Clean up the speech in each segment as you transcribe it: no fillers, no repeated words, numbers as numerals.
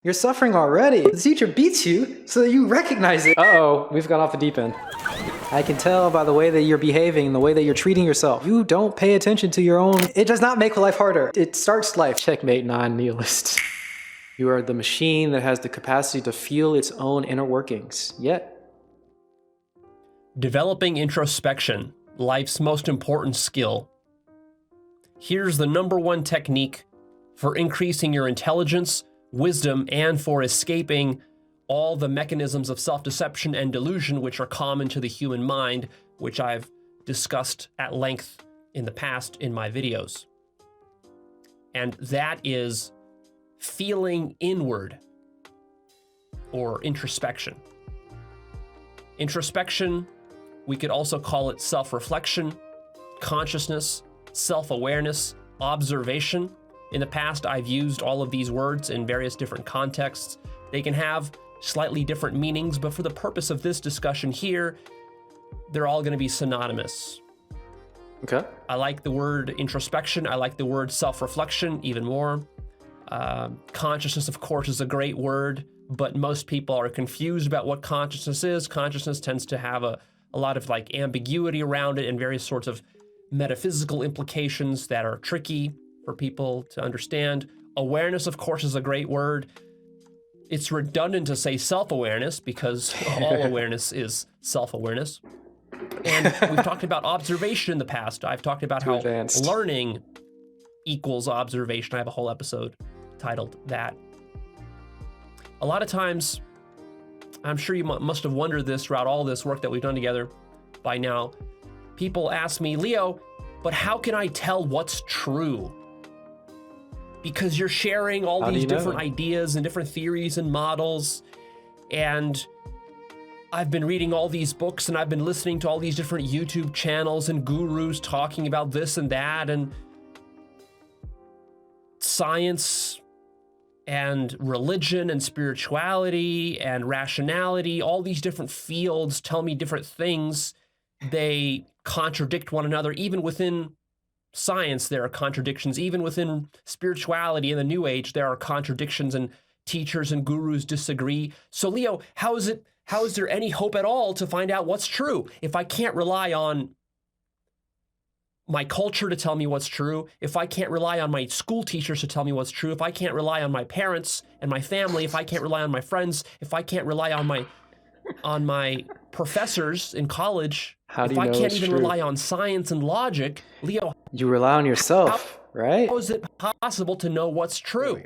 You're suffering already. The teacher beats you so that you recognize it. Uh-oh, we've gone off the deep end. I can tell by the way that you're behaving, the way that you're treating yourself. You don't pay attention to your own. It does not make life harder. It starts life. Checkmate, non-nihilist. You are the machine that has the capacity to feel its own inner workings. Yet. Developing introspection, life's most important skill. Here's the #1 technique for increasing your intelligence, wisdom, and for escaping all the mechanisms of self-deception and delusion which are common to the human mind, which I've discussed at length in the past in my videos. And that is feeling inward, or introspection. Introspection, we could also call it self-reflection, consciousness, self-awareness, observation. In the past, I've used all of these words in various different contexts. They can have slightly different meanings, but for the purpose of this discussion here, they're all going to be synonymous. Okay. I like the word introspection. I like the word self-reflection even more. Consciousness, of course, is a great word, but most people are confused about what consciousness is. Consciousness tends to have a lot of like ambiguity around it and various sorts of metaphysical implications that are tricky for people to understand. Awareness, of course, is a great word. It's redundant to say self-awareness because all awareness is self-awareness. And we've talked about observation in the past. I've talked about how learning equals observation. I have a whole episode titled that. A lot of times, I'm sure you must have wondered this throughout all this work that we've done together by now. People ask me, Leo, but how can I tell what's true? Because you're sharing all these different ideas and different theories and models. And I've been reading all these books and I've been listening to all these different YouTube channels and gurus talking about this and that and science and religion and spirituality and rationality. All these different fields tell me different things. They contradict one another. Even within science, there are contradictions. Even within spirituality in the New Age, there are contradictions and teachers and gurus disagree. So Leo, how is there any hope at all to find out what's true? If I can't rely on my culture to tell me what's true, if I can't rely on my school teachers to tell me what's true, if I can't rely on my parents and my family, if I can't rely on my friends, if I can't rely on my professors in college, if I can't even rely on science and logic, Leo, you rely on yourself, right? How is it possible to know what's true?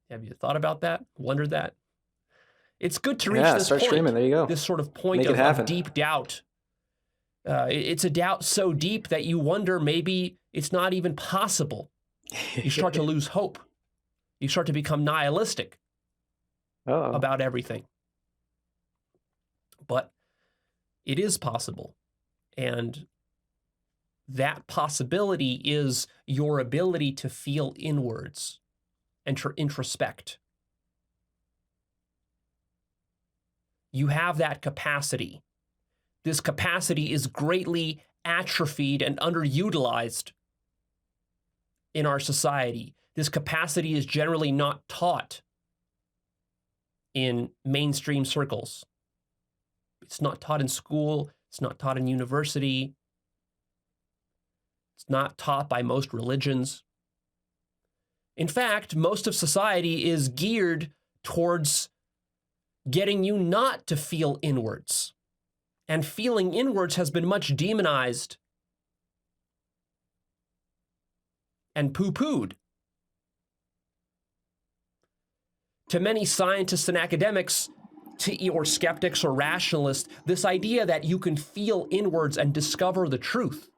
Have you thought about that? Wondered that? It's good to reach this start point, streaming. There you go. This sort of point of deep doubt. It's a doubt so deep that you wonder maybe it's not even possible. You start to lose hope. You start to become nihilistic about everything. But it is possible. And that possibility is your ability to feel inwards and to introspect. You have that capacity. This capacity is greatly atrophied and underutilized in our society. This capacity is generally not taught in mainstream circles. It's not taught in school. It's not taught in university. It's not taught by most religions. In fact, most of society is geared towards getting you not to feel inwards. And feeling inwards has been much demonized and poo-pooed. To many scientists and academics, or skeptics or rationalists, this idea that you can feel inwards and discover the truth,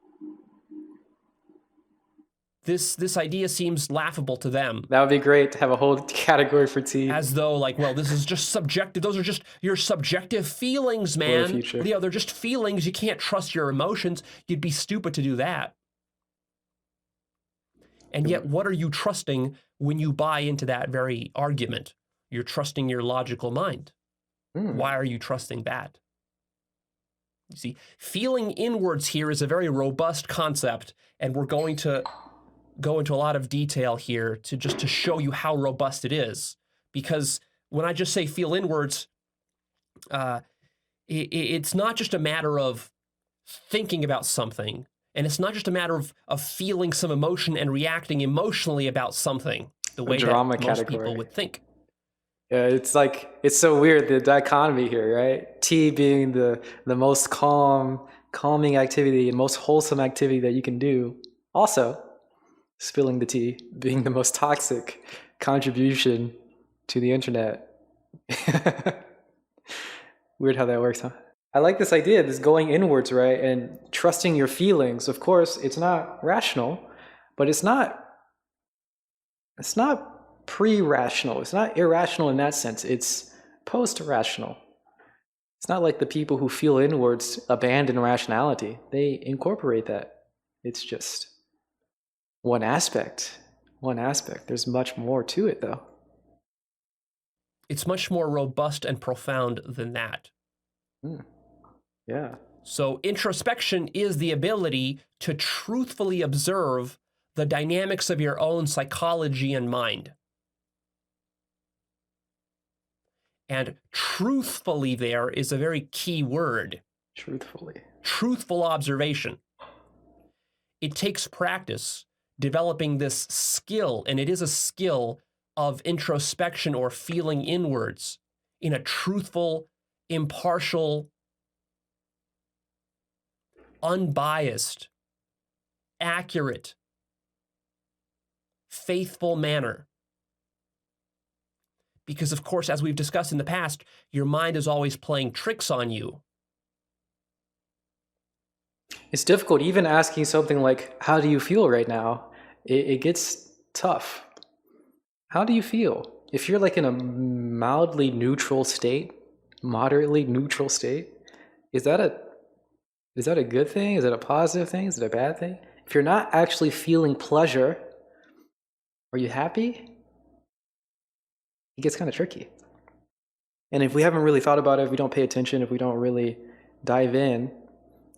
this idea seems laughable to them. That would be great to have a whole category for tea. As though, like, well, this is just subjective. Those are just your subjective feelings, man. Leo, they're just feelings. You can't trust your emotions. You'd be stupid to do that. And yet, what are you trusting when you buy into that very argument? You're trusting your logical mind. Why are you trusting that? You see, feeling inwards here is a very robust concept, and we're going to go into a lot of detail here to show you how robust it is. Because when I just say feel inwards, it's not just a matter of thinking about something, and it's not just a matter of feeling some emotion and reacting emotionally about something the way that most people would think. Yeah, it's like, it's so weird, the dichotomy here, right? Tea being the most calming activity and most wholesome activity that you can do. Also, spilling the tea being the most toxic contribution to the internet. Weird how that works, huh? I like this idea, this going inwards, right? And trusting your feelings. Of course, it's not rational, but it's not pre-rational. It's not irrational in that sense. It's post-rational. It's not like the people who feel inwards abandon rationality. They incorporate that. It's just one aspect. One aspect. There's much more to it, though. It's much more robust and profound than that. Yeah. So introspection is the ability to truthfully observe the dynamics of your own psychology and mind. And truthfully there is a very key word. Truthfully. Truthful observation. It takes practice developing this skill, and it is a skill of introspection or feeling inwards in a truthful, impartial, unbiased, accurate, faithful manner. Because, of course, as we've discussed in the past, your mind is always playing tricks on you. It's difficult, even asking something like, how do you feel right now? It gets tough. How do you feel? If you're like in a mildly neutral state, moderately neutral state, is that a good thing? Is it a positive thing? Is it a bad thing? If you're not actually feeling pleasure, are you happy? It gets kind of tricky. And if we haven't really thought about it, if we don't pay attention, if we don't really dive in,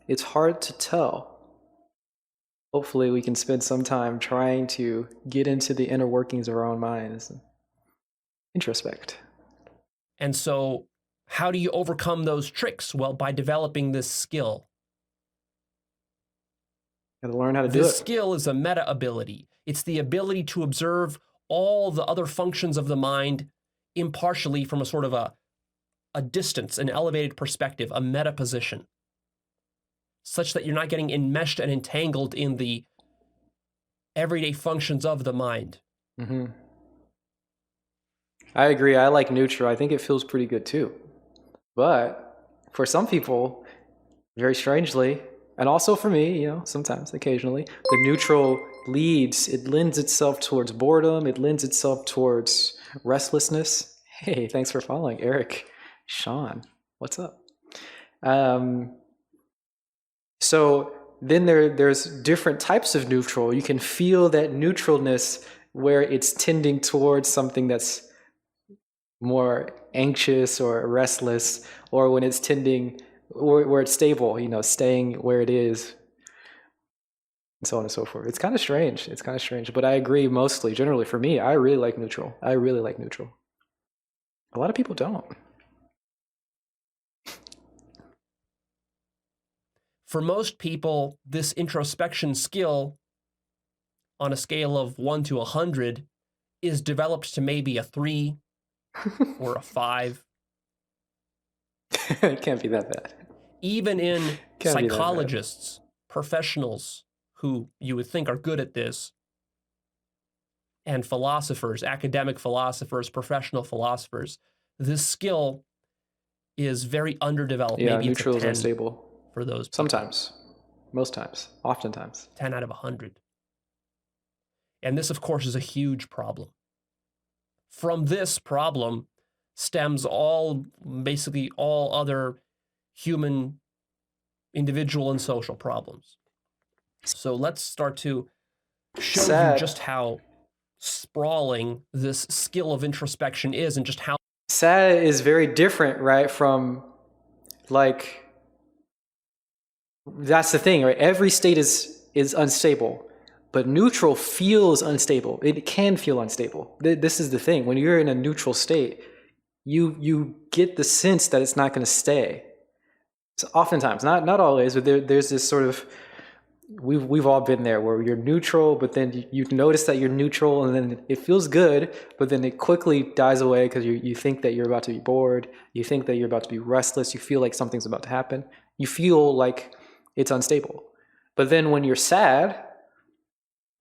it's hard to tell. Hopefully we can spend some time trying to get into the inner workings of our own minds and introspect. And so how do you overcome those tricks? Well, by developing this skill. Gotta learn how to do it. This skill is a meta ability. It's the ability to observe all the other functions of the mind impartially from a sort of a distance, an elevated perspective, a meta position, such that you're not getting enmeshed and entangled in the everyday functions of the mind. Mm-hmm. I agree. I like neutral. I think it feels pretty good too. But for some people, very strangely, and also for me, sometimes, occasionally, the neutral it lends itself towards boredom. It lends itself towards restlessness. Hey, thanks for following, Eric. Sean, what's up? So then there's different types of neutral. You can feel that neutralness where it's tending towards something that's more anxious or restless, or when it's tending, or where it's stable, staying where it is, and so on and so forth. It's kind of strange. But I agree mostly, generally for me, I really like neutral. A lot of people don't. For most people, this introspection skill on a scale of 1 to 100 is developed to maybe a 3 or a 5. It can't be that bad. Even in psychologists, professionals who you would think are good at this, and philosophers, academic philosophers, professional philosophers, this skill is very underdeveloped. Yeah, maybe neutral it's is unstable. For those people. Sometimes, most times, oftentimes. 10 out of 100. And this, of course, is a huge problem. From this problem stems basically all other human, individual, and social problems. So let's start to show you just how sprawling this skill of introspection is, and just how sad is very different, right, from that's the thing, right? Every state is unstable, But neutral feels unstable. It can feel unstable. This is the thing. When you're in a neutral state, you get the sense that it's not going to stay. So oftentimes, not always, but there's this sort of, we've all been there where you're neutral, but then you notice that you're neutral, and then it feels good, but then it quickly dies away because you think that you're about to be bored, you think that you're about to be restless, you feel like something's about to happen, you feel like it's unstable. But then when you're sad,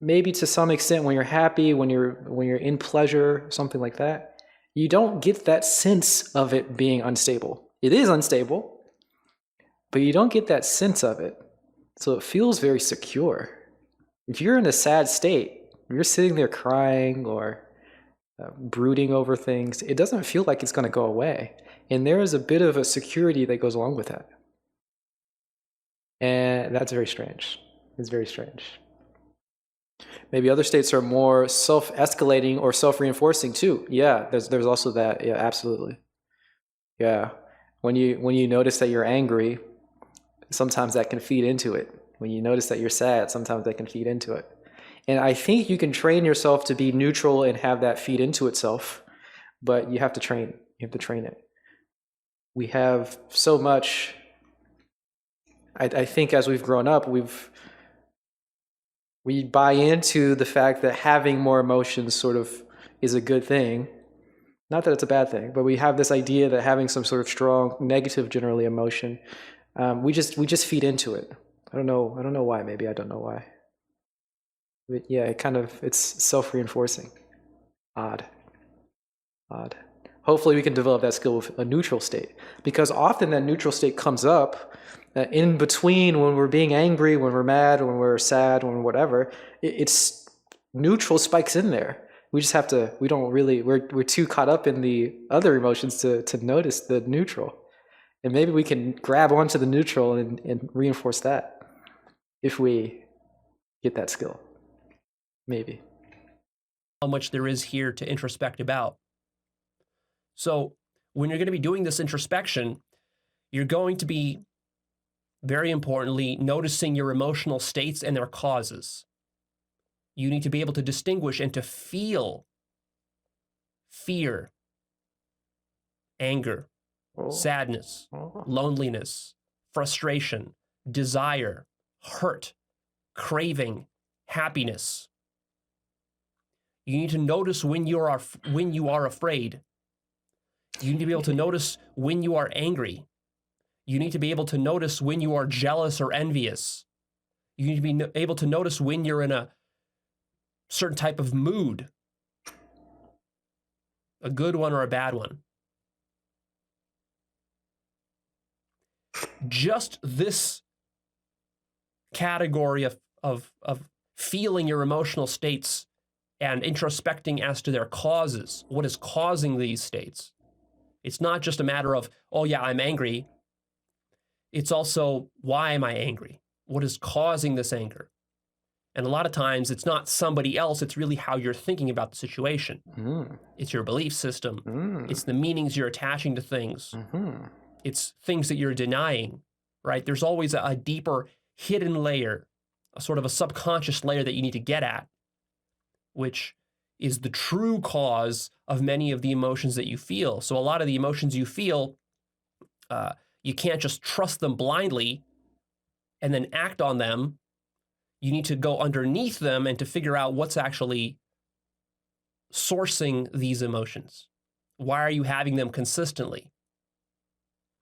maybe to some extent when you're happy, when you're in pleasure, something like that, you don't get that sense of it being unstable. It is unstable, but you don't get that sense of it. So it feels very secure. If you're in a sad state, you're sitting there crying or brooding over things, it doesn't feel like it's going to go away. And there is a bit of a security that goes along with that. And that's very strange. It's very strange. Maybe other states are more self-escalating or self-reinforcing too. Yeah, there's also that. Yeah, absolutely. Yeah. When you notice that you're angry, sometimes that can feed into it. When you notice that you're sad, sometimes that can feed into it. And I think you can train yourself to be neutral and have that feed into itself, but you have to train. You have to train it. We have so much. I think as we've grown up, we buy into the fact that having more emotions sort of is a good thing. Not that it's a bad thing, but we have this idea that having some sort of strong negative, generally, emotion, we just feed into it. I don't know why. Maybe I don't know why. But yeah, it's self-reinforcing. Odd. Hopefully we can develop that skill with a neutral state, because often that neutral state comes up in between when we're being angry, when we're mad, when we're sad, when whatever. It's neutral spikes in there. We just have to. We're too caught up in the other emotions to notice the neutral. And maybe we can grab onto the neutral and reinforce that if we get that skill. Maybe. How much there is here to introspect about. So when you're going to be doing this introspection, you're going to be, very importantly, noticing your emotional states and their causes. You need to be able to distinguish and to feel fear, anger, sadness, loneliness, frustration, desire, hurt, craving, happiness. You need to notice when you are afraid. You need to be able to notice when you are angry. You need to be able to notice when you are jealous or envious. You need to be able to notice when you're in a certain type of mood, a good one or a bad one. Just this category of feeling your emotional states and introspecting as to their causes, what is causing these states. It's not just a matter of, oh yeah, I'm angry. It's also, why am I angry? What is causing this anger? And a lot of times it's not somebody else, it's really how you're thinking about the situation. It's your belief system. It's the meanings you're attaching to things. It's things that you're denying, right? There's always a deeper hidden layer, a sort of a subconscious layer that you need to get at, which is the true cause of many of the emotions that you feel. So a lot of the emotions you feel, you can't just trust them blindly and then act on them. You need to go underneath them and to figure out what's actually sourcing these emotions. Why are you having them consistently?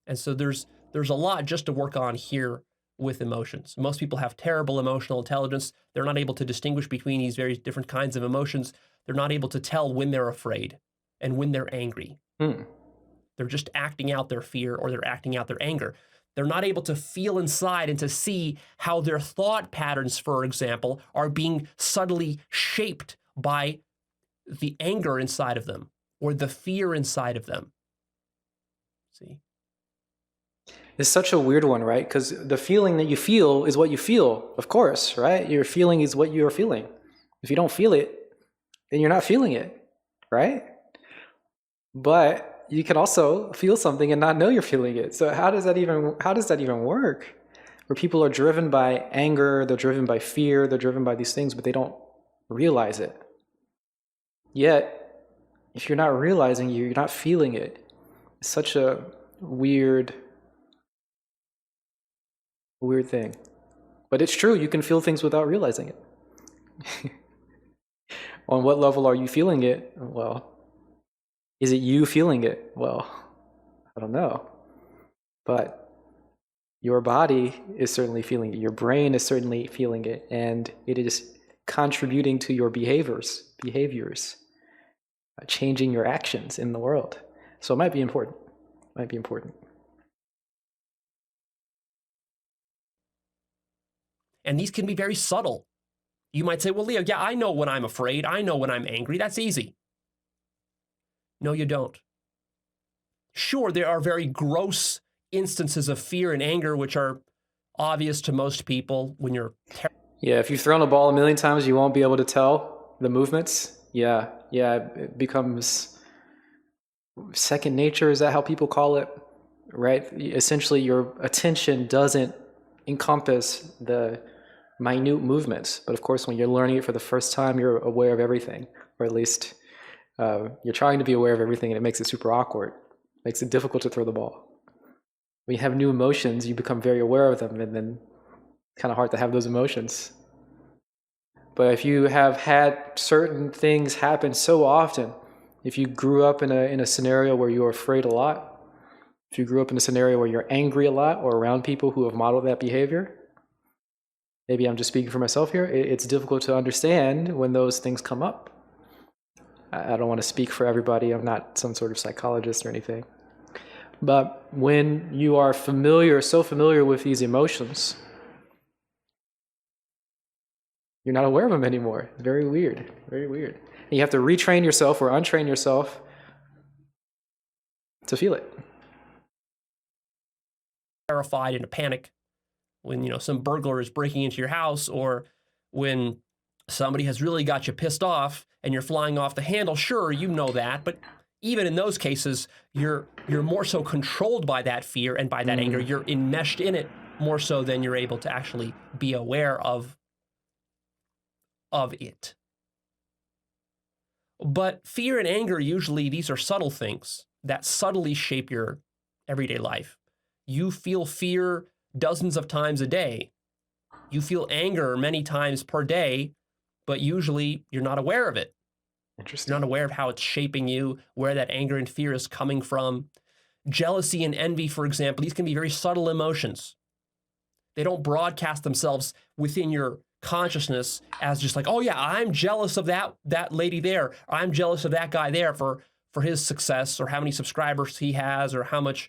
And so there's a lot just to work on here with emotions. Most people have terrible emotional intelligence. They're not able to distinguish between these various different kinds of emotions. They're not able to tell when they're afraid and when they're angry. They're just acting out their fear or they're acting out their anger. They're not able to feel inside and to see how their thought patterns, for example, are being subtly shaped by the anger inside of them or the fear inside of them. See? It's such a weird one, right? Because the feeling that you feel is what you feel, of course, right? Your feeling is what you're feeling. If you don't feel it, then you're not feeling it, right? But you can also feel something and not know you're feeling it. So how does that even work? where people are driven by anger, they're driven by fear, they're driven by these things, but they don't realize it. Yet, if you're not realizing it, you're not feeling it. It's such a weird thing. But it's true, you can feel things without realizing it. On what level are you feeling it? Well, is it you feeling it? Well, I don't know. But your body is certainly feeling it. Your brain is certainly feeling it. And it is contributing to your behaviors, changing your actions in the world. So it might be important. And these can be very subtle. You might say, well, Leo, yeah, I know when I'm afraid. I know when I'm angry. That's easy. No, you don't. Sure, there are very gross instances of fear and anger, which are obvious to most people when you're Yeah, if you've thrown a ball a million times, you won't be able to tell the movements. Yeah, it becomes second nature. Is that how people call it? Right? Essentially, your attention doesn't encompass the minute movements. But of course, when you're learning it for the first time, you're aware of everything, or at least you're trying to be aware of everything, and it makes it super awkward. It makes it difficult to throw the ball. When you have new emotions, you become very aware of them, and then it's kind of hard to have those emotions. But if you have had certain things happen so often, if you grew up in a scenario where you're afraid a lot, if you grew up in a scenario where you're angry a lot or around people who have modeled that behavior, maybe I'm just speaking for myself here, it's difficult to understand when those things come up. I don't want to speak for everybody. I'm not some sort of psychologist or anything. But when you are so familiar with these emotions, you're not aware of them anymore. It's very weird, very weird. And you have to retrain yourself or untrain yourself to feel it. Terrified, in a panic, when some burglar is breaking into your house, or when somebody has really got you pissed off and you're flying off the handle. Sure, you know that, but even in those cases, you're more so controlled by that fear and by that anger. You're enmeshed in it more so than you're able to actually be aware of it. But fear and anger, usually these are subtle things that subtly shape your everyday life. You feel fear dozens of times a day. You feel anger many times per day, but usually you're not aware of it. Interesting. You're not aware of how it's shaping you, where that anger and fear is coming from. Jealousy and envy, for example, these can be very subtle emotions. They don't broadcast themselves within your consciousness as just like, oh yeah, I'm jealous of that lady there. I'm jealous of that guy there for his success, or how many subscribers he has, or how much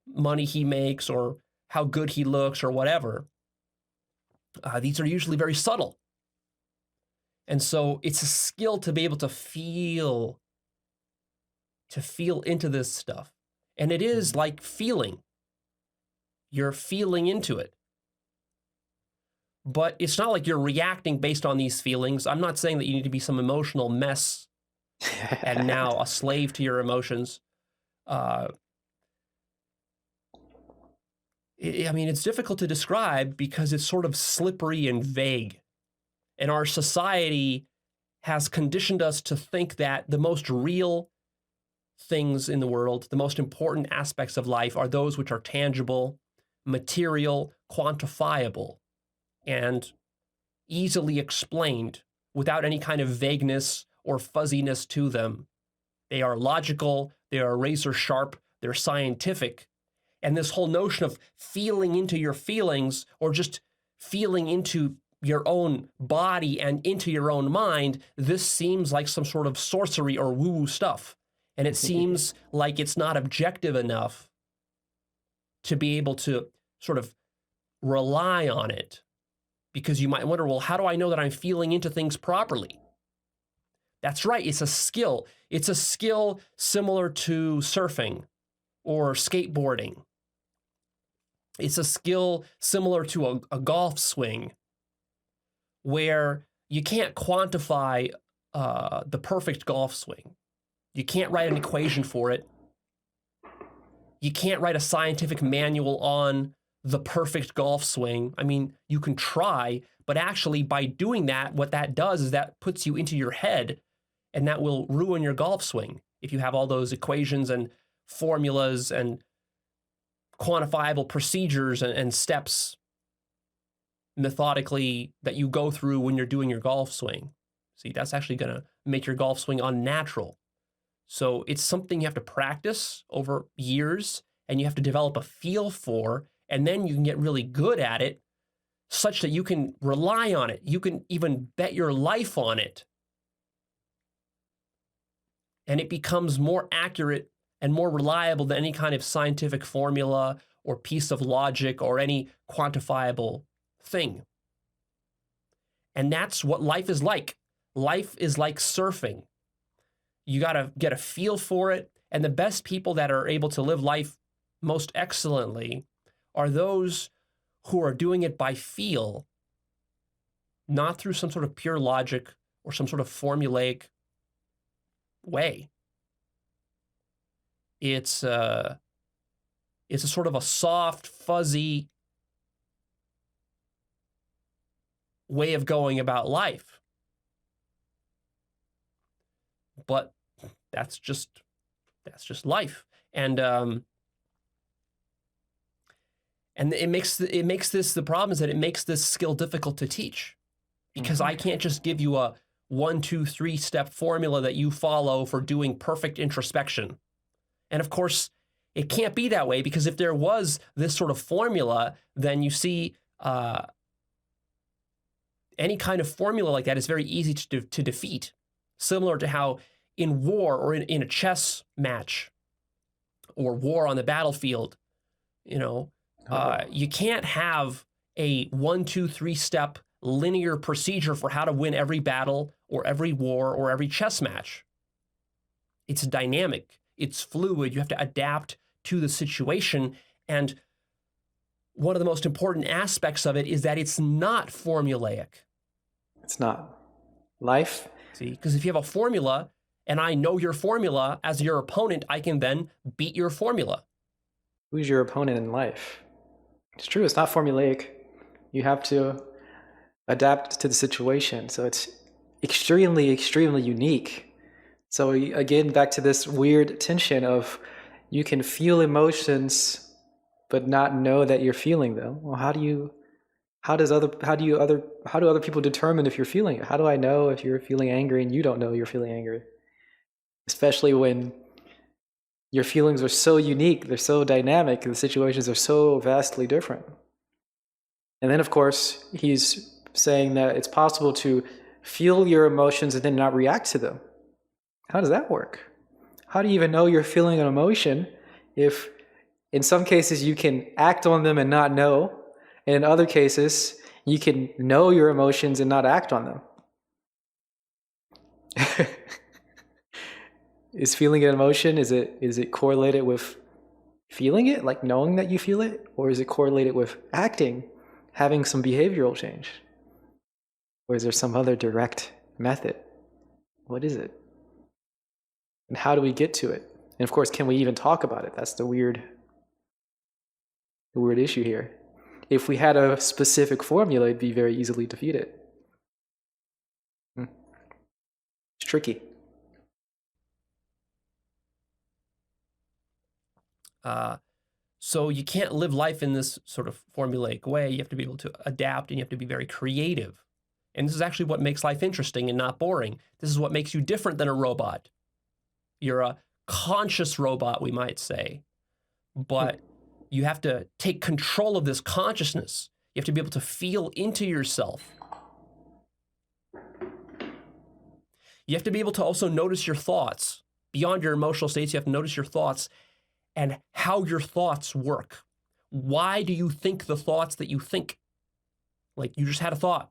money he makes, or how good he looks, or whatever. These are usually very subtle. And so it's a skill to be able to feel into this stuff. And it is like feeling. You're feeling into it. But it's not like you're reacting based on these feelings. I'm not saying that you need to be some emotional mess and now a slave to your emotions. It's difficult to describe because it's sort of slippery and vague. And our society has conditioned us to think that the most real things in the world, the most important aspects of life, are those which are tangible, material, quantifiable, and easily explained without any kind of vagueness or fuzziness to them. They are logical, they are razor sharp, they're scientific. And this whole notion of feeling into your feelings, or just feeling into your own body and into your own mind, this seems like some sort of sorcery or woo-woo stuff. And it seems like it's not objective enough to be able to sort of rely on it. Because you might wonder, well, how do I know that I'm feeling into things properly? That's right, it's a skill. It's a skill similar to surfing or skateboarding. It's a skill similar to a golf swing, where you can't quantify the perfect golf swing. You can't write an equation for it. You can't write a scientific manual on the perfect golf swing. I mean, you can try, but actually by doing that, what that does is that puts you into your head, and that will ruin your golf swing. If you have all those equations and formulas and quantifiable procedures and steps methodically that you go through when you're doing your golf swing. See, that's actually going to make your golf swing unnatural. So it's something you have to practice over years, and you have to develop a feel for, and then you can get really good at it such that you can rely on it. You can even bet your life on it. And it becomes more accurate and more reliable than any kind of scientific formula or piece of logic or any quantifiable thing. And that's what life is like. Life is like surfing. You got to get a feel for it. And the best people that are able to live life most excellently are those who are doing it by feel, not through some sort of pure logic or some sort of formulaic way. It's a sort of a soft, fuzzy way of going about life. But that's just life. And it makes this, the problem is that it makes this skill difficult to teach, because I can't just give you a 1, 2, 3 step formula that you follow for doing perfect introspection. And of course, it can't be that way, because if there was this sort of formula, then you see any kind of formula like that is very easy to defeat. Similar to how in war or in a chess match or war on the battlefield, you can't have a 1, 2, 3 step linear procedure for how to win every battle or every war or every chess match. It's dynamic. It's fluid. You have to adapt to the situation. And one of the most important aspects of it is that it's not formulaic. It's not. Life. See, because if you have a formula and I know your formula as your opponent, I can then beat your formula. Who's your opponent in life? It's true. It's not formulaic. You have to adapt to the situation. So it's extremely, extremely unique. So again, back to this weird tension of you can feel emotions but not know that you're feeling them. Well, how do other people determine if you're feeling it? How do I know if you're feeling angry and you don't know you're feeling angry? Especially when your feelings are so unique, they're so dynamic, and the situations are so vastly different. And then, of course, he's saying that it's possible to feel your emotions and then not react to them. How does that work? How do you even know you're feeling an emotion if in some cases you can act on them and not know, and in other cases you can know your emotions and not act on them? Is feeling an emotion, is it correlated with feeling it, like knowing that you feel it? Or is it correlated with acting, having some behavioral change? Or is there some other direct method? What is it? And how do we get to it? And of course, can we even talk about it? That's the weird issue here. If we had a specific formula, it'd be very easily defeated. It's tricky. So you can't live life in this sort of formulaic way. You have to be able to adapt, and you have to be very creative. And this is actually what makes life interesting and not boring. This is what makes you different than a robot. You're a conscious robot, we might say. But you have to take control of this consciousness. You have to be able to feel into yourself. You have to be able to also notice your thoughts. Beyond your emotional states, you have to notice your thoughts and how your thoughts work. Why do you think the thoughts that you think? Like you just had a thought.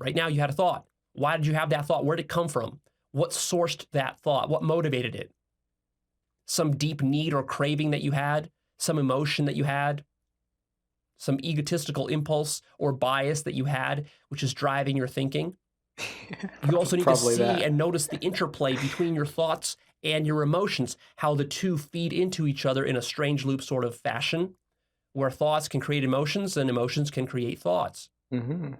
Right now you had a thought. Why did you have that thought? Where did it come from? What sourced that thought? What motivated it? Some deep need or craving that you had? Some emotion that you had? Some egotistical impulse or bias that you had, which is driving your thinking? You also need to see and notice the interplay between your thoughts and your emotions, how the two feed into each other in a strange loop sort of fashion, where thoughts can create emotions and emotions can create thoughts. Mm-hmm.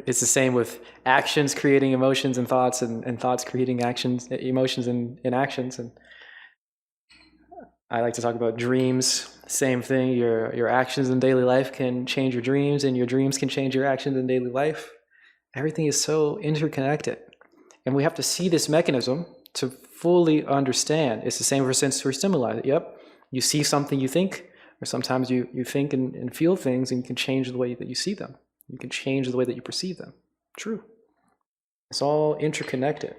It's the same with actions creating emotions and thoughts, and thoughts creating actions, emotions and actions. And I like to talk about dreams. Same thing. Your actions in daily life can change your dreams, and your dreams can change your actions in daily life. Everything is so interconnected. And we have to see this mechanism to fully understand. It's the same for sensory stimuli. Yep. You see something, you think, or sometimes you think and feel things, and you can change the way that you see them. You can change the way that you perceive them. True. It's all interconnected.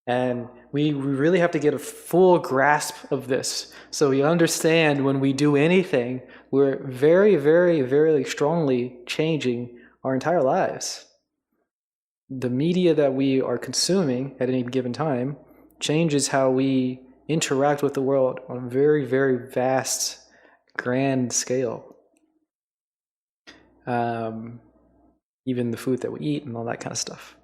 And we really have to get a full grasp of this. So we understand when we do anything, we're very, very, very strongly changing our entire lives. The media that we are consuming at any given time changes how we interact with the world on a very, very vast, grand scale. Even the food that we eat and all that kind of stuff.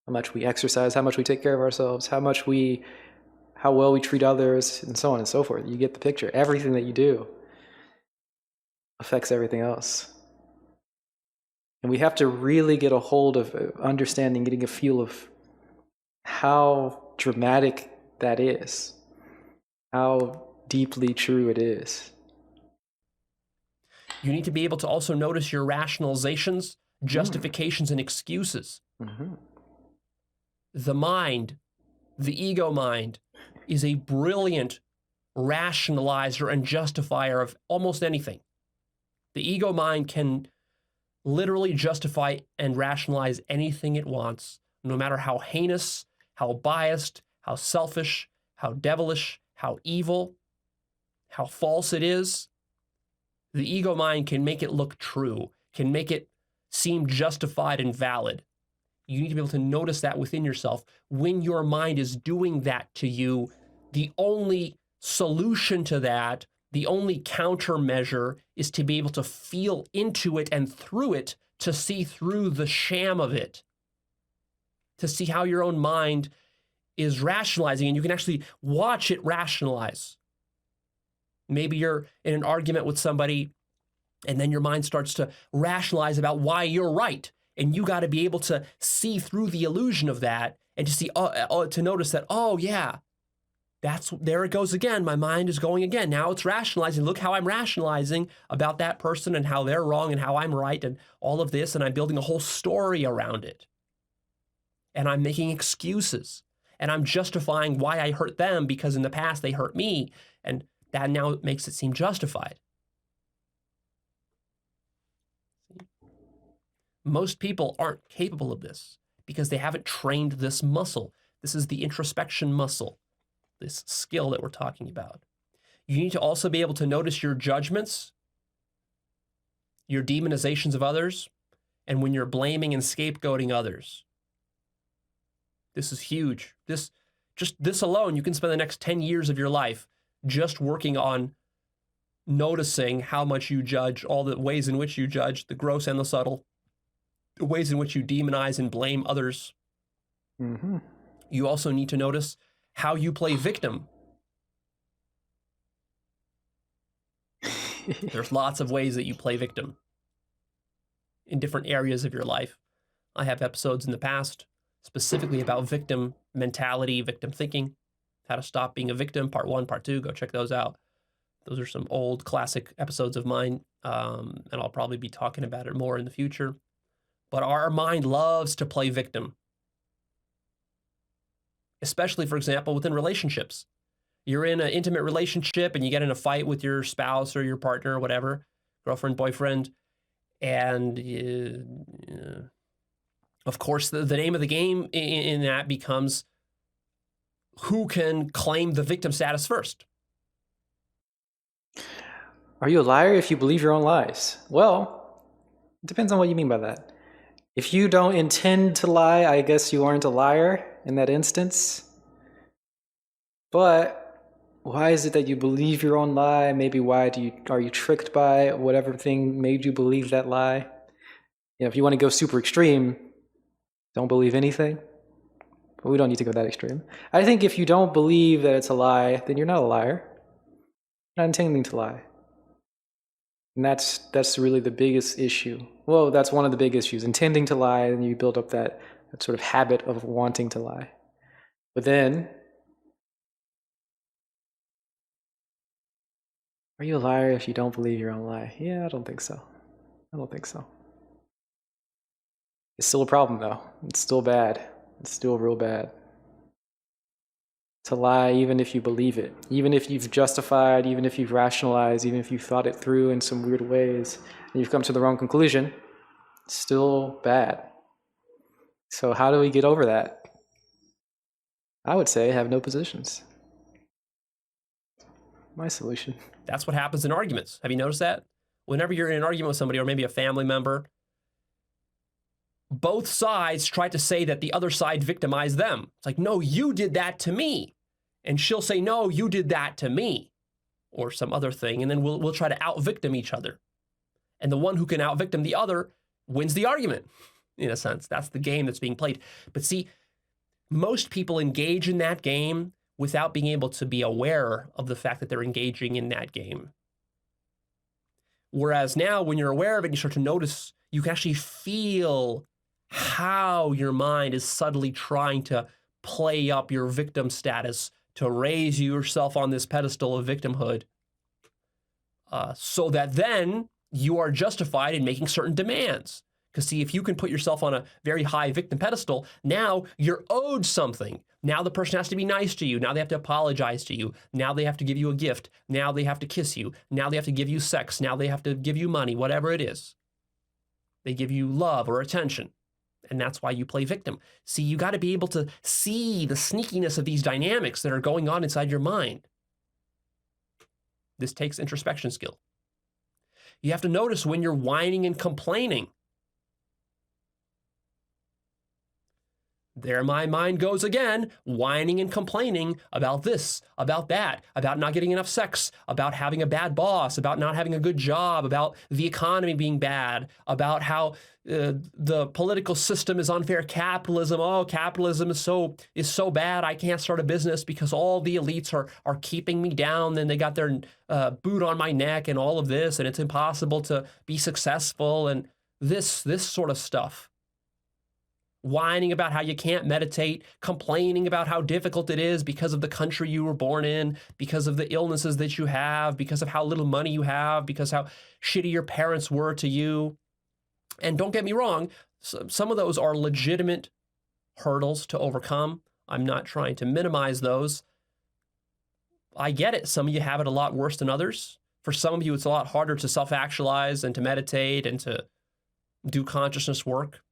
How much we exercise, how much we take care of ourselves, how well we treat others, and so on and so forth. You get the picture. Everything that you do affects everything else. And we have to really get a hold of understanding, getting a feel of how dramatic that is, how deeply true it is. You need to be able to also notice your rationalizations, justifications, and excuses. Mm-hmm. The mind, the ego mind, is a brilliant rationalizer and justifier of almost anything. The ego mind can literally justify and rationalize anything it wants, no matter how heinous, how biased, how selfish, how devilish, how evil, how false it is. The ego mind can make it look true, can make it seem justified and valid. You need to be able to notice that within yourself. When your mind is doing that to you, the only solution to that, the only countermeasure, is to be able to feel into it and through it, to see through the sham of it, to see how your own mind is rationalizing, and you can actually watch it rationalize. Maybe you're in an argument with somebody, and then your mind starts to rationalize about why you're right. And you got to be able to see through the illusion of that and to see, to notice that, oh yeah, there it goes again. My mind is going again. Now it's rationalizing. Look how I'm rationalizing about that person and how they're wrong and how I'm right and all of this. And I'm building a whole story around it. And I'm making excuses. And I'm justifying why I hurt them because in the past they hurt me. And that now makes it seem justified. Most people aren't capable of this because they haven't trained this muscle. This is the introspection muscle, this skill that we're talking about. You need to also be able to notice your judgments, your demonizations of others, and when you're blaming and scapegoating others. This is huge. Just this alone, you can spend the next 10 years of your life just working on noticing how much you judge, all the ways in which you judge, the gross and the subtle, the ways in which you demonize and blame others. Mm-hmm. You also need to notice how you play victim. There's lots of ways that you play victim in different areas of your life. I have episodes in the past specifically about victim mentality, victim thinking, how to stop being a victim, part 1, part 2. Go check those out. Those are some old classic episodes of mine, and I'll probably be talking about it more in the future. But our mind loves to play victim, especially, for example, within relationships. You're in an intimate relationship and you get in a fight with your spouse or your partner or whatever, girlfriend, boyfriend, and of course, the name of the game in that becomes who can claim the victim status first. Are you a liar if you believe your own lies? Well, it depends on what you mean by that. If you don't intend to lie, I guess you aren't a liar in that instance. But why is it that you believe your own lie? Maybe are you tricked by whatever thing made you believe that lie? If you want to go super extreme, don't believe anything. But we don't need to go that extreme. I think if you don't believe that it's a lie, then you're not a liar. Not intending to lie. And that's really the biggest issue. Well, that's one of the big issues, intending to lie, and you build up that sort of habit of wanting to lie. But then, are you a liar if you don't believe your own lie? Yeah, I don't think so. I don't think so. It's still a problem though. It's still bad. It's still real bad. To lie even if you believe it, even if you've justified, even if you've rationalized, even if you've thought it through in some weird ways, and you've come to the wrong conclusion, it's still bad. So how do we get over that? I would say have no positions. My solution. That's what happens in arguments. Have you noticed that? Whenever you're in an argument with somebody, or maybe a family member, both sides try to say that the other side victimized them. It's like, no, you did that to me. And she'll say, no, you did that to me, or some other thing. And then we'll try to out-victim each other. And the one who can out-victim the other wins the argument, in a sense. That's the game that's being played. But see, most people engage in that game without being able to be aware of the fact that they're engaging in that game. Whereas now, when you're aware of it, you start to notice, you can actually feel how your mind is subtly trying to play up your victim status to raise yourself on this pedestal of victimhood, so that then you are justified in making certain demands. Because see, if you can put yourself on a very high victim pedestal, now you're owed something. Now the person has to be nice to you. Now they have to apologize to you. Now they have to give you a gift. Now they have to kiss you. Now they have to give you sex. Now they have to give you money, whatever it is. They give you love or attention. And that's why you play victim. See, you got to be able to see the sneakiness of these dynamics that are going on inside your mind. This takes introspection skill. You have to notice when you're whining and complaining. There my mind goes again, whining and complaining about this, about that, about not getting enough sex, about having a bad boss, about not having a good job, about the economy being bad, about how the political system is unfair, capitalism. Oh, capitalism is so bad. I can't start a business because all the elites are keeping me down. Then they got their boot on my neck and all of this, and it's impossible to be successful and this sort of stuff. Whining about how you can't meditate, complaining about how difficult it is because of the country you were born in, because of the illnesses that you have, because of how little money you have, because how shitty your parents were to you. And don't get me wrong, some of those are legitimate hurdles to overcome. I'm not trying to minimize those. I get it. Some of you have it a lot worse than others. For some of you, it's a lot harder to self-actualize and to meditate and to do consciousness work,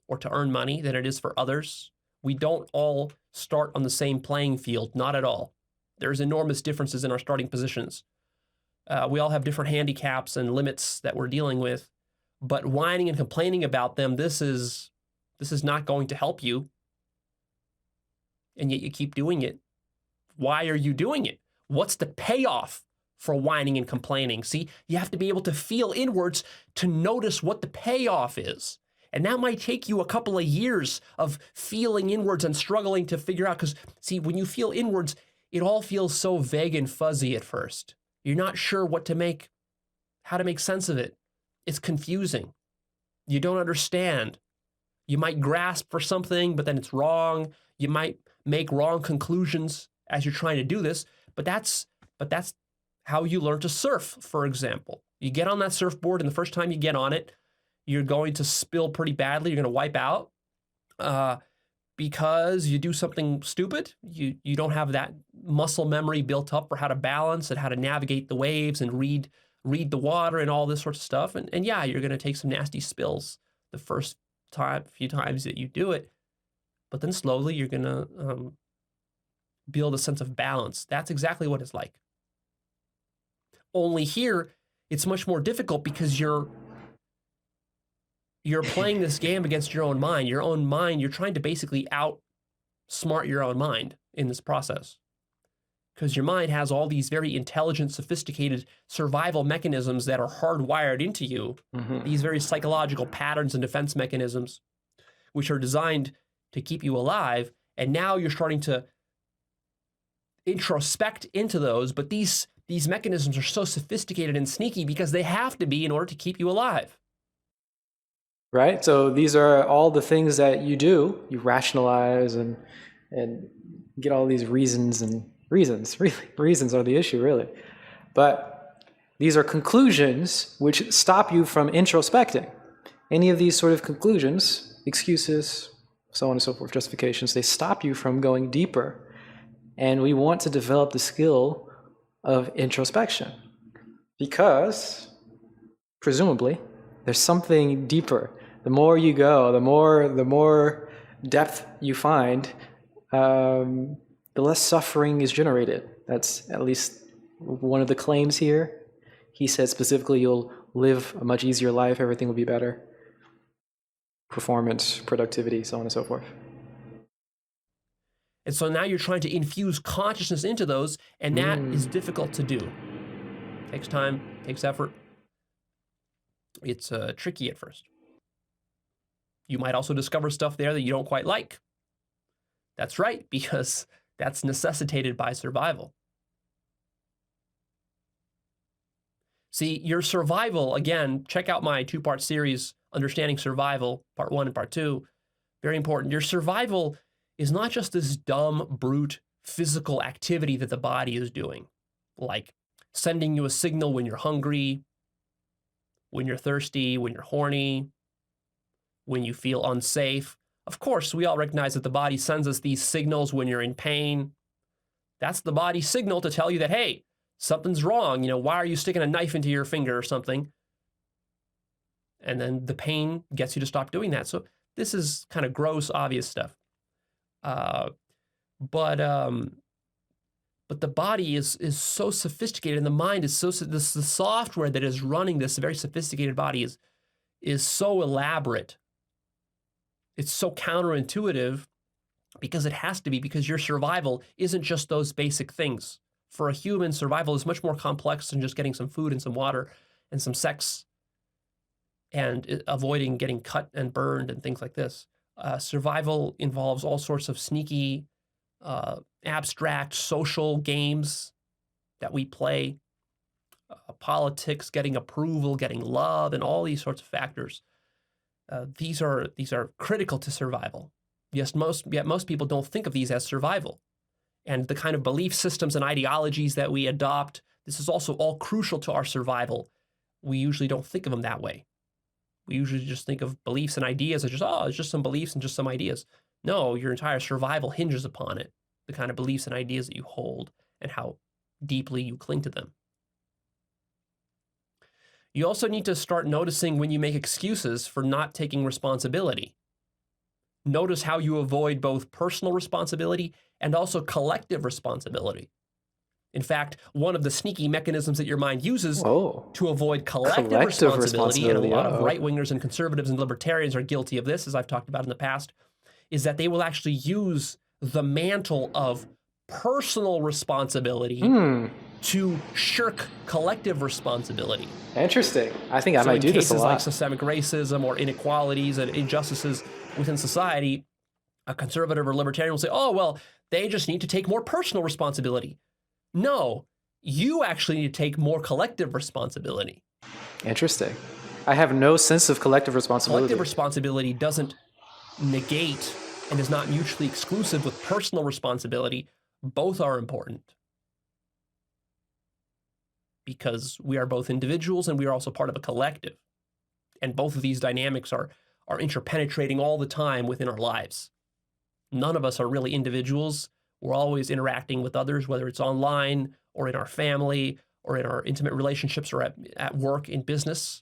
or to earn money than it is for others. We don't all start on the same playing field, not at all. There's enormous differences in our starting positions. We all have different handicaps and limits that we're dealing with, but whining and complaining about them, this is not going to help you. And yet you keep doing it. Why are you doing it? What's the payoff for whining and complaining? See, you have to be able to feel inwards to notice what the payoff is. And that might take you a couple of years of feeling inwards and struggling to figure out, because see, when you feel inwards, it all feels so vague and fuzzy at first. You're not sure how to make sense of it. It's confusing. You don't understand. You might grasp for something, but then it's wrong. You might make wrong conclusions as you're trying to do this, but that's how you learn to surf, for example. You get on that surfboard, and the first time you get on it, you're going to spill pretty badly. You're going to wipe out because you do something stupid. You don't have that muscle memory built up for how to balance and how to navigate the waves and read the water and all this sort of stuff. And yeah, you're going to take some nasty spills the first few times that you do it. But then slowly you're going to build a sense of balance. That's exactly what it's like. Only here, it's much more difficult because you're playing this game against your own mind. Your own mind, you're trying to basically outsmart your own mind in this process. Because your mind has all these very intelligent, sophisticated survival mechanisms that are hardwired into you. Mm-hmm. These very psychological patterns and defense mechanisms, which are designed to keep you alive. And now you're starting to introspect into those, but these mechanisms are so sophisticated and sneaky because they have to be in order to keep you alive. Right? So these are all the things that you do. You rationalize and get all these reasons, and reasons. Really, reasons are the issue, really. But these are conclusions which stop you from introspecting. Any of these sort of conclusions, excuses, so on and so forth, justifications, they stop you from going deeper. And we want to develop the skill of introspection because, presumably, there's something deeper. The more you go, the more depth you find, the less suffering is generated. That's at least one of the claims here. He said specifically, you'll live a much easier life, everything will be better. Performance, productivity, so on and so forth. And so now you're trying to infuse consciousness into those, and that is difficult to do. Takes time, takes effort. It's tricky at first. You might also discover stuff there that you don't quite like. That's right, because that's necessitated by survival. See, your survival, again, check out my 2-part series, Understanding Survival, Part 1 and Part 2. Very important. Your survival is not just this dumb, brute, physical activity that the body is doing, like sending you a signal when you're hungry, when you're thirsty, when you're horny, when you feel unsafe. Of course, we all recognize that the body sends us these signals when you're in pain. That's the body's signal to tell you that, hey, something's wrong. You know, why are you sticking a knife into your finger or something? And then the pain gets you to stop doing that. So this is kind of gross, obvious stuff. But the body is so sophisticated, and the mind is so, the software that is running this very sophisticated body is so elaborate. It's so counterintuitive because it has to be, because your survival isn't just those basic things. For a human, survival is much more complex than just getting some food and some water and some sex and avoiding getting cut and burned and things like this. Survival involves all sorts of sneaky, abstract social games that we play, politics, getting approval, getting love, and all these sorts of factors. These are critical to survival. Yet most people don't think of these as survival. And the kind of belief systems and ideologies that we adopt, this is also all crucial to our survival. We usually don't think of them that way. We usually just think of beliefs and ideas as just, oh, it's just some beliefs and just some ideas. No, your entire survival hinges upon it, the kind of beliefs and ideas that you hold and how deeply you cling to them. You also need to start noticing when you make excuses for not taking responsibility. Notice how you avoid both personal responsibility and also collective responsibility. In fact, one of the sneaky mechanisms that your mind uses to avoid collective responsibility, and a lot of right-wingers and conservatives and libertarians are guilty of this, as I've talked about in the past, is that they will actually use the mantle of personal responsibility to shirk collective responsibility. Interesting. I think I might do this a lot. So in cases like systemic racism or inequalities and injustices within society, a conservative or libertarian will say, oh, well, they just need to take more personal responsibility. No, you actually need to take more collective responsibility. Interesting. I have no sense of collective responsibility. Collective responsibility doesn't negate and is not mutually exclusive with personal responsibility. Both are important because we are both individuals and we are also part of a collective. And both of these dynamics are interpenetrating all the time within our lives. None of us are really individuals. We're always interacting with others, whether it's online or in our family or in our intimate relationships or at work, in business.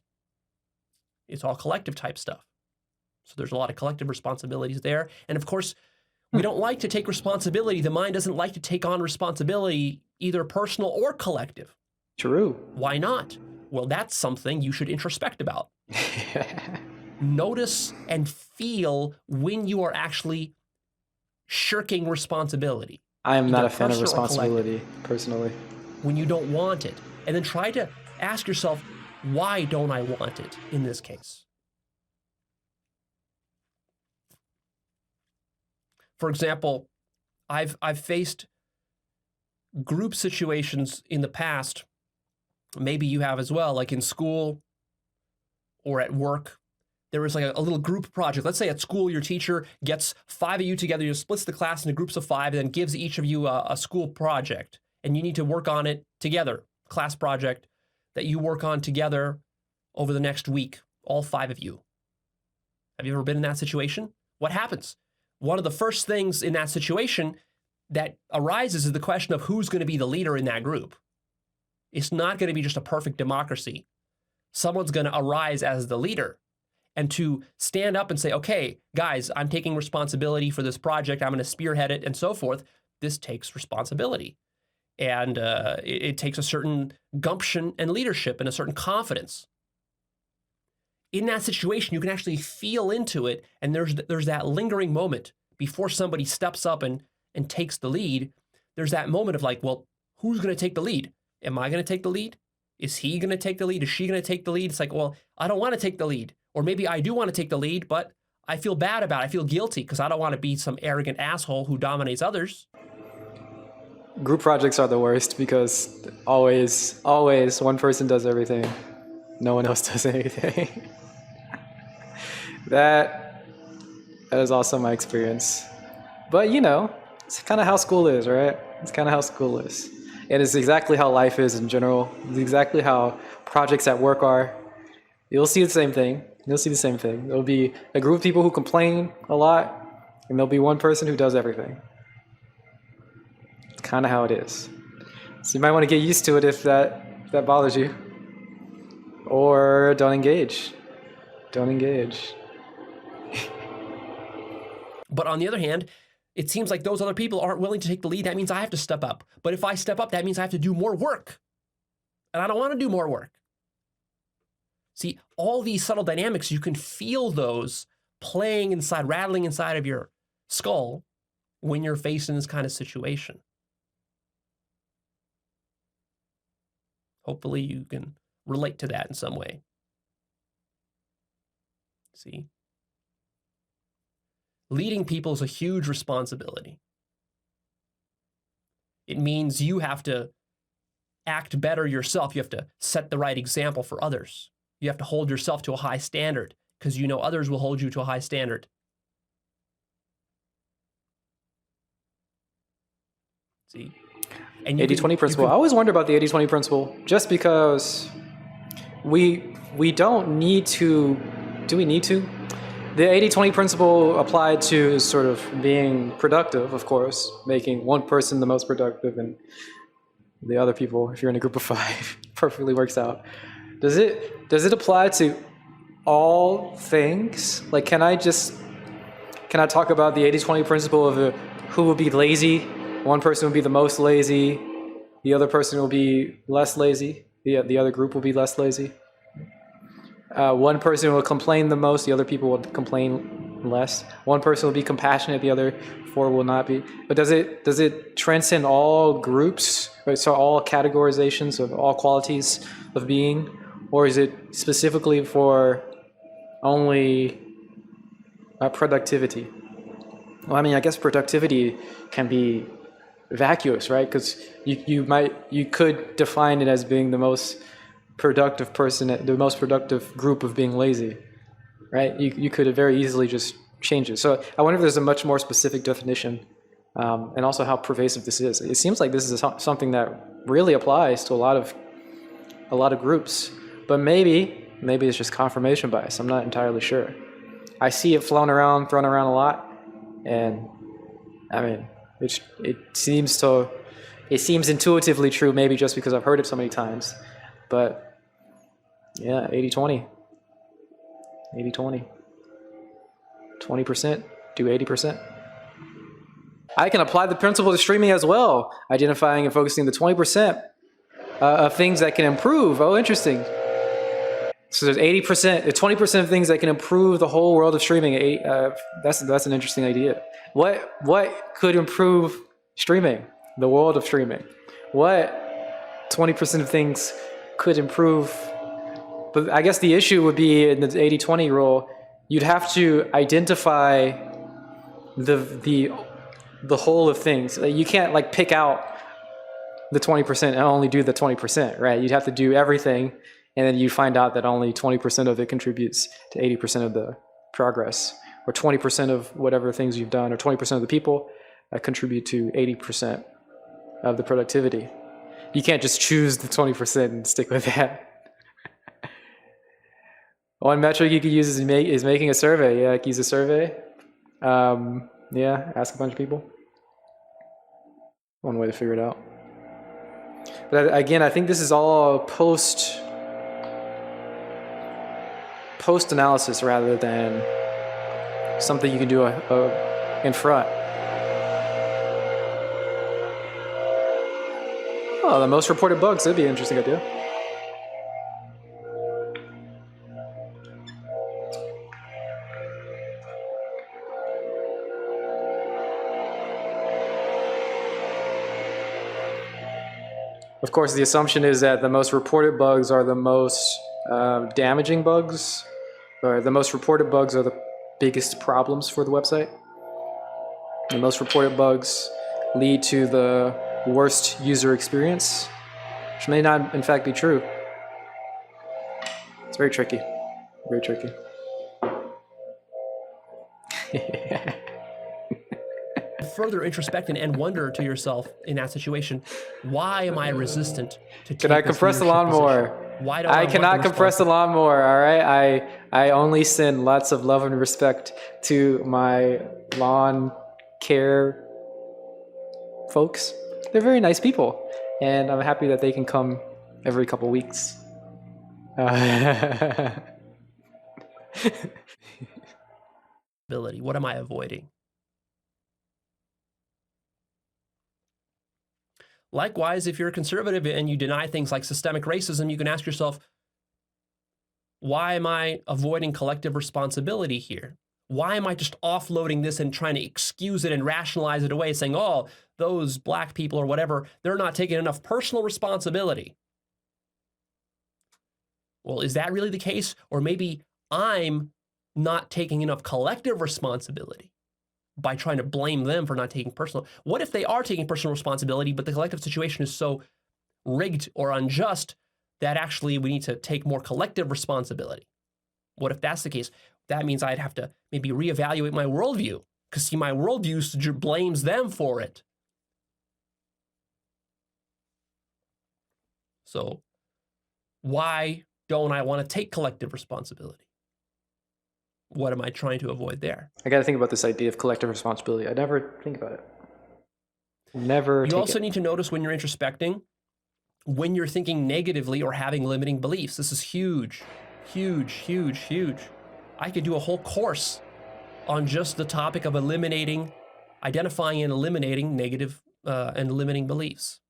It's all collective type stuff. So there's a lot of collective responsibilities there. And of course, we don't like to take responsibility. The mind doesn't like to take on responsibility, either personal or collective. True. Why not? Well, that's something you should introspect about. Notice and feel when you are actually shirking responsibility. I am not a fan of responsibility, personally. When you don't want it. And then try to ask yourself, why don't I want it in this case? For example, I've faced group situations in the past, maybe you have as well, like in school or at work, there was like a little group project. Let's say at school, your teacher gets 5 of you together, splits the class into groups of 5, and then gives each of you a school project. And you need to work on it together, class project that you work on together over the next week, all 5 of you. Have you ever been in that situation? What happens? One of the first things in that situation that arises is the question of who's going to be the leader in that group. It's not going to be just a perfect democracy. Someone's going to arise as the leader. And to stand up and say, okay, guys, I'm taking responsibility for this project. I'm going to spearhead it and so forth. This takes responsibility. And it takes a certain gumption and leadership and a certain confidence. In that situation, you can actually feel into it. And there's that lingering moment before somebody steps up and takes the lead. There's that moment of like, well, who's going to take the lead? Am I going to take the lead? Is he going to take the lead? Is she going to take the lead? It's like, well, I don't want to take the lead. Or maybe I do want to take the lead, but I feel bad about it. I feel guilty because I don't want to be some arrogant asshole who dominates others. Group projects are the worst because always one person does everything. No one else does anything. That is also my experience. But you know, it's kind of how school is, right? It's kind of how school is. It is exactly how life is in general. It's exactly how projects at work are. You'll see the same thing. You'll see the same thing. There'll be a group of people who complain a lot, and there'll be one person who does everything. It's kind of how it is. So you might want to get used to it if that bothers you. Or don't engage. Don't engage. But on the other hand, it seems like those other people aren't willing to take the lead. That means I have to step up. But if I step up, that means I have to do more work. And I don't want to do more work. See, all these subtle dynamics, you can feel those playing inside, rattling inside of your skull when you're facing this kind of situation. Hopefully you can relate to that in some way. See? Leading people is a huge responsibility. It means you have to act better yourself. You have to set the right example for others. You have to hold yourself to a high standard because you know others will hold you to a high standard. See? 80-20 principle. I always wonder about the 80-20 principle just because we don't need to. Do we need to? The 80-20 principle applied to sort of being productive, of course, making one person the most productive and the other people, if you're in a group of 5, perfectly works out. Does it apply to all things? Like, can I talk about the 80-20 principle of who will be lazy? One person will be the most lazy. The other person will be less lazy. The other group will be less lazy. One person will complain the most. The other people will complain less. One person will be compassionate. The other 4 will not be. But does it transcend all groups? Right? So all categorizations of all qualities of being? Or is it specifically for only productivity? Well, I mean, I guess productivity can be vacuous, right? Because you could define it as being the most productive person, the most productive group of being lazy, right? You could very easily just change it. So I wonder if there's a much more specific definition, and also how pervasive this is. It seems like this is something that really applies to a lot of groups. But maybe it's just confirmation bias. I'm not entirely sure. I see it thrown around a lot, and I mean, it seems intuitively true. Maybe just because I've heard it so many times. But yeah, 80-20. 80-20. 20% do 80%. I can apply the principle to streaming as well, identifying and focusing the 20% of things that can improve. Oh, interesting. So there's 80%, 20% of things that can improve the whole world of streaming. That's an interesting idea. What could improve streaming, the world of streaming? What 20% of things could improve? But I guess the issue would be in the 80-20 rule, you'd have to identify the whole of things. You can't like pick out the 20% and only do the 20%, right? You'd have to do everything, and then you find out that only 20% of it contributes to 80% of the progress, or 20% of whatever things you've done, or 20% of the people contribute to 80% of the productivity. You can't just choose the 20% and stick with that. One metric you could use is making a survey. Yeah, use a survey. Yeah, ask a bunch of people. One way to figure it out. But again, I think this is all post-analysis rather than something you can do in front. Oh, the most reported bugs. That'd be an interesting idea. Of course, the assumption is that the most reported bugs are the most damaging bugs, or the most reported bugs are the biggest problems for the website. The most reported bugs lead to the worst user experience, which may not in fact be true. It's very tricky. Very tricky. Further introspect and wonder to yourself in that situation, why am I resistant to take Can I compress the lawnmower? Why don't I cannot compress the lawnmower, all right? I only send lots of love and respect to my lawn care folks. They're very nice people, and I'm happy that they can come every couple weeks. What am I avoiding? Likewise, if you're a conservative and you deny things like systemic racism, you can ask yourself, why am I avoiding collective responsibility here? Why am I just offloading this and trying to excuse it and rationalize it away, saying, oh, those black people or whatever, they're not taking enough personal responsibility? Well, is that really the case? Or maybe I'm not taking enough collective responsibility by trying to blame them for not taking personal. What if they are taking personal responsibility, but the collective situation is so rigged or unjust that actually we need to take more collective responsibility? What if that's the case? That means I'd have to maybe reevaluate my worldview, because see, my worldview blames them for it. So why don't I want to take collective responsibility? What am I trying to avoid there? I got to think about this idea of collective responsibility. I never think about it. Never. You also need to notice when you're introspecting, when you're thinking negatively or having limiting beliefs. This is huge, huge, huge, huge. I could do a whole course on just the topic of identifying and eliminating negative and limiting beliefs.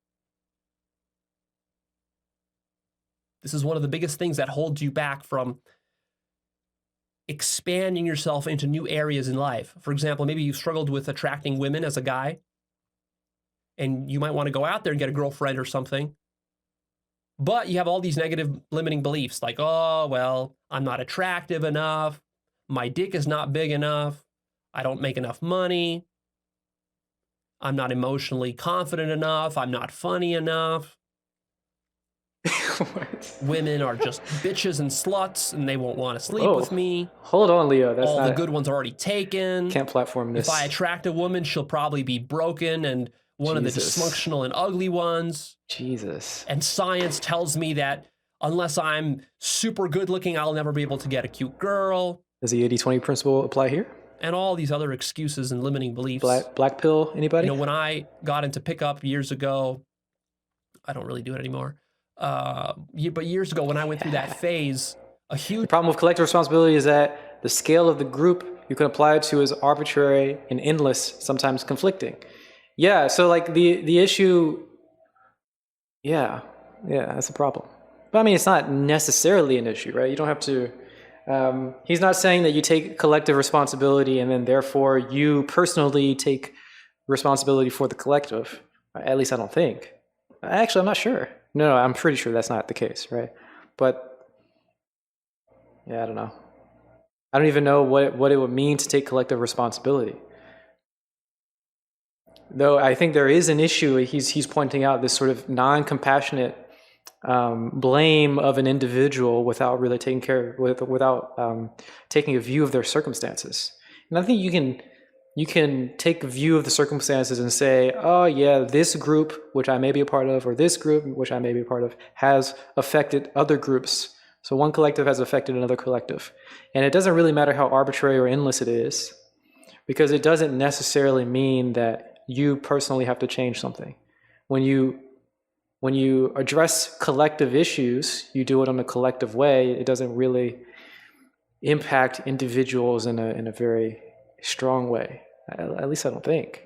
This is one of the biggest things that holds you back from expanding yourself into new areas in life. For example, maybe you've struggled with attracting women as a guy, and you might want to go out there and get a girlfriend or something, but you have all these negative limiting beliefs like, oh, well, I'm not attractive enough, my dick is not big enough, I don't make enough money, I'm not emotionally confident enough, I'm not funny enough. What? Women are just bitches and sluts, and they won't want to sleep with me. Hold on, Leo. That's all not, the good ones are already taken. Can't platform this. If I attract a woman, she'll probably be broken and one of the dysfunctional and ugly ones. Jesus. And science tells me that unless I'm super good looking, I'll never be able to get a cute girl. Does the 80-20 principle apply here? And all these other excuses and limiting beliefs. Black pill, anybody? You know, when I got into pickup years ago, I don't really do it anymore. But years ago, when I went through that phase, the problem with collective responsibility is that the scale of the group you can apply it to is arbitrary and endless, sometimes conflicting. Yeah, so like the issue, yeah, that's a problem. But I mean, it's not necessarily an issue, right? You don't have to, he's not saying that you take collective responsibility and then therefore you personally take responsibility for the collective. At least I don't think. Actually, I'm not sure. No, I'm pretty sure that's not the case, right? But yeah, I don't know. I don't even know what it would mean to take collective responsibility. Though I think there is an issue. He's pointing out this sort of non-compassionate blame of an individual without really without taking a view of their circumstances. And I think you can take a view of the circumstances and say, oh yeah, this group which I may be a part of, or this group which I may be a part of, has affected other groups. So one collective has affected another collective, and it doesn't really matter how arbitrary or endless it is, because it doesn't necessarily mean that you personally have to change something. When you address collective issues, you do it in a collective way. It doesn't really impact individuals in a very strong way. At least I don't think.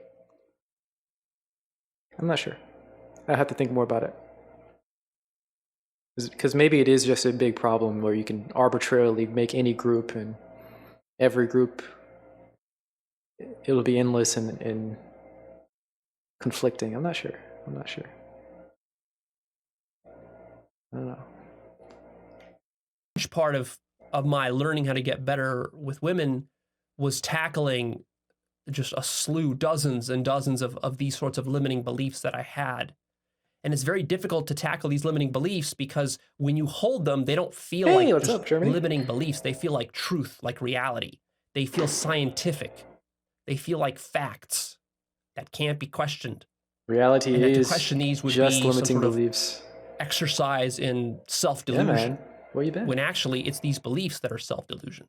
I'm not sure. I have to think more about it. Because maybe it is just a big problem where you can arbitrarily make any group, and every group, it'll be endless and conflicting. I'm not sure. I don't know. Huge part of my learning how to get better with women was tackling just a slew, dozens and dozens of these sorts of limiting beliefs that I had. And it's very difficult to tackle these limiting beliefs because when you hold them, they don't feel like just limiting beliefs. They feel like truth, like reality. They feel scientific. They feel like facts that can't be questioned. Reality and is to question these would just be limiting some sort beliefs. Of exercise in self-delusion. Yeah, man. Where you been? When actually it's these beliefs that are self-delusion.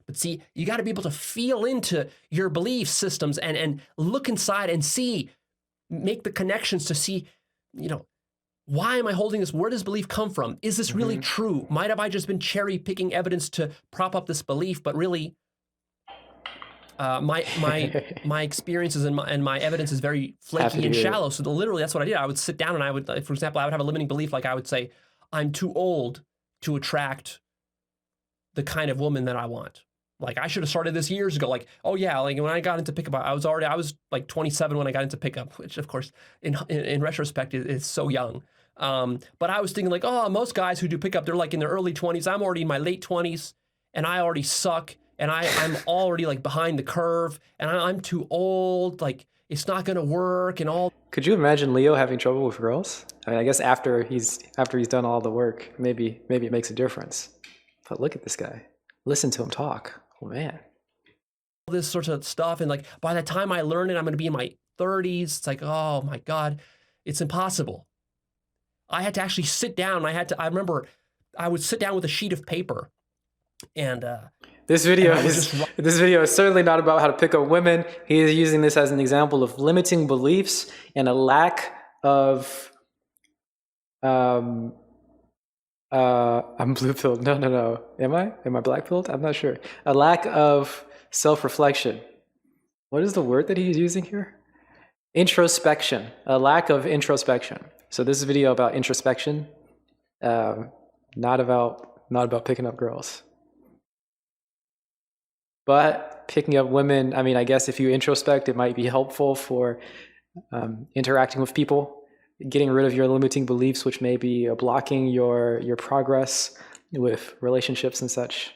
But see, you got to be able to feel into your belief systems and look inside and see, make the connections to see, why am I holding this? Where does belief come from? Is this really true? Might have I just been cherry picking evidence to prop up this belief, but really my experiences and my evidence is very flaky and shallow. So literally that's what I did. I would sit down and I would, for example, I would have a limiting belief. Like I would say, I'm too old to attract the kind of woman that I want. Like I should have started this years ago. Like, oh yeah, like when I got into pickup, I was like 27 when I got into pickup, which of course in retrospect is so young. But I was thinking like, oh, most guys who do pickup, they're like in their early 20s. I'm already in my late 20s and I already suck. And I'm already like behind the curve and I'm too old. Like it's not going to work and all. Could you imagine Leo having trouble with girls? I mean, I guess after he's done all the work, maybe it makes a difference. But look at this guy. Listen to him talk. Oh man. All this sort of stuff. And like, by the time I learn it, I'm going to be in my 30s. It's like, oh my God, it's impossible. I had to actually sit down. I remember I would sit down with a sheet of paper and, this video is certainly not about how to pick up women. He is using this as an example of limiting beliefs and a lack of, I'm blue-pilled. No. Am I black-pilled? I'm not sure. A lack of self-reflection. What is the word that he's using here? Introspection. A lack of introspection. So this is a video about introspection, not about picking up girls. But picking up women, I mean, I guess if you introspect, it might be helpful for interacting with people, getting rid of your limiting beliefs, which may be blocking your progress with relationships and such.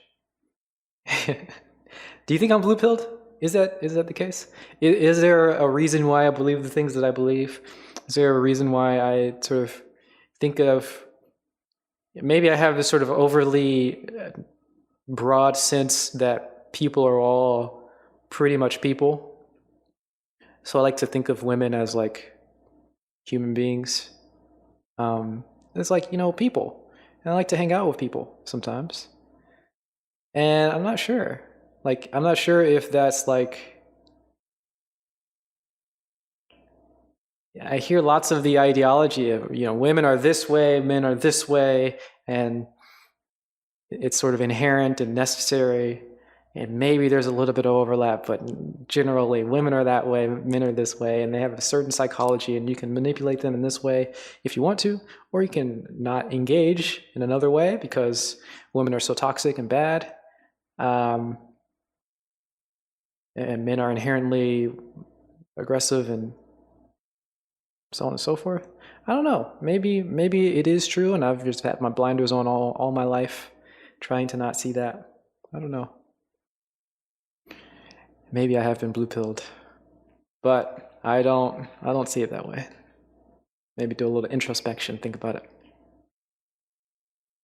Do you think I'm blue-pilled? Is that the case? Is there a reason why I believe the things that I believe? Is there a reason why I sort of think of, maybe I have this sort of overly broad sense that people are all pretty much people. So I like to think of women as like human beings. It's like, people. And I like to hang out with people sometimes. And I'm not sure. I'm not sure if that's like, I hear lots of the ideology of, women are this way, men are this way, and it's sort of inherent and necessary. And maybe there's a little bit of overlap, but generally women are that way, men are this way, and they have a certain psychology, and you can manipulate them in this way if you want to, or you can not engage in another way because women are so toxic and bad, and men are inherently aggressive and so on and so forth. I don't know. Maybe it is true, and I've just had my blinders on all my life, trying to not see that. I don't know. Maybe I have been blue-pilled, but I don't see it that way. Maybe do a little introspection, think about it.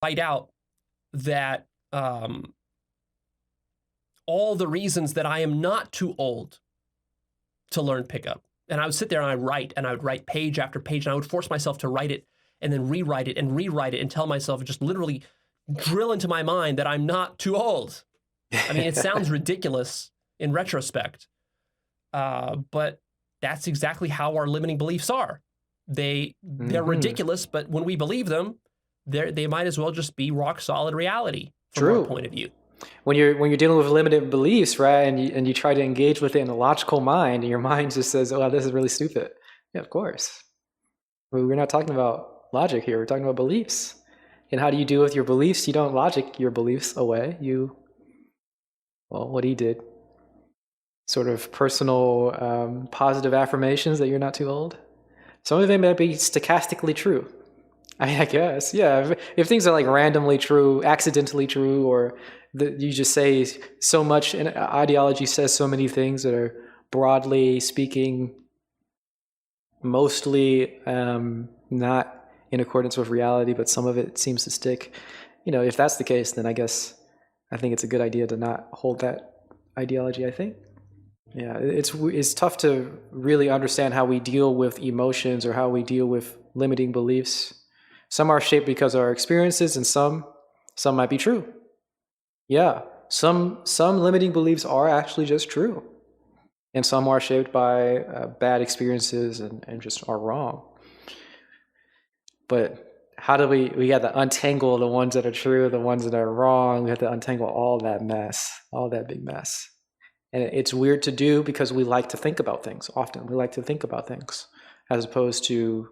Find out that all the reasons that I am not too old to learn pickup. And I would sit there and I would write page after page, and I would force myself to write it and then rewrite it and tell myself, just literally drill into my mind that I'm not too old. I mean, it sounds ridiculous in retrospect, but that's exactly how our limiting beliefs are. They're ridiculous, but when we believe them, they might as well just be rock solid reality from our point of view. When you're dealing with limited beliefs, right, and you try to engage with it in a logical mind, and your mind just says, "Oh, this is really stupid." Yeah, of course. We're not talking about logic here. We're talking about beliefs. And how do you deal with your beliefs? You don't logic your beliefs away. Well, what he did, sort of personal positive affirmations that you're not too old. Some of them might be stochastically true. I mean, I guess, yeah. If things are like randomly true, accidentally true, or you just say so much, and ideology says so many things that are broadly speaking, mostly not in accordance with reality, but some of it seems to stick. If that's the case, then I think it's a good idea to not hold that ideology, I think. Yeah, it's tough to really understand how we deal with emotions or how we deal with limiting beliefs. Some are shaped because of our experiences, and some might be true. Yeah, some limiting beliefs are actually just true, and some are shaped by bad experiences and just are wrong. But how do we got to untangle the ones that are true, the ones that are wrong? We have to untangle all that mess, all that big mess. And it's weird to do because we like to think about things often. We like to think about things as opposed to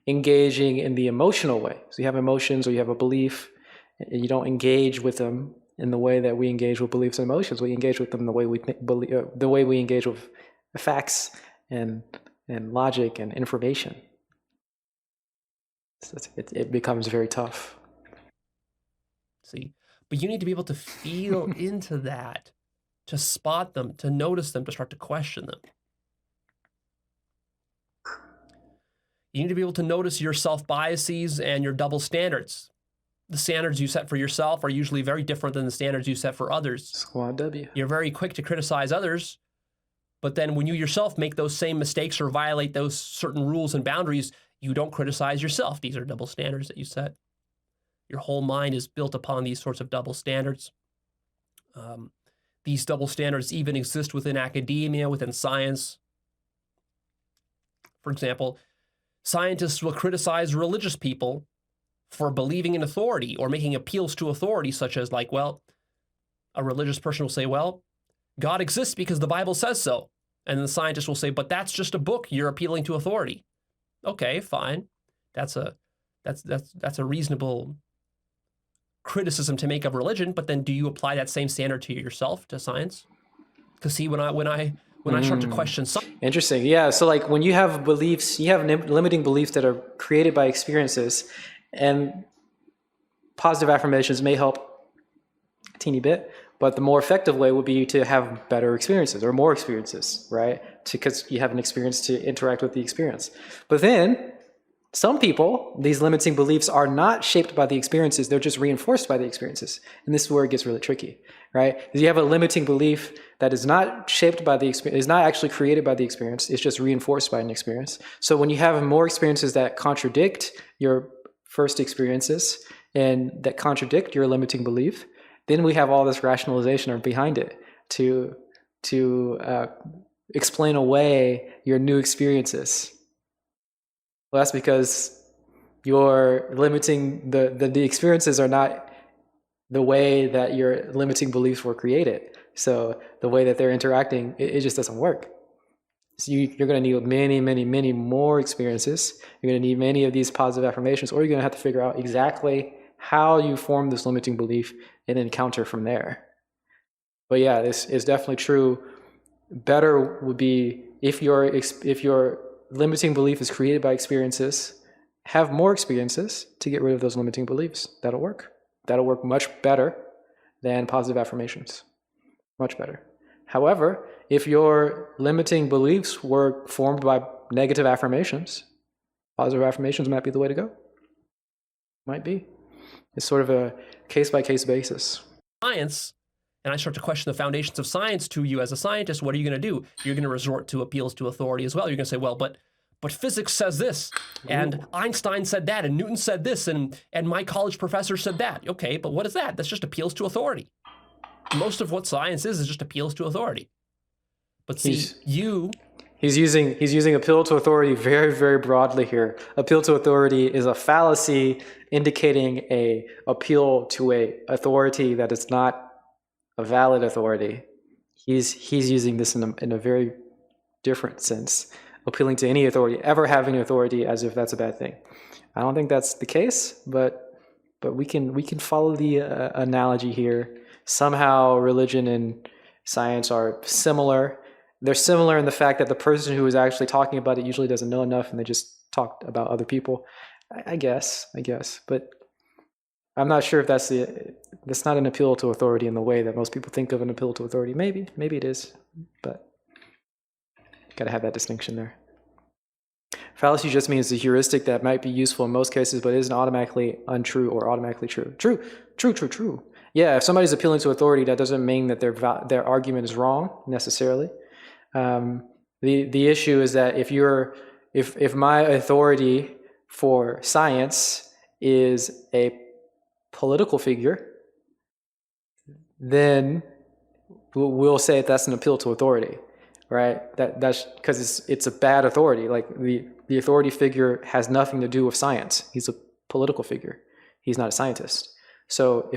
engaging in the emotional way. So you have emotions or you have a belief, and you don't engage with them in the way that we engage with beliefs and emotions. We engage with them the way we engage with facts and logic and information. So it becomes very tough. See, but you need to be able to feel into that, to spot them, to notice them, to start to question them. You need to be able to notice your self-biases and your double standards. The standards you set for yourself are usually very different than the standards you set for others. Squad W. You're very quick to criticize others, but then when you yourself make those same mistakes or violate those certain rules and boundaries, you don't criticize yourself. These are double standards that you set. Your whole mind is built upon these sorts of double standards. These double standards even exist within academia, within science. For example, scientists will criticize religious people for believing in authority or making appeals to authority, such as like, well, a religious person will say, well, God exists because the Bible says so. And then the scientist will say, but that's just a book. You're appealing to authority. Okay, fine. That's a reasonable criticism to make of religion, but then do you apply that same standard to yourself, to science? Because see, when I start to question something. Interesting. Yeah. So like when you have beliefs, you have limiting beliefs that are created by experiences, and positive affirmations may help a teeny bit, but the more effective way would be to have better experiences or more experiences, right? Because you have an experience to interact with the experience. But then some people, these limiting beliefs are not shaped by the experiences, they're just reinforced by the experiences. And this is where it gets really tricky, right? Because you have a limiting belief that is not shaped by the experience, is not actually created by the experience, it's just reinforced by an experience. So when you have more experiences that contradict your first experiences and that contradict your limiting belief, then we have all this rationalization behind it to explain away your new experiences. Well, that's because you're limiting the experiences are not the way that your limiting beliefs were created. So the way that they're interacting, it just doesn't work. So you're going to need many, many, many more experiences. You're going to need many of these positive affirmations, or you're going to have to figure out exactly how you form this limiting belief and then counter from there. But yeah, this is definitely true. Better would be if your limiting belief is created by experiences, have more experiences to get rid of those limiting beliefs. That'll work. That'll work much better than positive affirmations. Much better. However, if your limiting beliefs were formed by negative affirmations, positive affirmations might be the way to go. Might be. It's sort of a case-by-case basis. Science, and I start to question the foundations of science to you as a scientist, what are you going to do? You're going to resort to appeals to authority as well. You're going to say, well, but physics says this, and Einstein said that, and Newton said this, and my college professor said that. Okay, but what is that? That's just appeals to authority. Most of what science is just appeals to authority. But see, He's using appeal to authority very, very broadly here. Appeal to authority is a fallacy indicating a appeal to a authority that is not a valid authority. He's using this in a very different sense, appealing to any authority, ever having authority, as if that's a bad thing. I don't think that's the case, but we can follow the analogy here. Somehow religion and science are similar. They're similar in the fact that the person who is actually talking about it usually doesn't know enough and they just talk about other people. I guess. But I'm not sure if that's not an appeal to authority in the way that most people think of an appeal to authority. Maybe it is, but gotta have that distinction there. Fallacy just means a heuristic that might be useful in most cases, but isn't automatically untrue or automatically true. True. Yeah, if somebody's appealing to authority, that doesn't mean that their argument is wrong necessarily. The issue is that if my authority for science is a political figure, then we'll say that's an appeal to authority, right? That's because it's a bad authority. Like the authority figure has nothing to do with science. He's a political figure. He's not a scientist. So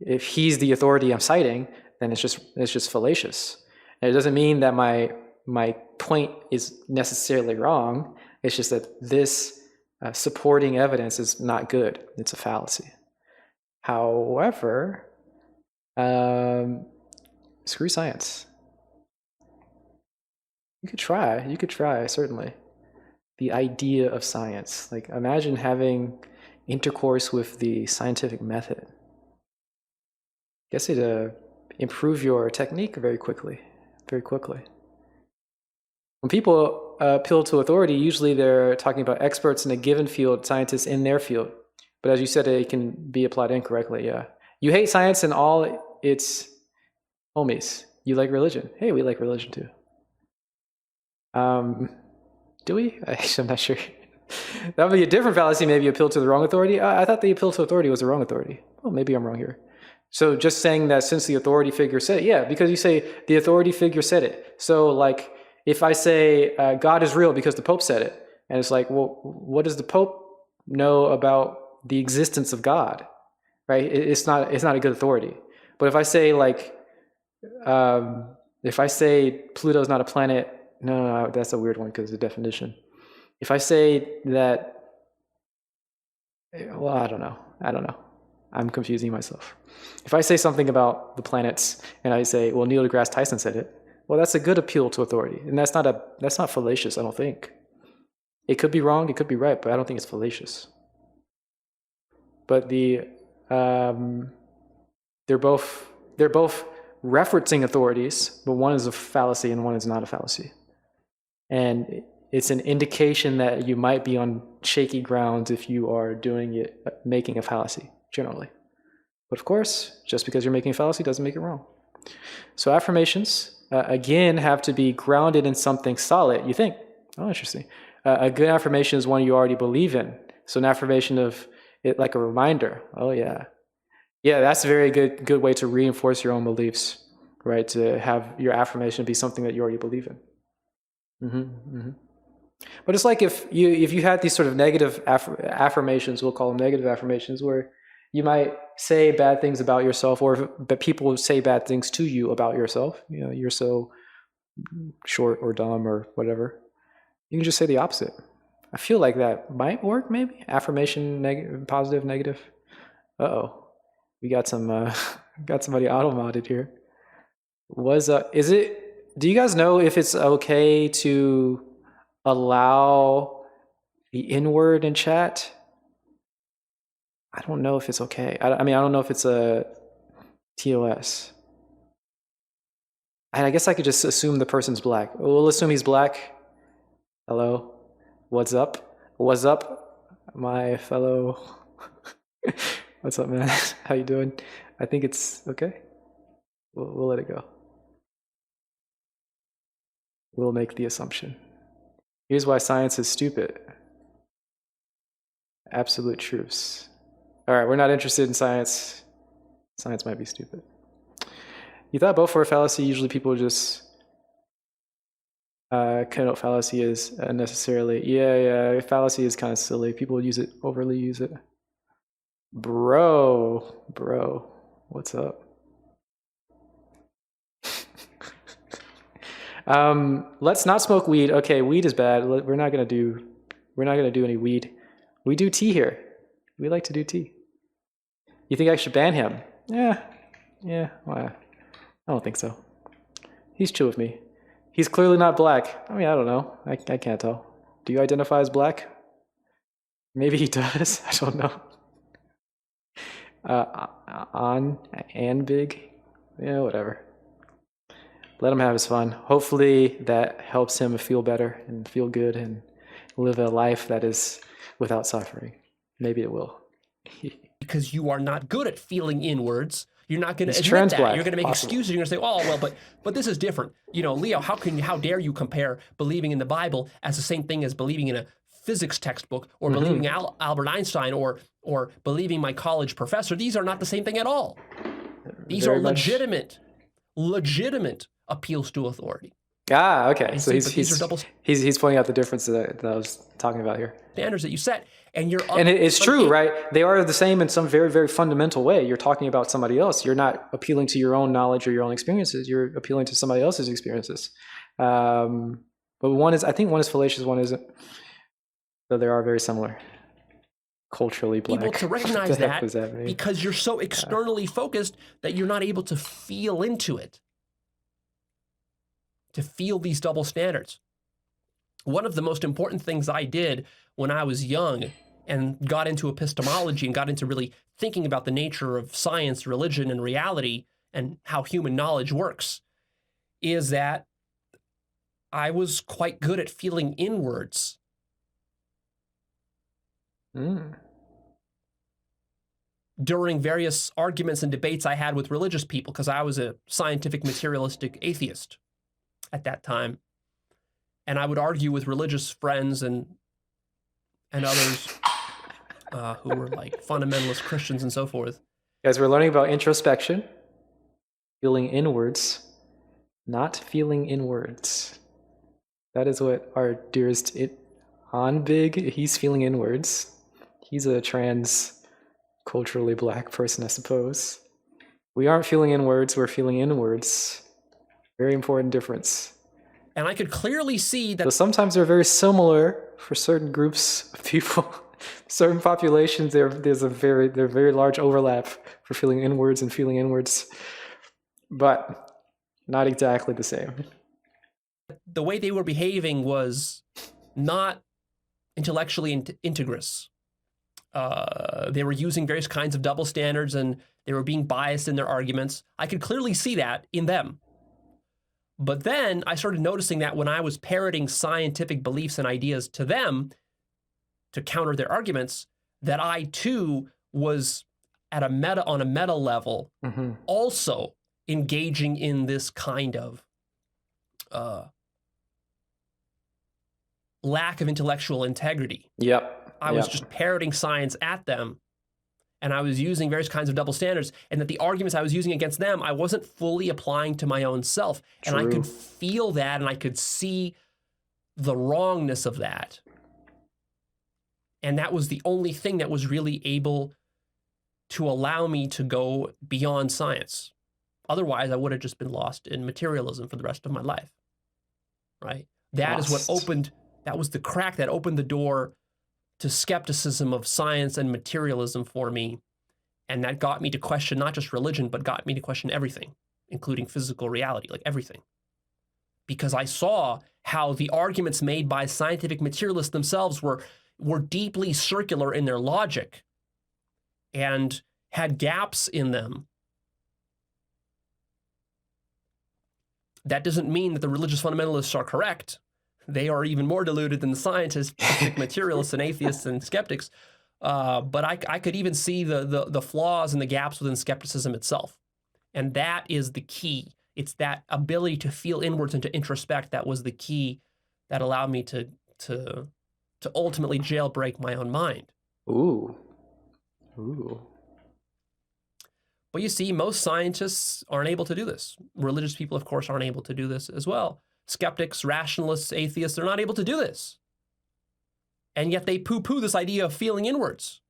if he's the authority I'm citing, then it's just fallacious. And it doesn't mean that my point is necessarily wrong. It's just that this supporting evidence is not good. It's a fallacy. However, screw science. You could try, certainly. The idea of science. Like, imagine having intercourse with the scientific method. I guess it'd improve your technique very quickly. When people appeal to authority, usually they're talking about experts in a given field, scientists in their field. But as you said, it can be applied incorrectly, yeah. You hate science and all its homies. You like religion. Hey, we like religion too. Do we? I'm not sure. That would be a different fallacy, maybe appeal to the wrong authority. I thought the appeal to authority was the wrong authority. Well, maybe I'm wrong here. So just saying that since the authority figure said it, yeah, because you say the authority figure said it. So like if I say God is real because the Pope said it, and it's like, well, what does the Pope know about the existence of God, right? It's not a good authority. But if I say like, if I say Pluto's not a planet, no, that's a weird one because of the definition. If I say that, well, I don't know. I'm confusing myself. If I say something about the planets and I say, well, Neil deGrasse Tyson said it, well, that's a good appeal to authority. And that's not fallacious, I don't think. It could be wrong, it could be right, but I don't think it's fallacious. But they're both referencing authorities, but one is a fallacy and one is not a fallacy. And it's an indication that you might be on shaky grounds if you are doing it, making a fallacy, generally. But of course, just because you're making a fallacy doesn't make it wrong. So affirmations, again, have to be grounded in something solid. You think, oh, interesting. A good affirmation is one you already believe in. So an affirmation of it, like a reminder. Oh, yeah. Yeah, that's a very good way to reinforce your own beliefs, right? To have your affirmation be something that you already believe in. But it's like if you had these sort of negative affirmations, we'll call them negative affirmations, where you might say bad things about yourself, or but people say bad things to you about yourself. You know, you're so short or dumb or whatever. You can just say the opposite. I feel like that might work, maybe. Affirmation, positive, negative. Uh-oh. We got somebody auto-modded here. Do you guys know if it's okay to allow the N-word in chat? I don't know if it's okay. I mean, I don't know if it's a TOS. And I guess I could just assume the person's black. We'll assume he's black. Hello. What's up? What's up, my fellow? What's up, man? How you doing? I think it's okay. We'll let it go. We'll make the assumption. Here's why science is stupid. Absolute truths. All right, we're not interested in science. Science might be stupid. You thought both were a fallacy. Usually people just connote fallacy as unnecessarily. Yeah, fallacy is kind of silly. People use it, overly use it. Bro, what's up? Let's not smoke weed. Okay, weed is bad. We're not gonna do any weed. We do tea here. We like to do tea. You think I should ban him? Yeah. Why? I don't think so. He's chill with me. He's clearly not black. I mean, I don't know. I can't tell. Do you identify as black? Maybe he does. I don't know. And big. Yeah, whatever. Let him have his fun. Hopefully that helps him feel better and feel good and live a life that is without suffering. Maybe it will. Because you are not good at feeling inwards. You're not going to admit trans that. black, You're going to make possible. excuses. You're going to say, "Oh, well, but this is different." You know, Leo, how dare you compare believing in the Bible as the same thing as believing in a physics textbook or believing Albert Einstein or believing my college professor? These are not the same thing at all. These Very are much. legitimate appeals to authority. Ah, okay. And So see, but these are double he's pointing out the difference that I was talking about here. standards that you set, and you're And it's true, right? They are the same in some very, very fundamental way. You're talking about somebody else. You're not appealing to your own knowledge or your own experiences. You're appealing to somebody else's experiences. But I think one is fallacious, one isn't. Though they are very similar. Culturally black. able to recognize What the heck that was that mean? because you're so externally focused that you're not able to feel into it, to feel these double standards. One of the most important things I did when I was young and got into epistemology and got into really thinking about the nature of science, religion, and reality and how human knowledge works is that I was quite good at feeling inwards. During various arguments and debates I had with religious people, because I was a scientific materialistic atheist at that time. And I would argue with religious friends and others who were like fundamentalist Christians and so forth. Guys, we're learning about introspection, feeling inwards, not feeling inwards. That is what our dearest Big, he's feeling inwards. He's a trans, culturally black person, I suppose. We aren't feeling inwards, we're feeling inwards. Very important difference. And I could clearly see that So sometimes they're very similar for certain groups of people. Certain populations, there's a very large overlap for feeling inwards and feeling inwards, but not exactly the same. the way they were behaving was not intellectually integrous. They were using various kinds of double standards and they were being biased in their arguments. I could clearly see that in them. But then I started noticing that when I was parroting scientific beliefs and ideas to them to counter their arguments, that I too was on a meta level, also engaging in this kind of lack of intellectual integrity. I was just parroting science at them, and I was using various kinds of double standards, and that the arguments I was using against them, I wasn't fully applying to my own self. And I could feel that, and I could see the wrongness of that. And that was the only thing that was really able to allow me to go beyond science. Otherwise, I would have just been lost in materialism for the rest of my life, right? That is what opened, that was the crack that opened the door to skepticism of science and materialism for me. And that got me to question not just religion, but got me to question everything, including physical reality, like everything. Because I saw how the arguments made by scientific materialists themselves were deeply circular in their logic and had gaps in them. That doesn't mean that the religious fundamentalists are correct. They are even more deluded than the scientists, materialists, and atheists and skeptics. But I could even see the flaws and the gaps within skepticism itself. And that is the key. It's that ability to feel inwards and to introspect that was the key that allowed me to ultimately jailbreak my own mind. Ooh. Ooh. But you see, most scientists aren't able to do this. Religious people, of course, aren't able to do this as well. Skeptics, rationalists, atheists, they're not able to do this. And yet they poo-poo this idea of feeling inwards.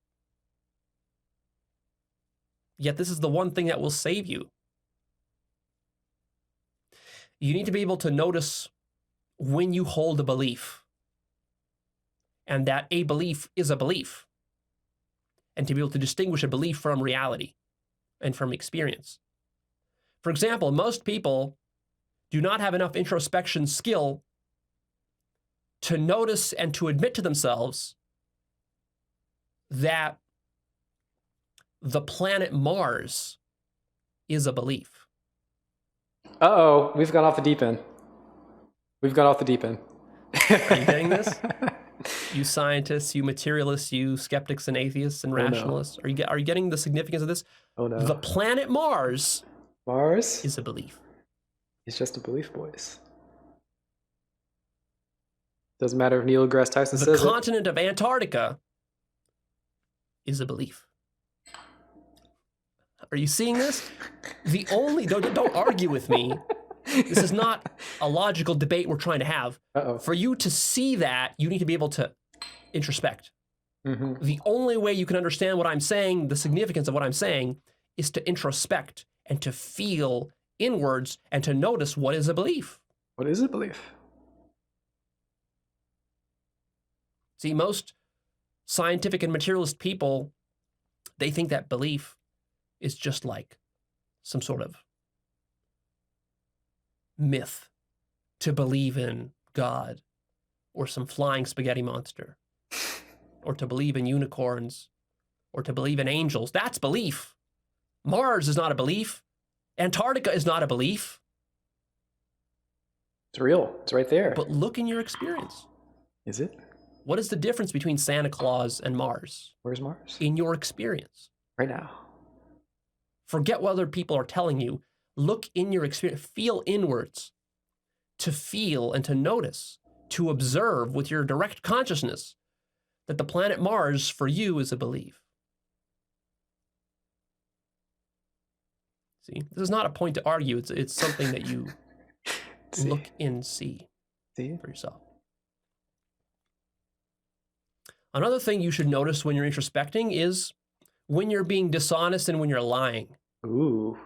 Yet this is the one thing that will save you. You need to be able to notice when you hold a belief, and that a belief is a belief, and to be able to distinguish a belief from reality and from experience. For example, most people do not have enough introspection skill to notice and to admit to themselves that the planet Mars is a belief. Uh-oh, we've gone off the deep end. We've gone off the deep end. Are you getting this? You scientists, you materialists, you skeptics and atheists and rationalists. Oh, no. Are you getting the significance of this? Oh no. The planet Mars Mars is a belief. is just a belief, boys. Doesn't matter if Neil deGrasse Tyson The says continent of Antarctica is a belief. Are you seeing this? The only, don't argue with me. This is not a logical debate we're trying to have. Uh-oh. For you to see that, you need to be able to introspect. Mm-hmm. The only way you can understand what I'm saying, the significance of what I'm saying, is to introspect and to feel inwards and to notice what is a belief. What is a belief? See, most scientific and materialist people, they think that belief is just like some sort of myth to believe in God or some flying spaghetti monster or to believe in unicorns or to believe in angels. That's belief. Mars is not a belief. Antarctica is not a belief. It's real. It's right there. But look in your experience. Is it? What is the difference between Santa Claus and Mars? Where's Mars? In your experience. Right now. Forget what other people are telling you. Look in your experience. Feel inwards. To feel and to notice. To observe with your direct consciousness that the planet Mars for you is a belief. See, this is not a point to argue. It's something that you look and see for yourself. Another thing you should notice when you're introspecting is when you're being dishonest and when you're lying. Ooh.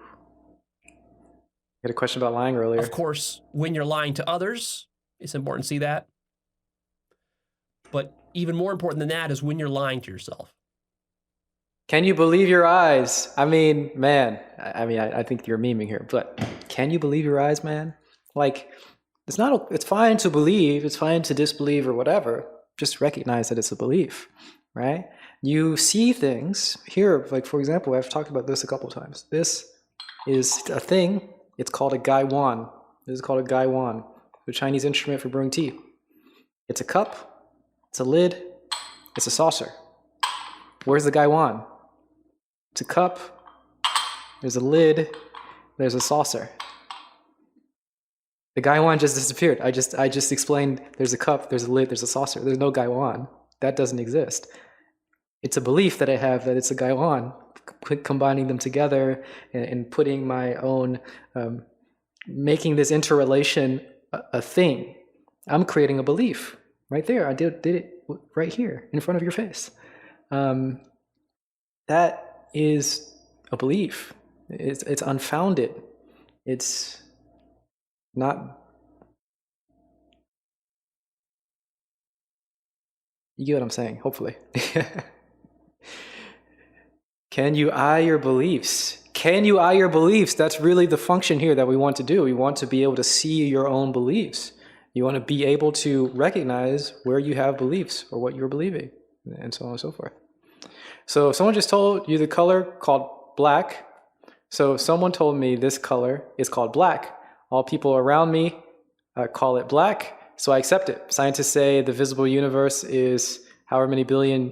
You had a question about lying earlier. Of course, when you're lying to others, it's important to see that. But even more important than that is when you're lying to yourself. Can you believe your eyes? I mean, man, I think you're memeing here, but can you believe your eyes, man? Like, it's fine to believe, it's fine to disbelieve or whatever. Just recognize that it's a belief, right? You see things here, like for example, I've talked about this a couple of times. This is a thing, it's called a gaiwan. This is called a gaiwan, the Chinese instrument for brewing tea. It's a cup, it's a lid, it's a saucer. Where's the gaiwan? It's a cup, there's a lid, there's a saucer. The gaiwan just disappeared. I just explained there's a cup, there's a lid, there's a saucer. There's no gaiwan. That doesn't exist. It's a belief that I have that it's a gaiwan, combining them together and putting my own, making this interrelation a thing. I'm creating a belief right there. I did it right here in front of your face. That is a belief. It's unfounded. It's not. You get what I'm saying, hopefully. Can you eye your beliefs? Can you eye your beliefs? That's really the function here that we want to do. We want to be able to see your own beliefs. You want to be able to recognize where you have beliefs or what you're believing, and so on and so forth. So if someone just told you the color called black, so if someone told me this color is called black, All people around me call it black, so I accept it. Scientists say the visible universe is however many billion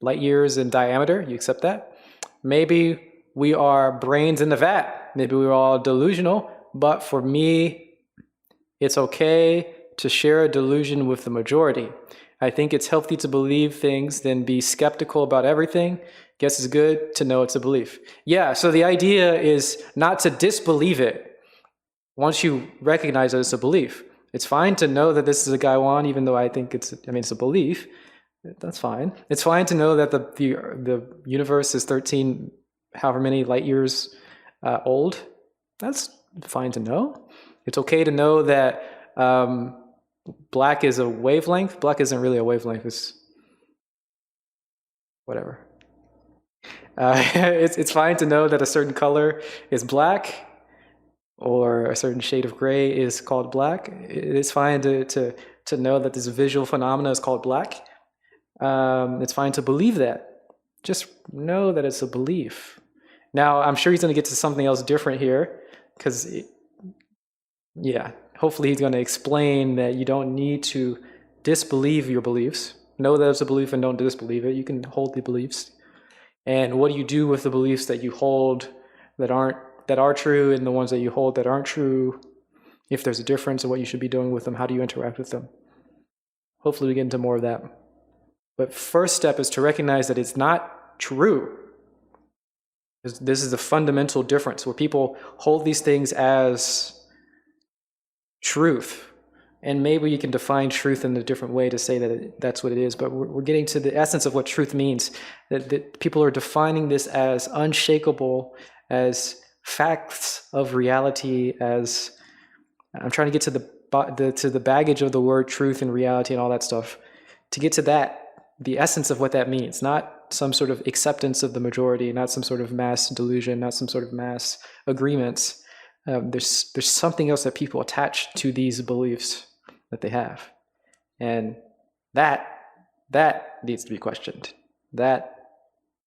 light years in diameter. You accept that? Maybe we are brains in the vat. Maybe we're all delusional, but for me, it's okay to share a delusion with the majority. I think it's healthy to believe things than be skeptical about everything. Guess it's good to know it's a belief. Yeah, so the idea is not to disbelieve it once you recognize that it's a belief. It's fine to know that this is a Gaiwan, even though I think it's a belief. That's fine. It's fine to know that the universe is 13, however many light years old. That's fine to know. It's okay to know that black is a wavelength. Black isn't really a wavelength. It's whatever. It's fine to know that a certain color is black, or a certain shade of gray is called black. It's fine to know that this visual phenomena is called black. It's fine to believe that. Just know that it's a belief. Now, I'm sure he's going to get to something else different here, because, yeah, hopefully he's going to explain that you don't need to disbelieve your beliefs. Know that it's a belief and don't disbelieve it. You can hold the beliefs. And what do you do with the beliefs that you hold that are true, and the ones that you hold that aren't true? If there's a difference in what you should be doing with them, how do you interact with them? Hopefully we get into more of that. But first step is to recognize that it's not true. This is the fundamental difference, where people hold these things as truth. And maybe you can define truth in a different way to say that that's what it is, but we're getting to the essence of what truth means. That people are defining this as unshakable, as facts of reality, as I'm trying to get to the baggage of the word truth and reality and all that stuff. To get to that, the essence of what that means, not some sort of acceptance of the majority, not some sort of mass delusion, not some sort of mass agreements. There's something else that people attach to these beliefs that they have, and that needs to be questioned. That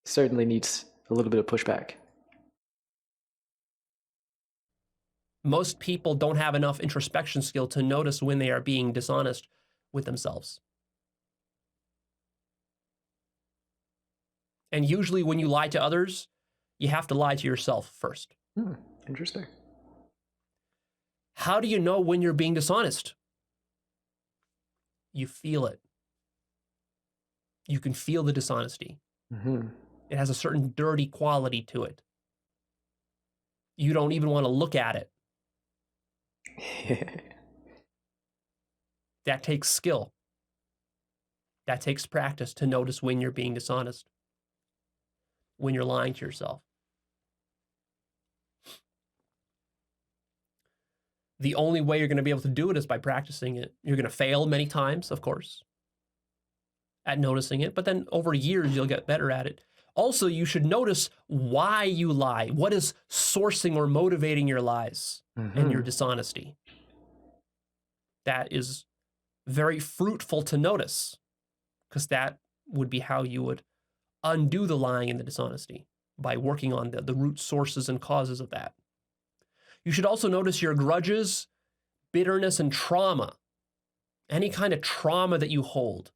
certainly needs a little bit of pushback. Most people don't have enough introspection skill to notice when they are being dishonest with themselves. And usually when you lie to others, you have to lie to yourself first. Interesting. How do you know when you're being dishonest? You feel it. You can feel the dishonesty. Mm-hmm. It has a certain dirty quality to it. You don't even want to look at it. That takes skill. That takes practice to notice when you're being dishonest, when you're lying to yourself. The only way you're going to be able to do it is by practicing it. You're going to fail many times, of course, at noticing it, but then over years, you'll get better at it. Also, you should notice why you lie. What is sourcing or motivating your lies and your dishonesty? That is very fruitful to notice, because that would be how you would undo the lying and the dishonesty, by working on the root sources and causes of that. You should also notice your grudges, bitterness, and trauma. Any kind of trauma that you hold.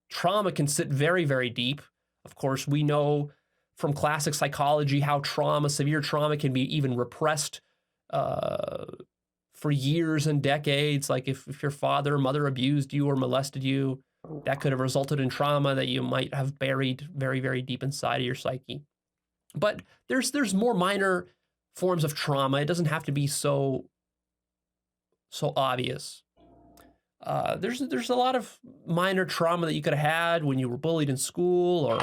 Trauma can sit very, very deep. Of course, we know from classic psychology how severe trauma can be even repressed for years and decades. Like if your father or mother abused you or molested you, that could have resulted in trauma that you might have buried very, very deep inside of your psyche. But there's more minor forms of trauma. It doesn't have to be so obvious. There's a lot of minor trauma that you could have had when you were bullied in school, or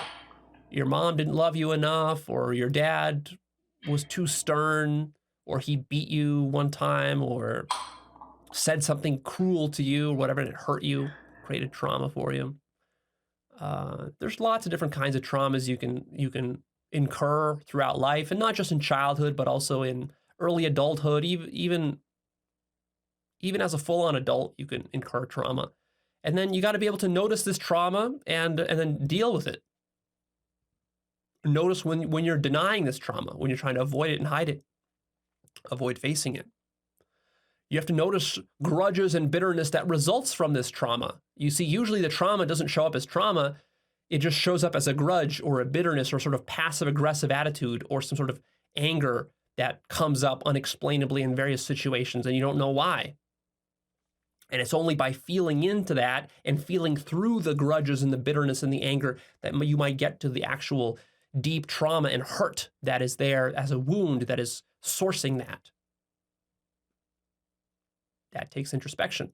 your mom didn't love you enough, or your dad was too stern, or he beat you one time, or said something cruel to you, or whatever, and it hurt you, created trauma for you. There's lots of different kinds of traumas you can incur throughout life, and not just in childhood, but also in early adulthood. Even as a full-on adult, you can incur trauma. And then you got to be able to notice this trauma and then deal with it. Notice when you're denying this trauma, when you're trying to avoid it and hide it, avoid facing it. You have to notice grudges and bitterness that results from this trauma. You see, usually the trauma doesn't show up as trauma. It just shows up as a grudge or a bitterness or sort of passive aggressive attitude or some sort of anger that comes up unexplainably in various situations and you don't know why. And it's only by feeling into that and feeling through the grudges and the bitterness and the anger that you might get to the actual deep trauma and hurt that is there as a wound that is sourcing that. That takes introspection.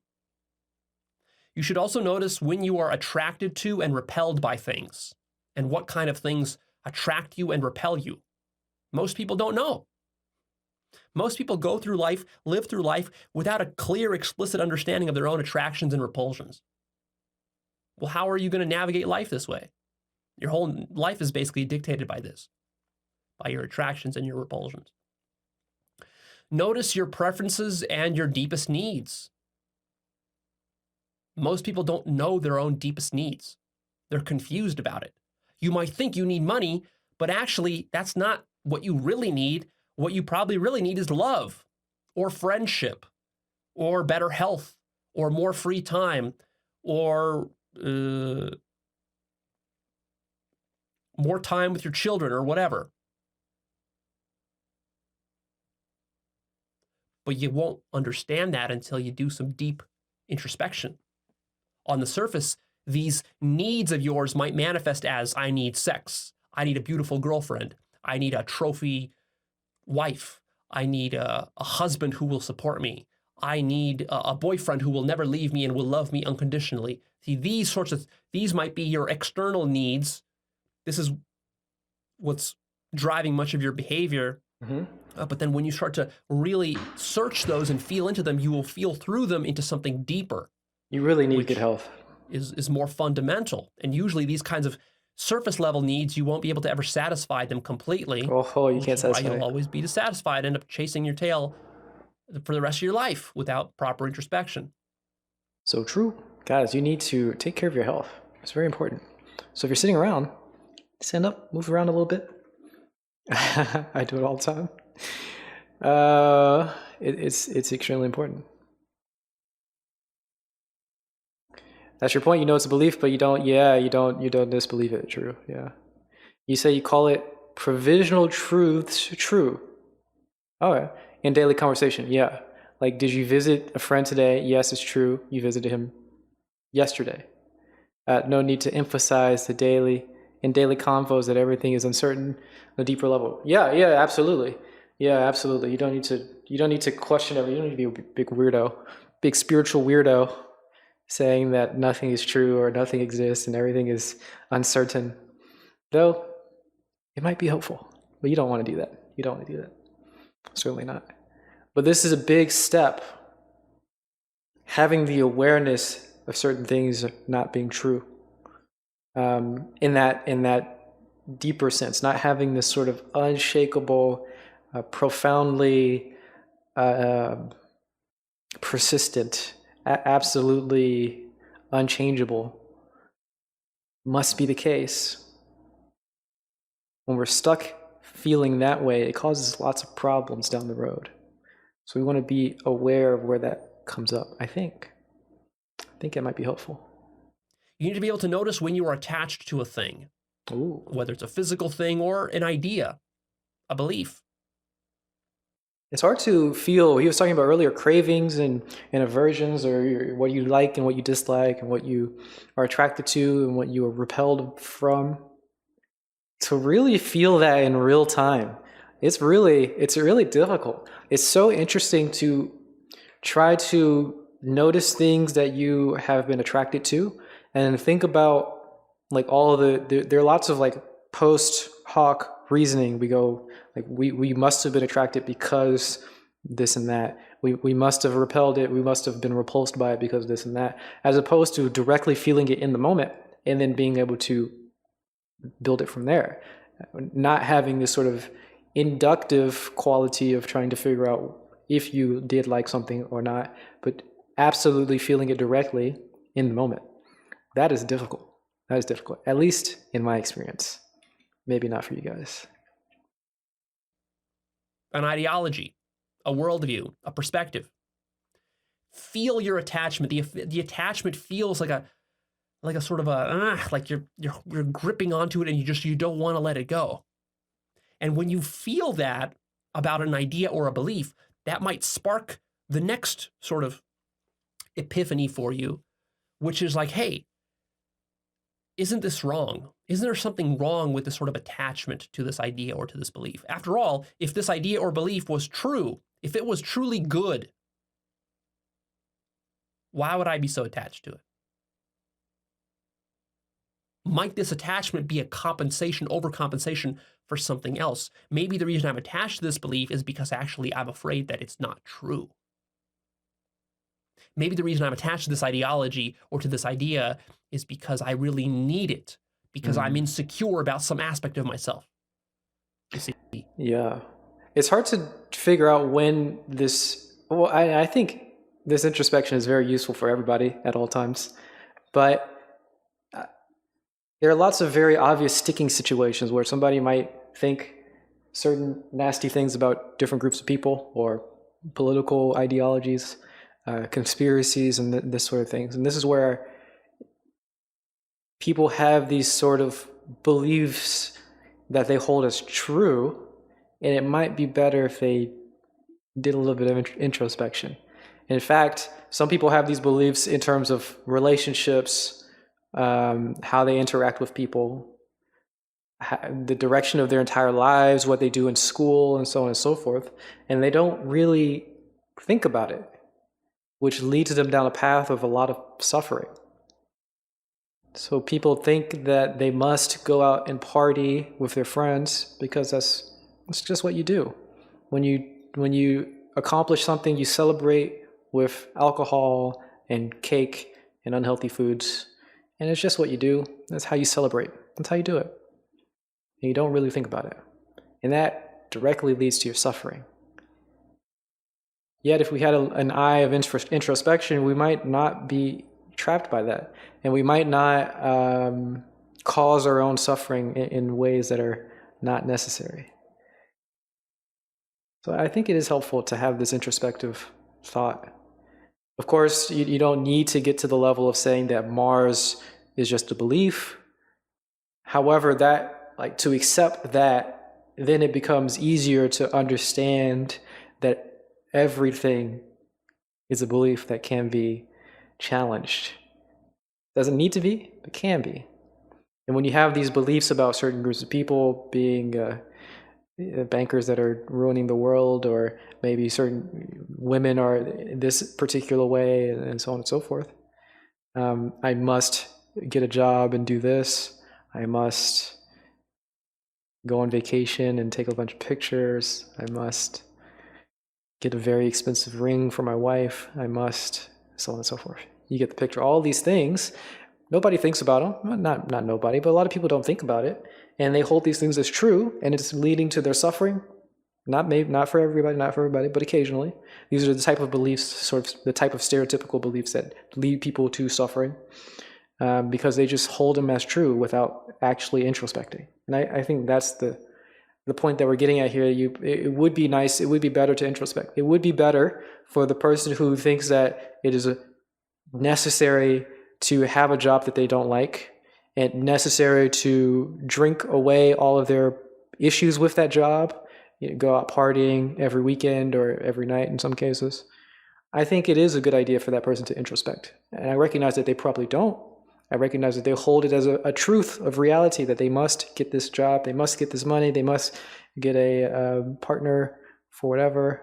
You should also notice when you are attracted to and repelled by things and what kind of things attract you and repel you. Most people don't know. Most people go through life, live through life without a clear, explicit understanding of their own attractions and repulsions. Well, how are you going to navigate life this way? Your whole life is basically dictated by this, by your attractions and your repulsions. Notice your preferences and your deepest needs. Most people don't know their own deepest needs. They're confused about it. You might think you need money, but actually that's not what you really need. What you probably really need is love or friendship or better health or more free time or more time with your children or whatever. But you won't understand that until you do some deep introspection. On the surface, these needs of yours might manifest as, I need sex, I need a beautiful girlfriend, I need a trophy wife, I need a husband who will support me, I need a boyfriend who will never leave me and will love me unconditionally. See, these might be your external needs. This is what's driving much of your behavior. But then when you start to really search those and feel into them, you will feel through them into something deeper. You really need good health. Is more fundamental. And usually these kinds of surface level needs, you won't be able to ever satisfy them completely. Oh, you can't satisfy. You'll always be dissatisfied, end up chasing your tail for the rest of your life without proper introspection. So true. Guys, you need to take care of your health. It's very important. So if you're sitting around, stand up, move around a little bit. I do it all the time. It's extremely important. That's your point. You know it's a belief, but you don't disbelieve it. True. Yeah. You say you call it provisional truths true. Okay. In daily conversation. Yeah. Like, did you visit a friend today? Yes, it's true. You visited him yesterday. No need to emphasize in daily convos that everything is uncertain on a deeper level. Yeah, absolutely. Yeah, absolutely. You don't need to question everything. You don't need to be a big weirdo, big spiritual weirdo saying that nothing is true or nothing exists and everything is uncertain. Though it might be helpful, but you don't want to do that. You don't want to do that. Certainly not. But this is a big step. Having the awareness of certain things not being true. In that deeper sense, not having this sort of unshakable, profoundly persistent, absolutely unchangeable, must be the case. When we're stuck feeling that way, it causes lots of problems down the road. So we want to be aware of where that comes up, I think. It might be helpful. You need to be able to notice when you are attached to a thing. Ooh. Whether it's a physical thing or an idea, a belief. It's hard to feel, he was talking about earlier, cravings and aversions, or what you like and what you dislike and what you are attracted to and what you are repelled from. To really feel that in real time, it's really difficult. It's so interesting to try to notice things that you have been attracted to and think about like all there are lots of like post hoc reasoning. We go like we must have been attracted because this and that. We must have repelled it. We must have been repulsed by it because this and that, as opposed to directly feeling it in the moment and then being able to build it from there. Not having this sort of inductive quality of trying to figure out if you did like something or not, but absolutely feeling it directly in the moment. That is difficult. At least in my experience. Maybe not for you guys. An ideology, a worldview, a perspective. feel your attachment. The attachment feels like a sort of like you're gripping onto it and you don't want to let it go. And when you feel that about an idea or a belief, that might spark the next sort of epiphany for you, which is like, hey, isn't this wrong? Isn't there something wrong with this sort of attachment to this idea or to this belief? After all, if this idea or belief was true, if it was truly good, why would I be so attached to it? Might this attachment be a compensation, overcompensation for something else? Maybe the reason I'm attached to this belief is because actually I'm afraid that it's not true. Maybe the reason I'm attached to this ideology or to this idea is because I really need it, because I'm insecure about some aspect of myself. You see? Yeah. It's hard to figure out when this, well, I think this introspection is very useful for everybody at all times, but there are lots of very obvious sticking situations where somebody might think certain nasty things about different groups of people or political ideologies, conspiracies, and this sort of things. And this is where people have these sort of beliefs that they hold as true, and it might be better if they did a little bit of introspection. In fact, some people have these beliefs in terms of relationships, how they interact with people, the direction of their entire lives, what they do in school, and so on and so forth, and they don't really think about it, which leads them down a path of a lot of suffering. So people think that they must go out and party with their friends because that's just what you do. When you accomplish something, you celebrate with alcohol and cake and unhealthy foods. And it's just what you do. That's how you celebrate. That's how you do it. And you don't really think about it. And that directly leads to your suffering. Yet if we had an eye of introspection, we might not be trapped by that. And we might not cause our own suffering in ways that are not necessary. So I think it is helpful to have this introspective thought. Of course, you don't need to get to the level of saying that Mars is just a belief. However, to accept that, then it becomes easier to understand that everything is a belief that can be challenged. Doesn't need to be, but can be. And when you have these beliefs about certain groups of people being bankers that are ruining the world, or maybe certain women are this particular way, and so on and so forth. I must get a job and do this. I must go on vacation and take a bunch of pictures. I must get a very expensive ring for my wife. I must, so on and so forth. You get the picture. All these things, nobody thinks about them. Not nobody, but a lot of people don't think about it. And they hold these things as true, and it's leading to their suffering. Not for everybody, but occasionally. These are the type of beliefs, sort of the type of stereotypical beliefs that lead people to suffering, because they just hold them as true without actually introspecting. And I think that's the point that we're getting at here. It would be nice, it would be better to introspect. It would be better for the person who thinks that it is necessary to have a job that they don't like, and necessary to drink away all of their issues with that job, go out partying every weekend or every night in some cases. I think it is a good idea for that person to introspect. And I recognize that they probably don't. I recognize that they hold it as a truth of reality, that they must get this job, they must get this money, they must get a partner for whatever.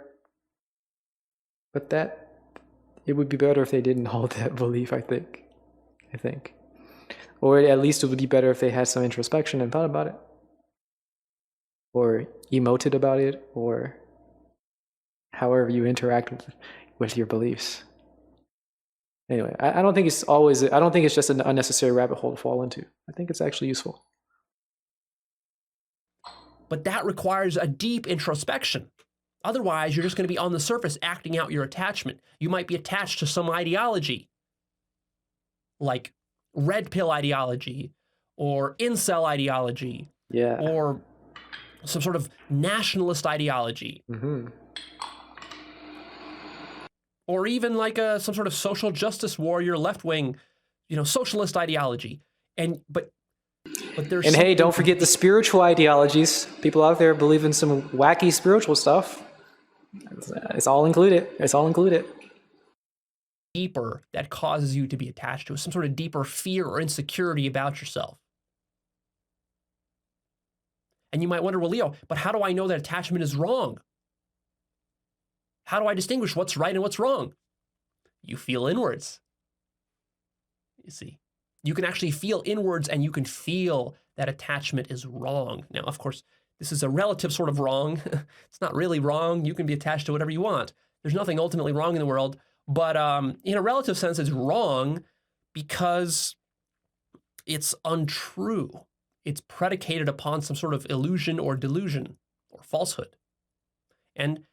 But it would be better if they didn't hold that belief, I think. Or at least it would be better if they had some introspection and thought about it, or emoted about it, or however you interact with your beliefs. Anyway, I don't think it's just an unnecessary rabbit hole to fall into. I think it's actually useful. But that requires a deep introspection. Otherwise, you're just going to be on the surface acting out your attachment. You might be attached to some ideology, like red pill ideology, or incel ideology, or some sort of nationalist ideology, or even like some sort of social justice warrior, left-wing, socialist ideology. But there's And hey, don't forget the spiritual ideologies. People out there believe in some wacky spiritual stuff. It's all included. It's all included. Deeper that causes you to be attached to it, some sort of deeper fear or insecurity about yourself. And you might wonder, well, Leo, but how do I know that attachment is wrong? How do I distinguish what's right and what's wrong? You feel inwards. You see, you can actually feel inwards, and you can feel that attachment is wrong. Now, of course, this is a relative sort of wrong. It's not really wrong. You can be attached to whatever you want. There's nothing ultimately wrong in the world. But in a relative sense, it's wrong because it's untrue. It's predicated upon some sort of illusion or delusion or falsehood. And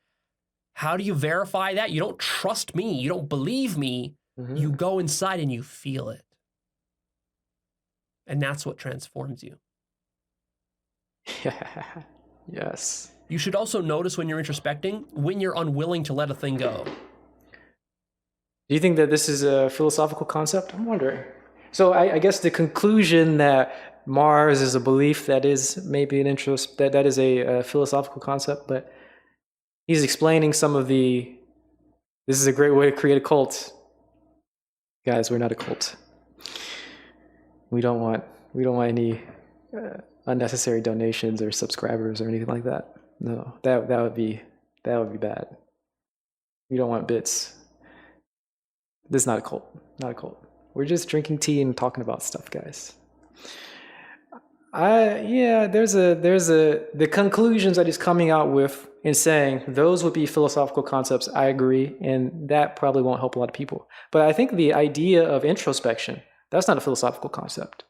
how do you verify that? You don't trust me. You don't believe me. Mm-hmm. You go inside and you feel it. And that's what transforms you. Yes. You should also notice when you're introspecting, when you're unwilling to let a thing go. Do you think that this is a philosophical concept? I'm wondering. So I guess the conclusion that Mars is a belief that is maybe that is a philosophical concept, but he's explaining some of this is a great way to create a cult. Guys, we're not a cult. We don't want any unnecessary donations or subscribers or anything like that. No, that would be bad. We don't want bits. This is not a cult. Not a cult. We're just drinking tea and talking about stuff, guys. There's the conclusions that he's coming out with and saying those would be philosophical concepts. I agree, and that probably won't help a lot of people. But I think the idea of introspection, that's not a philosophical concept.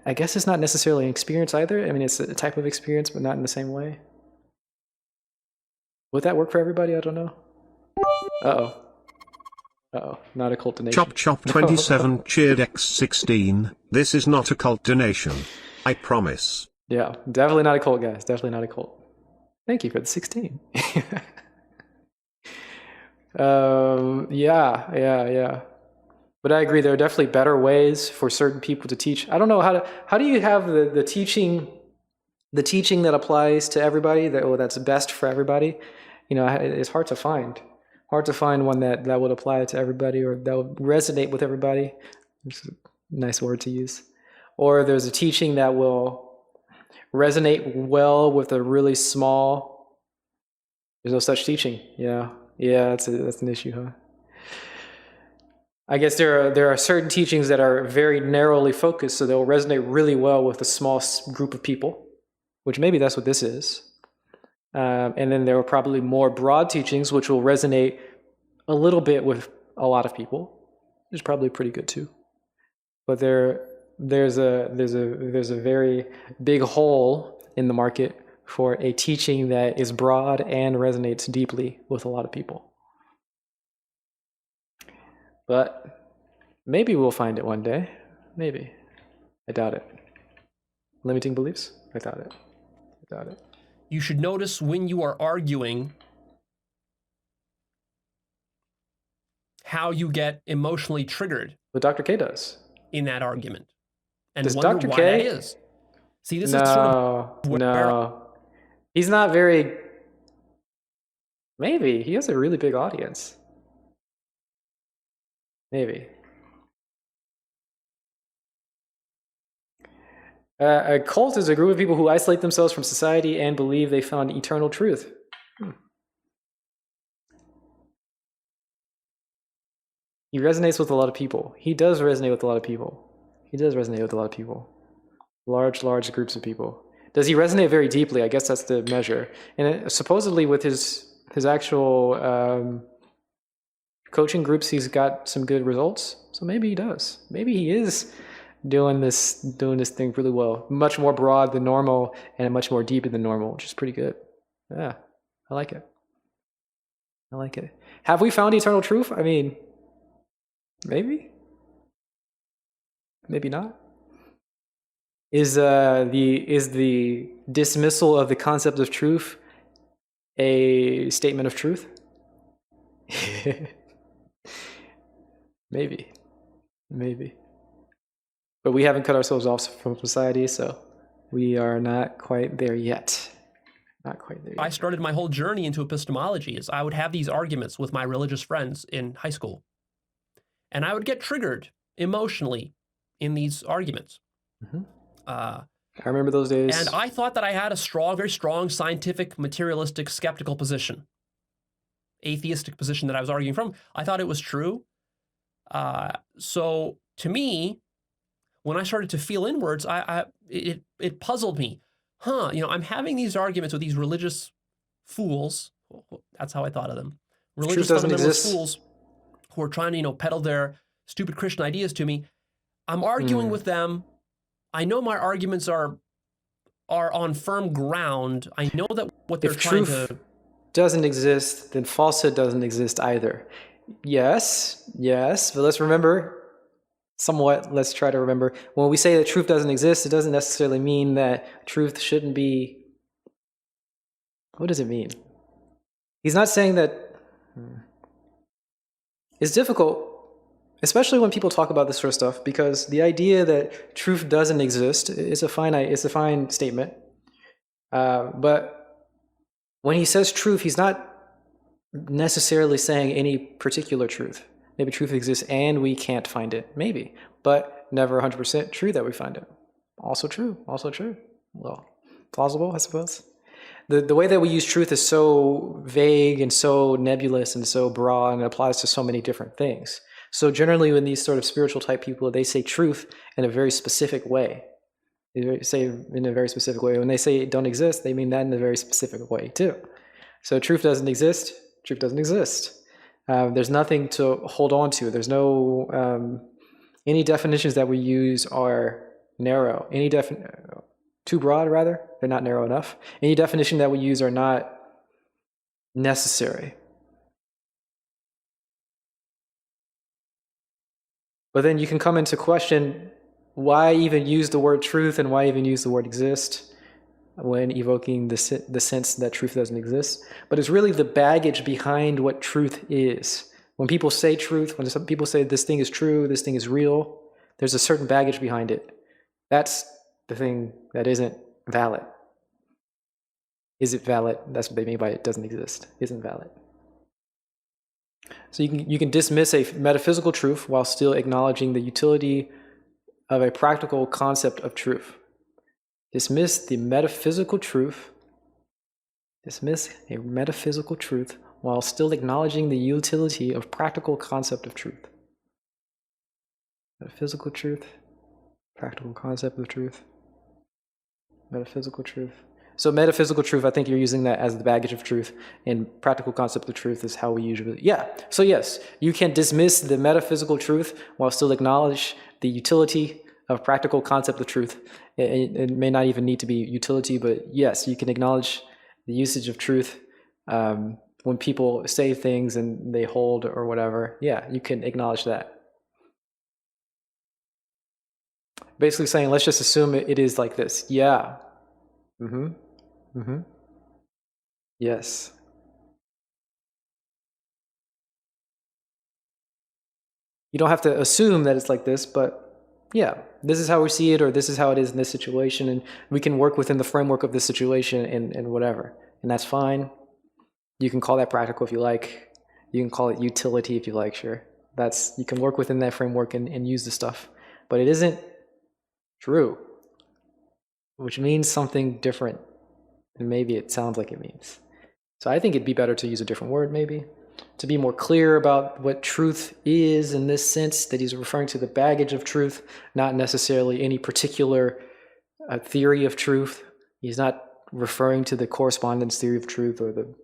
I guess it's not necessarily an experience either. I mean, it's a type of experience, but not in the same way. Would that work for everybody? I don't know. Uh-oh, not a cult donation. Chop 27 cheered X16. This is not a cult donation. I promise. Yeah, definitely not a cult, guys. Definitely not a cult. Thank you for the 16. Yeah. But I agree, there are definitely better ways for certain people to teach. I don't know how do you have the teaching that applies to everybody, that's best for everybody? It's hard to find. Hard to find one that would apply to everybody or that would resonate with everybody. It's a nice word to use. Or there's a teaching that will resonate well with a really small. There's no such teaching. Yeah, that's an issue, huh? I guess there are certain teachings that are very narrowly focused, so they'll resonate really well with a small group of people, which maybe that's what this is. And then there are probably more broad teachings which will resonate a little bit with a lot of people, which is probably pretty good too. But there's a very big hole in the market for a teaching that is broad and resonates deeply with a lot of people. But maybe we'll find it one day. Maybe. I doubt it. Limiting beliefs? I doubt it. You should notice when you are arguing how you get emotionally triggered. What Dr. K does. In that argument. And does wonder Dr. why K? that is. See, this is sort of... No. He's not very... Maybe. He has a really big audience. Maybe. A cult is a group of people who isolate themselves from society and believe they found eternal truth. He resonates with a lot of people. He does resonate with a lot of people. Large groups of people. Does he resonate very deeply? I guess that's the measure. And supposedly with his actual coaching groups, he's got some good results. So maybe he does. Maybe he is doing this thing really well. Much more broad than normal and much more deep than normal, which is pretty good. Yeah, I like it. Have we found eternal truth? I mean, maybe not. Is the dismissal of the concept of truth a statement of truth? Maybe, maybe. But we haven't cut ourselves off from society, so we are not quite there yet. Not quite there I yet. started my whole journey into epistemology is I would have these arguments with my religious friends in high school. And I would get triggered emotionally in these arguments. I remember those days. And I thought that I had a strong, very strong scientific, materialistic, skeptical position, atheistic position that I was arguing from. I thought it was true. So to me, when I started to feel inwards, it puzzled me. I'm having these arguments with these religious fools. That's how I thought of them. Religious fundamentalist fools who are trying to, peddle their stupid Christian ideas to me. I'm arguing with them. I know my arguments are on firm ground. I know that what they're trying to... If truth doesn't exist, then falsehood doesn't exist either. Yes, but let's try to remember, when we say that truth doesn't exist, it doesn't necessarily mean that truth shouldn't be... What does it mean? He's not saying that... It's difficult, especially when people talk about this sort of stuff, because the idea that truth doesn't exist is a fine statement. But when he says truth, he's not necessarily saying any particular truth. Maybe truth exists and we can't find it. Maybe. But never 100% true that we find it. Also true. Well, plausible, I suppose. The way that we use truth is so vague and so nebulous and so broad, and it applies to so many different things. So generally when these sort of spiritual type people, they say truth in a very specific way. They say in a very specific way. When they say it don't exist, they mean that in a very specific way too. So truth doesn't exist. Truth doesn't exist. There's nothing to hold on to. There's no... any definitions that we use are narrow. Too broad, rather. They're not narrow enough. Any definition that we use are not necessary. But then you can come into question, why even use the word truth and why even use the word exist when evoking the sense that truth doesn't exist? But it's really the baggage behind what truth is. When people say truth, when some people say this thing is true, this thing is real, there's a certain baggage behind it. That's the thing that isn't valid. Is it valid? That's what they mean by it doesn't exist. Isn't valid. So you can dismiss a metaphysical truth while still acknowledging the utility of a practical concept of truth. Dismiss the metaphysical truth. Dismiss a metaphysical truth while still acknowledging the utility of practical concept of truth. Metaphysical truth, practical concept of truth, metaphysical truth. So metaphysical truth, I think you're using that as the baggage of truth, and practical concept of truth is how we usually... Yeah, so yes, you can dismiss the metaphysical truth while still acknowledge the utility of practical concept of truth. It may not even need to be utility, but yes, you can acknowledge the usage of truth when people say things and they hold or whatever. Yeah, you can acknowledge that. Basically saying, let's just assume it is like this. Yeah. Yes. You don't have to assume that it's like this, but yeah, this is how we see it, or this is how it is in this situation, and we can work within the framework of this situation and whatever. And that's fine. You can call that practical if you like. You can call it utility if you like, sure. You can work within that framework and use the stuff. But it isn't true, which means something different than maybe it sounds like it means. So I think it'd be better to use a different word, maybe, to be more clear about what truth is in this sense, that he's referring to the baggage of truth, not necessarily any particular theory of truth. He's not referring to the correspondence theory of truth or the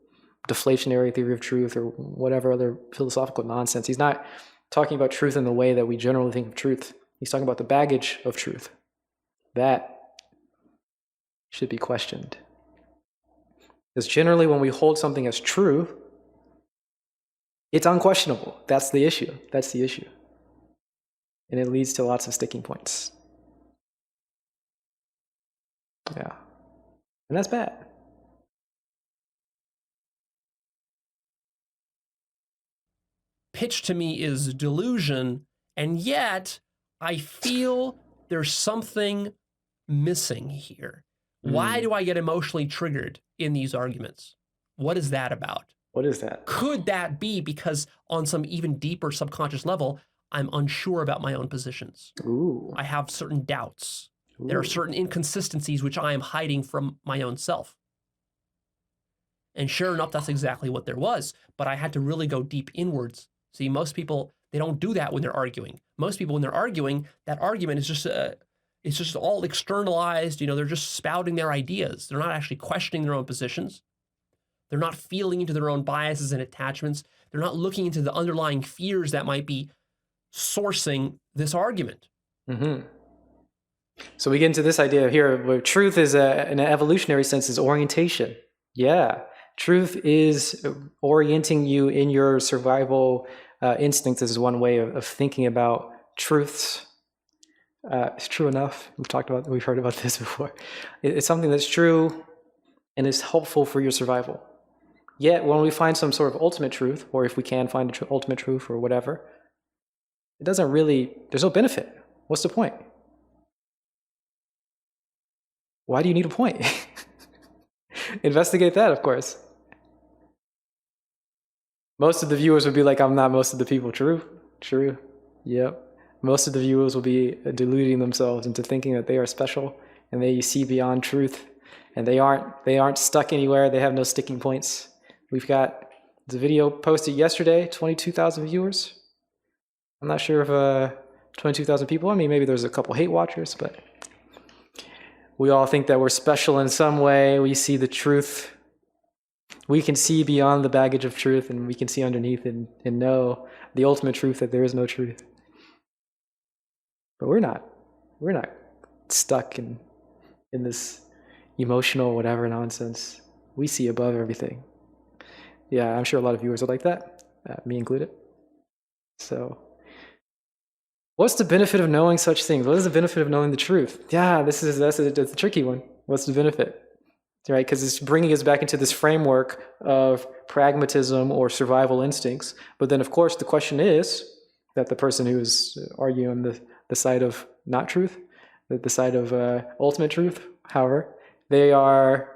deflationary theory of truth or whatever other philosophical nonsense. He's not talking about truth in the way that we generally think of truth. He's talking about the baggage of truth. That should be questioned. Because generally when we hold something as true, it's unquestionable. That's the issue. And it leads to lots of sticking points. Yeah. And that's bad. pitch to me is delusion, and yet I feel there's something missing here. Why do I get emotionally triggered in these arguments? What is that about? What is that? Could that be because on some even deeper subconscious level, I'm unsure about my own positions? Ooh. I have certain doubts. There are certain inconsistencies which I am hiding from my own self. And sure enough, that's exactly what there was. But I had to really go deep inwards. See, most people, they don't do that when they're arguing. Most people, when they're arguing, that argument is just it's just all externalized. You know, they're just spouting their ideas. They're not actually questioning their own positions. They're not feeling into their own biases and attachments. They're not looking into the underlying fears that might be sourcing this argument. So we get into this idea here where truth is, in an evolutionary sense, is orientation. Yeah. Truth is orienting you in your survival instincts. This is one way of thinking about truths. It's true enough. We've heard about this before. It's something that's true and is helpful for your survival. Yet when we find some sort of ultimate truth, or if we can find an ultimate truth or whatever, it doesn't really, there's no benefit. What's the point? Why do you need a point? Investigate that, of course. Most of the viewers would be like, I'm not most of the people. True. Yep. Most of the viewers will be deluding themselves into thinking that they are special and they see beyond truth, and they aren't stuck anywhere. They have no sticking points. We've got the video posted yesterday, 22,000 viewers. I'm not sure if 22,000 people. I mean, maybe there's a couple hate watchers, but we all think that we're special in some way. We see the truth. We can see beyond the baggage of truth, and we can see underneath and know the ultimate truth, that there is no truth. But we're not stuck in this emotional whatever nonsense. We see above everything. Yeah, I'm sure a lot of viewers are like that, me included. So what's the benefit of knowing such things? What is the benefit of knowing the truth? Yeah, that's a tricky one. What's the benefit? Right? Because it's bringing us back into this framework of pragmatism or survival instincts. But then, of course, the question is that the person who is arguing the side of not truth, the side of ultimate truth, however, they are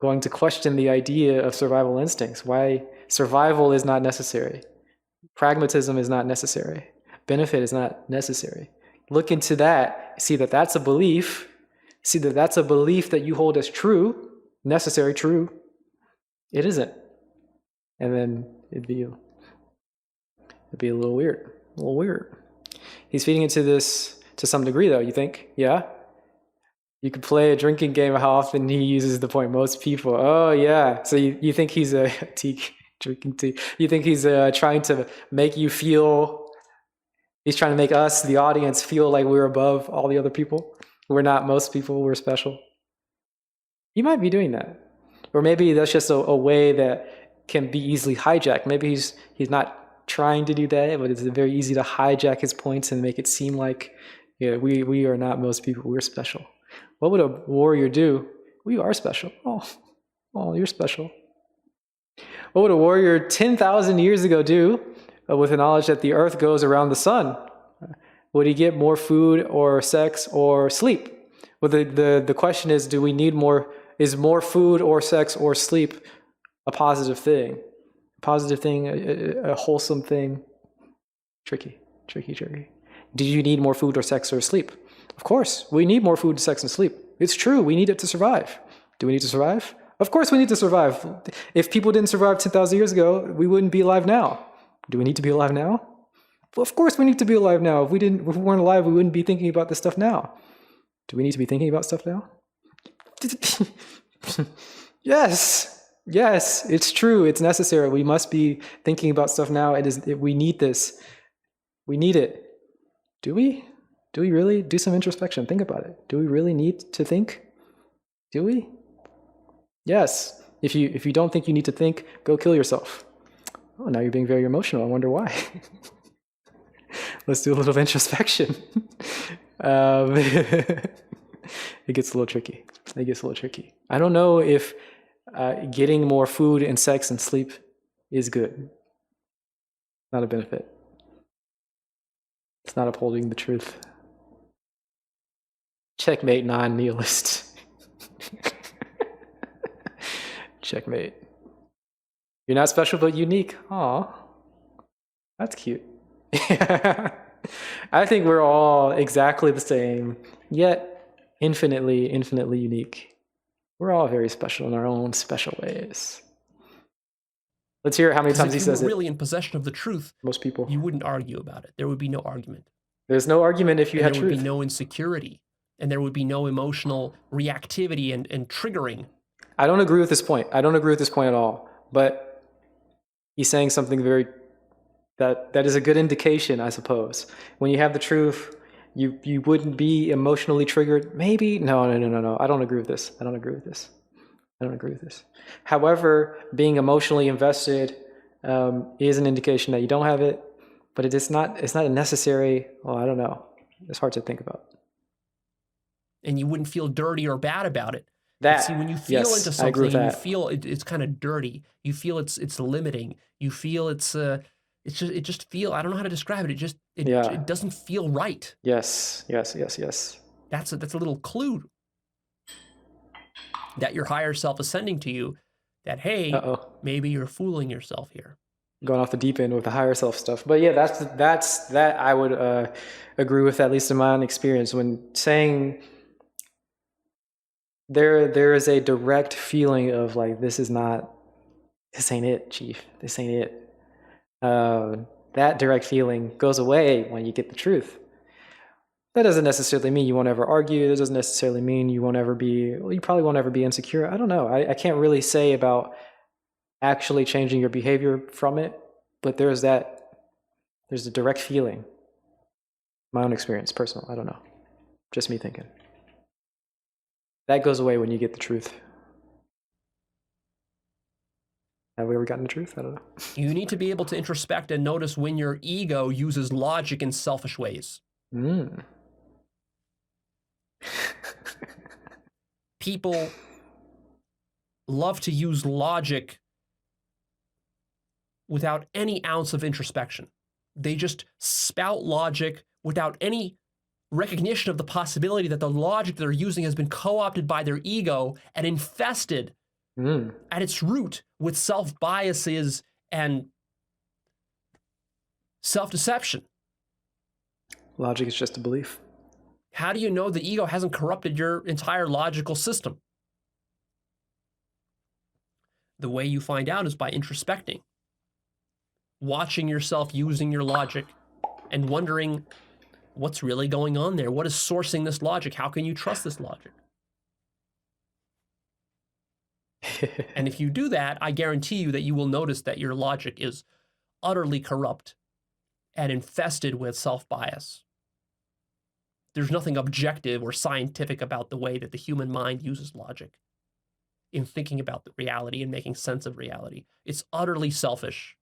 going to question the idea of survival instincts. Why survival is not necessary. Pragmatism is not necessary. Benefit is not necessary. Look into that. See that that's a belief. See that that's a belief that you hold as true, necessary, true. It isn't. And then it'd be a little weird. He's feeding into this to some degree, though, you think? Yeah? You could play a drinking game of how often he uses the point most people. Oh, yeah. So you think he's a drinking tea. You think he's trying to make you feel, he's trying to make us, the audience, feel like we're above all the other people. We're not most people, we're special. He might be doing that. Or maybe that's just a way that can be easily hijacked. Maybe he's not trying to do that, but it's very easy to hijack his points and make it seem like, yeah, we are not most people, we're special. What would a warrior do? We are special. Oh, you're special. What would a warrior 10,000 years ago do with the knowledge that the earth goes around the sun? Would he get more food or sex or sleep? Well, the question is, do we need more? Is more food or sex or sleep a positive thing? A positive thing, a wholesome thing? Tricky. Do you need more food or sex or sleep? Of course, we need more food, sex, and sleep. It's true, we need it to survive. Do we need to survive? Of course we need to survive. If people didn't survive 10,000 years ago, we wouldn't be alive now. Do we need to be alive now? Well, of course we need to be alive now. If we weren't alive, we wouldn't be thinking about this stuff now. Do we need to be thinking about stuff now? Yes, it's true. It's necessary. We must be thinking about stuff now. We need this. We need it. Do we? Do we really? Do some introspection. Think about it. Do we really need to think? Do we? Yes. If you don't think you need to think, go kill yourself. Oh, now you're being very emotional. I wonder why. Let's do a little introspection. It gets a little tricky. I don't know if getting more food and sex and sleep is good, not a benefit. It's not upholding the truth. Checkmate, non-nihilist. Checkmate. You're not special, but unique. Aw, that's cute. I think we're all exactly the same, yet infinitely, infinitely unique. We're all very special in our own special ways. Let's hear how many times he says it. If you were really in possession of the truth, most people, you wouldn't argue about it. There would be no argument. There's no argument if you had truth. truth. There would be no insecurity, and there would be no emotional reactivity and triggering. I don't agree with this point. I don't agree with this point at all. But he's saying something very that is a good indication, I suppose. When you have the truth, you wouldn't be emotionally triggered. Maybe no. I don't agree with this. I don't agree with this. However, being emotionally invested is an indication that you don't have it, but it's not a necessary. Well, I don't know. It's hard to think about. And you wouldn't feel dirty or bad about it. That, see, when you feel yes, into something, you feel it's kind of dirty. You feel it's limiting. You feel it just feel. I don't know how to describe it. It doesn't feel right. Yes. That's a little clue that your higher self is sending to you that, hey, maybe you're fooling yourself here. Going off the deep end with the higher self stuff. But yeah, that's I would agree with, at least in my own experience, when saying there is a direct feeling of like, this ain't it, Chief. This ain't it. That direct feeling goes away when you get the truth. That doesn't necessarily mean you won't ever argue. That doesn't necessarily mean you probably won't ever be insecure. I don't know. I can't really say about actually changing your behavior from it, but there's a direct feeling. My own experience, personal, I don't know. Just me thinking. That goes away when you get the truth. Have we ever gotten the truth? I don't know. You need to be able to introspect and notice when your ego uses logic in selfish ways. People love to use logic without any ounce of introspection. They just spout logic without any recognition of the possibility that the logic they're using has been co-opted by their ego and infested at its root with self-biases and self-deception. Logic is just a belief. How do you know the ego hasn't corrupted your entire logical system? The way you find out is by introspecting, watching yourself using your logic and wondering what's really going on there. What is sourcing this logic? How can you trust this logic? And if you do that, I guarantee you that you will notice that your logic is utterly corrupt and infested with self-bias. There's nothing objective or scientific about the way that the human mind uses logic in thinking about the reality and making sense of reality. It's utterly selfish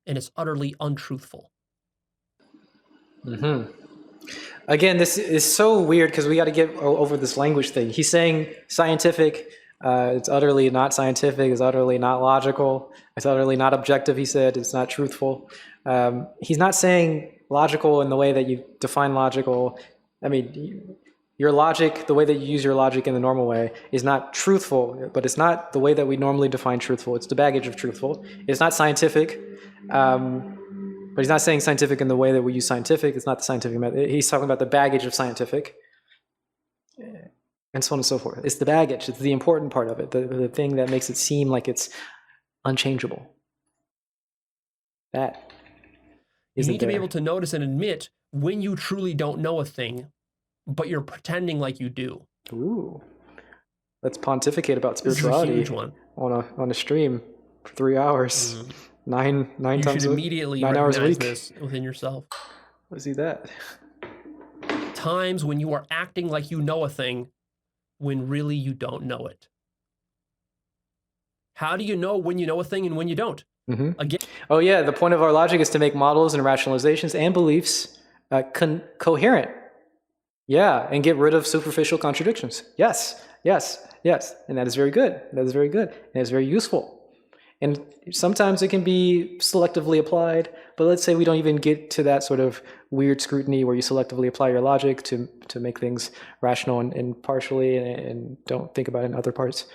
and it's utterly untruthful. Again, this is so weird because we got to get over this language thing. He's saying scientific. It's utterly not scientific. It's utterly not logical. It's utterly not objective, he said. It's not truthful. He's not saying logical in the way that you define logical. I mean, your logic, the way that you use your logic in the normal way, is not truthful, but it's not the way that we normally define truthful. It's the baggage of truthful. It's not scientific. But he's not saying scientific in the way that we use scientific. It's not the scientific method. He's talking about the baggage of scientific, and so on and so forth. It's the baggage. It's the important part of it, the thing that makes it seem like it's unchangeable. That you need to be able to notice and admit when you truly don't know a thing, but you're pretending like you do. Ooh, let's pontificate about spirituality. This is a huge one. On a stream for 3 hours. Nine you times should immediately 9 hours a week. this within yourself. Let's see that. Times when you are acting like you know a thing when really you don't know it. How do you know when you know a thing and when you don't? Again. Oh yeah, the point of our logic is to make models and rationalizations and beliefs coherent. Yeah, and get rid of superficial contradictions. Yes. And that is very good. And it's very useful. And sometimes it can be selectively applied, but let's say we don't even get to that sort of weird scrutiny where you selectively apply your logic to make things rational and partially and don't think about it in other parts.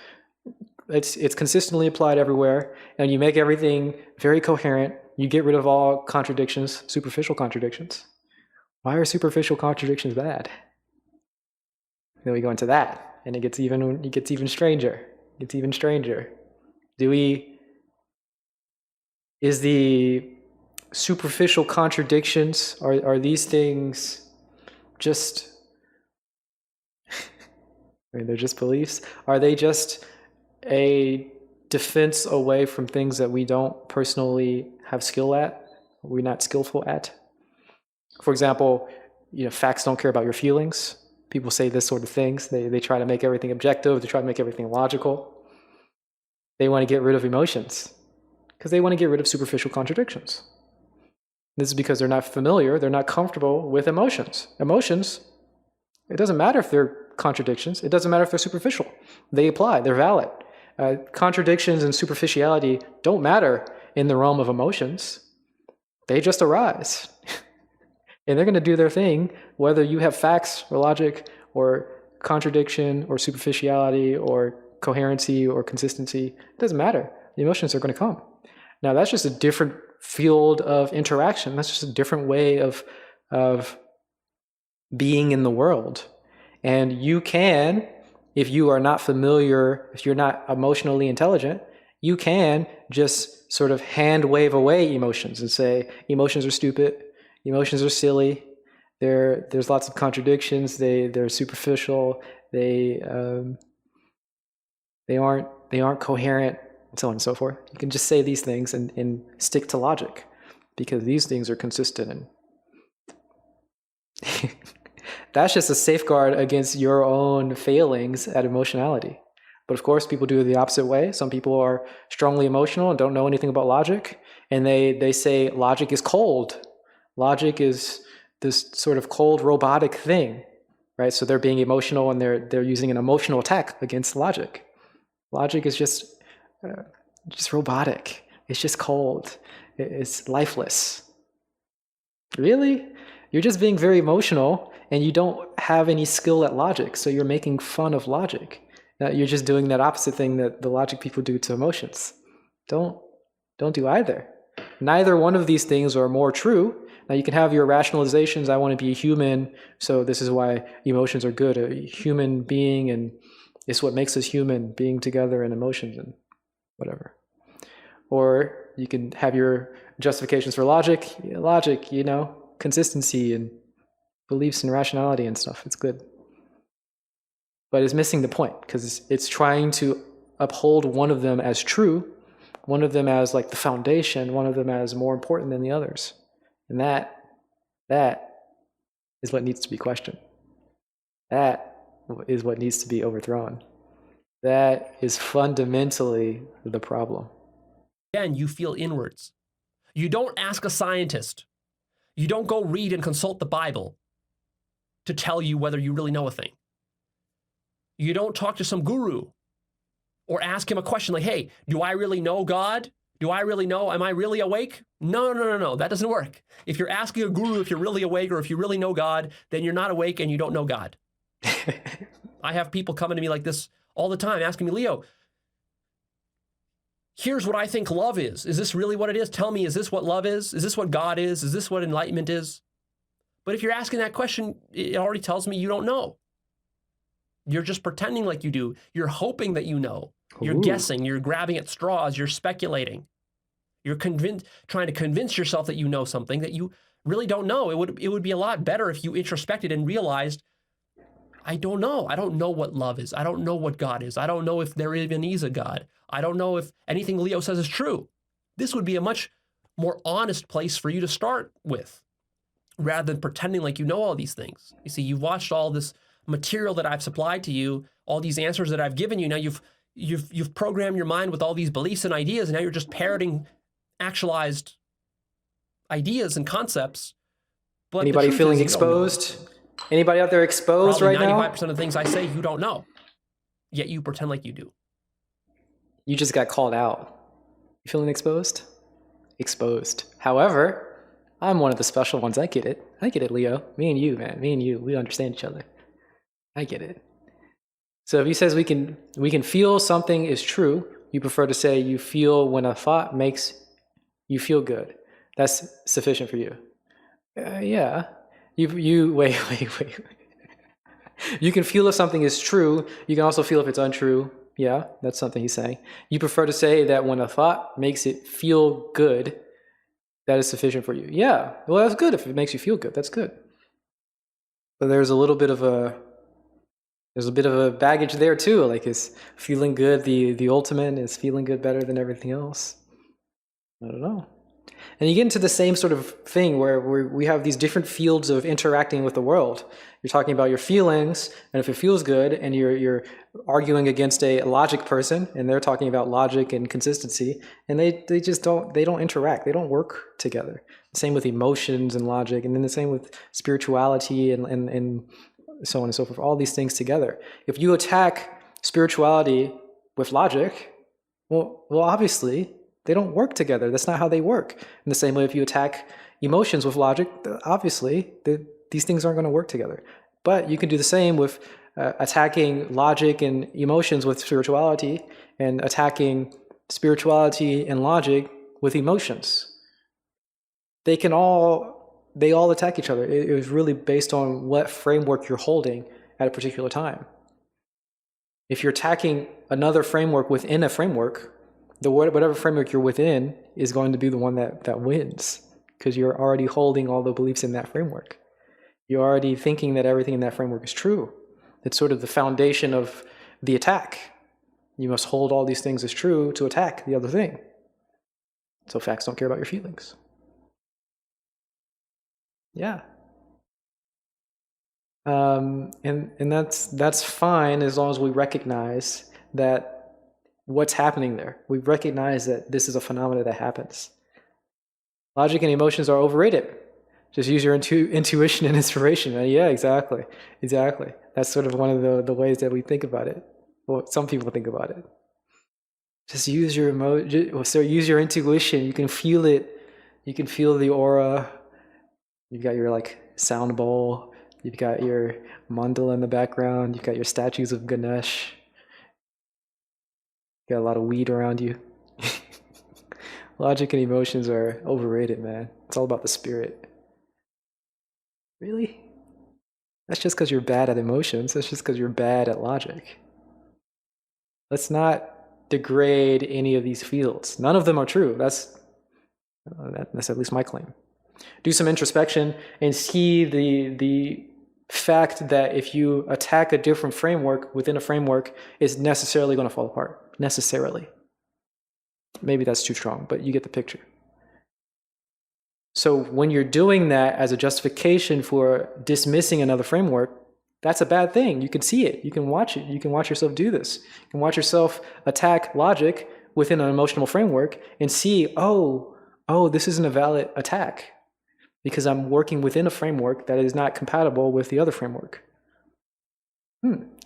It's consistently applied everywhere, and you make everything very coherent. You get rid of all contradictions, superficial contradictions. Why are superficial contradictions bad? Then we go into that, and it gets even stranger. It gets even stranger. Is the superficial contradictions, are these things just, I mean, they're just beliefs? Are they just a defense away from things that we don't personally have skill at, we're not skillful at? For example, facts don't care about your feelings. People say this sort of things. They try to make everything objective. They try to make everything logical. They want to get rid of emotions because they want to get rid of superficial contradictions. This is because they're not familiar, they're not comfortable with emotions. Emotions, it doesn't matter if they're contradictions. It doesn't matter if they're superficial. They apply, they're valid. Contradictions and superficiality don't matter in the realm of emotions. They just arise. And they're going to do their thing, whether you have facts or logic or contradiction or superficiality or coherency or consistency. It doesn't matter. The emotions are going to come. Now, that's just a different field of interaction. That's just a different way of being in the world. And you can, if you are not familiar, if you're not emotionally intelligent, you can just sort of hand wave away emotions and say, emotions are stupid, emotions are silly, there's lots of contradictions, they're superficial, they aren't coherent, and so on and so forth. You can just say these things and stick to logic, because these things are consistent. And that's just a safeguard against your own failings at emotionality. But of course, people do it the opposite way. Some people are strongly emotional and don't know anything about logic, and they say logic is cold. Logic is this sort of cold, robotic thing, right? So they're being emotional and they're using an emotional attack against logic. Logic is just robotic. It's just cold. It's lifeless. Really? You're just being very emotional and you don't have any skill at logic, so you're making fun of logic. You're just doing that opposite thing that the logic people do to emotions. Don't do either. Neither one of these things are more true. Now you can have your rationalizations. I want to be a human, so this is why emotions are good. A human being, and it's what makes us human, being together and emotions and whatever. Or you can have your justifications for logic, consistency and beliefs and rationality and stuff. It's good. But it's missing the point, because it's trying to uphold one of them as true, one of them as like the foundation, one of them as more important than the others. And that is what needs to be questioned. That is what needs to be overthrown. That is fundamentally the problem. Again, you feel inwards. You don't ask a scientist. You don't go read and consult the Bible to tell you whether you really know a thing. You don't talk to some guru or ask him a question like, hey, do I really know God? Do I really know? Am I really awake? No. That doesn't work. If you're asking a guru if you're really awake or if you really know God, then you're not awake and you don't know God. I have people coming to me like this all the time asking me, Leo, here's what I think love is. Is this really what it is? Tell me, is this what love is? Is this what God is? Is this what enlightenment is? But if you're asking that question, it already tells me you don't know. You're just pretending like you do. You're hoping that you know. You're guessing. You're grabbing at straws. You're speculating. You're trying to convince yourself that you know something that you really don't know. It would be a lot better if you introspected and realized, I don't know. I don't know what love is. I don't know what God is. I don't know if there even is a God. I don't know if anything Leo says is true. This would be a much more honest place for you to start with, rather than pretending like you know all these things. You see, you've watched all this material that I've supplied to you, all these answers that I've given you. Now you've programmed your mind with all these beliefs and ideas, and now you're just parroting actualized ideas and concepts. But anybody feeling exposed? Anybody out there exposed right now? 95% of the things I say you don't know, yet you pretend like you do. You just got called out. You feeling exposed? Exposed. However, I'm one of the special ones. I get it. I get it, Leo. Me and you, man. Me and you. We understand each other. I get it. So if he says we can feel something is true, you prefer to say you feel when a thought makes you feel good. That's sufficient for you. Yeah. You wait. You can feel if something is true. You can also feel if it's untrue. Yeah, that's something he's saying. You prefer to say that when a thought makes it feel good, that is sufficient for you. Yeah, well, that's good if it makes you feel good. That's good. But there's a bit of a baggage there too. Like, is feeling good the ultimate? Is feeling good better than everything else? I don't know. And you get into the same sort of thing where we have these different fields of interacting with the world. You're talking about your feelings, and if it feels good, and you're arguing against a logic person, and they're talking about logic and consistency, and they don't interact. They don't work together. Same with emotions and logic, and then the same with spirituality and so on and so forth. All these things together. If you attack spirituality with logic, well, obviously, they don't work together. That's not how they work. In the same way, if you attack emotions with logic, obviously, these things aren't going to work together. But you can do the same with attacking logic and emotions with spirituality, and attacking spirituality and logic with emotions. They all attack each other. It was really based on what framework you're holding at a particular time. If you're attacking another framework within a framework, whatever framework you're within is going to be the one that wins, because you're already holding all the beliefs in that framework. You're already thinking that everything in that framework is true. It's sort of the foundation of the attack. You must hold all these things as true to attack the other thing. So facts don't care about your feelings. Yeah. And that's fine as long as we recognize that what's happening there. We recognize that this is a phenomenon that happens. Logic and emotions are overrated. Just use your intuition and inspiration. Yeah, exactly. That's sort of one of the ways that we think about it. Well, some people think about it. Just use your use your intuition. You can feel it. You can feel the aura. You've got your sound bowl. You've got your mandala in the background. You've got your statues of Ganesh. Got a lot of weed around you. Logic and emotions are overrated, man. It's all about the spirit. Really? That's just because you're bad at emotions. That's just because you're bad at logic. Let's not degrade any of these fields. None of them are true. That's at least my claim. Do some introspection and see the fact that if you attack a different framework within a framework, it's necessarily going to fall apart. Necessarily. Maybe that's too strong, but you get the picture. So when you're doing that as a justification for dismissing another framework, that's a bad thing. You can see it. You can watch it. You can watch yourself do this. You can watch yourself attack logic within an emotional framework and see, oh, this isn't a valid attack because I'm working within a framework that is not compatible with the other framework.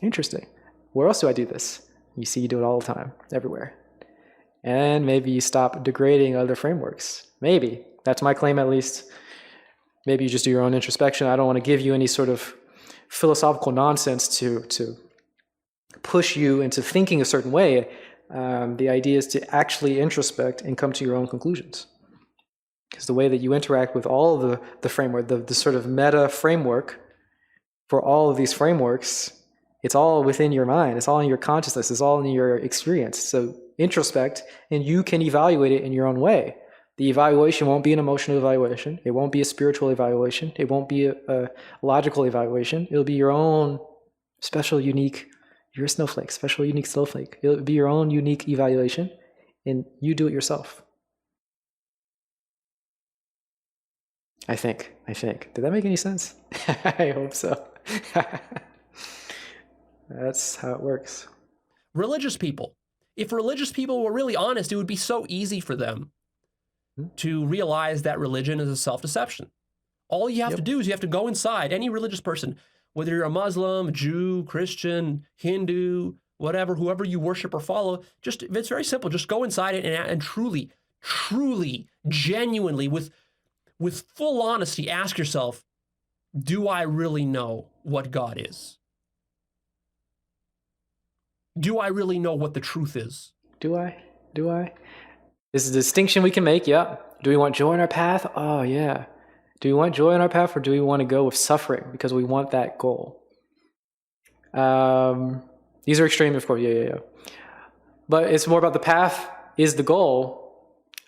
Interesting. Where else do I do this? You see you do it all the time, everywhere. And maybe you stop degrading other frameworks. Maybe. That's my claim, at least. Maybe you just do your own introspection. I don't want to give you any sort of philosophical nonsense to push you into thinking a certain way. The idea is to actually introspect and come to your own conclusions. Because the way that you interact with all of the framework, the sort of meta framework for all of these frameworks, it's all within your mind. It's all in your consciousness. It's all in your experience. So introspect, and you can evaluate it in your own way. The evaluation won't be an emotional evaluation. It won't be a spiritual evaluation. It won't be a logical evaluation. It'll be your own special, unique, you're a snowflake, special, unique snowflake. It'll be your own unique evaluation, and you do it yourself. I think. Did that make any sense? I hope so. That's how it works. Religious people. If religious people were really honest, it would be so easy for them to realize that religion is a self-deception. All you have to do is you have to go inside, any religious person, whether you're a Muslim, Jew, Christian, Hindu, whatever, whoever you worship or follow, just, it's very simple. Just go inside it and truly, genuinely, with full honesty, ask yourself, do I really know what God is? Do I really know what the truth is? Do I? This is a distinction we can make, yeah. Do we want joy in our path? Oh, yeah. Do we want joy in our path, or do we want to go with suffering because we want that goal? These are extreme, of course, yeah. But it's more about the path is the goal.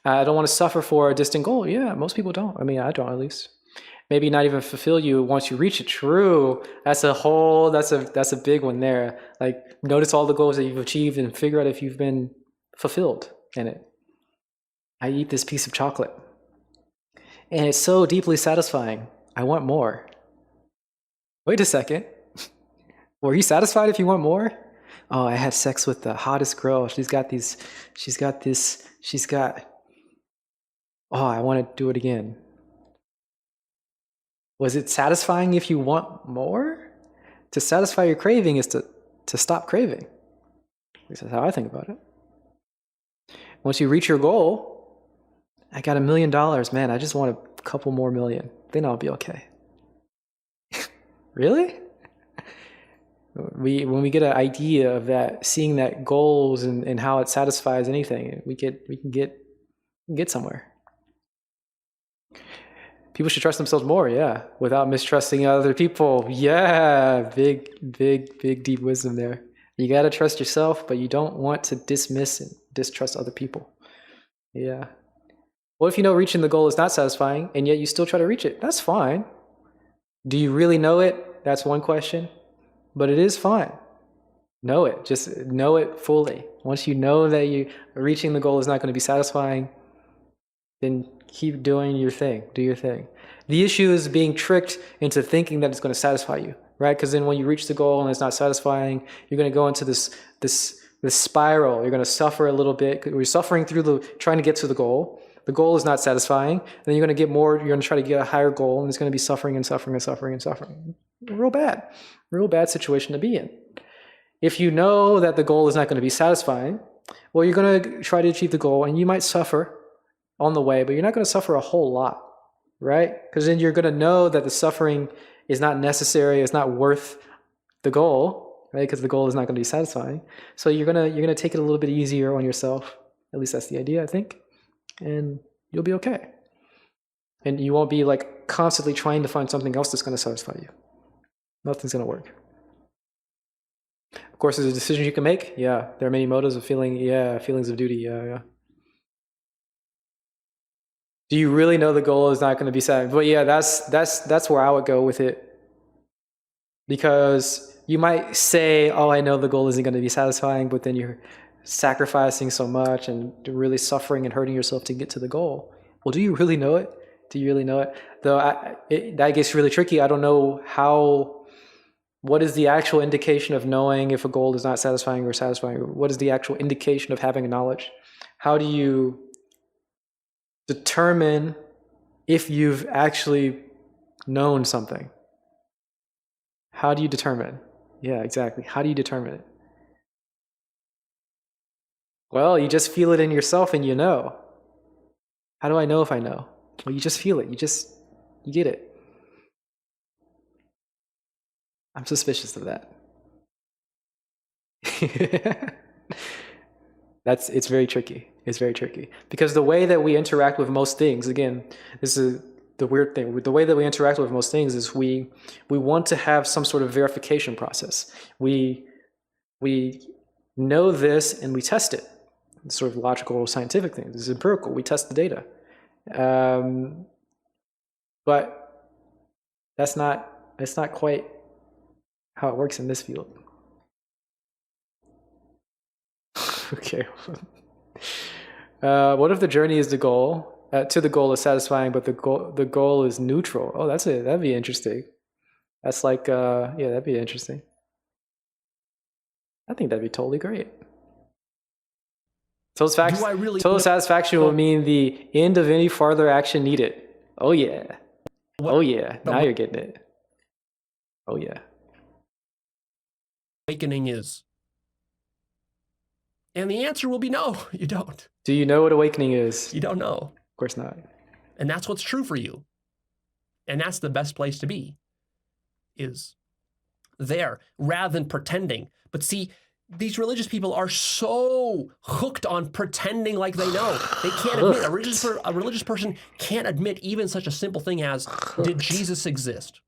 I don't want to suffer for a distant goal. Yeah, most people don't. I mean, I don't, at least. Maybe not even fulfill you once you reach it. True. That's a big one there. Like, notice all the goals that you've achieved and figure out if you've been fulfilled in it. I eat this piece of chocolate, and it's so deeply satisfying. I want more. Wait a second. Were you satisfied if you want more? Oh, I had sex with the hottest girl. Oh, I want to do it again. Was it satisfying if you want more? To satisfy your craving is to stop craving. At least that's how I think about it. Once you reach your goal, I got $1 million, man, I just want a couple more million. Then I'll be okay. Really? When we get an idea of that, seeing that goals and how it satisfies anything, we can get somewhere. People should trust themselves more, yeah, without mistrusting other people. Yeah, big deep wisdom there. You gotta trust yourself, but you don't want to dismiss and distrust other people. Yeah. What if you know reaching the goal is not satisfying, and yet you still try to reach it? That's fine. Do you really know it? That's one question. But it is fine. Know it. Just know it fully. Once you know that reaching the goal is not going to be satisfying, then keep doing your thing. Do your thing. The issue is being tricked into thinking that it's going to satisfy you, right? Because then when you reach the goal and it's not satisfying, you're going to go into this spiral. You're going to suffer a little bit. You're suffering through trying to get to the goal. The goal is not satisfying. And then you're going to get more. You're going to try to get a higher goal, and it's going to be suffering and suffering and suffering and suffering. Real bad situation to be in. If you know that the goal is not going to be satisfying, well, you're going to try to achieve the goal, and you might suffer on the way, but you're not going to suffer a whole lot, right? Because then you're going to know that the suffering is not necessary, it's not worth the goal, right? Because the goal is not going to be satisfying. So you're gonna take it a little bit easier on yourself. At least that's the idea, I think, and you'll be okay. And you won't be like constantly trying to find something else that's going to satisfy you. Nothing's going to work. Of course, there's a decision you can make. Yeah, there are many motives of feelings of duty. Yeah. Do you really know the goal is not going to be satisfied? But yeah, that's where I would go with it. Because you might say, oh, I know the goal isn't going to be satisfying, but then you're sacrificing so much and really suffering and hurting yourself to get to the goal. Well, do you really know it? Do you really know it? Though that gets really tricky. I don't know what is the actual indication of knowing if a goal is not satisfying or satisfying? What is the actual indication of having a knowledge? How do you determine if you've actually known something? How do you determine? Yeah, exactly. How do you determine it? Well, you just feel it in yourself and you know. How do I know if I know? Well, you just feel it. You get it. I'm suspicious of that. It's very tricky. It's very tricky. Because the way that we interact with most things, again, this is the weird thing. The way that we interact with most things is we want to have some sort of verification process. We know this and we test it. It's sort of logical, scientific thing. This is empirical. We test the data. But that's not quite how it works in this field. Okay. What if the journey is the goal? To the goal is satisfying, but the goal is neutral. Oh, that's it. That'd be interesting. That's like, that'd be interesting. I think that'd be totally great. Total satisfaction will mean the end of any farther action needed. Oh yeah. Oh yeah. Now you're getting it. Oh yeah. Awakening is. And the answer will be no, you don't. Do you know what awakening is? You don't know. Of course not. And that's what's true for you. And that's the best place to be, is there, rather than pretending. But see, these religious people are so hooked on pretending like they know. They can't admit, a religious person can't admit even such a simple thing as, did Jesus exist?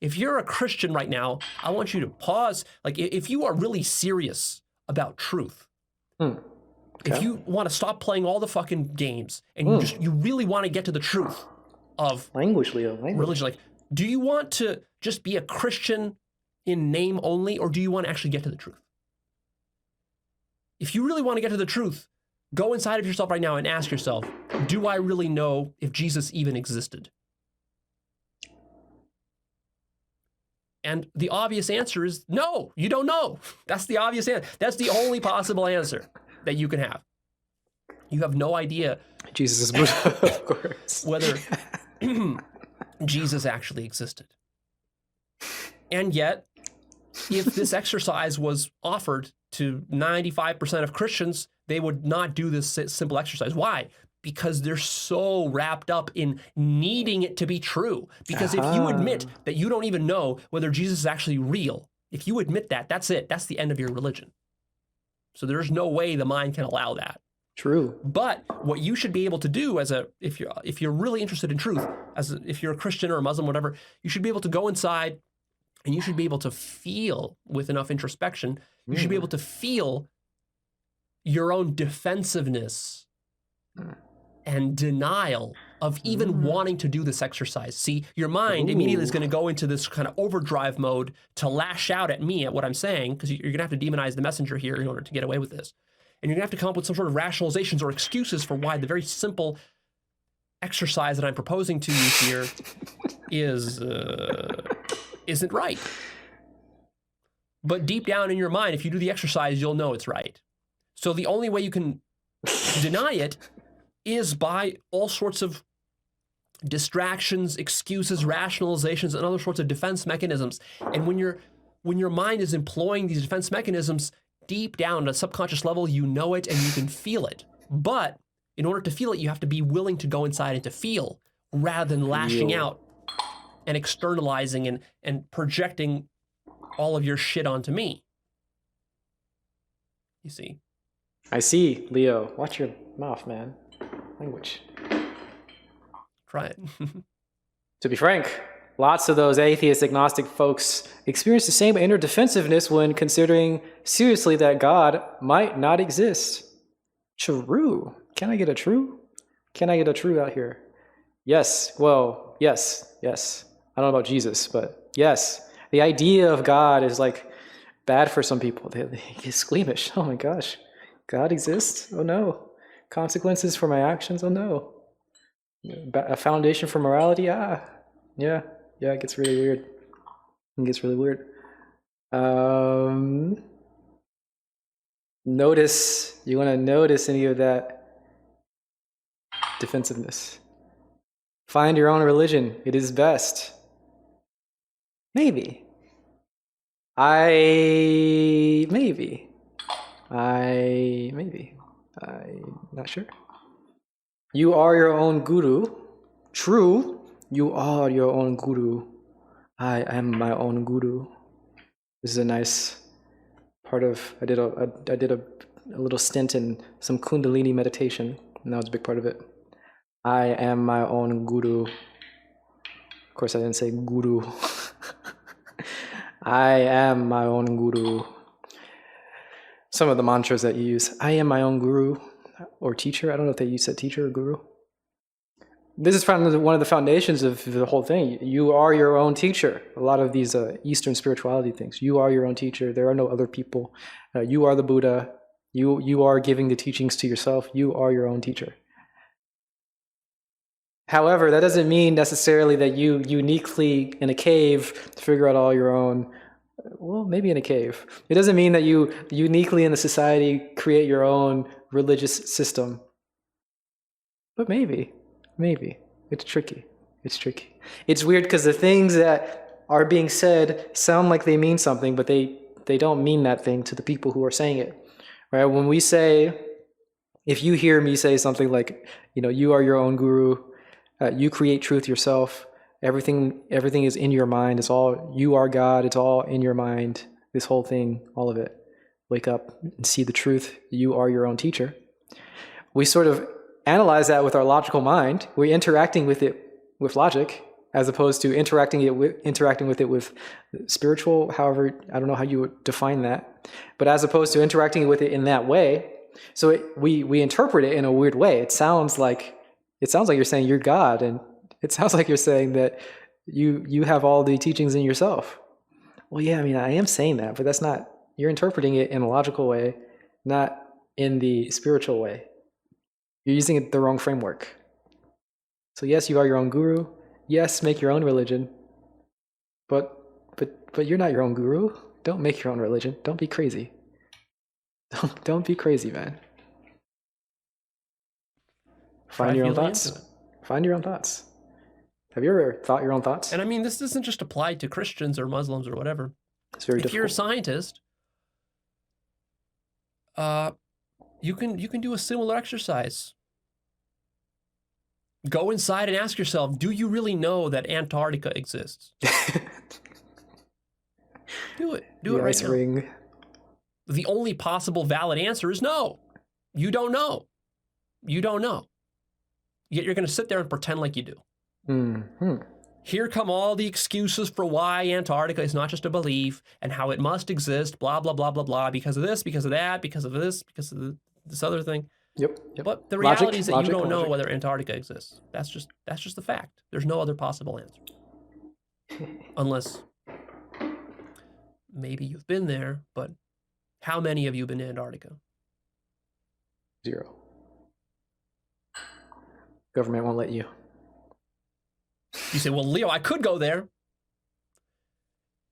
If you're a Christian right now, I want you to pause. Like, if you are really serious about truth, if you want to stop playing all the fucking games and you really want to get to the truth of language, Leo, religion, like, do you want to just be a Christian in name only, or do you want to actually get to the truth? If you really want to get to the truth, go inside of yourself right now and ask yourself, do I really know if Jesus even existed? And the obvious answer is no, you don't know. That's the obvious answer. That's the only possible answer that you can have. You have no idea. Jesus is Buddha, of course. Whether Jesus actually existed. And yet, if this exercise was offered to 95% of Christians, they would not do this simple exercise. Why? Because they're so wrapped up in needing it to be true. Because if you admit that you don't even know whether Jesus is actually real, if you admit that, that's it. That's the end of your religion. So there's no way the mind can allow that. True. But what you should be able to do if you're really interested in truth, if you're a Christian or a Muslim, whatever, you should be able to go inside and you should be able to feel, with enough introspection, you should be able to feel your own defensiveness and denial of even wanting to do this exercise. See, your mind immediately is going to go into this kind of overdrive mode to lash out at me at what I'm saying, because you're going to have to demonize the messenger here in order to get away with this. And you're going to have to come up with some sort of rationalizations or excuses for why the very simple exercise that I'm proposing to you here isn't right. But deep down in your mind, if you do the exercise, you'll know it's right. So the only way you can deny it is by all sorts of distractions, excuses, rationalizations, and other sorts of defense mechanisms. And when your mind is employing these defense mechanisms, deep down at a subconscious level, you know it and you can feel it. But in order to feel it, you have to be willing to go inside and to feel, rather than lashing out and externalizing and projecting all of your shit onto me. You see? I see, Leo. Watch your mouth, man. Language. Try it. To be frank, lots of those atheist, agnostic folks experience the same inner defensiveness when considering seriously that God might not exist. True. Can I get a true? Can I get a true out here? Yes. Well, yes. I don't know about Jesus, but yes. The idea of God is like bad for some people. They get squeamish. Oh my gosh. God exists? Oh no. Consequences for my actions? Oh no. A foundation for morality? Yeah, it gets really weird. Notice, you want to notice any of that defensiveness. Find your own religion. It is best. Maybe. I'm not sure. You are your own guru. True, you are your own guru. I am my own guru. This is a nice part of, I did a little stint in some Kundalini meditation, and that was a big part of it. I am my own guru. Of course, I didn't say guru. I am my own guru. Some of the mantras that you use. I am my own guru or teacher. I don't know if you said teacher or guru. This is one of the foundations of the whole thing. You are your own teacher. A lot of these Eastern spirituality things. You are your own teacher. There are no other people. You are the Buddha. You are giving the teachings to yourself. You are your own teacher. However, that doesn't mean necessarily that you uniquely in a cave figure out all your own. Well, maybe in a cave. It doesn't mean that you uniquely in the society create your own religious system. But maybe. It's tricky. It's weird because the things that are being said sound like they mean something, but they don't mean that thing to the people who are saying it. right? When we say, if you hear me say something like, you are your own guru, you create truth yourself, everything is in your mind, it's all, you are God, it's all in your mind, this whole thing, all of it. Wake up and see the truth, you are your own teacher. We sort of analyze that with our logical mind. We're interacting with it with logic, as opposed to interacting with it with spiritual, however, I don't know how you would define that, but as opposed to interacting with it in that way. So we interpret it in a weird way. It sounds like you're saying you're God, and it sounds like you're saying that you have all the teachings in yourself. Well, yeah, I mean, I am saying that, but that's not, you're interpreting it in a logical way, not in the spiritual way. You're using the wrong framework. So yes, you are your own guru. Yes, make your own religion. But you're not your own guru. Don't make your own religion. Don't be crazy. Don't be crazy, man. Find your own thoughts. Find your own thoughts. Have you ever thought your own thoughts? And I mean, this isn't just applied to Christians or Muslims or whatever. It's very difficult. If you're a scientist, you can do a similar exercise. Go inside and ask yourself, do you really know that Antarctica exists? Do it. Do it right now. Ring. The only possible valid answer is no. You don't know. You don't know. Yet you're going to sit there and pretend like you do. Mm-hmm. Here come all the excuses for why Antarctica is not just a belief and how it must exist, blah, blah, blah, blah, blah, because of this, because of that, because of this, because of this other thing. Yep. But the reality is that you don't know whether Antarctica exists. That's just the fact. There's no other possible answer. Unless maybe you've been there, but how many of you have been to Antarctica? 0. Government won't let you. You say, well, Leo, I could go there.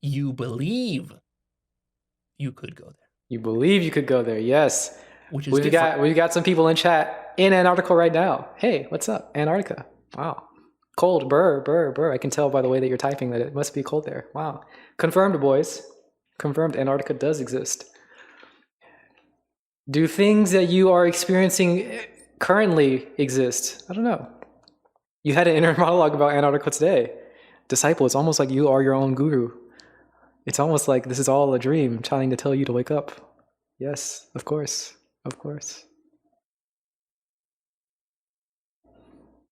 You believe you could go there. You believe you could go there, yes. Which is we've got some people in chat in Antarctica right now. Hey, what's up? Antarctica. Wow. Cold. Burr. I can tell by the way that you're typing that it must be cold there. Wow. Confirmed, boys. Confirmed Antarctica does exist. Do things that you are experiencing currently exist? I don't know. You had an inner monologue about Antarctica today. Disciple, it's almost like you are your own guru. It's almost like this is all a dream trying to tell you to wake up. Yes, of course. Of course.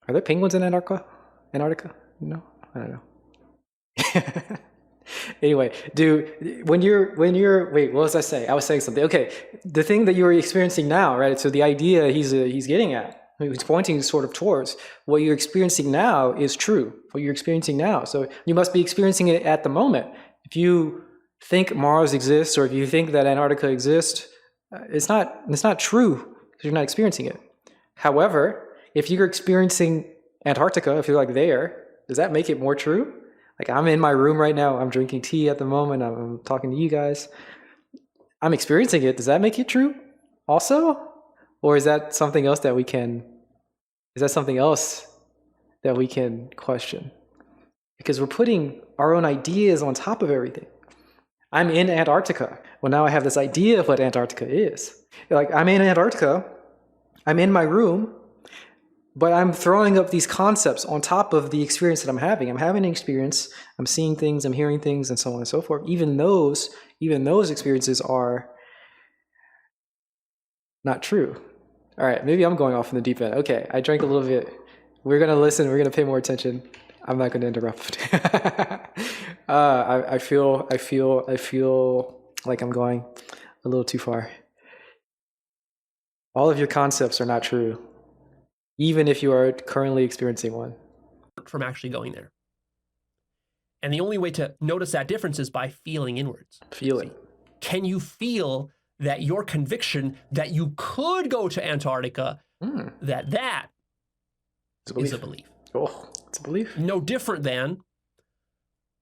Are there penguins in Antarctica? No? I don't know. Anyway, when you're wait, what was I saying? I was saying something. Okay, the thing that you're experiencing now, right? So the idea he's getting at, he's pointing sort of towards what you're experiencing now is true. What you're experiencing now. So you must be experiencing it at the moment. If you think Mars exists, or if you think that Antarctica exists, it's not true because you're not experiencing it. However, if you're experiencing Antarctica, if you're like there, does that make it more true? Like I'm in my room right now, I'm drinking tea at the moment, I'm talking to you guys. I'm experiencing it. Does that make it true also? Or is that something else that we can question? Because we're putting our own ideas on top of everything. I'm in Antarctica. Well, now I have this idea of what Antarctica is. Like I'm in Antarctica, I'm in my room, but I'm throwing up these concepts on top of the experience that I'm having. I'm having an experience, I'm seeing things, I'm hearing things, and so on and so forth. Even those experiences are not true. All right, maybe I'm going off in the deep end. Okay, I drank a little bit. We're gonna listen, we're gonna pay more attention. I'm not gonna interrupt. I feel like I'm going a little too far. All of your concepts are not true, even if you are currently experiencing one. From actually going there. And the only way to notice that difference is by feeling inwards. Feeling. Can you feel that your conviction that you could go to Antarctica, that is a belief? Oh, it's a belief? No different than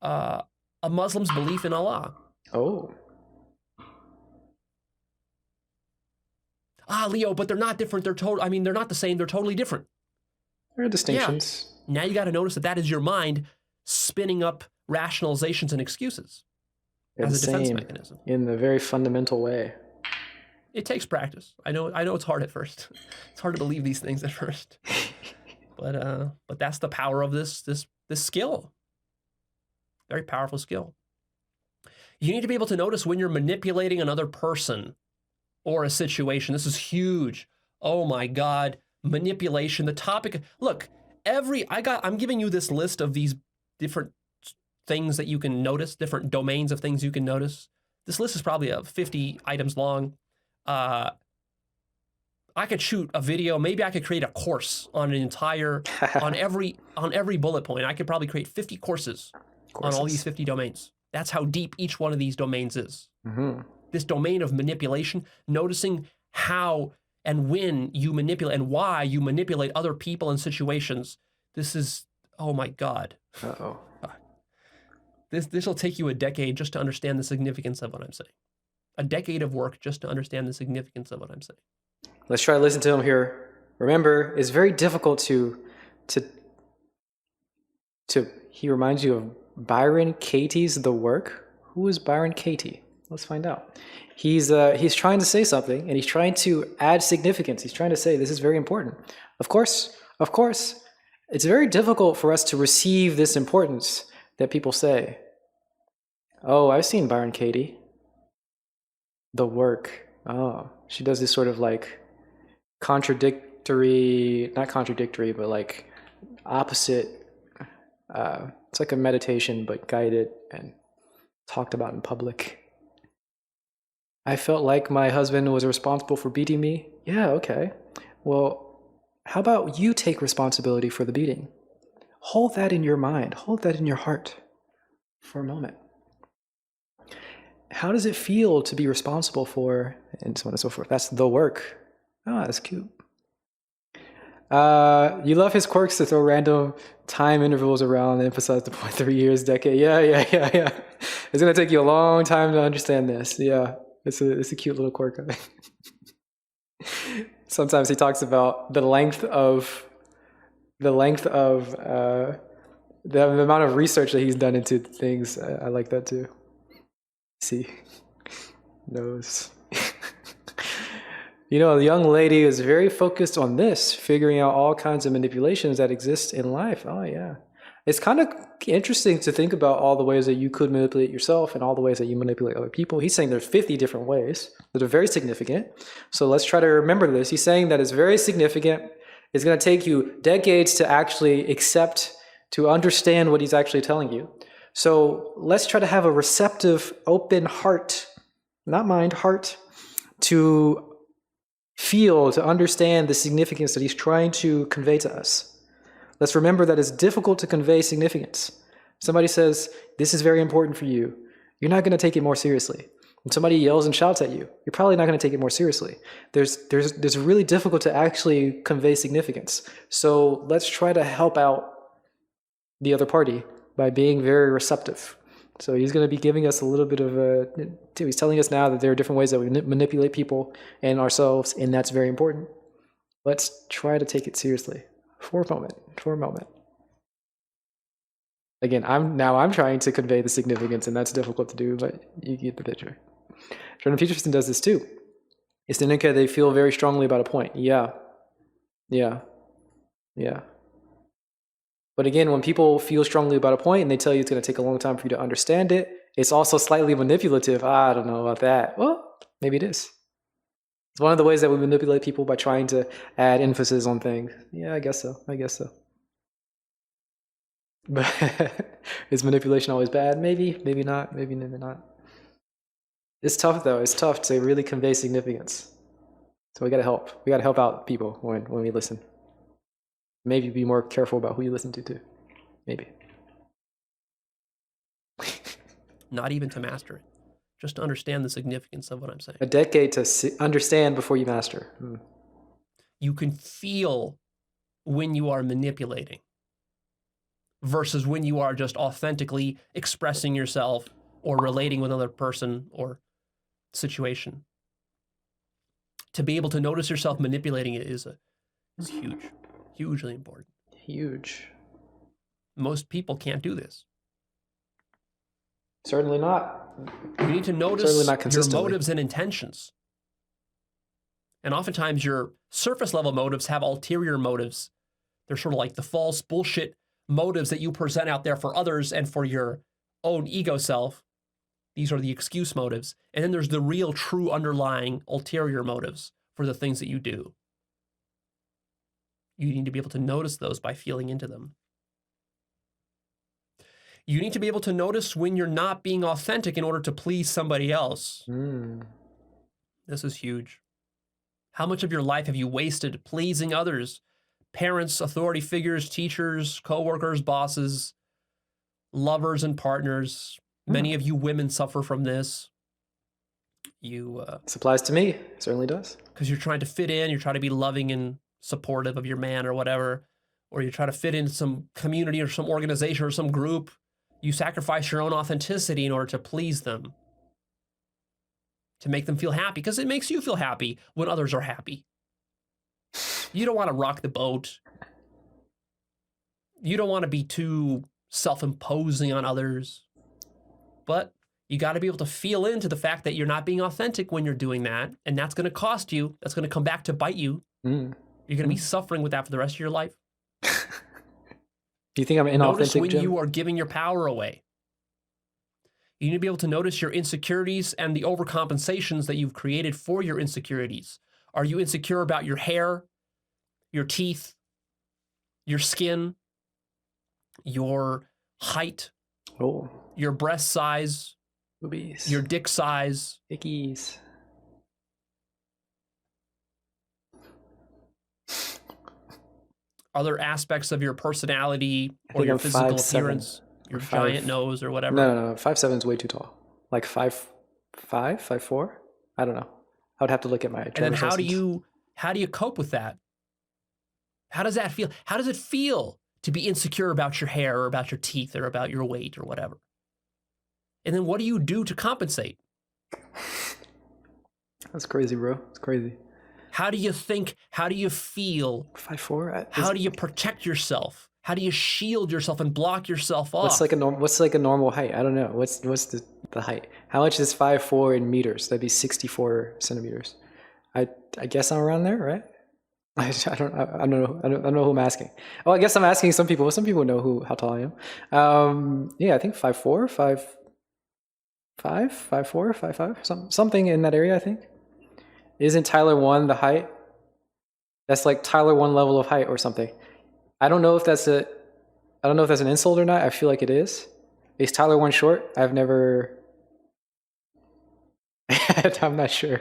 a Muslim's belief in Allah. Oh. Leo, but they're not different. They're not the same. They're totally different. There are distinctions. Yeah. Now you got to notice that is your mind spinning up rationalizations and excuses as a defense mechanism. In the very fundamental way. It takes practice. I know it's hard at first. It's hard to believe these things at first. But that's the power of this skill. Very powerful skill. You need to be able to notice when you're manipulating another person or a situation. This is huge. Oh my God. Manipulation, the topic. Look, I'm giving you this list of these different things that you can notice, different domains of things you can notice. This list is probably 50 items long. I could shoot a video. Maybe I could create a course on an entire, on every bullet point. I could probably create 50 courses on all these 50 domains. That's how deep each one of these domains is. Mm-hmm. This domain of manipulation, noticing how and when you manipulate and why you manipulate other people and situations. This is, oh my God. Uh-oh. This will take you a decade just to understand the significance of what I'm saying. A decade of work just to understand the significance of what I'm saying. Let's try to listen to him here. Remember, it's very difficult to he reminds you of Byron Katie's The Work. Who is Byron Katie? Let's find out. He's trying to say something, and he's trying to add significance. He's trying to say this is very important. Of course, it's very difficult for us to receive this importance that people say. Oh, I've seen Byron Katie. The Work. Oh, she does this sort of like contradictory, not contradictory, but like opposite. It's like a meditation, but guided and talked about in public. I felt like my husband was responsible for beating me. Yeah, okay. Well, how about you take responsibility for the beating? Hold that in your mind. Hold that in your heart for a moment. How does it feel to be responsible for, and so on and so forth? That's The Work. Oh, that's cute. You love his quirks to throw random time intervals around and emphasize the point 3 years, decade. Yeah. It's going to take you a long time to understand this. Yeah, it's a cute little quirk, I think. Sometimes he talks about the length of the amount of research that he's done into things. I like that too. See, nose. The young lady is very focused on this, figuring out all kinds of manipulations that exist in life. Oh, yeah. It's kind of interesting to think about all the ways that you could manipulate yourself and all the ways that you manipulate other people. He's saying there's 50 different ways that are very significant. So let's try to remember this. He's saying that it's very significant. It's going to take you decades to actually accept, to understand what he's actually telling you. So let's try to have a receptive, open heart, not mind, heart, to feel, to understand the significance that he's trying to convey to us. Let's remember that it's difficult to convey significance. Somebody says, this is very important for you. You're not going to take it more seriously. When somebody yells and shouts at you, you're probably not going to take it more seriously. There's really difficult to actually convey significance. So let's try to help out the other party by being very receptive. So he's going to be giving us a little bit of he's telling us now that there are different ways that we manipulate people and ourselves, and that's very important. Let's try to take it seriously for a moment. Again, I'm trying to convey the significance, and that's difficult to do, but you get the picture. Jordan Peterson does this too. It's an indicator they feel very strongly about a point. Yeah. But again, when people feel strongly about a point and they tell you it's going to take a long time for you to understand it, it's also slightly manipulative. I don't know about that. Well, maybe it is. It's one of the ways that we manipulate people, by trying to add emphasis on things. Yeah, I guess so. But is manipulation always bad? Maybe not. Maybe not. It's tough though. It's tough to really convey significance. So we got to help. We got to help out people when we listen. Maybe be more careful about who you listen to too. Maybe. Not even to master it. Just to understand the significance of what I'm saying. A decade to understand before you master. You can feel when you are manipulating versus when you are just authentically expressing yourself or relating with another person or situation. To be able to notice yourself manipulating it is huge. Hugely important. Huge. Most people can't do this. Certainly not. You need to notice not your motives and intentions. And oftentimes your surface level motives have ulterior motives. They're sort of like the false bullshit motives that you present out there for others and for your own ego self. These are the excuse motives. And then there's the real, true, underlying ulterior motives for the things that you do. You need to be able to notice those by feeling into them. You need to be able to notice when you're not being authentic in order to please somebody else. This is huge. How much of your life have you wasted pleasing others? Parents, authority figures, teachers, coworkers, bosses, lovers and partners. Many of you women suffer from this. This applies to me. It certainly does. Because you're trying to fit in, you're trying to be loving and supportive of your man or whatever, or you're trying to fit into some community or some organization or some group. You sacrifice your own authenticity in order to please them, to make them feel happy, because it makes you feel happy when others are happy. You don't want to rock the boat. You don't want to be too self-imposing on others. But you got to be able to feel into the fact that you're not being authentic when you're doing that, and that's going to cost you. That's going to come back to bite you. You're going to be suffering with that for the rest of your life. Do you think I'm inauthentic, Notice when Jim? you are giving your power away. You need to be able to notice your insecurities and the overcompensations that you've created for your insecurities. Are you insecure about your hair, your teeth, your skin, your height, your breast size, boobies, your dick size, dickies? Other aspects of your personality or your physical appearance, your giant nose or whatever? No. 5'7" is way too tall. Like 5'5", 5'4". I don't know. I would have to look at my driver's And then license. how do you cope with that? How does that feel? How does it feel to be insecure about your hair or about your teeth or about your weight or whatever? And then what do you do to compensate? That's crazy, bro. It's crazy. How do you think? How do you feel? 5'4". How do you protect yourself? How do you shield yourself and block yourself off? What's like a normal height? I don't know. What's the height? How much is 5'4" in meters? That'd be 64 centimeters. I guess I'm around there, right? I don't know who I'm asking. Oh, I guess I'm asking some people. Some people know how tall I am. Yeah, I think 5'4", 5'4", 5'5", something in that area, I think. Isn't Tyler 1 the height? That's like Tyler 1 level of height or something. I don't know if that's an insult or not. I feel like it is. Is Tyler 1 short? I'm not sure.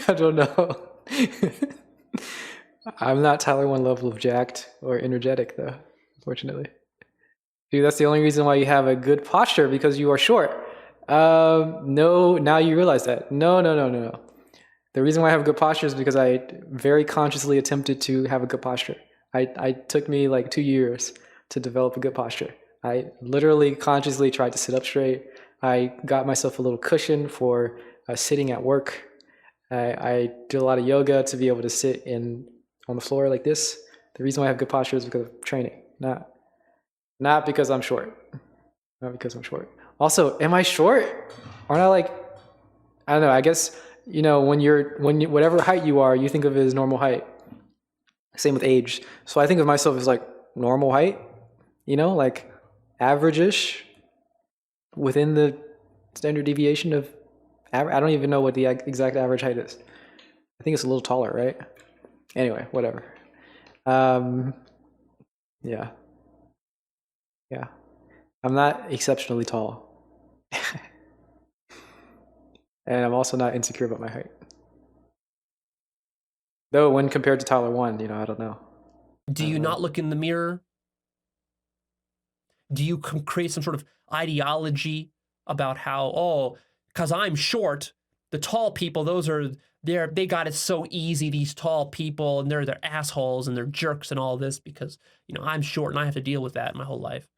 I don't know. I'm not Tyler 1 level of jacked or energetic though, unfortunately. Dude, that's the only reason why you have a good posture, because you are short. No, now you realize that. No. The reason why I have good posture is because I very consciously attempted to have a good posture. It took me like 2 years to develop a good posture. I literally consciously tried to sit up straight. I got myself a little cushion for sitting at work. I did a lot of yoga to be able to sit on the floor like this. The reason why I have good posture is because of training, not because I'm short. Not because I'm short. Also, am I short? Aren't I like, I don't know, I guess, whatever height you are, you think of it as normal height. Same with age. So I think of myself as like normal height, like average-ish within the standard deviation of, I don't even know what the exact average height is. I think it's a little taller, right? Anyway, whatever. Yeah. I'm not exceptionally tall. And I'm also not insecure about my height. Though when compared to Tyler 1, I don't know. Do you not look in the mirror? Do you create some sort of ideology about how, because I'm short, the tall people, they got it so easy, these tall people, and they're assholes and they're jerks and all this because, I'm short and I have to deal with that my whole life.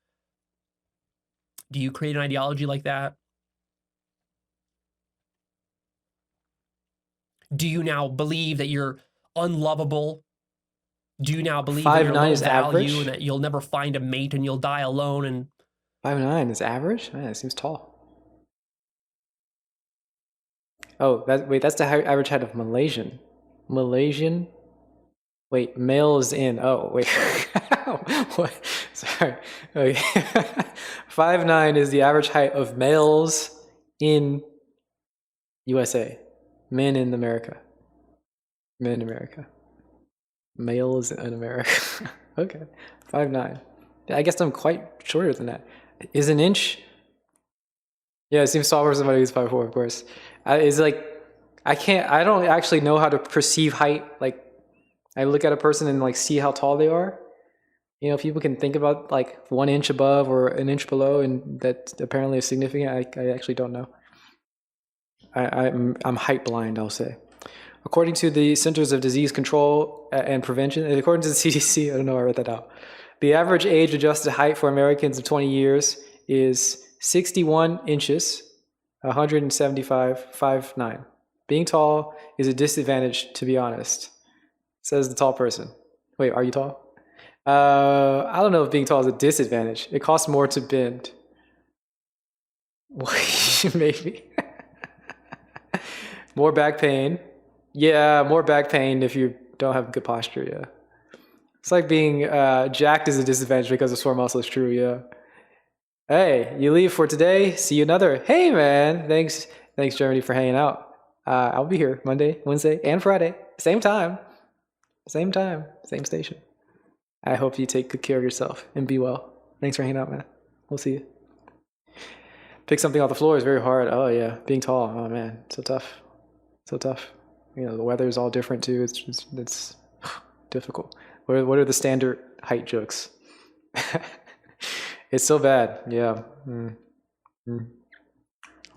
Do you create an ideology like that? Do you now believe that you're unlovable? Do you now believe that you're low value and that you'll never find a mate and you'll die alone? And 5'9" is average? Man, that seems tall. Oh, that's the average height of Malaysian. Malaysian? Wait, males in. Oh, wait. What? Sorry. Okay. 5'9" is the average height of males in USA. Men in America. Men in America. Males in America. Okay. 5'9". I guess I'm quite shorter than that. Is an inch? Yeah, it seems taller for somebody who's 5'4", of course. It's like, I don't actually know how to perceive height. Like, I look at a person and like see how tall they are. You know, people can think about like 1 inch above or an inch below, and that apparently is significant. I actually don't know. I'm height blind, I'll say. According to the Centers of Disease Control and Prevention, and according to the CDC, I don't know, I read that out. The average age adjusted height for Americans of 20 years is 61 inches, 175, 5'9". Being tall is a disadvantage, to be honest, says the tall person. Wait, are you tall? I don't know if being tall is a disadvantage. It costs more to bend. Maybe. More back pain. Yeah, more back pain if you don't have good posture, yeah. It's like being jacked is a disadvantage because of sore muscle, it's true, yeah. Hey, you leave for today, see you another. Hey man, thanks Germany for hanging out. I'll be here Monday, Wednesday, and Friday. Same time, same station. I hope you take good care of yourself and be well. Thanks for hanging out, man. We'll see you. Pick something off the floor is very hard. Oh yeah, being tall, oh man, so tough. So tough. You know, the weather is all different too. It's difficult. What are the standard height jokes? It's so bad. Yeah. I'm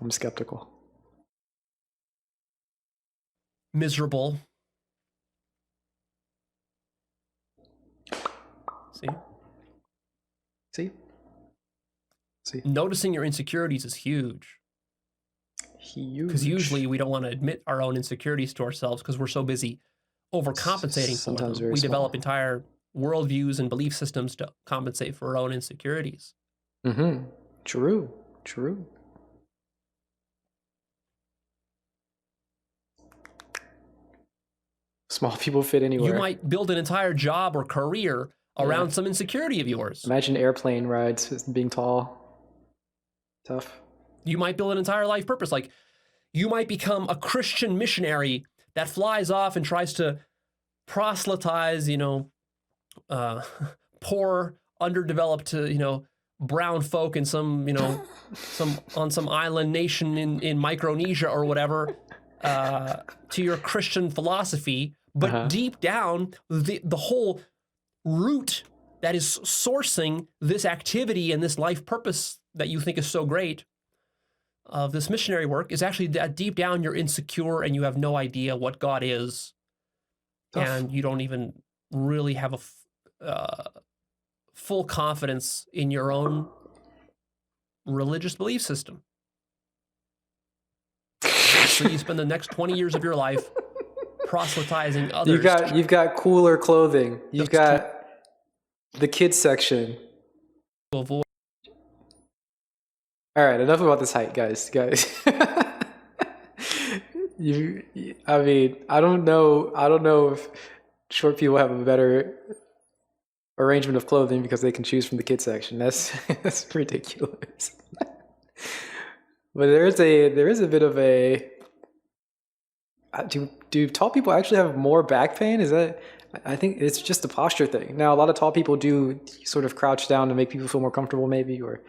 skeptical. Miserable. See? Noticing your insecurities is huge. Huge. Because usually we don't want to admit our own insecurities to ourselves because we're so busy overcompensating for them. We develop entire worldviews and belief systems to compensate for our own insecurities. Mm-hmm. True. Small people fit anywhere. You might build an entire job or career around some insecurity of yours. Imagine airplane rides being tall. Tough. You might build an entire life purpose. Like, you might become a Christian missionary that flies off and tries to proselytize, poor, underdeveloped, brown folk in some on some island nation in Micronesia or whatever, to your Christian philosophy. But deep down, the whole root that is sourcing this activity and this life purpose that you think is so great of this missionary work is actually that deep down you're insecure and you have no idea what God is. Tough. And you don't even really have a full confidence in your own religious belief system. So you spend the next 20 years of your life proselytizing others. You've got cooler clothing. You've got the kids section. Avoid. All right, enough about this height, guys. I don't know if short people have a better arrangement of clothing because they can choose from the kids section. That's ridiculous. But there is a bit of a. Do tall people actually have more back pain? Is that? I think it's just a posture thing. Now, a lot of tall people do sort of crouch down to make people feel more comfortable, maybe, or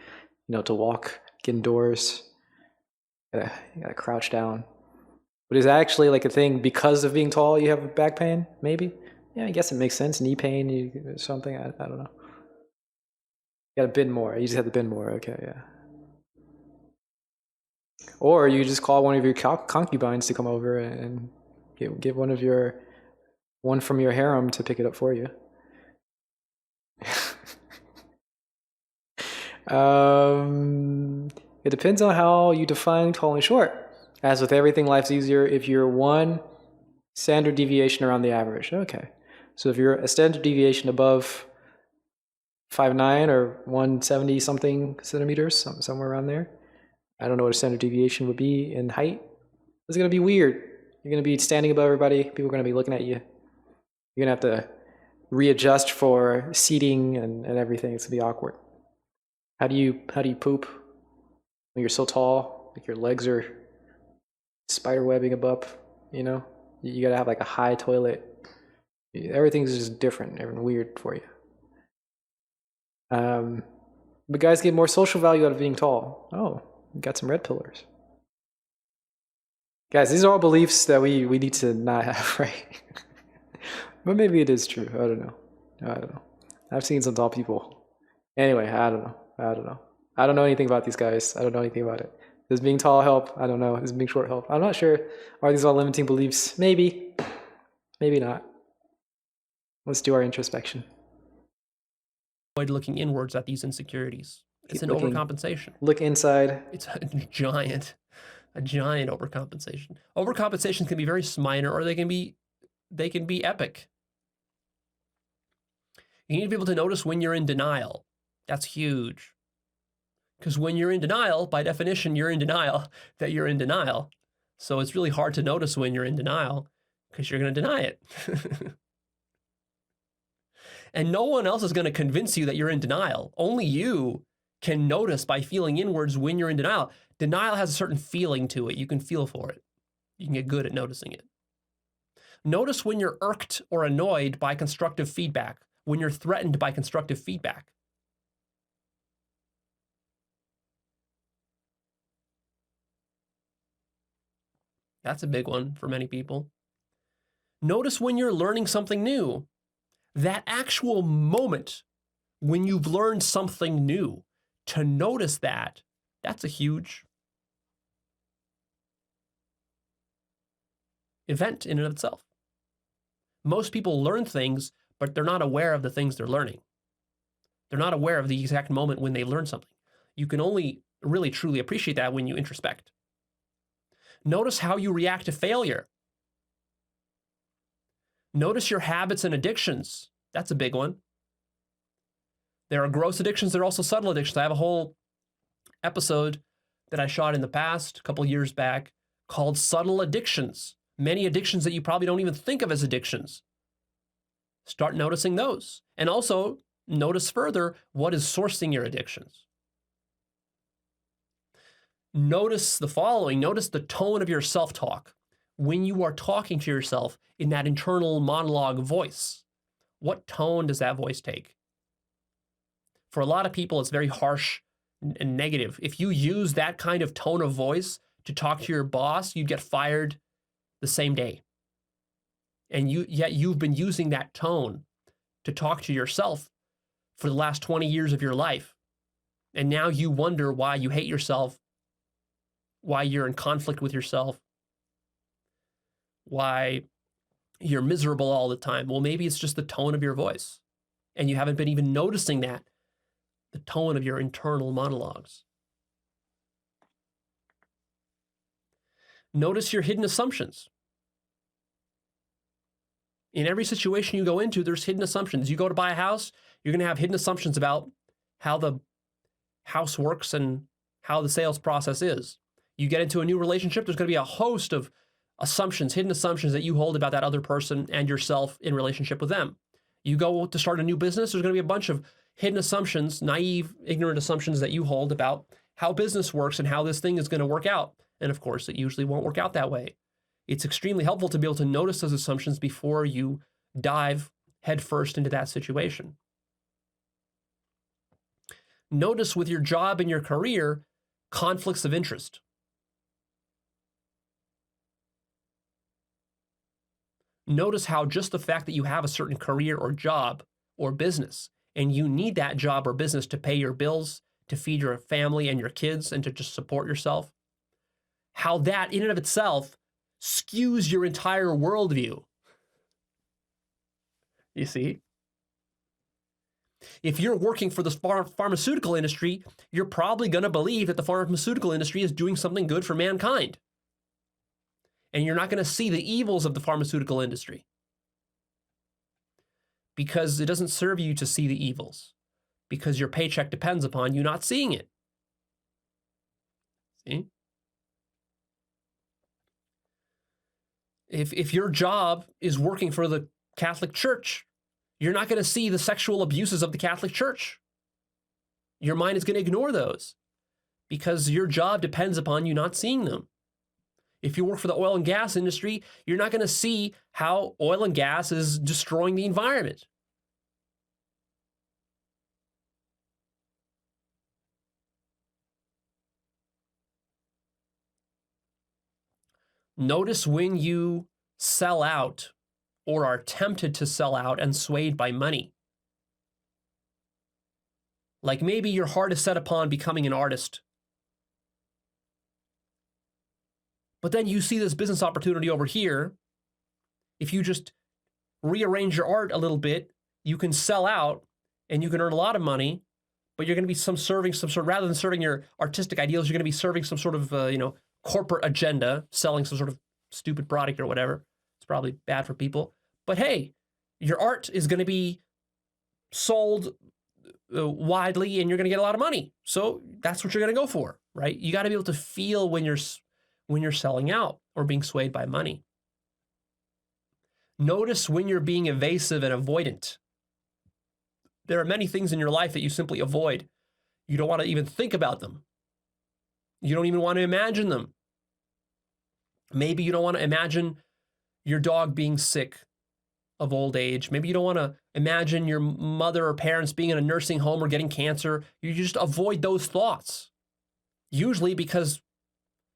to walk, get indoors. You gotta crouch down. But is that actually like a thing because of being tall? You have back pain, maybe? Yeah, I guess it makes sense. Knee pain, something. I don't know. You gotta bend more. You just have to bend more. Okay, yeah. Or you just call one of your concubines to come over and get one from your harem to pick it up for you. It depends on how you define tall and short. As with everything, life's easier if you're one standard deviation around the average. Okay. So if you're a standard deviation above 5'9" or 170 something centimeters, somewhere around there. I don't know what a standard deviation would be in height. It's going to be weird. You're going to be standing above everybody. People are going to be looking at you. You're going to have to readjust for seating and everything. It's going to be awkward. How do you poop when you're so tall? Like your legs are spider webbing above, you know? You got to have like a high toilet. Everything's just different and weird for you. But guys get more social value out of being tall. Oh, we got some red pillars. Guys, these are all beliefs that we need to not have, right? But maybe it is true. I don't know. I've seen some tall people. Anyway, I don't know. I don't know anything about these guys. I don't know anything about it. Does being tall help? I don't know. Does being short help? I'm not sure. Are these all limiting beliefs? Maybe. Maybe not. Let's do our introspection. Avoid looking inwards at these insecurities. It's an overcompensation. Look inside. It's a giant overcompensation. Overcompensations can be very minor, or they can be epic. You need to be able to notice when you're in denial. That's huge. Because when you're in denial, by definition, you're in denial that you're in denial. So it's really hard to notice when you're in denial because you're going to deny it. And no one else is going to convince you that you're in denial. Only you can notice by feeling inwards when you're in denial. Denial has a certain feeling to it. You can feel for it. You can get good at noticing it. Notice when you're irked or annoyed by constructive feedback, when you're threatened by constructive feedback. That's a big one for many people. Notice when you're learning something new. That actual moment when you've learned something new, to notice that, that's a huge event in and of itself. Most people learn things, but they're not aware of the things they're learning. They're not aware of the exact moment when they learn something. You can only really truly appreciate that when you introspect. Notice how you react to failure. Notice your habits and addictions. That's a big one. There are gross addictions. There are also subtle addictions. I have a whole episode that I shot in the past, a couple years back, called Subtle Addictions. Many addictions that you probably don't even think of as addictions. Start noticing those. And also notice further what is sourcing your addictions. Notice the following. Notice the tone of your self-talk. When you are talking to yourself in that internal monologue voice, what tone does that voice take? For a lot of people, it's very harsh and negative. If you use that kind of tone of voice to talk to your boss, you'd get fired the same day. And yet you've been using that tone to talk to yourself for the last 20 years of your life. And now you wonder why you hate yourself, why you're in conflict with yourself, why you're miserable all the time. Well, maybe it's just the tone of your voice. And you haven't been even noticing that, the tone of your internal monologues. Notice your hidden assumptions. In every situation you go into, there's hidden assumptions. You go to buy a house, you're going to have hidden assumptions about how the house works and how the sales process is. You get into a new relationship, there's going to be a host of assumptions, hidden assumptions that you hold about that other person and yourself in relationship with them. You go to start a new business, there's going to be a bunch of hidden assumptions, naive, ignorant assumptions that you hold about how business works and how this thing is going to work out. And of course, it usually won't work out that way. It's extremely helpful to be able to notice those assumptions before you dive headfirst into that situation. Notice with your job and your career, conflicts of interest. Notice how just the fact that you have a certain career or job or business, and you need that job or business to pay your bills, to feed your family and your kids, and to just support yourself, how that in and of itself skews your entire worldview. You see? If you're working for the pharmaceutical industry, you're probably going to believe that the pharmaceutical industry is doing something good for mankind. And you're not going to see the evils of the pharmaceutical industry because it doesn't serve you to see the evils, because your paycheck depends upon you not seeing it. See? If your job is working for the Catholic Church, you're not going to see the sexual abuses of the Catholic Church. Your mind is going to ignore those because your job depends upon you not seeing them. If you work for the oil and gas industry, you're not going to see how oil and gas is destroying the environment. Notice when you sell out or are tempted to sell out and swayed by money. Like maybe your heart is set upon becoming an artist, but then you see this business opportunity over here. If you just rearrange your art a little bit, you can sell out and you can earn a lot of money, but you're going to be serving some sort, rather than serving your artistic ideals, you're going to be serving some sort of, corporate agenda, selling some sort of stupid product or whatever. It's probably bad for people. But hey, your art is going to be sold widely and you're going to get a lot of money. So that's what you're going to go for, right? You got to be able to feel when you're selling out or being swayed by money. Notice when you're being evasive and avoidant. There are many things in your life that you simply avoid. You don't want to even think about them. You don't even want to imagine them. Maybe you don't want to imagine your dog being sick of old age. Maybe you don't want to imagine your mother or parents being in a nursing home or getting cancer. You just avoid those thoughts. Usually because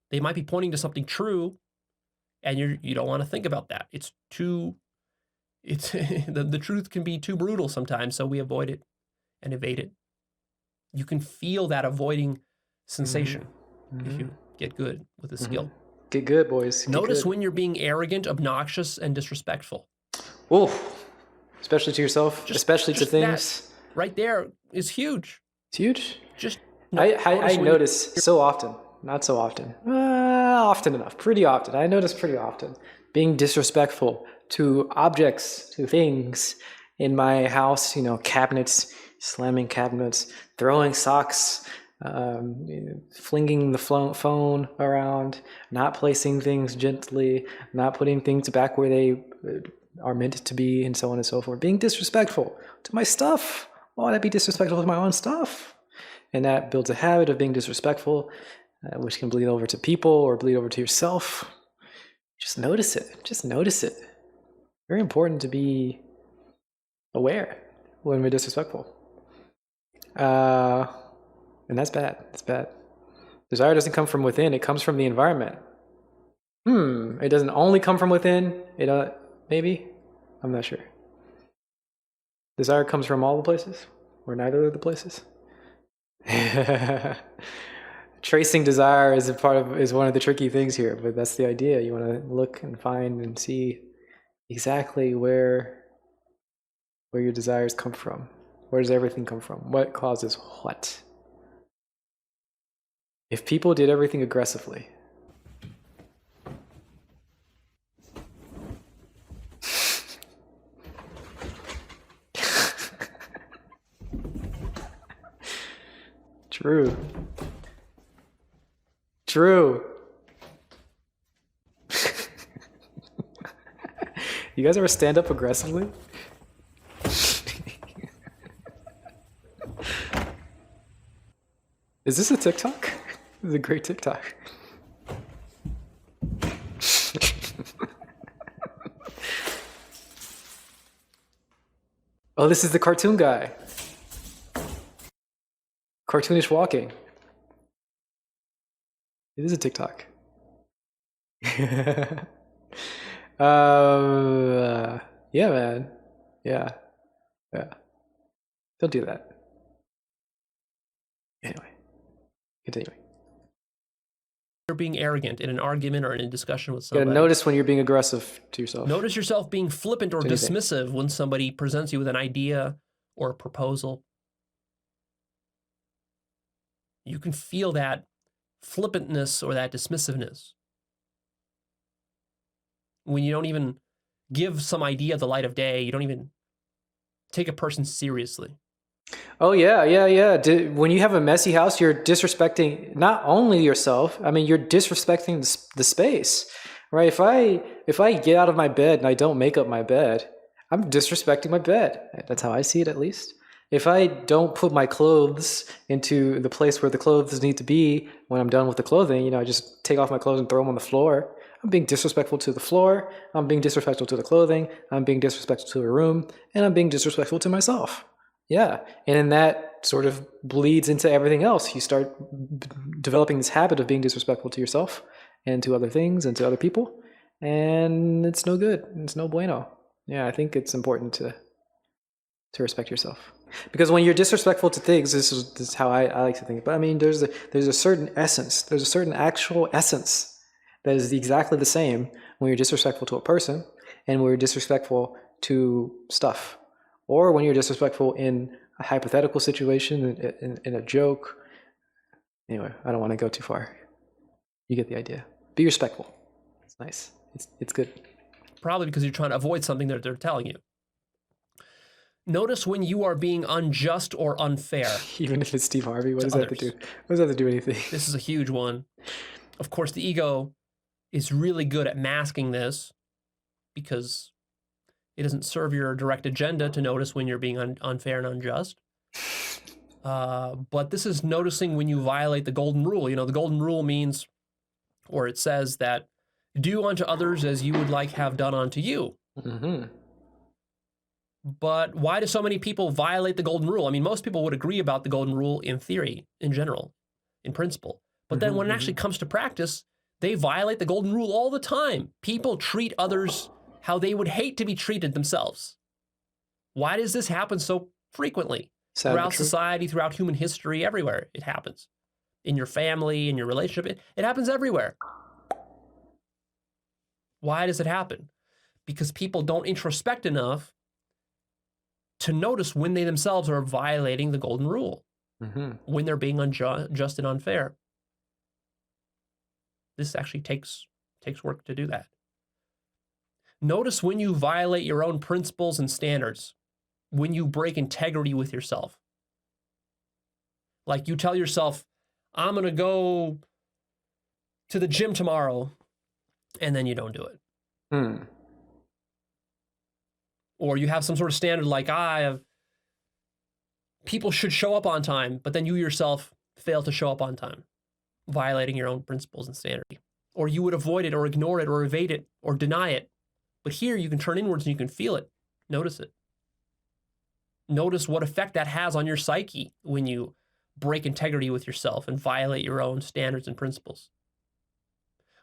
they might be pointing to something true and you don't want to think about that. The truth can be too brutal sometimes, so we avoid it and evade it. You can feel that avoiding sensation if you get good with the skill. Get good, boys. Notice when you're being arrogant, obnoxious, and disrespectful. Oh, especially to yourself, especially to things. That right there is huge. It's huge. Just I notice so often, not so often, often enough, pretty often. I notice pretty often being disrespectful to objects, to things in my house, cabinets, slamming cabinets, throwing socks, flinging the phone around, not placing things gently, not putting things back where they are meant to be, and so on and so forth. Being disrespectful to my stuff. Why would I be disrespectful to my own stuff? And that builds a habit of being disrespectful, which can bleed over to people or bleed over to yourself. Just notice it. Just notice it. Very important to be aware when we're disrespectful. And that's bad. That's bad. Desire doesn't come from within. It comes from the environment. It doesn't only come from within. Maybe? I'm not sure. Desire comes from all the places, or neither of the places. Tracing desire is one of the tricky things here, but that's the idea. You want to look and find and see exactly where your desires come from. Where does everything come from? What causes what? If people did everything aggressively, True. You guys ever stand up aggressively? Is this a TikTok? This is a great TikTok. Oh, this is the cartoon guy. Cartoonish walking. It is a TikTok. Yeah, man. Yeah. Don't do that. Anyway, continuing. You're being arrogant in an argument or in a discussion with You somebody. gotta notice when you're being aggressive to yourself. Notice yourself being flippant or dismissive when somebody presents you with an idea or a proposal. You can feel that flippantness or that dismissiveness when you don't even give some idea the light of day. You don't even take a person seriously. Oh, yeah. When you have a messy house, you're disrespecting not only yourself, you're disrespecting the space. right? If I get out of my bed and I don't make up my bed, I'm disrespecting my bed. That's how I see it, at least. If I don't put my clothes into the place where the clothes need to be when I'm done with the clothing, I just take off my clothes and throw them on the floor. I'm being disrespectful to the floor. I'm being disrespectful to the clothing. I'm being disrespectful to the room, and I'm being disrespectful to myself. Yeah, and then that sort of bleeds into everything else. You start developing this habit of being disrespectful to yourself and to other things and to other people, and it's no good. It's no bueno. Yeah, I think it's important to respect yourself, because when you're disrespectful to things, this is how I like to think. But I mean, there's a certain essence. There's a certain actual essence that is exactly the same when you're disrespectful to a person and when you're disrespectful to stuff, or when you're disrespectful in a hypothetical situation, in a joke. Anyway, I don't want to go too far. You get the idea. Be respectful. It's nice. It's good. Probably because you're trying to avoid something that they're telling you. Notice when you are being unjust or unfair. Even if it's Steve Harvey, what does that have to do? What does that have to do with anything? This is a huge one. Of course, the ego is really good at masking this because it doesn't serve your direct agenda to notice when you're being unfair and unjust. But this is noticing when you violate the golden rule. The golden rule means, or it says that, do unto others as you would like have done unto you. Mm-hmm. But why do so many people violate the golden rule? I mean, most people would agree about the golden rule in theory, in general, in principle. But then when it actually comes to practice, they violate the golden rule all the time. People treat others how they would hate to be treated themselves. Why does this happen so frequently? Throughout society, throughout human history, everywhere it happens. In your family, in your relationship, it happens everywhere. Why does it happen? Because people don't introspect enough to notice when they themselves are violating the golden rule, when they're being unjust and unfair. This actually takes work to do that. Notice when you violate your own principles and standards, when you break integrity with yourself. Like you tell yourself, I'm going to go to the gym tomorrow, and then you don't do it. Or you have some sort of standard like, people should show up on time, but then you yourself fail to show up on time, violating your own principles and standard. Or you would avoid it or ignore it or evade it or deny it. But here you can turn inwards and you can feel it. Notice it. Notice what effect that has on your psyche when you break integrity with yourself and violate your own standards and principles.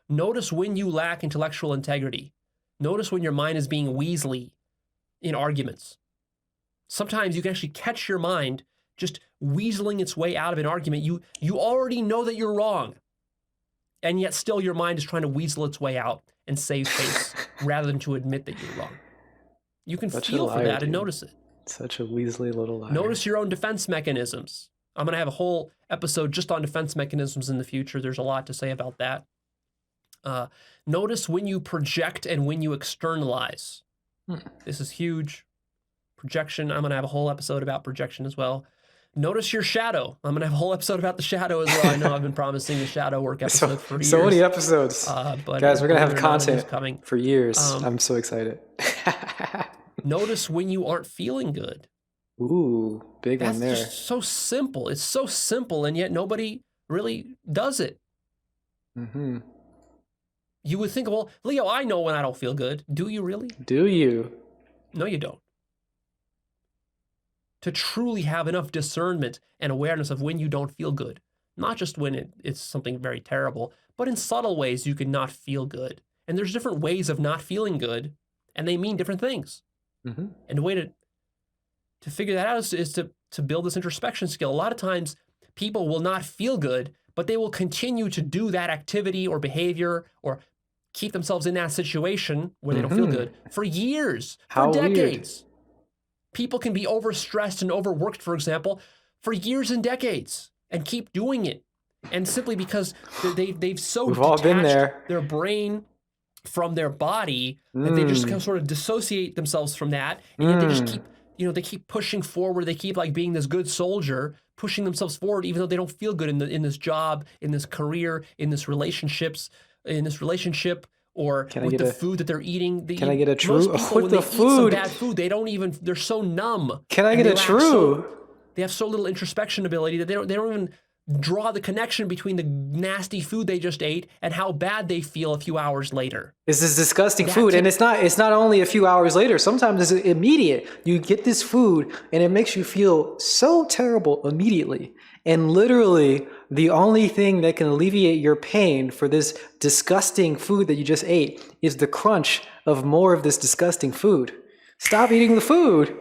Notice when you lack intellectual integrity. Notice when your mind is being weaselly in arguments. Sometimes you can actually catch your mind just weaseling its way out of an argument. You already know that you're wrong, and yet still your mind is trying to weasel its way out and save face rather than to admit that you're wrong. You can feel for that and notice it. Such a Weasley little liar. Notice your own defense mechanisms. I'm going to have a whole episode just on defense mechanisms in the future. There's a lot to say about that. Notice when you project and when you externalize. This is huge. Projection. I'm going to have a whole episode about projection as well. Notice your shadow. I'm going to have a whole episode about the shadow as well. I know I've been promising a shadow work episode for years. So many episodes. But guys, we're going to have content for years. I'm so excited. Notice when you aren't feeling good. Ooh, big one there. That's just so simple. It's so simple, and yet nobody really does it. You would think, well, Leo, I know when I don't feel good. Do you really? Do you? No, you don't. To truly have enough discernment and awareness of when you don't feel good, not just when it's something very terrible, but in subtle ways you can not feel good. And there's different ways of not feeling good, and they mean different things. And the way to figure that out is to build this introspection skill. A lot of times people will not feel good, but they will continue to do that activity or behavior or keep themselves in that situation where they don't feel good for years, for decades. Weird. People can be overstressed and overworked, for example, for years and decades and keep doing it. And simply because they've so We've all been there. Their brain from their body that they just kind of sort of dissociate themselves from that. And yet they just keep, they keep pushing forward. They keep like being this good soldier, pushing themselves forward, even though they don't feel good in this job, in this career, in this relationship, or Can I with get the a- food that they're eating. Can I get a true- Most people, with when the they eat some food? bad food, they don't even, they're so numb. Can I and get they a lack true? They have so little introspection ability that they don't even draw the connection between the nasty food they just ate and how bad they feel a few hours later. This is disgusting That food, and takes- it's not only a few hours later. Sometimes it's immediate. You get this food, and it makes you feel so terrible immediately. And literally, the only thing that can alleviate your pain for this disgusting food that you just ate is the crunch of more of this disgusting food. Stop eating the food.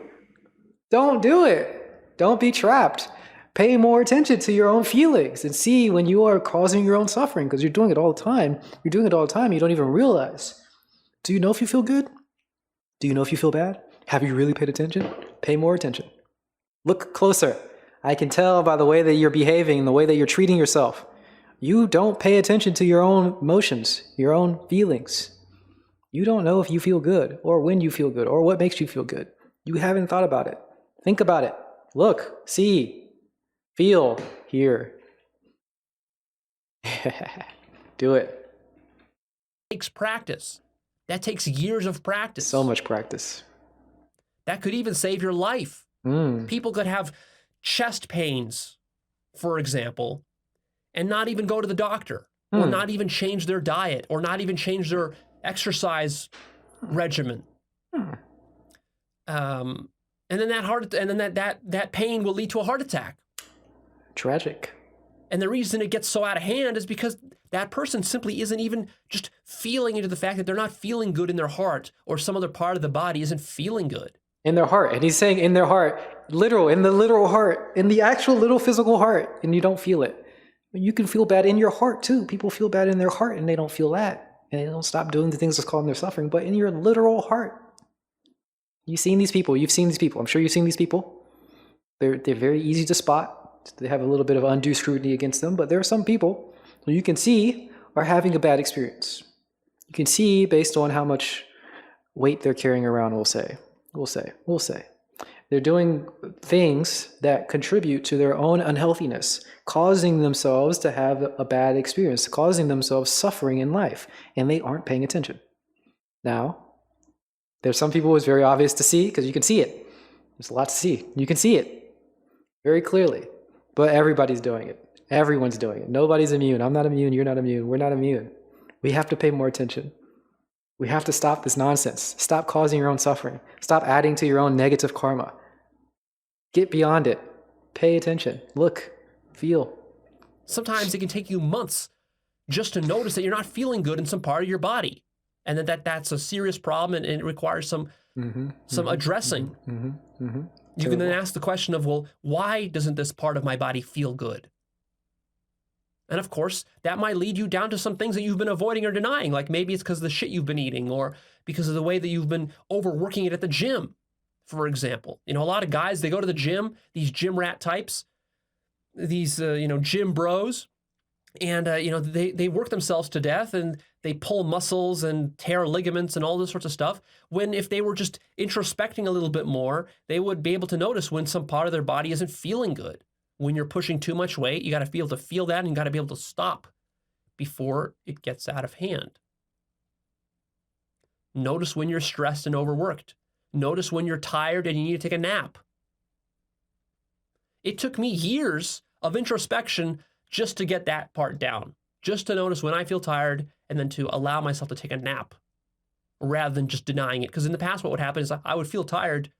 Don't do it. Don't be trapped. Pay more attention to your own feelings and see when you are causing your own suffering, because you're doing it all the time. You're doing it all the time. You don't even realize. Do you know if you feel good? Do you know if you feel bad? Have you really paid attention? Pay more attention. Look closer. I can tell by the way that you're behaving, the way that you're treating yourself. You don't pay attention to your own emotions, your own feelings. You don't know if you feel good or when you feel good or what makes you feel good. You haven't thought about it. Think about it. Look, see, feel, hear. Do it. Takes practice. That takes years of practice. So much practice. That could even save your life. People could have chest pains, for example, and not even go to the doctor, or not even change their diet, or not even change their exercise regimen. And then that pain will lead to a heart attack. Tragic. And the reason it gets so out of hand is because that person simply isn't even just feeling into the fact that they're not feeling good in their heart, or some other part of the body isn't feeling good. In their heart. And he's saying in their heart, literal, in the literal heart, in the actual little physical heart, and you don't feel it. You can feel bad in your heart too. People feel bad in their heart and they don't feel that. And they don't stop doing the things that's causing their suffering, but in your literal heart. You've seen these people. You've seen these people. I'm sure you've seen these people. They're very easy to spot. They have a little bit of undue scrutiny against them, but there are some people who you can see are having a bad experience. You can see based on how much weight they're carrying around, we'll say. They're doing things that contribute to their own unhealthiness, causing themselves to have a bad experience, causing themselves suffering in life, and they aren't paying attention. Now, there's some people it's very obvious to see because you can see it. There's a lot to see. You can see it very clearly, but everybody's doing it. Everyone's doing it. Nobody's immune. I'm not immune. You're not immune. We're not immune. We have to pay more attention. We have to stop this nonsense. Stop causing your own suffering. Stop adding to your own negative karma. Get beyond it. Pay attention. Look. Feel. Sometimes it can take you months just to notice that you're not feeling good in some part of your body, and that's a serious problem, and it requires some addressing. You can then ask the question of, well, why doesn't this part of my body feel good? And of course, that might lead you down to some things that you've been avoiding or denying, like maybe it's because of the shit you've been eating, or because of the way that you've been overworking it at the gym, for example. You know, a lot of guys, they go to the gym, these gym rat types, these, gym bros, and, they work themselves to death, and they pull muscles and tear ligaments and all this sorts of stuff, when if they were just introspecting a little bit more, they would be able to notice when some part of their body isn't feeling good. When you're pushing too much weight, you got to be able to feel that, and you got to be able to stop before it gets out of hand. Notice when you're stressed and overworked. Notice when you're tired and you need to take a nap. It took me years of introspection just to get that part down, just to notice when I feel tired and then to allow myself to take a nap rather than just denying it. Because in the past, what would happen is I would feel tired,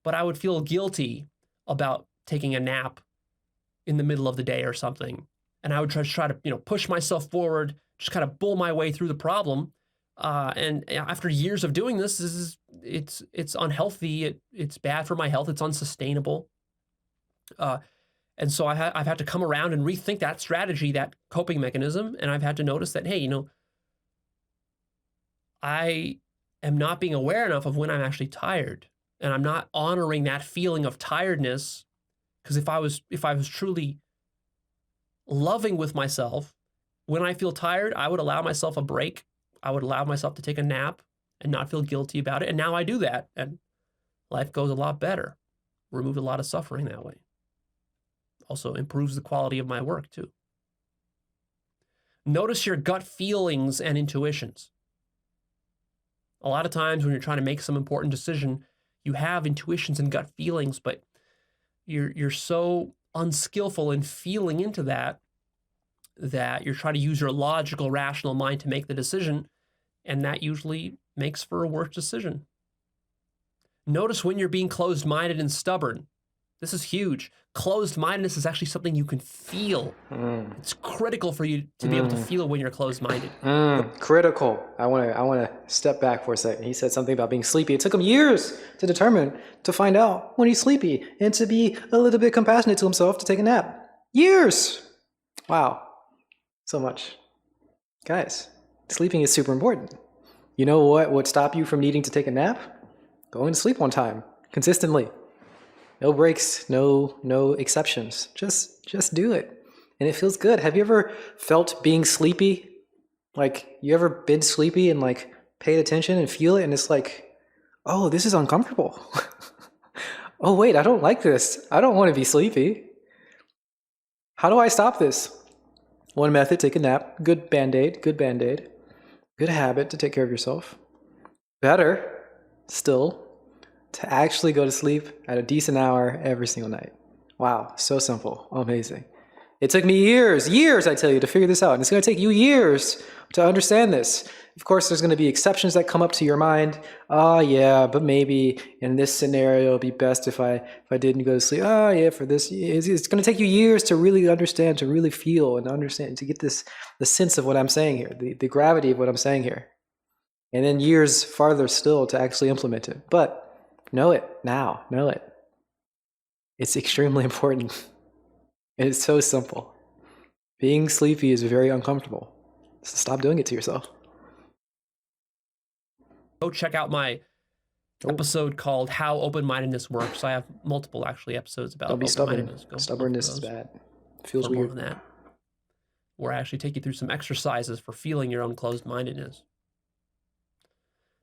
but I would feel guilty about taking a nap in the middle of the day or something. And I would try to push myself forward, just kind of bull my way through the problem. And after years of doing this, it's unhealthy. It's bad for my health. It's unsustainable. And so I've had to come around and rethink that strategy, that coping mechanism. And I've had to notice that, hey, I am not being aware enough of when I'm actually tired. And I'm not honoring that feeling of tiredness. Because if I was truly loving with myself, when I feel tired, I would allow myself a break. I would allow myself to take a nap and not feel guilty about it. And now I do that, and life goes a lot better. Removed a lot of suffering that way. Also improves the quality of my work too. Notice your gut feelings and intuitions. A lot of times when you're trying to make some important decision, you have intuitions and gut feelings, but you're so unskillful in feeling into that you're trying to use your logical, rational mind to make the decision, and that usually makes for a worse decision. Notice when you're being closed-minded and stubborn. This is huge. Closed-mindedness is actually something you can feel. It's critical for you to be able to feel when you're closed-minded. Critical. I want to step back for a second. He said something about being sleepy. It took him years to find out when he's sleepy and to be a little bit compassionate to himself to take a nap. Years. Wow. So much. Guys, sleeping is super important. You know what would stop you from needing to take a nap? Going to sleep on time, consistently. No breaks, no exceptions. Just do it. And it feels good. Have you ever felt being sleepy? Like, you ever been sleepy and like paid attention and feel it and it's like, oh, this is uncomfortable. Oh wait, I don't like this. I don't want to be sleepy. How do I stop this? One method, take a nap. Good Band-Aid. Good habit to take care of yourself. Better still, to actually go to sleep at a decent hour every single night. Wow, so simple, amazing. It took me years, I tell you, to figure this out. And it's going to take you years to understand this. Of course, there's going to be exceptions that come up to your mind. Oh, yeah, but maybe in this scenario, it'd be best if I didn't go to sleep. Oh, yeah, for this, it's going to take you years to really understand, to really feel and understand, to get the sense of what I'm saying here, the gravity of what I'm saying here. And then years farther still to actually implement it. But know it now, know it. It's extremely important. It's so simple. Being sleepy is very uncomfortable. So stop doing it to yourself. Go check out my episode called How Open-Mindedness Works. I have multiple actually episodes about Don't be stubborn. open-mindedness. Stubbornness is bad. It feels More weird. than that. Where I actually take you through some exercises for feeling your own closed-mindedness.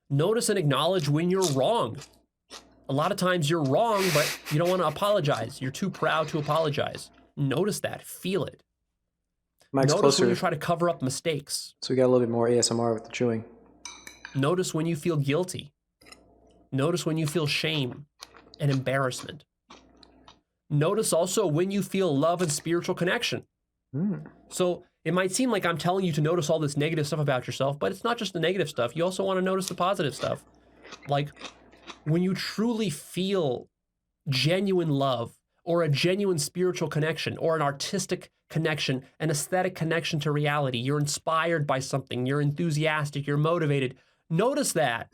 Notice and acknowledge when you're wrong. A lot of times you're wrong, but you don't want to apologize. You're too proud to apologize. Notice that. Feel it. Mike's Notice closer, when you try to cover up mistakes. so we got a little bit more ASMR with the chewing. Notice when you feel guilty. Notice when you feel shame and embarrassment. Notice also when you feel love and spiritual connection. So it might seem like I'm telling you to notice all this negative stuff about yourself, but it's not just the negative stuff. You also want to notice the positive stuff. Like when you truly feel genuine love or a genuine spiritual connection or an artistic connection, an aesthetic connection to reality. You're inspired by something. You're enthusiastic. You're motivated. Notice that.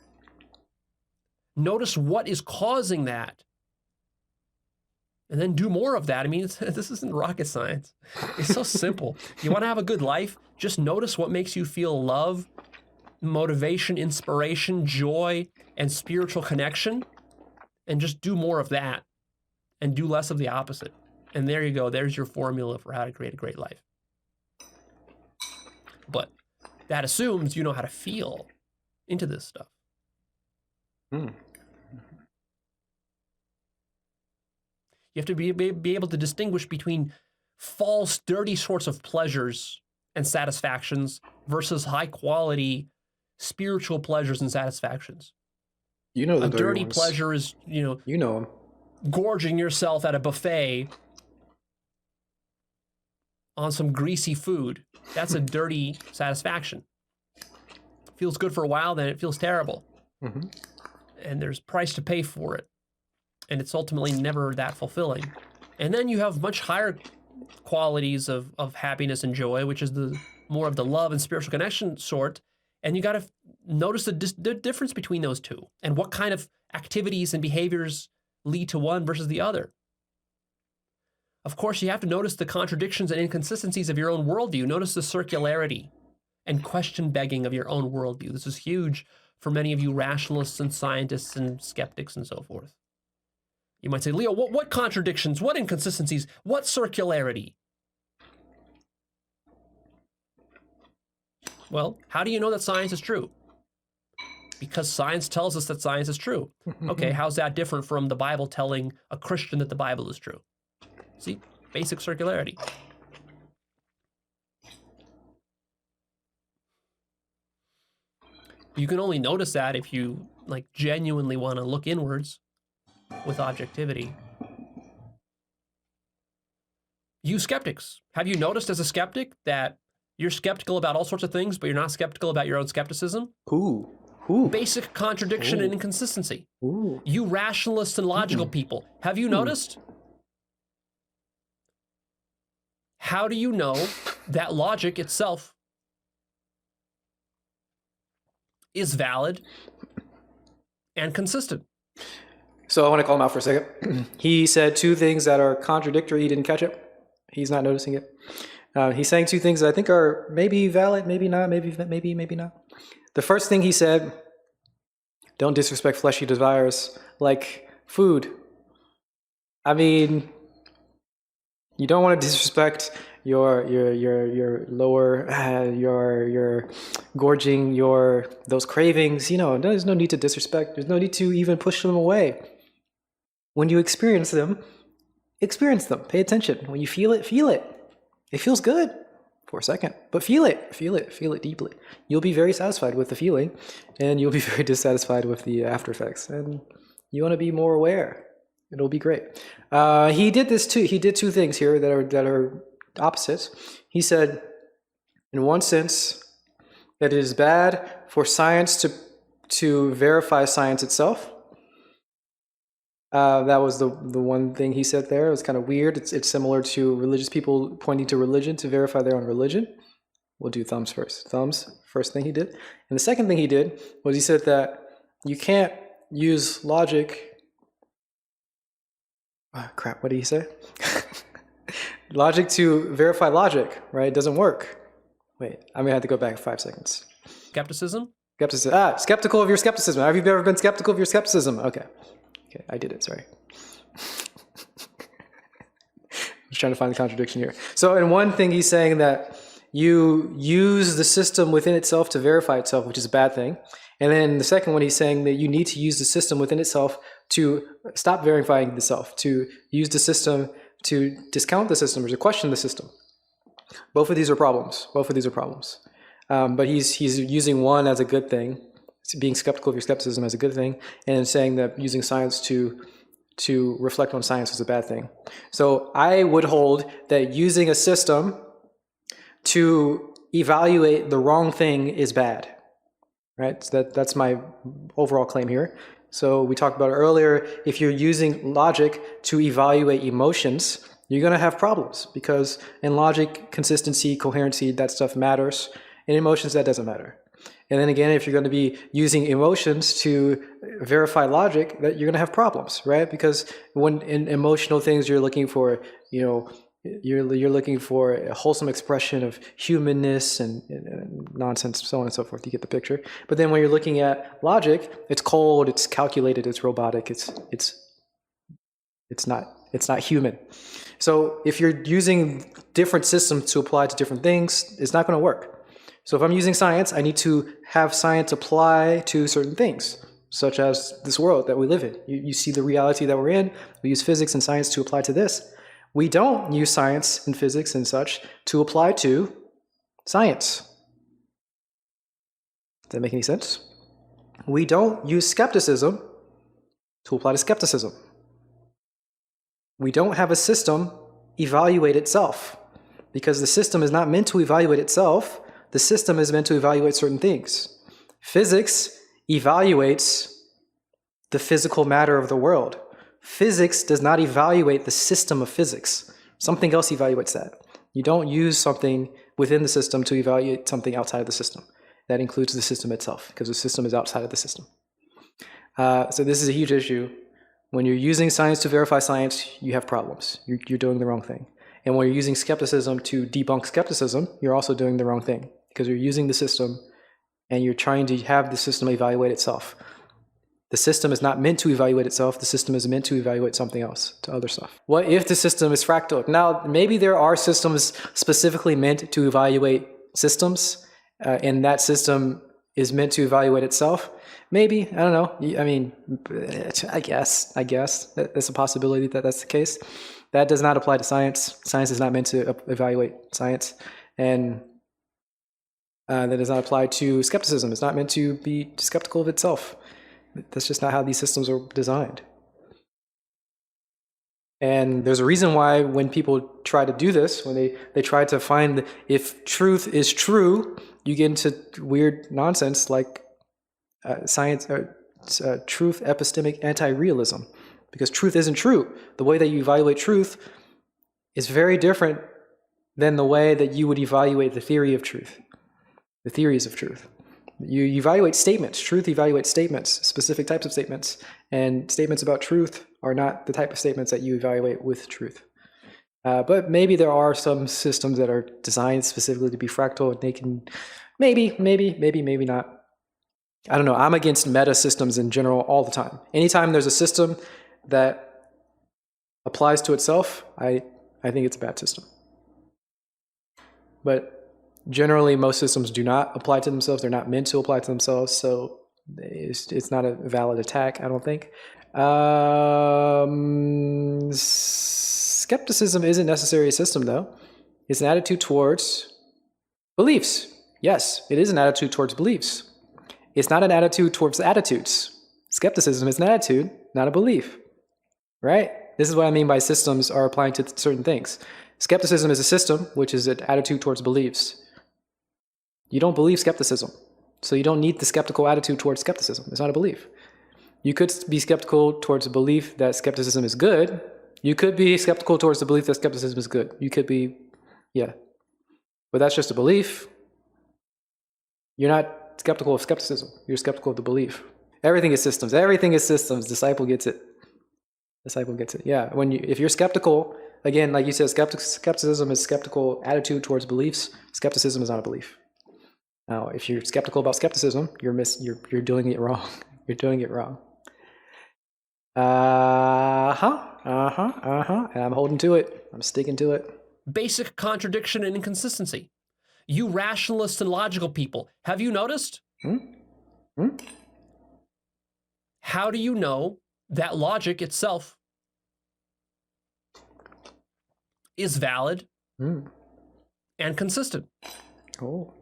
Notice what is causing that. And then do more of that. I mean, this isn't rocket science. It's so simple. You want to have a good life? Just notice what makes you feel love, motivation, inspiration, joy, and spiritual connection. And just do more of that. And do less of the opposite. And there you go. There's your formula for how to create a great life. But that assumes you know how to feel into this stuff. You have to be able to distinguish between false, dirty sorts of pleasures and satisfactions versus high quality spiritual pleasures and satisfactions. You know the A dirty ones. pleasure is, You know them. gorging yourself at a buffet on some greasy food. That's a dirty satisfaction. Feels good for a while, then it feels terrible. And there's price to pay for it. And it's ultimately never that fulfilling. And then you have much higher qualities of happiness and joy, which is the more of the love and spiritual connection sort. And you got to notice the difference between those two and what kind of activities and behaviors lead to one versus the other. Of course, you have to notice the contradictions and inconsistencies of your own worldview. Notice the circularity and question begging of your own worldview. This is huge for many of you rationalists and scientists and skeptics and so forth. You might say, Leo, what contradictions, what inconsistencies, what circularity? Well, how do you know that science is true? Because science tells us that science is true. Okay, how's that different from the Bible telling a Christian that the Bible is true? See, basic circularity. You can only notice that if you like genuinely want to look inwards with objectivity. You skeptics, have you noticed as a skeptic that you're skeptical about all sorts of things, but you're not skeptical about your own skepticism? Ooh. Basic contradiction and inconsistency. Ooh. You rationalists and logical people, have you noticed? How do you know that logic itself is valid and consistent? So I want to call him out for a second. He said two things that are contradictory. He didn't catch it. He's not noticing it. He's saying two things that I think are maybe valid, maybe not, maybe not. The first thing he said, don't disrespect fleshy desires like food. I mean, you don't want to disrespect your lower, your gorging, those cravings. You know, there's no need to disrespect. There's no need to even push them away. When you experience them, pay attention. When you feel it, feel it. It feels good for a second, but feel it deeply. You'll be very satisfied with the feeling, and you'll be very dissatisfied with the after effects. And you want to be more aware. It'll be great. He did this too. He did two things here that are opposites. He said, in one sense, that it is bad for science to verify science itself. That was the one thing he said there. It was kind of weird. It's similar to religious people pointing to religion to verify their own religion. We'll do thumbs first. Thumbs, first thing he did. And the second thing he did was he said that you can't use logic. Oh, crap, what did he say? Logic to verify logic, right? It doesn't work. Wait, I'm gonna have to go back 5 seconds. Skepticism? Skeptical of your skepticism. Have you ever been skeptical of your skepticism? Okay, I did it, sorry. I'm just trying to find the contradiction here. So in one thing, he's saying that you use the system within itself to verify itself, which is a bad thing. And then the second one, he's saying that you need to use the system within itself to stop verifying the self, to use the system to discount the system or to question the system. Both of these are problems. But he's using one as a good thing, being skeptical of your skepticism as a good thing, and saying that using science to reflect on science is a bad thing. So I would hold that using a system to evaluate the wrong thing is bad, right? So that's my overall claim here. So we talked about it earlier, if you're using logic to evaluate emotions, you're going to have problems because in logic, consistency, coherency, that stuff matters. In emotions, that doesn't matter. And then again, if you're going to be using emotions to verify logic, that you're going to have problems, right? Because when in emotional things, you're looking for, you're looking for a wholesome expression of humanness and nonsense, so on and so forth. You get the picture. But then when you're looking at logic, it's cold, it's calculated, it's robotic, it's not human. So if you're using different systems to apply to different things, it's not going to work. So if I'm using science, I need to have science apply to certain things, such as this world that we live in. You see the reality that we're in. We use physics and science to apply to this. We don't use science and physics and such to apply to science. Does that make any sense? We don't use skepticism to apply to skepticism. We don't have a system evaluate itself because the system is not meant to evaluate itself. The system is meant to evaluate certain things. Physics evaluates the physical matter of the world. Physics does not evaluate the system of physics. Something else evaluates that. You don't use something within the system to evaluate something outside of the system. That includes the system itself, because the system is outside of the system. So this is a huge issue. When you're using science to verify science, you have problems. You're doing the wrong thing. And when you're using skepticism to debunk skepticism, you're also doing the wrong thing, because you're using the system and you're trying to have the system evaluate itself. The system is not meant to evaluate itself. The system is meant to evaluate something else, to other stuff. What if the system is fractal? Now, maybe there are systems specifically meant to evaluate systems, and that system is meant to evaluate itself. Maybe, I don't know. I mean, I guess that's a possibility that that's the case. That does not apply to science. Science is not meant to evaluate science. And that is not applied to skepticism. It's not meant to be skeptical of itself. That's just not how these systems are designed. And there's a reason why when people try to do this, when they try to find if truth is true, you get into weird nonsense like science, truth epistemic anti-realism, because truth isn't true. The way that you evaluate truth is very different than the way that you would evaluate the theory of truth, the theories of truth. You evaluate statements. Truth evaluates statements, specific types of statements, and statements about truth are not the type of statements that you evaluate with truth. But maybe there are some systems that are designed specifically to be fractal, and they can maybe not. I don't know. I'm against meta systems in general all the time. Anytime there's a system that applies to itself, I think it's a bad system. But generally, most systems do not apply to themselves. They're not meant to apply to themselves, so it's not a valid attack, I don't think. Skepticism isn't necessarily a system, though. It's an attitude towards beliefs. Yes, it is an attitude towards beliefs. It's not an attitude towards attitudes. Skepticism is an attitude, not a belief, right? This is what I mean by systems are applying to certain things. Skepticism is a system, which is an attitude towards beliefs. You don't believe skepticism, so you don't need the skeptical attitude towards skepticism. It's not a belief. You could be skeptical towards a belief that skepticism is good. You could be skeptical towards the belief that skepticism is good. You could be, yeah. But that's just a belief. You're not skeptical of skepticism. You're skeptical of the belief. Everything is systems. Everything is systems. Disciple gets it. Disciple gets it. Yeah. If you're skeptical, again, like you said, skepticism is skeptical attitude towards beliefs. Skepticism is not a belief. Now, if you're skeptical about skepticism, you're doing it wrong. You're doing it wrong. And I'm holding to it. I'm sticking to it. Basic contradiction and inconsistency. You rationalists and logical people, have you noticed? How do you know that logic itself is valid and consistent? Oh.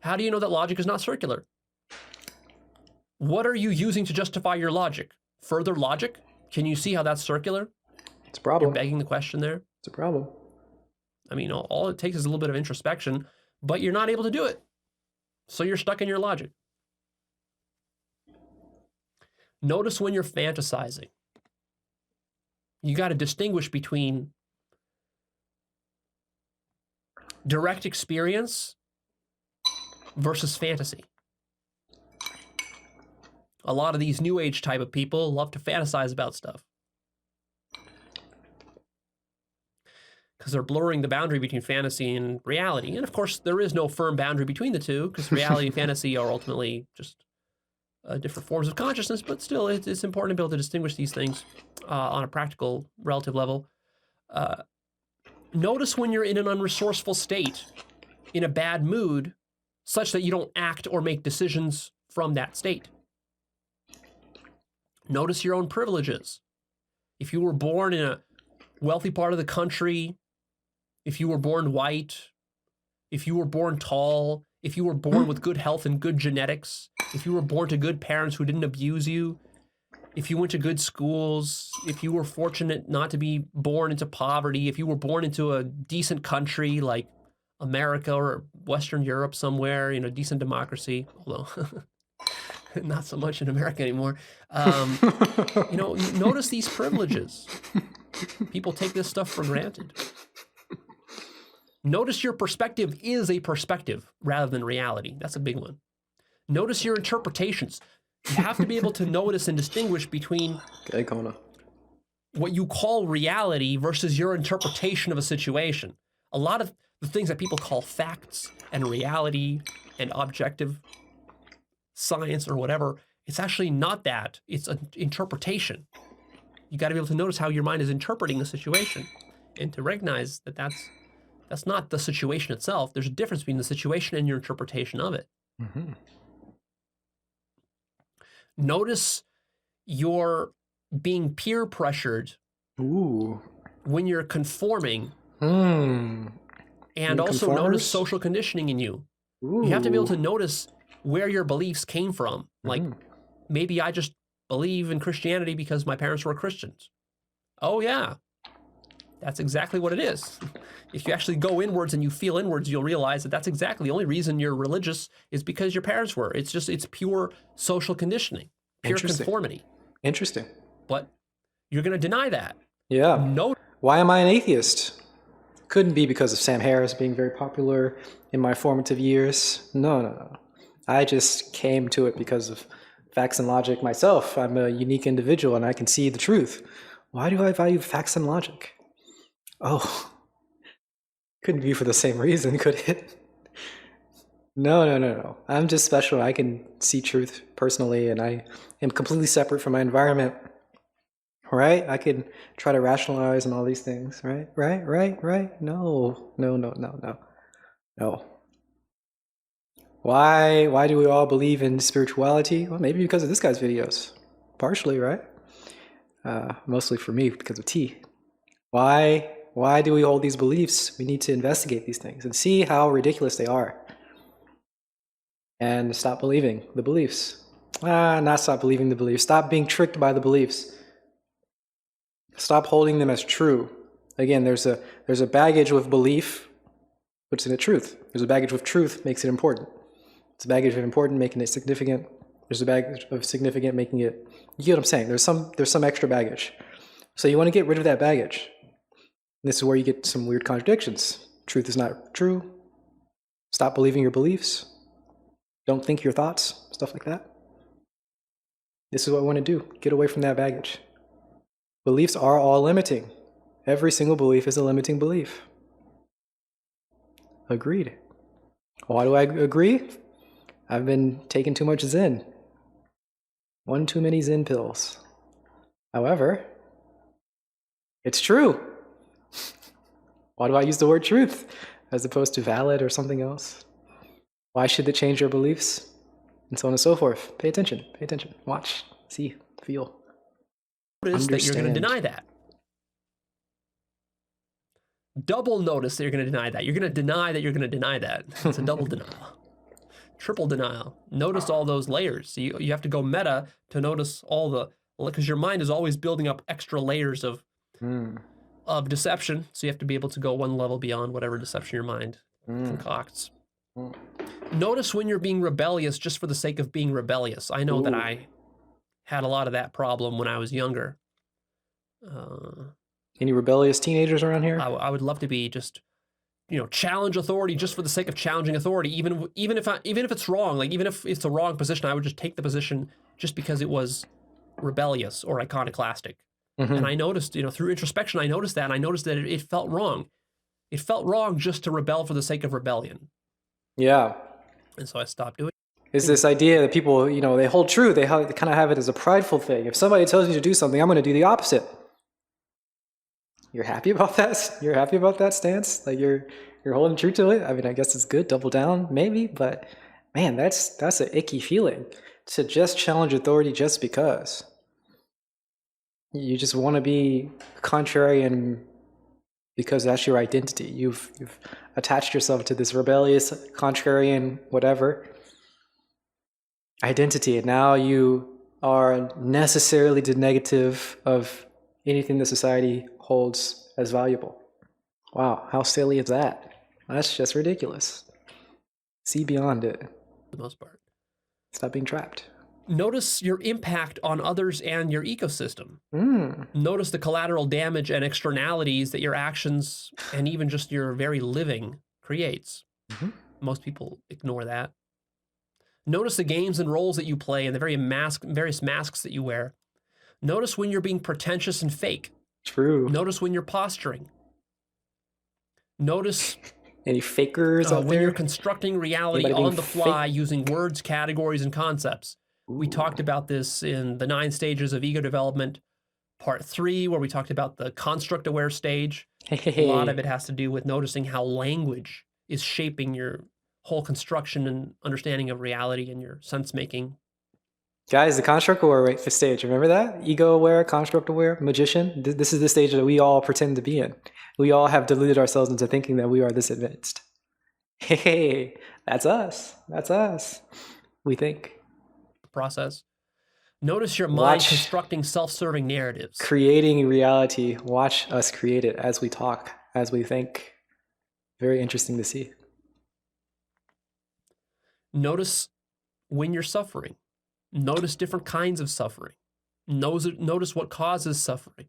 How do you know that logic is not circular? What are you using to justify your logic? Further logic? Can you see how that's circular? It's a problem. You're begging the question there. It's a problem. I mean, all it takes is a little bit of introspection, but you're not able to do it. So you're stuck in your logic. Notice when you're fantasizing. You got to distinguish between direct experience versus fantasy. A lot of these new age type of people love to fantasize about stuff because they're blurring the boundary between fantasy and reality. And of course, there is no firm boundary between the two because reality and fantasy are ultimately just different forms of consciousness, but still it's important to be able to distinguish these things on a practical, relative level. Notice when you're in an unresourceful state, in a bad mood, such that you don't act or make decisions from that state. Notice your own privileges. If you were born in a wealthy part of the country, if you were born white, if you were born tall, if you were born with good health and good genetics, if you were born to good parents who didn't abuse you, if you went to good schools, if you were fortunate not to be born into poverty, if you were born into a decent country like America or Western Europe somewhere, decent democracy, although not so much in America anymore. Notice these privileges. People take this stuff for granted. Notice your perspective is a perspective rather than reality. That's a big one. Notice your interpretations. You have to be able to notice and distinguish between what you call reality versus your interpretation of a situation. A lot of the things that people call facts and reality and objective science or whatever, it's actually not that. It's an interpretation. You got to be able to notice how your mind is interpreting the situation and to recognize that that's not the situation itself. There's a difference between the situation and your interpretation of it. Mm-hmm. Notice you're being peer pressured when you're conforming. And also notice social conditioning in you. You have to be able to Ooh. notice where your beliefs came from. Like, maybe I just believe in Christianity because my parents were Christians. Oh, yeah. That's exactly what it is. If you actually go inwards and you feel inwards, you'll realize that that's exactly the only reason you're religious is because your parents were. It's pure social conditioning, pure conformity. Interesting. But you're going to deny that. Yeah. No. Why am I an atheist? Couldn't be because of Sam Harris being very popular in my formative years. No. I just came to it because of facts and logic myself. I'm a unique individual and I can see the truth. Why do I value facts and logic? Oh, couldn't be for the same reason, could it? No. I'm just special. I can see truth personally, and I am completely separate from my environment. Right? I can try to rationalize and all these things. Right? No. Why do we all believe in spirituality? Well, maybe because of this guy's videos. Partially, right? Mostly for me, because of T. Why do we hold these beliefs? We need to investigate these things and see how ridiculous they are. And stop believing the beliefs. Not stop believing the beliefs. Stop being tricked by the beliefs. Stop holding them as true. Again, there's a baggage with belief, puts in it truth. There's a baggage with truth, makes it important. It's a baggage of important, making it significant. There's a baggage of significant, making it. You get what I'm saying? There's some extra baggage. So you want to get rid of that baggage. This is where you get some weird contradictions. Truth is not true. Stop believing your beliefs. Don't think your thoughts, stuff like that. This is what we want to do. Get away from that baggage. Beliefs are all limiting. Every single belief is a limiting belief. Agreed. Why do I agree? I've been taking too much Zen. One too many Zen pills. However, it's true. Why do I use the word truth as opposed to valid or something else? Why should it change your beliefs? And so on and so forth. Pay attention. Watch, see, feel. Notice that you're going to deny that. Double notice that you're going to deny that. You're going to deny that you're going to deny that. It's a double denial. Triple denial. Notice all those layers. So you have to go meta to notice because your mind is always building up extra layers of deception. So you have to be able to go one level beyond whatever deception your mind concocts. Notice when you're being rebellious just for the sake of being rebellious. I know that I had a lot of that problem when I was younger. Any rebellious teenagers around here? I would love to be just, challenge authority just for the sake of challenging authority, even if it's wrong. Like, even if it's a wrong position, I would just take the position just because it was rebellious or iconoclastic. And I noticed, through introspection, I noticed that it felt wrong. It felt wrong just to rebel for the sake of rebellion. Yeah. And so I stopped doing it. Is this idea that people, they hold true. They kind of have it as a prideful thing. If somebody tells you to do something, I'm going to do the opposite. You're happy about that? You're happy about that stance? Like you're holding true to it? I mean, I guess it's good. Double down, maybe. But man, that's an icky feeling to just challenge authority just because. You just want to be contrarian because that's your identity. You've attached yourself to this rebellious, contrarian, whatever identity, and now you are necessarily the negative of anything the society holds as valuable. Wow, how silly is that? That's just ridiculous. See beyond it. For the most part. Stop being trapped. Notice your impact on others and your ecosystem. Notice the collateral damage and externalities that your actions and even just your very living creates. Most people ignore that. Notice the games and roles that you play and the various masks that you wear. Notice when you're being pretentious and fake. True. Notice when you're posturing. Notice any fakers out when there? You're constructing reality on the fly using words, categories, and concepts. We talked about this in the 9 stages of ego development, part 3, where we talked about the construct-aware stage. A lot of it has to do with noticing how language is shaping your whole construction and understanding of reality and your sense-making. Guys, the construct-aware stage, remember that? Ego-aware, construct-aware, magician. This is the stage that we all pretend to be in. We all have deluded ourselves into thinking that we are this advanced. Hey, that's us. That's us. We think. Process. Notice your mind Watch constructing self-serving narratives. creating reality. Watch us create it as we talk, as we think. Very interesting to see. Notice when you're suffering. Notice different kinds of suffering. Notice what causes suffering.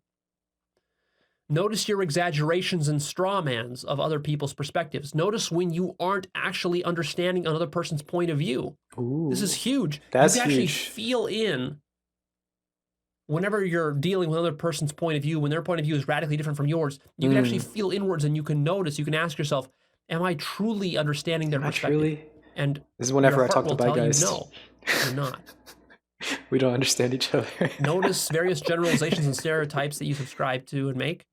Notice your exaggerations and strawmans of other people's perspectives. Notice when you aren't actually understanding another person's point of view. Ooh, This is huge. that's you can actually huge. feel in whenever you're dealing with another person's point of view, when their point of view is radically different from yours, you can actually feel inwards and you can notice, you can ask yourself, am I truly understanding their perspective? Truly? And This is whenever your I talk heart to will bad tell guys. you no, you're not. We don't understand each other. Notice various generalizations and stereotypes that you subscribe to and make.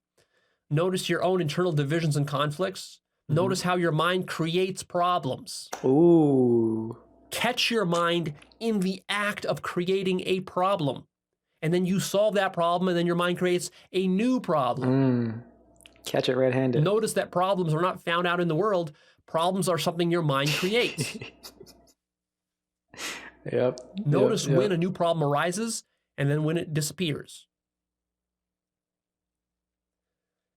Notice your own internal divisions and conflicts. Notice how your mind creates problems. Ooh. Catch your mind in the act of creating a problem. And then you solve that problem, and then your mind creates a new problem. Catch it red-handed. Notice that problems are not found out in the world. Problems are something your mind creates. Yep. Notice yep. when a new problem arises, and then when it disappears.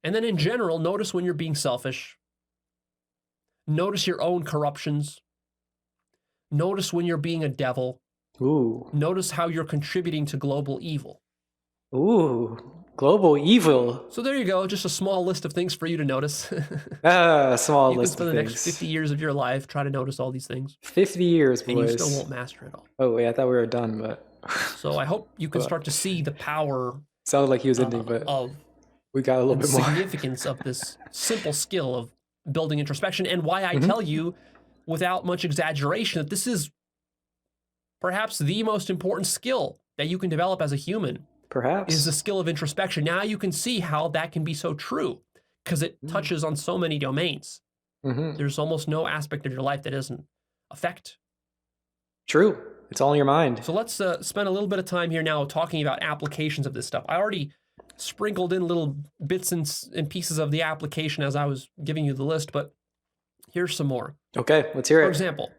And then in general, notice when you're being selfish. Notice your own corruptions. Notice when you're being a devil. Ooh. Notice how you're contributing to global evil. Ooh. Global evil. So there you go, just a small list of things for you to notice. Small You can list spend of the things. next 50 years of your life try to notice all these things, 50 years, and you boys. still won't master it all. Oh, wait, I thought we were done, but So I hope you can start to see the power sounded like he was ending, but of we got a little the bit more. significance of this simple skill of building introspection, and why I tell you without much exaggeration that this is perhaps the most important skill that you can develop as a human. Perhaps. Is the skill of introspection. Now you can see how that can be so true, because it touches on so many domains. There's almost no aspect of your life that doesn't affect. True. It's all in your mind. So let's spend a little bit of time here now talking about applications of this stuff. I already sprinkled in little bits and pieces of the application as I was giving you the list, but here's some more. Okay, let's hear it. For example,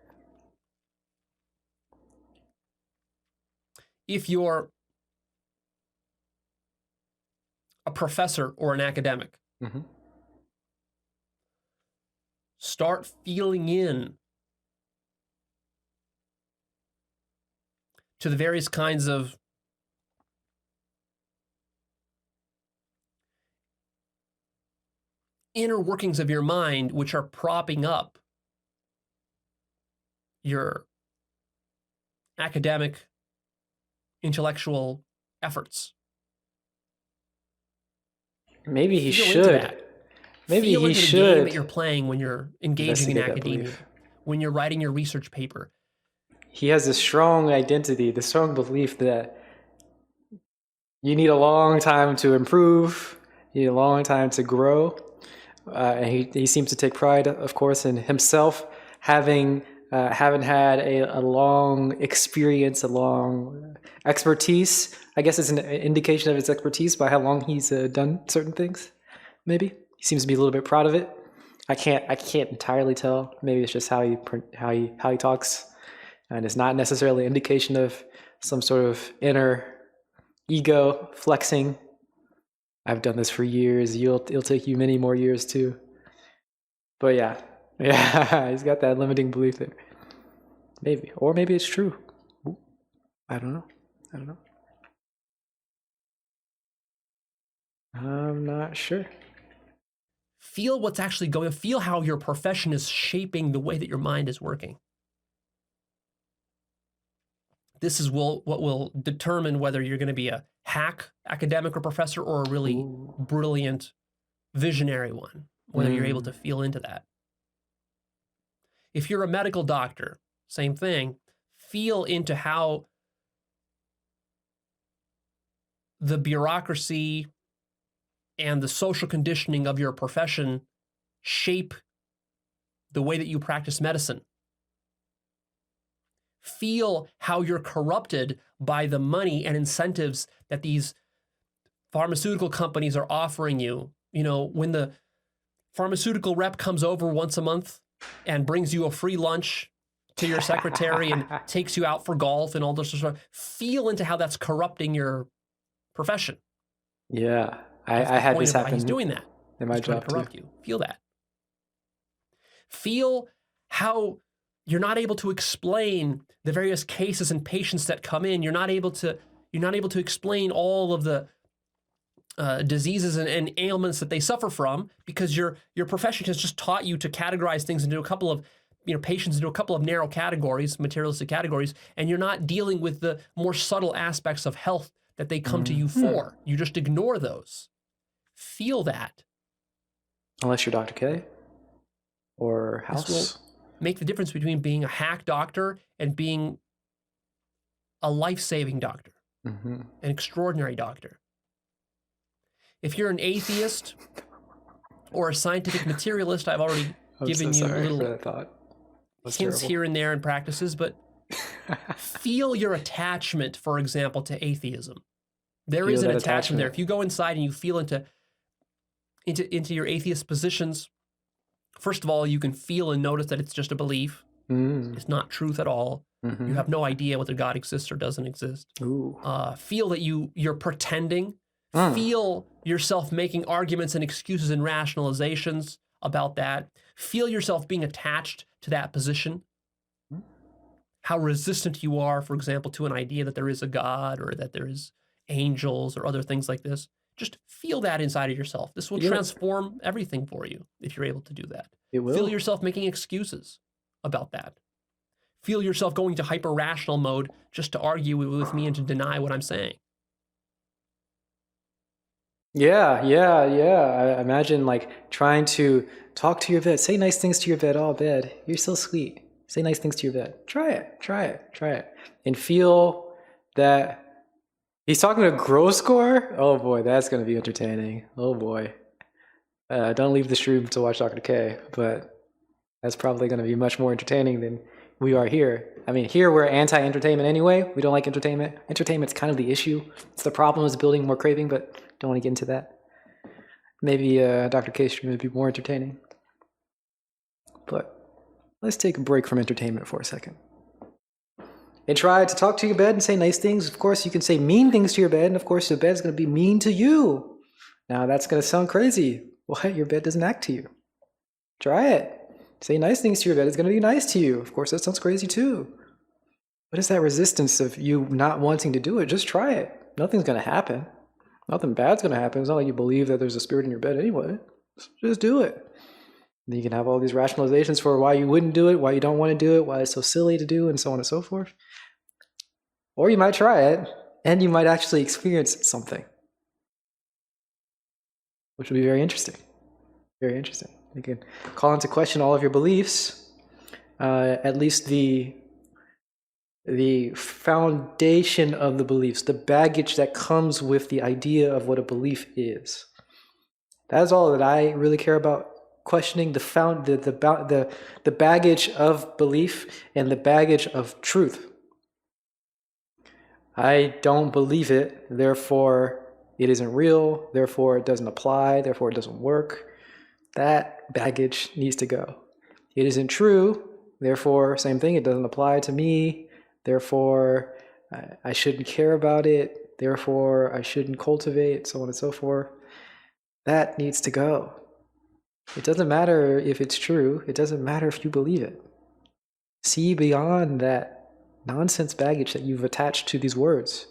if you're a professor or an academic, start feeling in to the various kinds of inner workings of your mind which are propping up your academic, intellectual efforts. Maybe he Feel into should. that. Maybe Feel he into the game that should. you're playing when you're engaging in Investigate that academia, belief. when you're writing your research paper. He has this strong identity, this strong belief that you need a long time to improve, you need a long time to grow. And he seems to take pride, of course, in himself having had a long experience, a long expertise. I guess it's an indication of his expertise by how long he's done certain things. Maybe he seems to be a little bit proud of it. I can't entirely tell. Maybe it's just how he talks, and it's not necessarily an indication of some sort of inner ego flexing. I've done this for years. It'll take you many more years too. But yeah, he's got that limiting belief there. Maybe, or maybe it's true. Ooh, I don't know. I'm not sure. Feel what's actually going on. Feel how your profession is shaping the way that your mind is working. This is what will determine whether you're going to be a hack academic or professor or a really brilliant visionary one, whether you're able to feel into that. If you're a medical doctor, same thing. Feel into how the bureaucracy and the social conditioning of your profession shape the way that you practice medicine. Feel how you're corrupted by the money and incentives that these pharmaceutical companies are offering you. You know, when the pharmaceutical rep comes over once a month and brings you a free lunch to your secretary and takes you out for golf and all this sort of stuff, feel into how that's corrupting your profession. Yeah, I had this happen. He's doing that in my job too. You. Feel that. Feel how you're not able to explain the various cases and patients that come in. You're not able to explain all of the diseases and ailments that they suffer from because your profession has just taught you to categorize things into a couple of patients into a couple of narrow categories, materialistic categories, and you're not dealing with the more subtle aspects of health that they come to you for. You just ignore those. Feel that. Unless you're Dr. K or House. This will make the difference between being a hack doctor and being a life-saving doctor, an extraordinary doctor. If you're an atheist or a scientific materialist, I've already given you little hints here and there in practices, but feel your attachment, for example, to atheism. There is an attachment there. If you go inside and you feel into your atheist positions, first of all, you can feel and notice that it's just a belief. It's not truth at all. You have no idea whether God exists or doesn't exist. Feel that you're pretending. Feel yourself making arguments and excuses and rationalizations about that. Feel yourself being attached to that position. How resistant you are, for example, to an idea that there is a God or that there is angels or other things like this. Just feel that inside of yourself. This will transform everything for you if you're able to do that. It will. Feel yourself making excuses about that. Feel yourself going to hyper-rational mode just to argue with me and to deny what I'm saying. Yeah. I imagine like trying to talk to your bed, say nice things to your bed. Oh, bed, you're so sweet. Say nice things to your bed. Try it. And feel that he's talking to Grow Score. Oh boy, that's going to be entertaining. Oh boy. Don't leave this room to watch Dr. K, but that's probably going to be much more entertaining than we are here. I mean, here we're anti-entertainment anyway. We don't like entertainment. Entertainment's kind of the issue. It's the problem is building more craving, but don't want to get into that. Maybe Dr. K should be more entertaining. But let's take a break from entertainment for a second. And try to talk to your bed and say nice things. Of course, you can say mean things to your bed, and of course, your bed's going to be mean to you. Now, that's going to sound crazy. What? Your bed doesn't act to you. Try it. Say nice things to your bed. It's going to be nice to you. Of course, that sounds crazy too. What is that resistance of you not wanting to do it? Just try it. Nothing's going to happen. Nothing bad's going to happen. It's not like you believe that there's a spirit in your bed anyway. Just do it. And you can have all these rationalizations for why you wouldn't do it, why you don't want to do it, why it's so silly to do, and so on and so forth. Or you might try it, and you might actually experience something, which would be very interesting. Very interesting. You can call into question all of your beliefs, at least the foundation of the beliefs, the baggage that comes with the idea of what a belief is. That is all that I really care about. Questioning the baggage of belief and the baggage of truth. I don't believe it, therefore it isn't real, therefore it doesn't apply, therefore it doesn't work. That baggage needs to go. It isn't true, therefore same thing, it doesn't apply to me, therefore I shouldn't care about it, therefore I shouldn't cultivate, so on and so forth. That needs to go. It doesn't matter if it's true. It doesn't matter if you believe it. See beyond that nonsense baggage that you've attached to these words.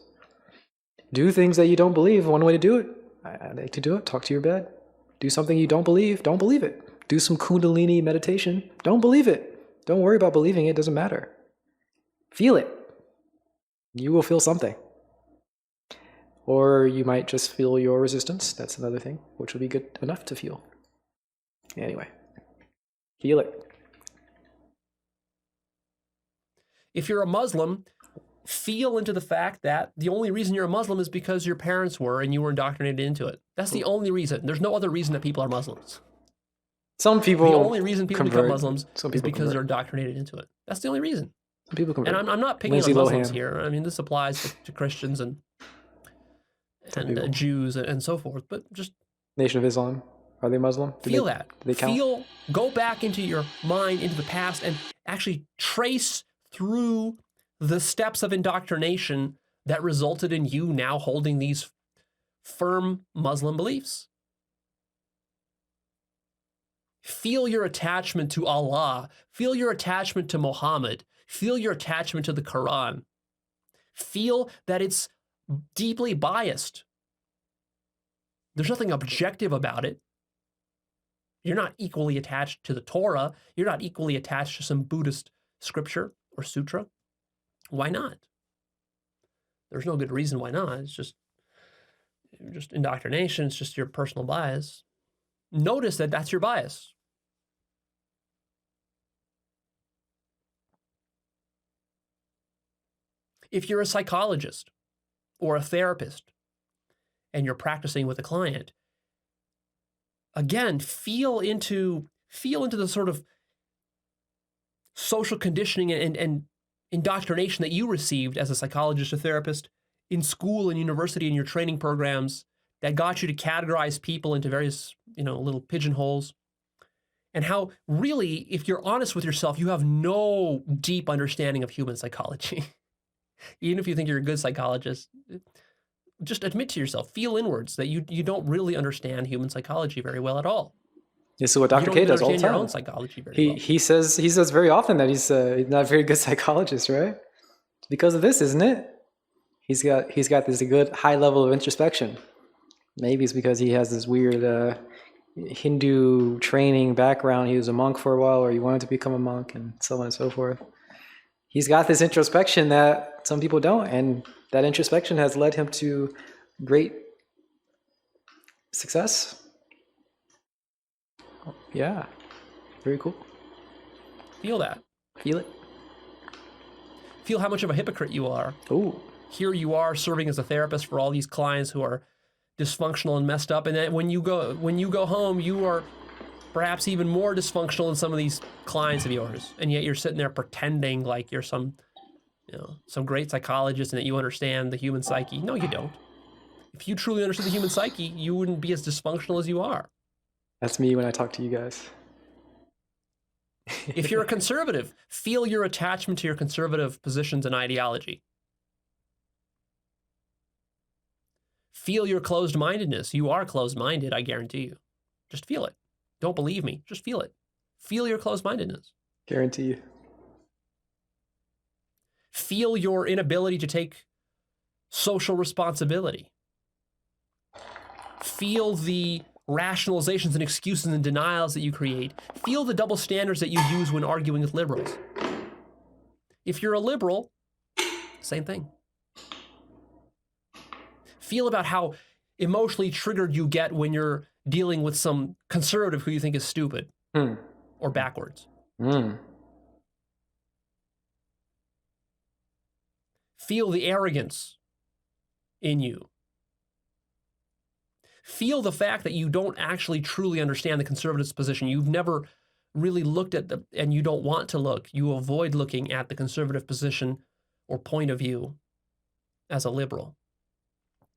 Do things that you don't believe. One way to do it, I like to do it, talk to your bed. Do something you don't believe it. Do some Kundalini meditation. Don't believe it. Don't worry about believing it. It doesn't matter. Feel it. You will feel something. Or you might just feel your resistance. That's another thing, which will be good enough to feel. Anyway, feel it. If you're a Muslim, feel into the fact that the only reason you're a Muslim is because your parents were and you were indoctrinated into it. That's the only reason. There's no other reason that people are Muslims. Some people The only reason people convert. become Muslims is because they're indoctrinated into it. That's the only reason. Some people convert. And I'm not picking on Muslims here. I mean, this applies to Christians and Jews and so forth, but just... Nation of Islam. Are they Muslim? Feel that. Do they count? Go back into your mind, into the past, and actually trace through the steps of indoctrination that resulted in you now holding these firm Muslim beliefs. Feel your attachment to Allah. Feel your attachment to Muhammad. Feel your attachment to the Quran. Feel that it's deeply biased. There's nothing objective about it. You're not equally attached to the Torah. You're not equally attached to some Buddhist scripture or sutra. Why not? There's no good reason why not. It's just indoctrination. It's just your personal bias. Notice that that's your bias. If you're a psychologist or a therapist and you're practicing with a client, again, feel into the sort of social conditioning and indoctrination that you received as a psychologist or therapist in school and university and your training programs that got you to categorize people into various, little pigeonholes. And how really, if you're honest with yourself, you have no deep understanding of human psychology. Even if you think you're a good psychologist, just admit to yourself, feel inwards that you don't really understand human psychology very well at all. Yeah, so what Dr. K does all the time. Your own psychology very well. He says very often that he's not a very good psychologist, right? It's because of this, isn't it? He's got this good high level of introspection. Maybe it's because he has this weird Hindu training background. He was a monk for a while, or he wanted to become a monk, and so on and so forth. He's got this introspection that some people don't, and that introspection has led him to great success. Yeah, very cool. Feel that. Feel it. Feel how much of a hypocrite you are. Ooh. Here you are serving as a therapist for all these clients who are dysfunctional and messed up, and then when you go home, you are perhaps even more dysfunctional than some of these clients of yours, and yet you're sitting there pretending like you're some great psychologist and that you understand the human psyche. No, you don't. If you truly understood the human psyche, you wouldn't be as dysfunctional as you are. That's me when I talk to you guys. If you're a conservative, feel your attachment to your conservative positions and ideology. Feel your closed-mindedness. You are closed-minded, I guarantee you. Just feel it. Don't believe me. Just feel it. Feel your closed-mindedness. Guarantee you. Feel your inability to take social responsibility. Feel the rationalizations and excuses and denials that you create. Feel the double standards that you use when arguing with liberals. If you're a liberal, same thing. Feel about how emotionally triggered you get when you're dealing with some conservative who you think is stupid or backwards. Feel the arrogance in you. Feel the fact that you don't actually truly understand the conservative's position. You've never really looked at and you don't want to look. You avoid looking at the conservative position or point of view as a liberal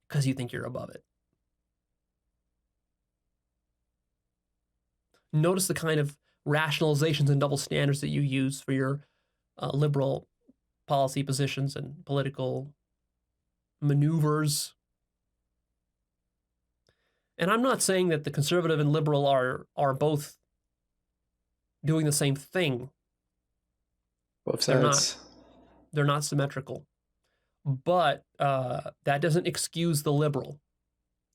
because you think you're above it. Notice the kind of rationalizations and double standards that you use for your liberal policy positions and political maneuvers. And I'm not saying that the conservative and liberal are both doing the same thing. Both sides. They're not symmetrical. But that doesn't excuse the liberal.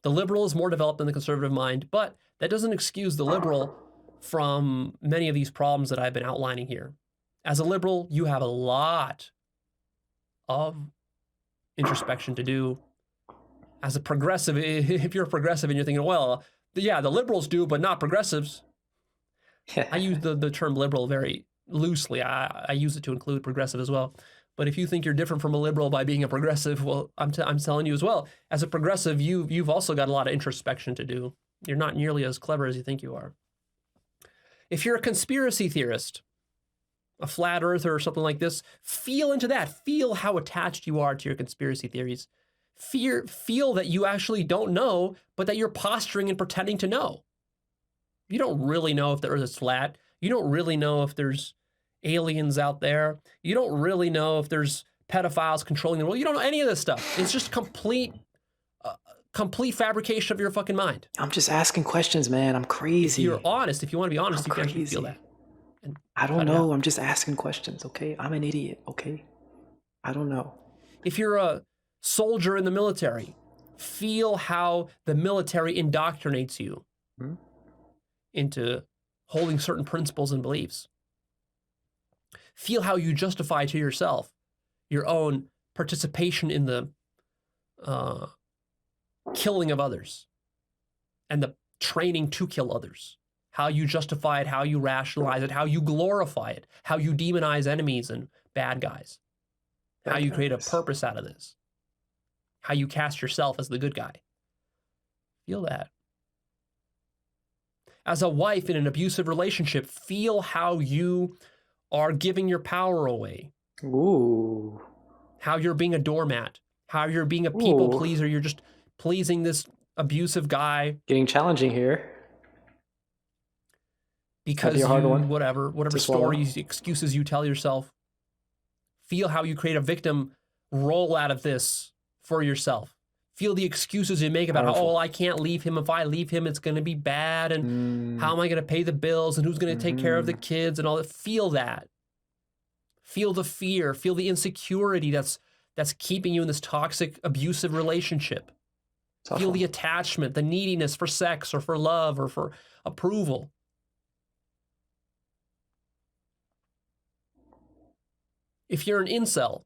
The liberal is more developed than the conservative mind, but that doesn't excuse the liberal from many of these problems that I've been outlining here. As a liberal, you have a lot of introspection to do. As a progressive, if you're a progressive and you're thinking, well, yeah, the liberals do, but not progressives. I use the term liberal very loosely. I use it to include progressive as well. But if you think you're different from a liberal by being a progressive, well, I'm telling you as well, as a progressive, you've also got a lot of introspection to do. You're not nearly as clever as you think you are. If you're a conspiracy theorist, a flat earther or something like this, feel into that. Feel how attached you are to your conspiracy theories. Feel that you actually don't know, but that you're posturing and pretending to know. You don't really know if the earth is flat. You don't really know if there's aliens out there. You don't really know if there's pedophiles controlling the world. You don't know any of this stuff. It's just complete fabrication of your fucking mind. I'm just asking questions, man. I'm crazy. If you're honest, if you want to be honest, you can actually crazy. feel that. And I don't know. I'm just asking questions, okay? I'm an idiot, okay? I don't know. if you're a soldier in the military, feel how the military indoctrinates you into holding certain principles and beliefs. Feel how you justify to yourself your own participation in the killing of others and the training to kill others. How you justify it, how you rationalize it, how you glorify it, how you demonize enemies and bad guys, how you create a purpose out of this, how you cast yourself as the good guy. Feel that. As a wife in an abusive relationship, feel how you are giving your power away. Ooh. How you're being a doormat, how you're being a people pleaser, you're just pleasing this abusive guy. Getting challenging here. Because you, whatever stories, excuses you tell yourself. Feel how you create a victim role out of this for yourself. Feel the excuses you make about how, oh, I can't leave him. If I leave him, it's going to be bad. And how am I going to pay the bills? And who's going to take care of the kids and all that? Feel that. Feel the fear. Feel the insecurity that's keeping you in this toxic, abusive relationship. Feel the attachment, the neediness for sex or for love or for approval. If you're an incel,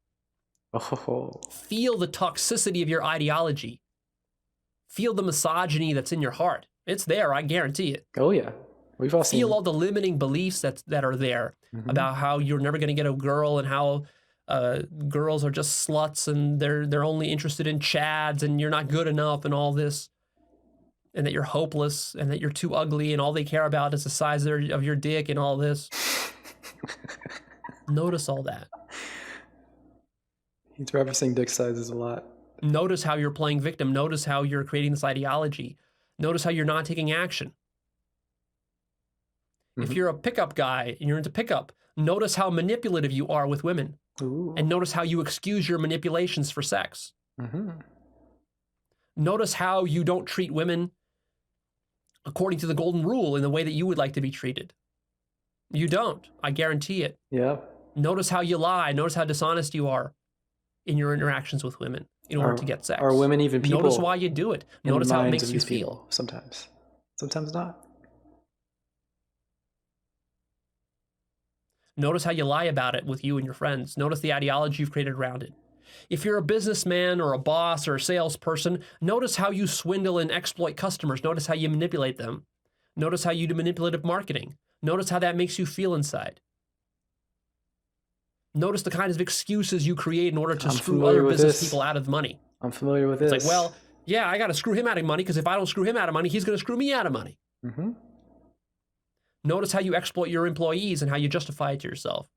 feel the toxicity of your ideology. Feel the misogyny that's in your heart. It's there, I guarantee it. Oh, yeah. We've all seen Feel all the limiting beliefs that are there about how you're never going to get a girl and how girls are just sluts and they're only interested in chads and you're not good enough and all this. And that you're hopeless and that you're too ugly and all they care about is the size of your dick and all this. Notice all that. He's referencing dick sizes a lot. Notice how you're playing victim. Notice how you're creating this ideology. Notice how you're not taking action. If you're a pickup guy and you're into pickup, notice how manipulative you are with women. And notice how you excuse your manipulations for sex. Notice how you don't treat women according to the golden rule in the way that you would like to be treated. You don't. I guarantee it. Yeah. Notice how you lie. Notice how dishonest you are in your interactions with women in order to get sex. Are women even people? Notice why you do it. Notice how it makes you feel. Sometimes. Sometimes not. Notice how you lie about it with you and your friends. Notice the ideology you've created around it. If you're a businessman or a boss or a salesperson, notice how you swindle and exploit customers. Notice how you manipulate them. Notice how you do manipulative marketing. Notice how that makes you feel inside. Notice the kinds of excuses you create in order to screw other business people out of money. I'm familiar with this. It's like, well, yeah, I got to screw him out of money because if I don't screw him out of money, he's going to screw me out of money. Notice how you exploit your employees and how you justify it to yourself.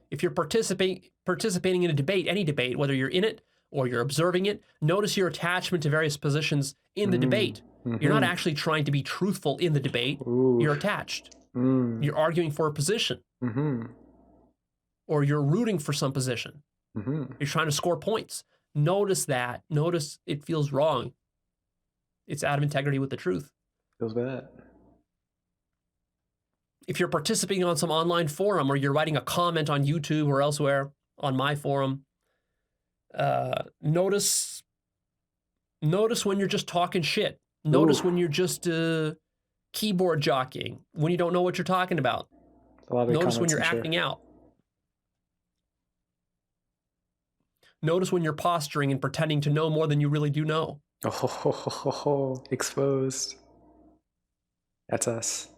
If you're participating in a debate, any debate, whether you're in it or you're observing it, notice your attachment to various positions in the debate. You're not actually trying to be truthful in the debate. You're attached. You're arguing for a position. Or you're rooting for some position. You're trying to score points. Notice that. Notice it feels wrong. It's out of integrity with the truth. Feels bad. If you're participating on some online forum or you're writing a comment on YouTube or elsewhere on my forum, notice when you're just talking shit. Notice when you're just keyboard jockeying, when you don't know what you're talking about. Notice when you're acting out. Notice when you're posturing and pretending to know more than you really do know. Exposed. That's us.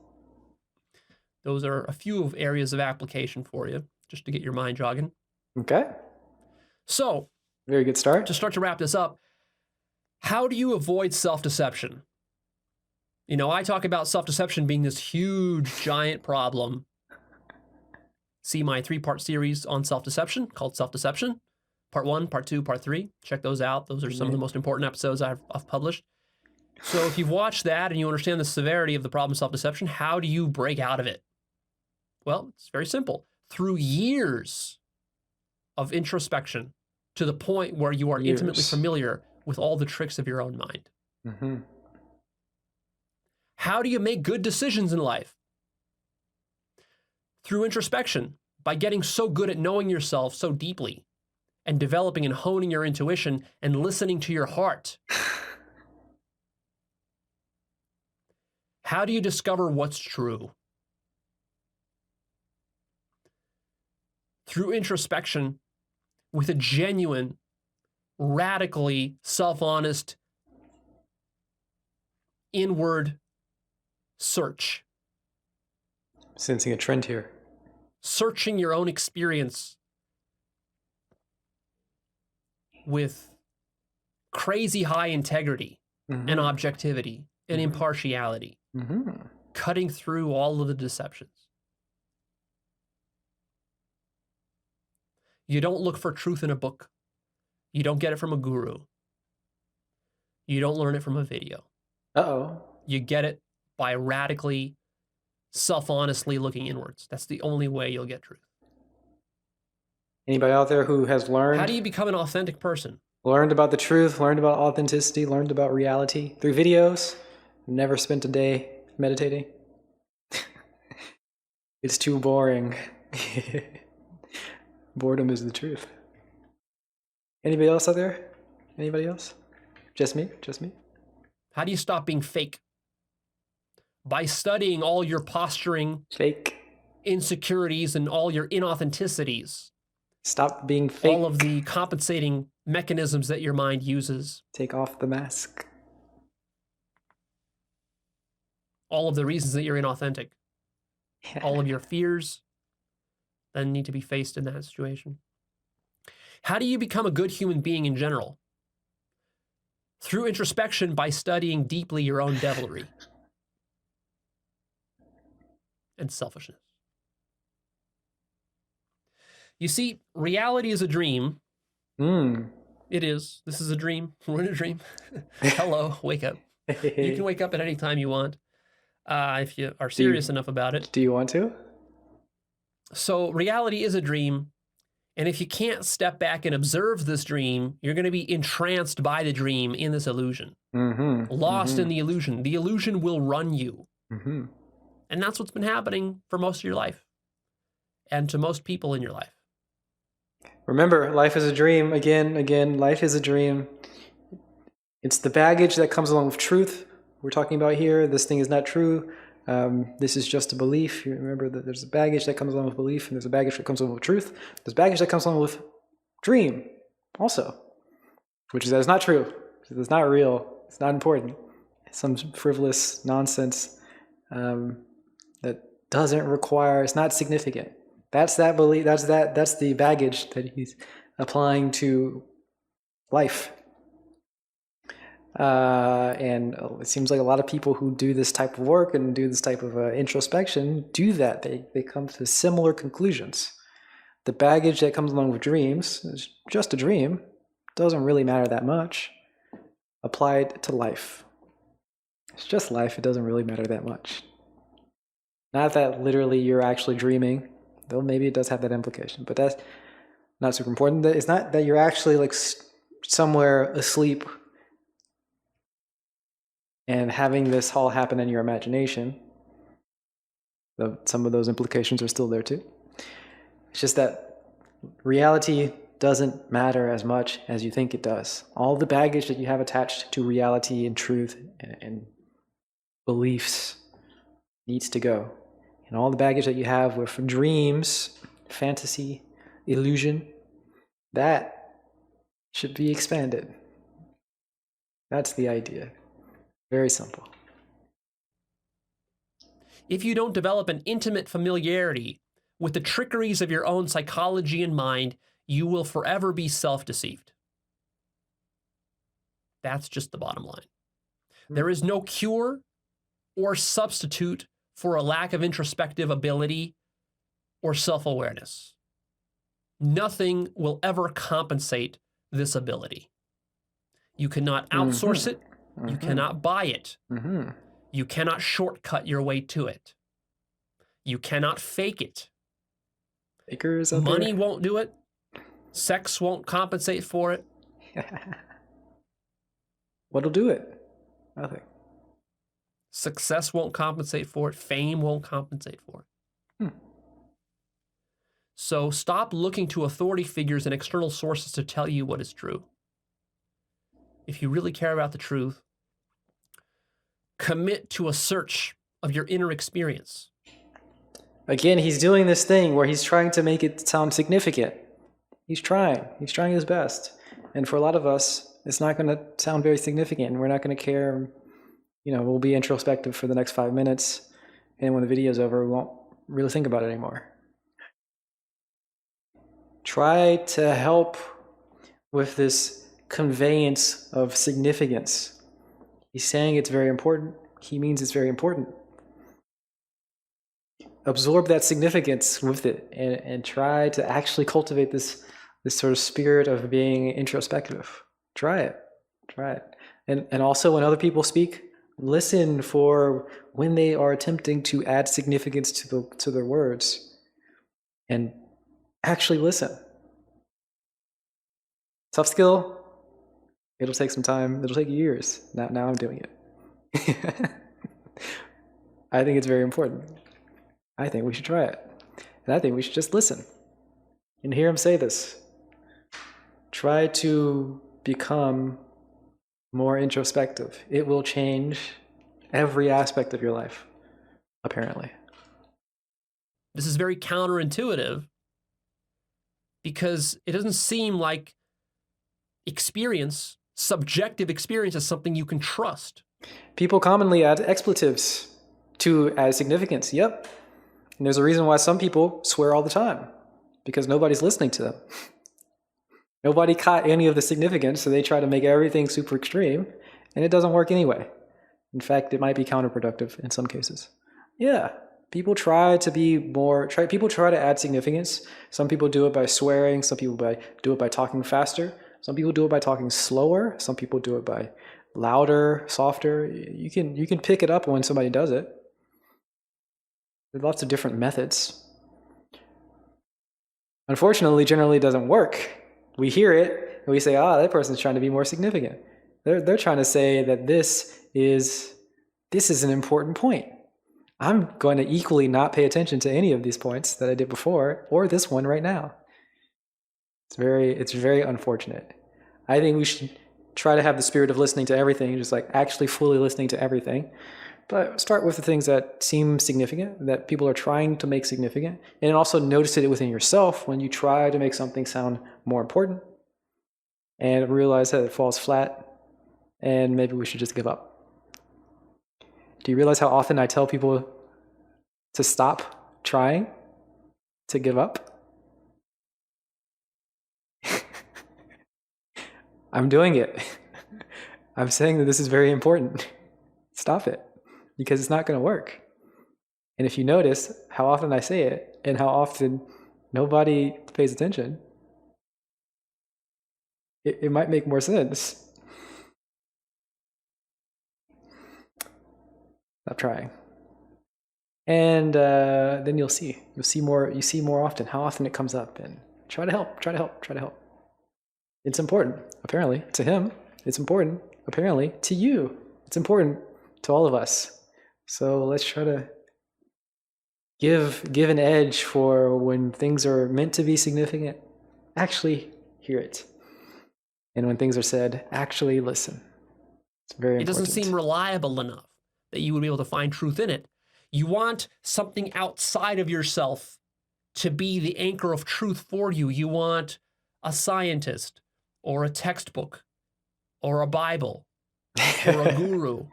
Those are a few of areas of application for you, just to get your mind jogging. Okay. So, very good start. To start to wrap this up, how do you avoid self-deception? You know, I talk about self-deception being this huge, giant problem. See my 3-part series on self-deception called Self-Deception. Part 1, Part 2, Part 3. Check those out. Those are some of the most important episodes I've published. So if you've watched that and you understand the severity of the problem of self-deception, how do you break out of it? Well, it's very simple. Through years of introspection to the point where you are intimately familiar with all the tricks of your own mind. Mm-hmm. How do you make good decisions in life? Through introspection, by getting so good at knowing yourself so deeply and developing and honing your intuition and listening to your heart. How do you discover what's true? Through introspection, with a genuine, radically self-honest, inward search. Sensing a trend here. Searching your own experience with crazy high integrity and objectivity and impartiality. Cutting through all of the deceptions. You don't look for truth in a book. You don't get it from a guru. You don't learn it from a video. Uh-oh. You get it by radically, self-honestly looking inwards. That's the only way you'll get truth. Anybody out there who has learned? How do you become an authentic person? Learned about the truth, learned about authenticity, learned about reality through videos, never spent a day meditating. It's too boring. Boredom is the truth. Anybody else out there? Anybody else? Just me? Just me? How do you stop being fake? By studying all your posturing, Fake. insecurities, and all your inauthenticities. Stop being fake. All of the compensating mechanisms that your mind uses. Take off the mask. All of the reasons that you're inauthentic. All of your fears that need to be faced in that situation. How do you become a good human being in general? Through introspection, by studying deeply your own devilry and selfishness. You see, reality is a dream. It is. This is a dream. We're in a dream. Hello, wake up. You can wake up at any time you want if you are serious enough about it. Do you want to? So reality is a dream. And if you can't step back and observe this dream, you're going to be entranced by the dream in this illusion. Lost in the illusion. The illusion will run you. And that's what's been happening for most of your life. And to most people in your life. Remember, life is a dream. Again, life is a dream. It's the baggage that comes along with truth we're talking about here. This thing is not true. This is just a belief. You remember that there's a baggage that comes along with belief, and there's a baggage that comes along with truth. There's baggage that comes along with dream also, which is that it's not true. It's not real. It's not important. It's some frivolous nonsense that doesn't require, it's not significant. That's that belief, that's the baggage that he's applying to life. And it seems like a lot of people who do this type of work and do this type of introspection do that. They come to similar conclusions. The baggage that comes along with dreams is just a dream. Doesn't really matter that much. Applied to life. It's just life. It doesn't really matter that much. Not that literally you're actually dreaming, though maybe it does have that implication, but that's not super important. It's not that you're actually like somewhere asleep and having this all happen in your imagination. Though some of those implications are still there too. It's just that reality doesn't matter as much as you think it does. All the baggage that you have attached to reality and truth and beliefs needs to go. And all the baggage that you have with dreams, fantasy, illusion, that should be expanded. That's the idea. Very simple. If you don't develop an intimate familiarity with the trickeries of your own psychology and mind, you will forever be self-deceived. That's just the bottom line. There is no cure or substitute for a lack of introspective ability or self-awareness. Nothing will ever compensate this ability. You cannot outsource it. You cannot buy it. You cannot shortcut your way to it. You cannot fake it. Fakers out Money there? won't do it. Sex won't compensate for it. What'll do it? Nothing. Success won't compensate for it. Fame won't compensate for it. So stop looking to authority figures and external sources to tell you what is true. If you really care about the truth, commit to a search of your inner experience. Again, he's doing this thing where he's trying to make it sound significant. He's trying his best. And for a lot of us, it's not going to sound very significant. We're not going to care. We'll be introspective for the next 5 minutes. And when the video's over, we won't really think about it anymore. Try to help with this conveyance of significance. He's saying it's very important. He means it's very important. Absorb that significance with it and try to actually cultivate this sort of spirit of being introspective. Try it. And also when other people speak, listen for when they are attempting to add significance to their words. And actually listen. Tough skill. It'll take some time. It'll take years. Now I'm doing it. I think it's very important. I think we should try it. And I think we should just listen and hear him say this. Try to become more introspective. It will change every aspect of your life, apparently. This is very counterintuitive because it doesn't seem like experience, subjective experience, is something you can trust. People commonly add expletives to add significance. Yep. And there's a reason why some people swear all the time, because nobody's listening to them. Nobody caught any of the significance, so they try to make everything super extreme, and it doesn't work anyway. In fact, it might be counterproductive in some cases. Yeah, people try to add significance. Some people do it by swearing, some people do it by talking faster, some people do it by talking slower, some people do it by louder, softer. You can pick it up when somebody does it. There are lots of different methods. Unfortunately, generally it doesn't work. We hear it and we say, that person's trying to be more significant. They're trying to say that this is an important point. I'm going to equally not pay attention to any of these points that I did before or this one right now. It's very unfortunate. I think we should try to have the spirit of listening to everything, just like actually fully listening to everything. But start with the things that seem significant, that people are trying to make significant, and also notice it within yourself when you try to make something sound more important and realize that it falls flat and maybe we should just give up. Do you realize how often I tell people to stop trying, to give up? I'm doing it. I'm saying that this is very important. Stop it. Because it's not going to work. And if you notice how often I say it and how often nobody pays attention, it might make more sense. Stop trying. And then you'll see more often how often it comes up, and try to help. It's important, apparently, to him. It's important, apparently, to you. It's important to all of us. So let's try to give an edge for when things are meant to be significant, actually hear it. And when things are said, actually listen. It's very important. It doesn't seem reliable enough that you would be able to find truth in it. You want something outside of yourself to be the anchor of truth for you. You want a scientist or a textbook or a Bible or a guru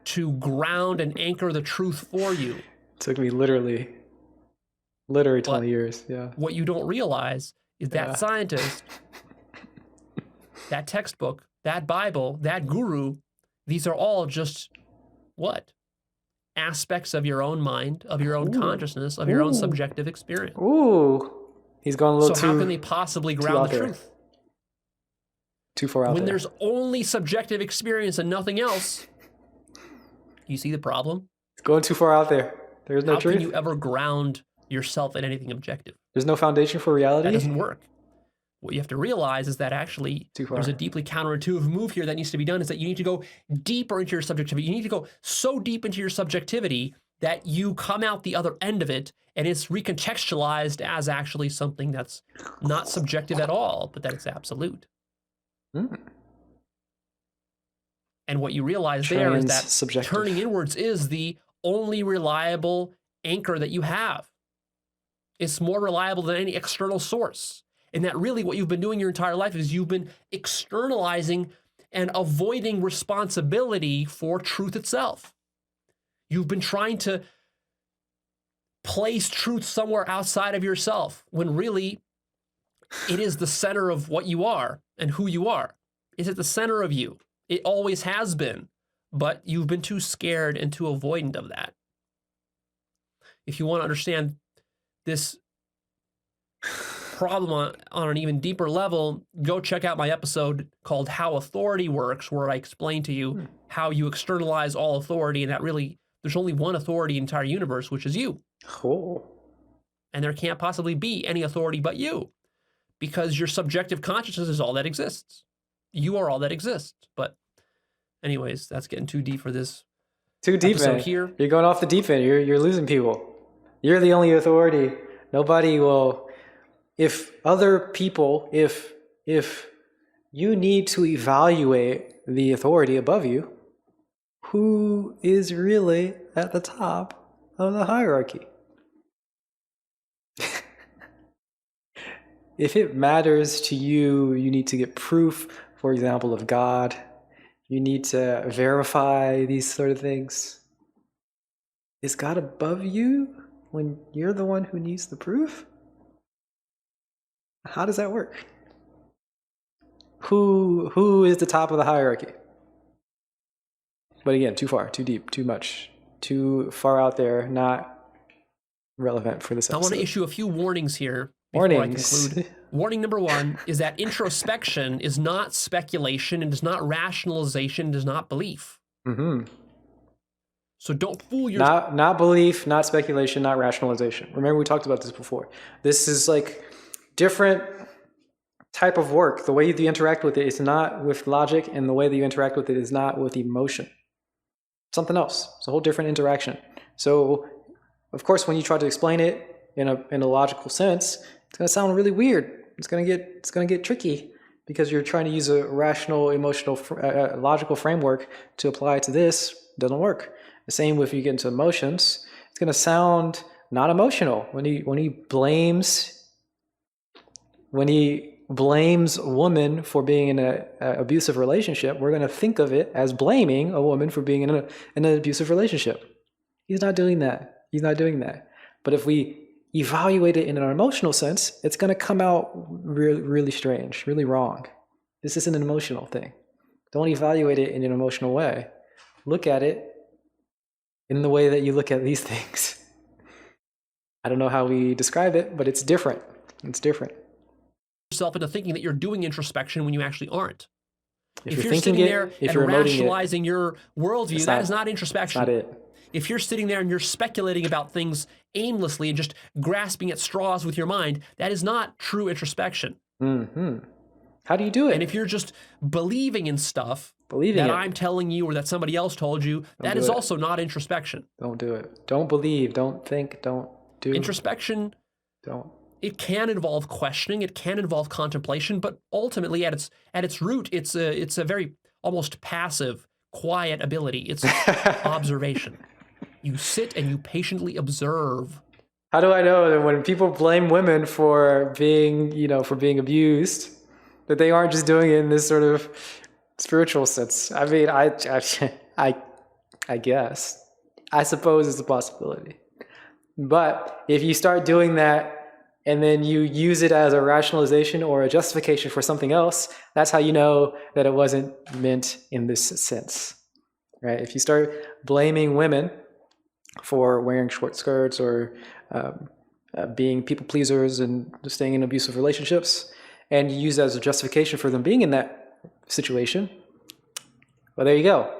to ground and anchor the truth for you. It took me literally 20 years. Yeah. What you don't realize is that scientist, that textbook, that Bible, that guru, these are all just what? Aspects of your own mind, of your own consciousness, of your own subjective experience. Ooh. He's going a little So how can they possibly ground the truth? Too far out When there. there's only subjective experience and nothing else, you see the problem? It's going too far out there. There's no How truth. can you ever ground yourself in anything objective? There's no foundation for reality. That doesn't work. What you have to realize is that actually there's a deeply counterintuitive move here that needs to be done, is that you need to go deeper into your subjectivity. You need to go so deep into your subjectivity that you come out the other end of it and it's recontextualized as actually something that's not subjective at all, but that it's absolute. And what you realize there is that turning inwards is the only reliable anchor that you have. It's more reliable than any external source. And that really what you've been doing your entire life is you've been externalizing and avoiding responsibility for truth itself. You've been trying to place truth somewhere outside of yourself when really it is the center of what you are and who you are. It's at the center of you. It always has been, but you've been too scared and too avoidant of that. If you want to understand this problem on an even deeper level, go check out my episode called How Authority Works, where I explain to you how you externalize all authority, and that really, there's only one authority in the entire universe, which is you. Oh. And there can't possibly be any authority but you, because your subjective consciousness is all that exists. You are all that exists. But anyways, that's getting too deep for this Too deep, episode man. here. You're going off the deep end. You're losing people. You're the only authority. Nobody will. If other people, if you need to evaluate the authority above you, who is really at the top of the hierarchy? If it matters to you, you need to get proof, for example, of God. You need to verify these sort of things. Is God above you when you're the one who needs the proof? How does that work? Who is the top of the hierarchy? But again, too far, too deep, too much, too far out there, not relevant for this episode. I want to issue a few warnings here before I conclude. Warning number one is that introspection is not speculation, and is not rationalization, and is not belief. So don't fool yourself. Not belief, not speculation, not rationalization. Remember, we talked about this before. This is like different type of work. The way you interact with it is not with logic, and the way that you interact with it is not with emotion. Something else. It's a whole different interaction. So, of course, when you try to explain it in a logical sense, it's going to sound really weird. It's going to get tricky because you're trying to use a rational, emotional, logical framework to apply to this. It doesn't work. The same if you get into emotions. It's going to sound not emotional when he blames a woman for being in an abusive relationship. We're going to think of it as blaming a woman for being in an abusive relationship. He's not doing that. He's not doing that. But if we evaluate it in an emotional sense, it's going to come out really, really strange, really wrong. This isn't an emotional thing. Don't evaluate it in an emotional way. Look at it in the way that you look at these things. I don't know how we describe it, but it's different. It's different. Yourself into thinking that you're doing introspection when you actually aren't. If you're sitting there and rationalizing your worldview, that is not introspection. That's not it. If you're sitting there and you're speculating about things aimlessly and just grasping at straws with your mind, that is not true introspection. How do you do it? And if you're just believing in stuff I'm telling you or that somebody else told you, that is also not introspection. Don't do it. Don't believe. Don't think. Don't do. Introspection. Don't. It can involve questioning. It can involve contemplation, but ultimately, at its root, it's a very almost passive, quiet ability. It's observation. You sit and you patiently observe. How do I know that when people blame women for being abused, that they aren't just doing it in this sort of spiritual sense? I mean, I guess. I suppose it's a possibility. But if you start doing that and then you use it as a rationalization or a justification for something else, that's how you know that it wasn't meant in this sense, right? If you start blaming women for wearing short skirts or being people pleasers and staying in abusive relationships, and you use that as a justification for them being in that situation, well, there you go.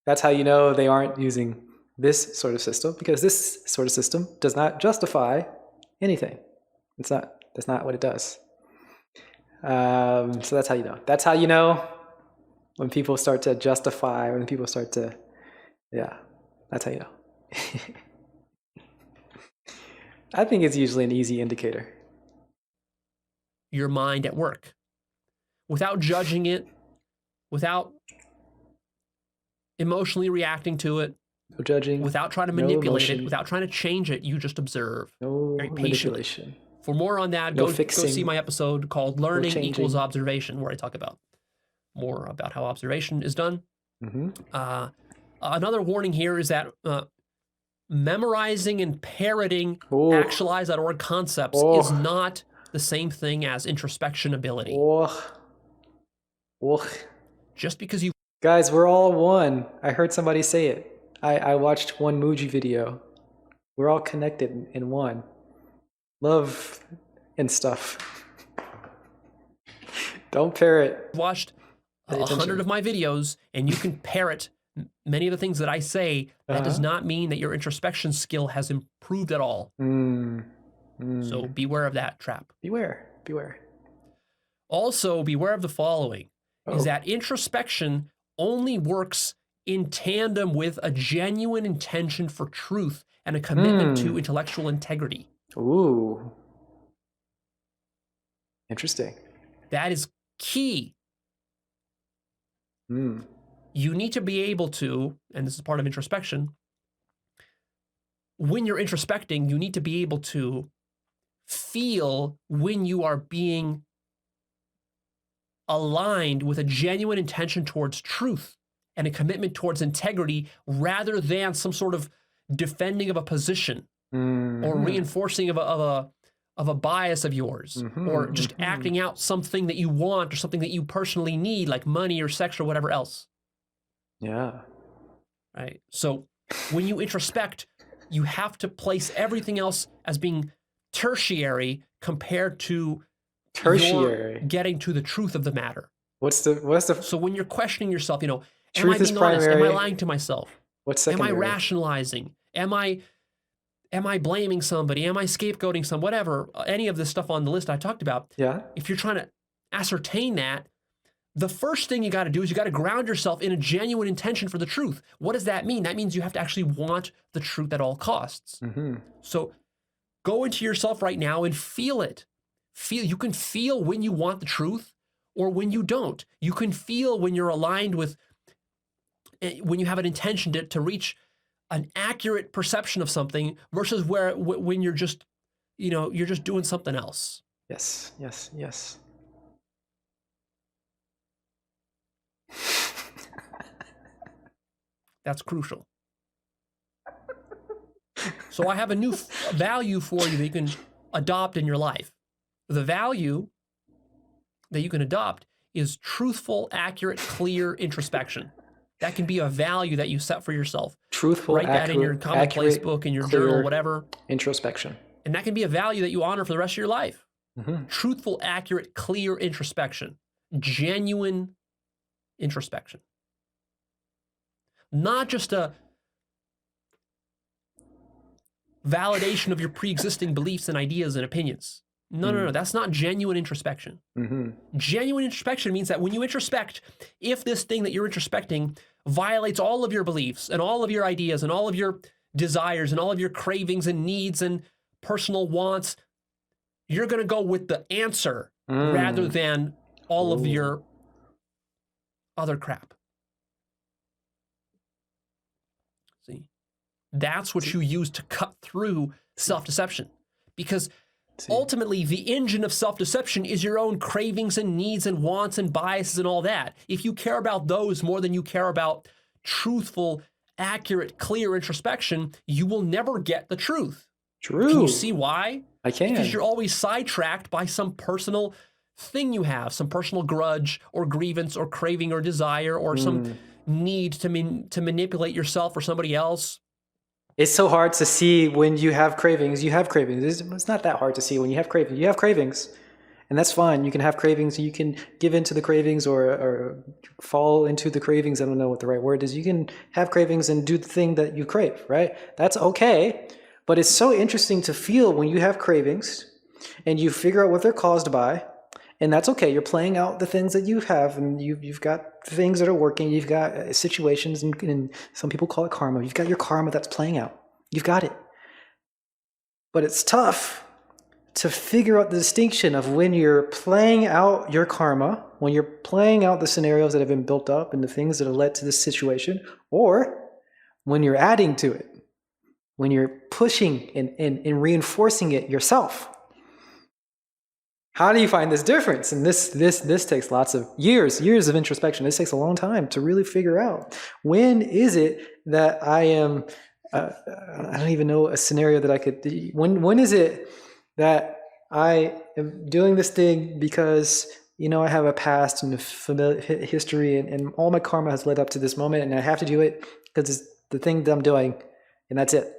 That's how you know they aren't using this sort of system, because this sort of system does not justify anything. That's not what it does. So that's how you know. That's how you know when people start to justify, when people start to, yeah, that's how you know. I think it's usually an easy indicator. Your mind at work without judging it, without emotionally reacting to it, No judging, without trying to no manipulate emotion, it, without trying to change it. You just observe. no Very patiently. manipulation. For more on that, No go fixing, see my episode called Learning changing. Equals Observation, where I talk about more about how observation is done. Another warning here is that memorizing and parroting actualize.org concepts is not the same thing as introspection ability. Just because you... Guys, we're all one. I heard somebody say it. I watched one Muji video. We're all connected in one. Love and stuff. Don't parrot. Watched 100 of my videos, and you can parrot many of the things that I say. That does not mean that your introspection skill has improved at all. So beware of that trap. Beware. Also, beware of the following, is that introspection only works in tandem with a genuine intention for truth and a commitment to intellectual integrity. Ooh. Interesting. That is key. You need to be able to, and this is part of introspection, when you're introspecting, you need to be able to feel when you are being aligned with a genuine intention towards truth and a commitment towards integrity, rather than some sort of defending of a position or reinforcing of a bias of yours, or just acting out something that you want or something that you personally need, like money or sex or whatever else. Yeah. Right. So when you introspect, you have to place everything else as being tertiary compared to your getting to the truth of the matter. What's the So when you're questioning yourself, am truth I is being honest? Am I primary. lying to myself? What's Am secondary? I rationalizing? Am I blaming somebody? Am I scapegoating some? Whatever, any of the stuff on the list I talked about. Yeah. If you're trying to ascertain that, the first thing you got to do is you got to ground yourself in a genuine intention for the truth. What does that mean? That means you have to actually want the truth at all costs. So go into yourself right now and feel it. You can feel when you want the truth or when you don't. You can feel when you're aligned with, when you have an intention to reach an accurate perception of something versus when you're just, you're just doing something else. Yes. That's crucial. So I have a new value for you that you can adopt in your life. The value that you can adopt is truthful, accurate, clear introspection. That can be a value that you set for yourself. Truthful, write that in your commonplace book, in your journal, whatever. Introspection. And that can be a value that you honor for the rest of your life. Truthful, accurate, clear introspection. Genuine introspection. Not just a validation of your pre-existing beliefs and ideas and opinions. No. That's not genuine introspection. Genuine introspection means that when you introspect, if this thing that you're introspecting violates all of your beliefs and all of your ideas and all of your desires and all of your cravings and needs and personal wants, you're going to go with the answer rather than all of your other crap. See? That's what you use to cut through self-deception. Because ultimately, the engine of self-deception is your own cravings and needs and wants and biases and all that. If you care about those more than you care about truthful, accurate, clear introspection, you will never get the truth. True. Can you see why? I can. Because you're always sidetracked by some personal thing you have, some personal grudge or grievance or craving or desire or some need to manipulate yourself or somebody else It's so hard to see when you have cravings. You have cravings. It's not that hard to see when you have cravings. You have cravings, and that's fine. You can have cravings. You can give into the cravings or fall into the cravings. I don't know what the right word is. You can have cravings and do the thing that you crave, right? That's okay. But it's so interesting to feel when you have cravings and you figure out what they're caused by. And that's okay. You're playing out the things that you have, and you've got things that are working. You've got situations, and some people call it karma. You've got your karma that's playing out. You've got it. But it's tough to figure out the distinction of when you're playing out your karma, when you're playing out the scenarios that have been built up and the things that have led to this situation, or when you're adding to it, when you're pushing and reinforcing it yourself. How do you find this difference? And this takes lots of years of introspection. This takes a long time to really figure out. When is it that I am, I don't even know a scenario that I could, when is it that I am doing this thing because, I have a past and a history and all my karma has led up to this moment and I have to do it because it's the thing that I'm doing and that's it.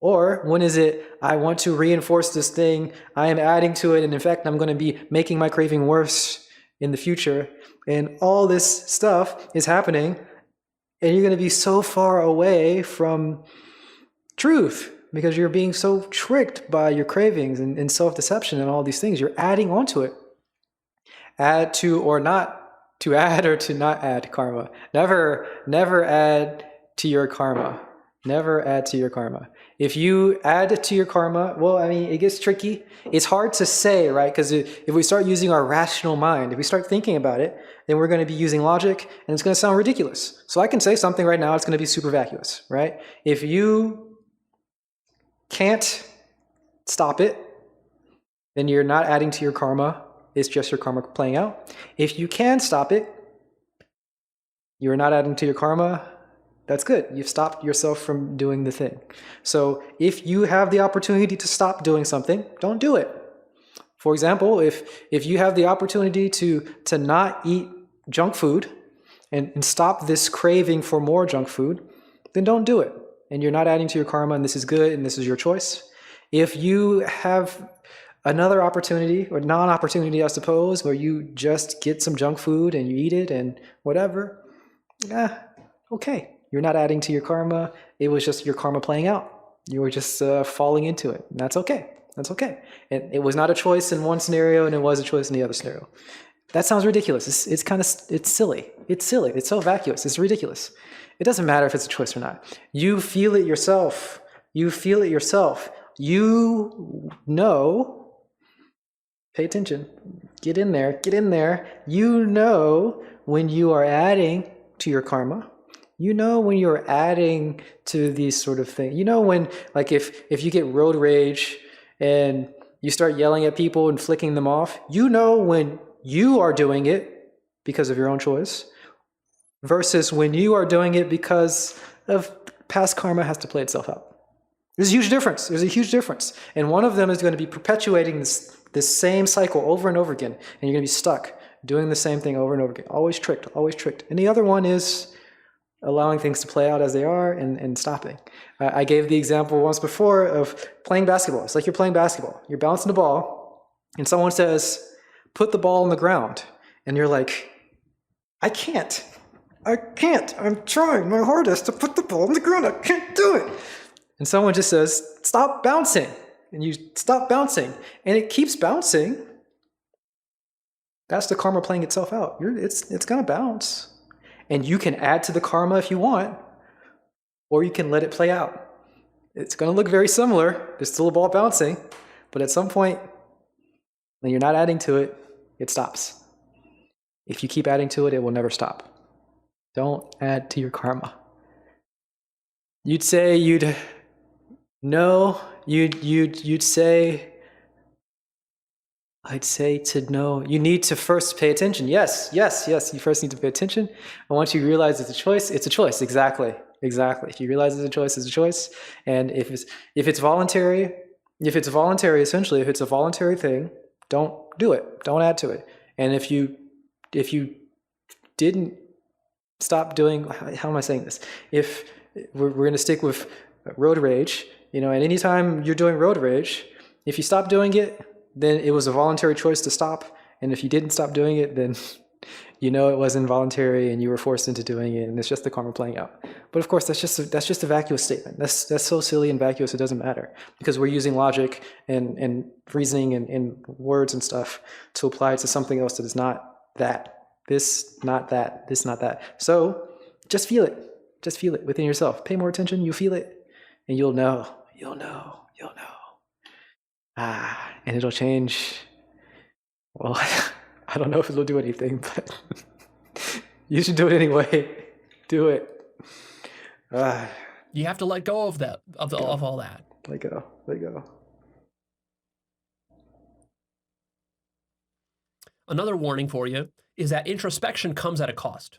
Or when is it, I want to reinforce this thing, I am adding to it, and in fact, I'm going to be making my craving worse in the future. And all this stuff is happening, and you're going to be so far away from truth because you're being so tricked by your cravings and self-deception and all these things. You're adding onto it. Add to or not to add or to not add karma. Never add to your karma. Never add to your karma. If you add to your karma, well, it gets tricky. It's hard to say, right? Because if we start using our rational mind, if we start thinking about it, then we're going to be using logic and it's going to sound ridiculous. So I can say something right now, it's going to be super vacuous, right? If you can't stop it, then you're not adding to your karma. It's just your karma playing out. If you can stop it, you're not adding to your karma. That's good. You've stopped yourself from doing the thing. So if you have the opportunity to stop doing something, don't do it. For example, if you have the opportunity to not eat junk food and stop this craving for more junk food, then don't do it. And you're not adding to your karma, and this is good, and this is your choice. If you have another opportunity, or non-opportunity, I suppose, where you just get some junk food and you eat it and whatever, okay. You're not adding to your karma. It was just your karma playing out. You were just falling into it. And that's okay. That's okay. And it was not a choice in one scenario and it was a choice in the other scenario. That sounds ridiculous. It's silly. It's silly. It's so vacuous. It's ridiculous. It doesn't matter if it's a choice or not. You feel it yourself. You feel it yourself. You know, pay attention. Get in there. Get in there. You know when you are adding to your karma. You know when you're adding to these sort of things. You know when, like if you get road rage and you start yelling at people and flicking them off, you know when you are doing it because of your own choice versus when you are doing it because of past karma has to play itself out. There's a huge difference. There's a huge difference. And one of them is going to be perpetuating this same cycle over and over again. And you're going to be stuck doing the same thing over and over again. Always tricked, always tricked. And the other one is allowing things to play out as they are and stopping. I gave the example once before of playing basketball. It's like you're playing basketball. You're bouncing the ball, and someone says, put the ball on the ground. And you're like, I can't. I'm trying my hardest to put the ball on the ground. I can't do it. And someone just says, stop bouncing. And you stop bouncing. And it keeps bouncing. That's the karma playing itself out. It's going to bounce. And you can add to the karma if you want, or you can let it play out. It's going to look very similar. There's still a ball bouncing, but at some point, when you're not adding to it, it stops. If you keep adding to it, it will never stop. Don't add to your karma. You'd say I'd say to know, you need to first pay attention. Yes, you first need to pay attention. And once you realize it's a choice, exactly. If you realize it's a choice, it's a choice. And if it's voluntary, essentially, if it's a voluntary thing, don't do it. Don't add to it. And if you didn't stop doing, how am I saying this? If we're going to stick with road rage, and anytime you're doing road rage, if you stop doing it, then it was a voluntary choice to stop. And if you didn't stop doing it, then it was involuntary and you were forced into doing it, and it's just the karma playing out. But of course, that's just a vacuous statement. That's so silly and vacuous, it doesn't matter, because we're using logic and reasoning and words and stuff to apply it to something else that is not that. This, not that. This, not that. So just feel it. Just feel it within yourself. Pay more attention. You feel it, and you'll know. You'll know. You'll know. And it'll change. Well, I don't know if it'll do anything, but you should do it anyway. Do it. You have to let go of that, of all that. Let go. Let go. Another warning for you is that introspection comes at a cost.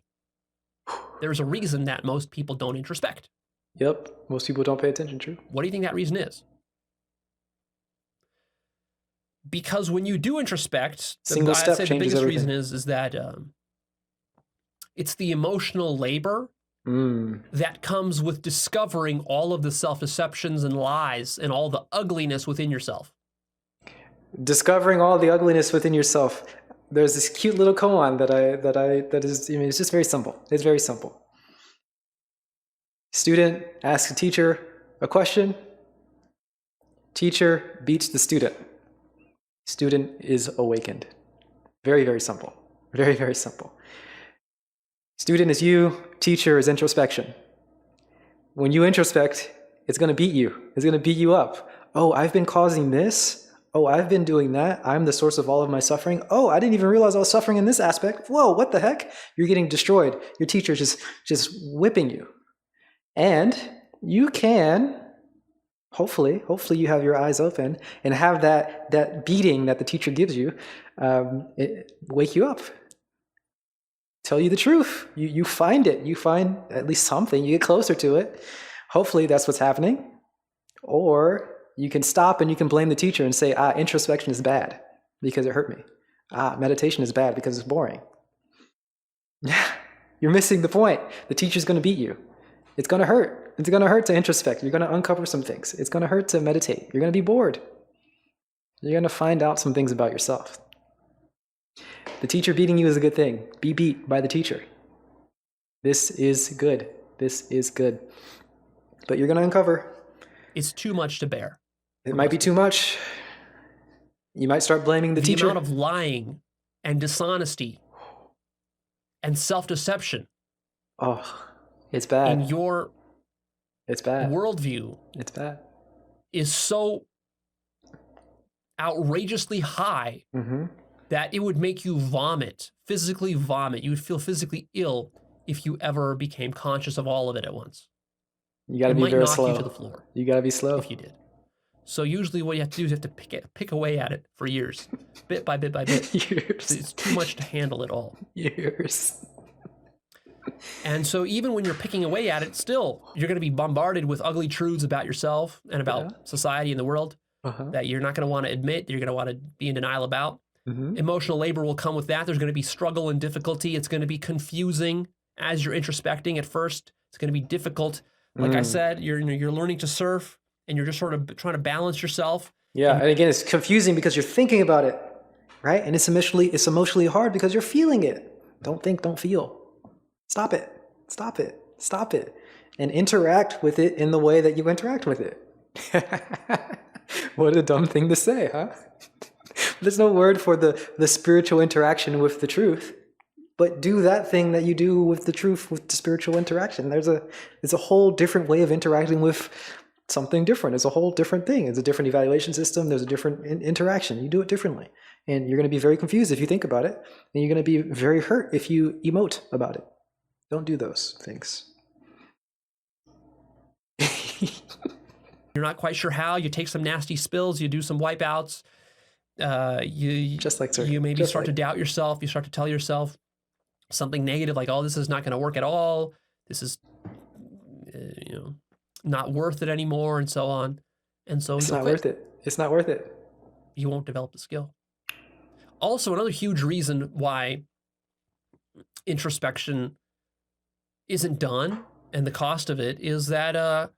There's a reason that most people don't introspect. Yep. Most people don't pay attention, true. What do you think that reason is? Because when you do introspect, Single step the changes biggest everything. reason is that it's the emotional labor that comes with discovering all of the self-deceptions and lies and all the ugliness within yourself. Discovering all the ugliness within yourself. There's this cute little koan that is, it's just very simple. It's very simple. Student asks a teacher a question. Teacher beats the student. Student is awakened. Very, very simple. Very, very simple. Student is you, teacher is introspection. When you introspect, it's going to beat you. It's going to beat you up. Oh, I've been causing this. Oh, I've been doing that. I'm the source of all of my suffering. Oh, I didn't even realize I was suffering in this aspect. Whoa, what the heck? You're getting destroyed. Your teacher just whipping you. And you can, hopefully you have your eyes open and have that beating that the teacher gives you wake you up. Tell you the truth. You find it. You find at least something. You get closer to it. Hopefully that's what's happening. Or you can stop and you can blame the teacher and say, introspection is bad because it hurt me. Meditation is bad because it's boring. You're missing the point. The teacher's going to beat you. It's going to hurt. It's going to hurt to introspect. You're going to uncover some things. It's going to hurt to meditate. You're going to be bored. You're going to find out some things about yourself. The teacher beating you is a good thing. Be beat by the teacher. This is good. This is good. But you're going to uncover. It's too much to bear. It might be too much. You might start blaming the teacher. The amount of lying and dishonesty and self-deception. Oh, it's bad. In your it's bad. Worldview. It's bad. Is so outrageously high that it would make you vomit, physically vomit. You would feel physically ill if you ever became conscious of all of it at once. You got to be very slow. It might knock you to the floor. You got to be slow. If you did. So usually what you have to do is you have to pick away at it for years, bit by bit by bit. Years. It's too much to handle it all. Years. And so even when you're picking away at it, still, you're going to be bombarded with ugly truths about yourself and about society and the world that you're not going to want to admit, that you're going to want to be in denial about. Emotional labor will come with that. There's going to be struggle and difficulty. It's going to be confusing as you're introspecting at first. It's going to be difficult. Like I said, you're learning to surf and you're just sort of trying to balance yourself. Yeah, and again, it's confusing because you're thinking about it, right? And it's emotionally hard because you're feeling it. Don't think, don't feel. Stop it. Stop it. Stop it. And interact with it in the way that you interact with it. What a dumb thing to say, huh? There's no word for the spiritual interaction with the truth. But do that thing that you do with the truth, with the spiritual interaction. There's a whole different way of interacting with something different. It's a whole different thing. It's a different evaluation system. There's a different interaction. You do it differently. And you're going to be very confused if you think about it. And you're going to be very hurt if you emote about it. Don't do those things. You're not quite sure how. You take some nasty spills. You do some wipeouts. You maybe start to doubt yourself. You start to tell yourself something negative like, oh, this is not going to work at all. This is, not worth it anymore, and so on. And so it's not worth it. It's not worth it. You won't develop the skill. Also, another huge reason why introspection isn't done and the cost of it is that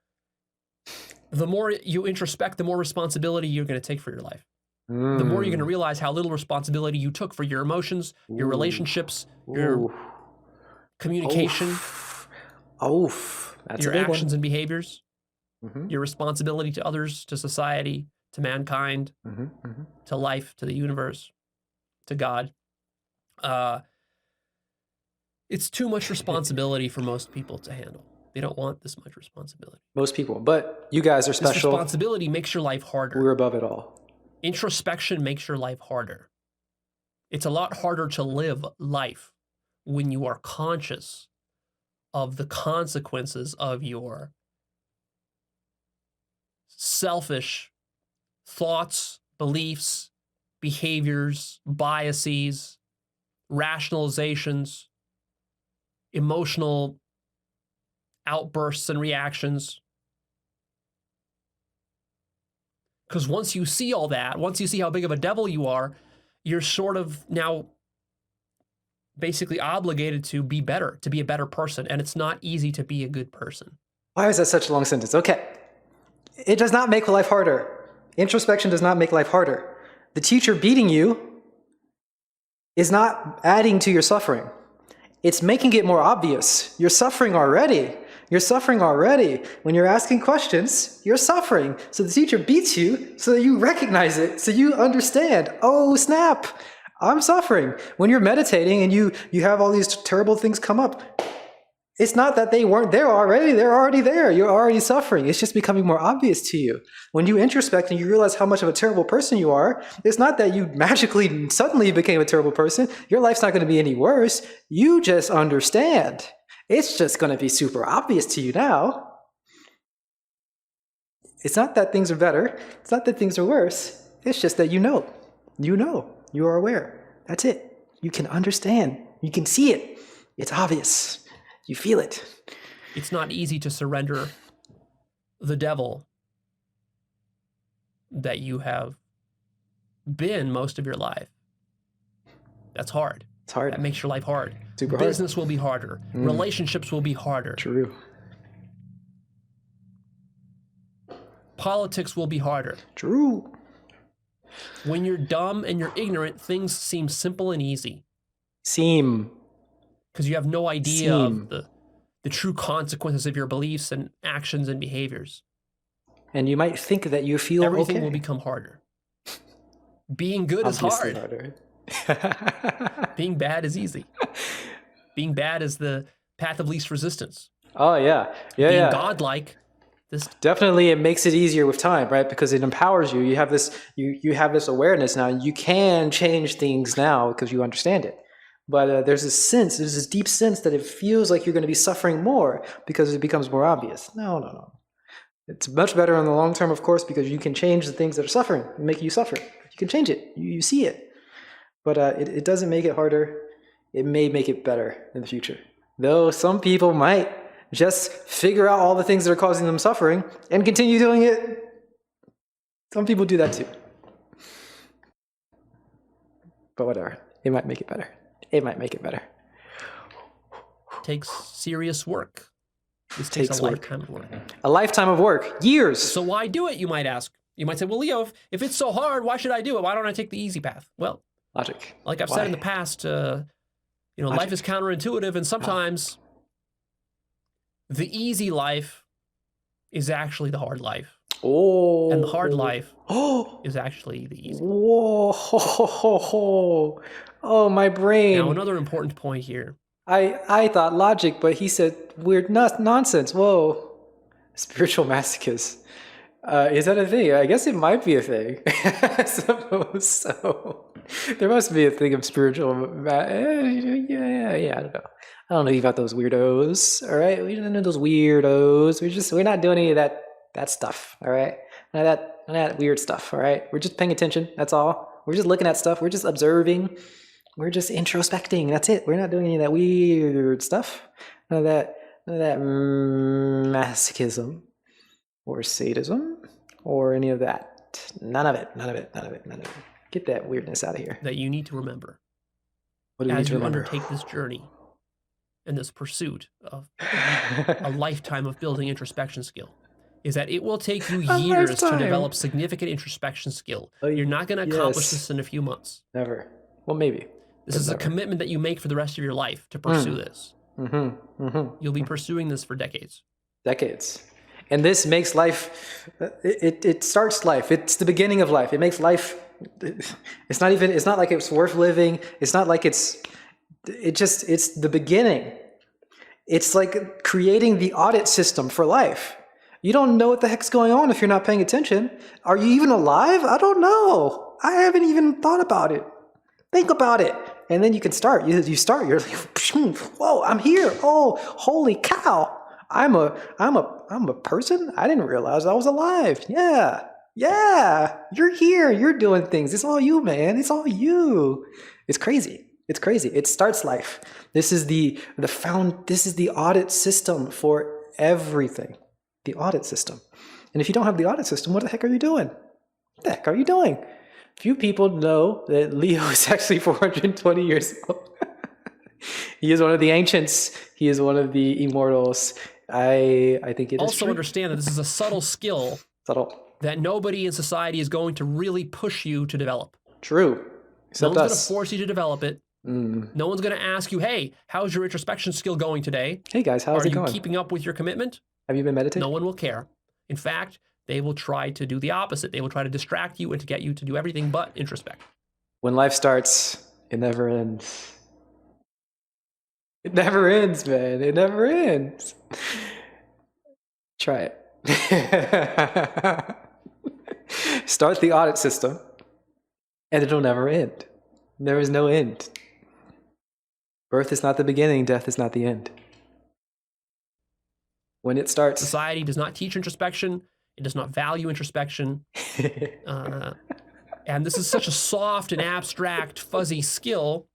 The more you introspect, the more responsibility you're going to take for your life. The more you're going to realize how little responsibility you took for your emotions, your relationships, your communication, That's your a big actions one. and behaviors, your responsibility to others, to society, to mankind, to life, to the universe, to God. It's too much responsibility for most people to handle. They don't want this much responsibility. Most people, but you guys are This special. responsibility makes your life harder. We're above it all. Introspection makes your life harder. It's a lot harder to live life when you are conscious of the consequences of your selfish thoughts, beliefs, behaviors, biases, rationalizations, emotional outbursts and reactions. Because once you see all that, once you see how big of a devil you are, you're sort of now basically obligated to be better, to be a better person. And it's not easy to be a good person. Why is that such a long sentence? Okay. It does not make life harder. Introspection does not make life harder. The teacher beating you is not adding to your suffering. It's making it more obvious. You're suffering already. You're suffering already. When you're asking questions, you're suffering. So the teacher beats you so that you recognize it, so you understand, oh, snap, I'm suffering. When you're meditating and you have all these terrible things come up, it's not that they weren't there already. They're already there. You're already suffering. It's just becoming more obvious to you. When you introspect and you realize how much of a terrible person you are, it's not that you magically suddenly became a terrible person. Your life's not going to be any worse. You just understand. It's just going to be super obvious to you now. It's not that things are better. It's not that things are worse. It's just that you know. You know. You are aware. That's it. You can understand. You can see it. It's obvious. You feel it. It's not easy to surrender the devil that you have been most of your life. That's hard. It's hard. That makes your life hard. Super hard. Business will be harder. Relationships will be harder. True. Politics will be harder. True. When you're dumb and you're ignorant, things seem simple and easy. Because you have no idea of the true consequences of your beliefs and actions and behaviors. And you might think that you feel Everything okay. will become harder. Being good is Obviously hard. harder. Being bad is easy. Being bad is the path of least resistance. Oh, yeah. Being godlike, this Definitely, it makes it easier with time, right? Because it empowers you. You have this, you have this awareness now. You can change things now because you understand it. But there's this deep sense that it feels like you're going to be suffering more because it becomes more obvious. No. It's much better in the long term, of course, because you can change the things that are suffering, make you suffer. You can change it. You see it. But it doesn't make it harder. It may make it better in the future. Though some people might just figure out all the things that are causing them suffering and continue doing it. Some people do that too. But whatever. It might make it better. It might make it better. takes serious work. This takes a lifetime of work. A lifetime of work. Years. So why do it, you might ask? You might say, well, Leo, if it's so hard, why should I do it? Why don't I take the easy path? Well, logic. Like I've said in the past, life is counterintuitive, and sometimes the easy life is actually the hard life. Oh. And the hard life is actually the easy. Whoa. Oh, my brain. Now, another important point here. I thought logic, but he said weird nonsense. Whoa. Spiritual masochist. Is that a thing? I guess it might be a thing. I suppose so. There must be a thing of spiritual. Yeah. I don't know. I don't know about those weirdos. All right, we don't know those weirdos. We're not doing any of that stuff. All right, none of that weird stuff. All right, we're just paying attention. That's all. We're just looking at stuff. We're just observing. We're just introspecting. That's it. We're not doing any of that weird stuff. None of that masochism or sadism or any of that. None of it. Get that weirdness out of here. That you need to remember. What do you need to remember? Undertake this journey and this pursuit of a lifetime of building introspection skill. is that it will take you A years to lifetime. develop significant introspection skill. You're not going to accomplish this in a few months. Never. Well, maybe. This is a commitment that you make for the rest of your life to pursue this. You'll be pursuing this for decades. Decades. And this makes life, it starts life. It's the beginning of life. It makes life, it's not like it's worth living. It's not like it's the beginning. It's like creating the audit system for life. You don't know what the heck's going on if you're not paying attention. Are you even alive? I don't know. I haven't even thought about it. Think about it. And then you can start. You start, you're like, whoa, I'm here. Oh, holy cow. I'm a person? I didn't realize I was alive. Yeah. You're here. You're doing things. It's all you, man. It's all you. It's crazy. It's crazy. It starts life. This is this is the audit system for everything. The audit system. And if you don't have the audit system, what the heck are you doing? What the heck are you doing? Few people know that Leo is actually 420 years old. He is one of the ancients. He is one of the immortals. I think it is also true. Understand that this is a subtle skill that nobody in society is going to really push you to develop. True. No one's going to force you to develop it. No one's going to ask you, hey, how's your introspection skill going today? Hey guys, how's it going? Are you keeping up with your commitment? Have you been meditating? No one will care. In fact, they will try to do the opposite. They will try to distract you and to get you to do everything but introspect. When life starts, it never ends. It never ends, man. It never ends. Try it. Start the audit system, and it'll never end. There is no end. Birth is not the beginning. Death is not the end. When it starts... Society does not teach introspection. It does not value introspection. And this is such a soft and abstract, fuzzy skill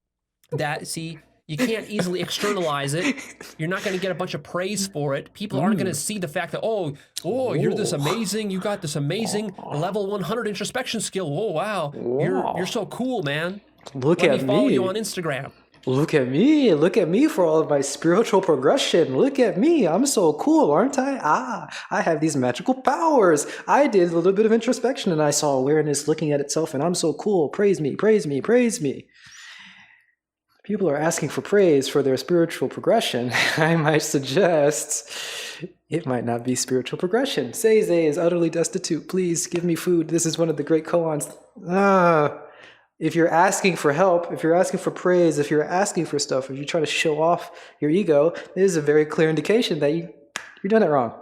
that, see, you can't easily externalize it. You're not going to get a bunch of praise for it. People aren't going to see the fact that, oh, you're this amazing, you got this amazing level 100 introspection skill. Oh, wow. You're so cool, man. Let me follow you on Instagram. Look at me for all of my spiritual progression. Look at me, I'm so cool, aren't I? I have these magical powers. I did a little bit of introspection and I saw awareness looking at itself and I'm so cool. Praise me, praise me, praise me. People are asking for praise for their spiritual progression. I might suggest it might not be spiritual progression. Seize is utterly destitute. Please give me food. This is one of the great koans. If you're asking for help, if you're asking for praise, if you're asking for stuff, if you try to show off your ego, this is a very clear indication that you're doing it wrong.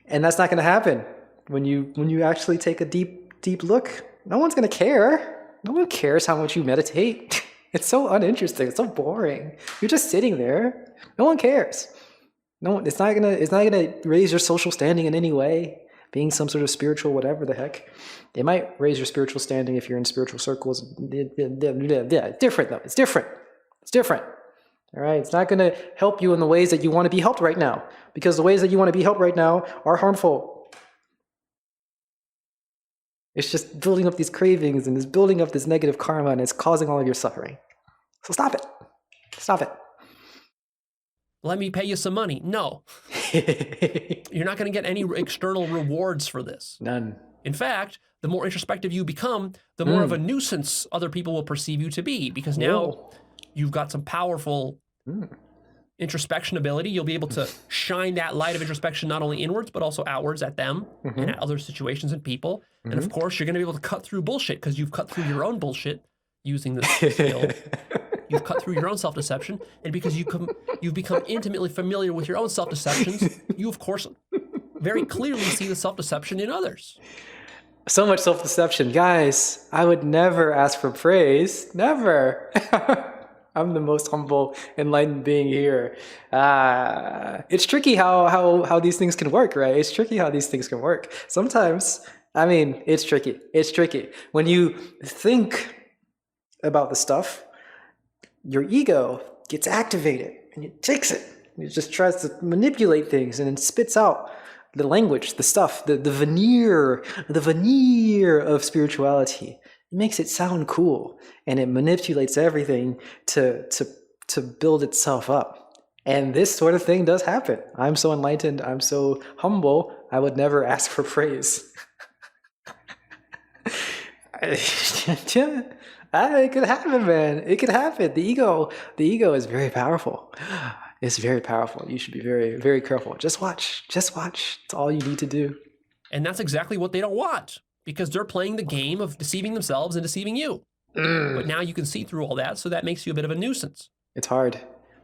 And that's not going to happen when you actually take a deep look. No one's going to care. No one cares how much you meditate. It's so uninteresting. It's so boring. You're just sitting there. No one cares. No one. It's not gonna raise your social standing in any way. Being some sort of spiritual whatever the heck. It might raise your spiritual standing if you're in spiritual circles. Yeah, different though. It's different. It's different. All right. It's not going to help you in the ways that you want to be helped right now, because the ways that you want to be helped right now are harmful. It's just building up these cravings and it's building up this negative karma and it's causing all of your suffering. So stop it. Stop it. Let me pay you some money. No. You're not going to get any external rewards for this. None. In fact, the more introspective you become, the more of a nuisance other people will perceive you to be, because now you've got some powerful introspection ability. You'll be able to shine that light of introspection not only inwards, but also outwards at them and at other situations and people. And of course, you're going to be able to cut through bullshit because you've cut through your own bullshit using this skill. You've cut through your own self-deception. And because you've become intimately familiar with your own self-deceptions, you, of course, very clearly see the self-deception in others. So much self-deception. Guys, I would never ask for praise. Never. I'm the most humble, enlightened being here. It's tricky how these things can work, right? It's tricky how these things can work. Sometimes, I mean, it's tricky. It's tricky. When you think about the stuff, your ego gets activated and it takes it. It just tries to manipulate things and it spits out the language, the stuff, the veneer of spirituality. It makes it sound cool and it manipulates everything to build itself up. And this sort of thing does happen. I'm so enlightened, I'm so humble, I would never ask for praise. It could happen, man. It could happen. The ego is very powerful. It's very powerful. You should be very, very careful. Just watch. Just watch. It's all you need to do. And that's exactly what they don't want, because they're playing the game of deceiving themselves and deceiving you. But now you can see through all that, so that makes you a bit of a nuisance. It's hard.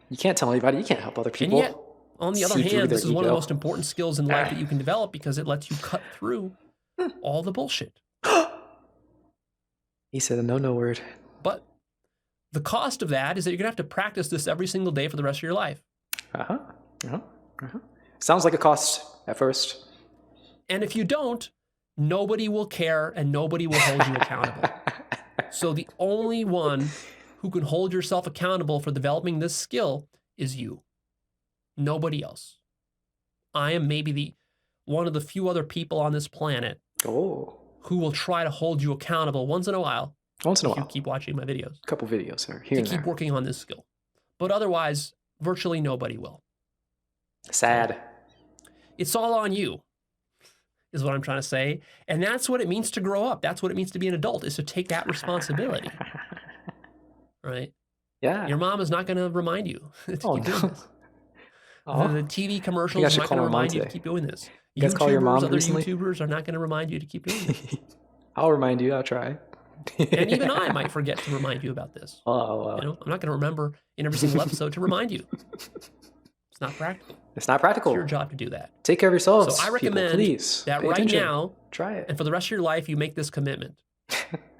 You can't tell anybody. You can't help other people. And yet, on the other hand, this is one of the most important skills in life that you can develop, because it lets you cut through all the bullshit. He said a no word. But the cost of that is that you're going to have to practice this every single day for the rest of your life. Sounds like a cost at first. And if you don't, nobody will care and nobody will hold you accountable. So the only one who can hold yourself accountable for developing this skill is you. Nobody else. I am maybe one of the few other people on this planet who will try to hold you accountable once in a while. Once in a while. while. You keep watching my videos. A couple videos here to and keep there. working on this skill. But otherwise, virtually nobody will. Sad. It's all on you, is what I'm trying to say. And that's what it means to grow up. That's what it means to be an adult, is to take that responsibility. Right? Yeah. Your mom is not going to remind you to keep doing this. The TV commercials are not going to remind you to keep doing this. You guys call your mom other recently? YouTubers are not going to remind you to keep doing this. I'll remind you. I'll try. And even I might forget to remind you about this. Oh. You know, I'm not going to remember in every single episode to remind you. It's not practical. It's not practical. It's your job to do that. Take care of yourselves. So I recommend people, please. that Pay right attention. now, try it. and for the rest of your life, you make this commitment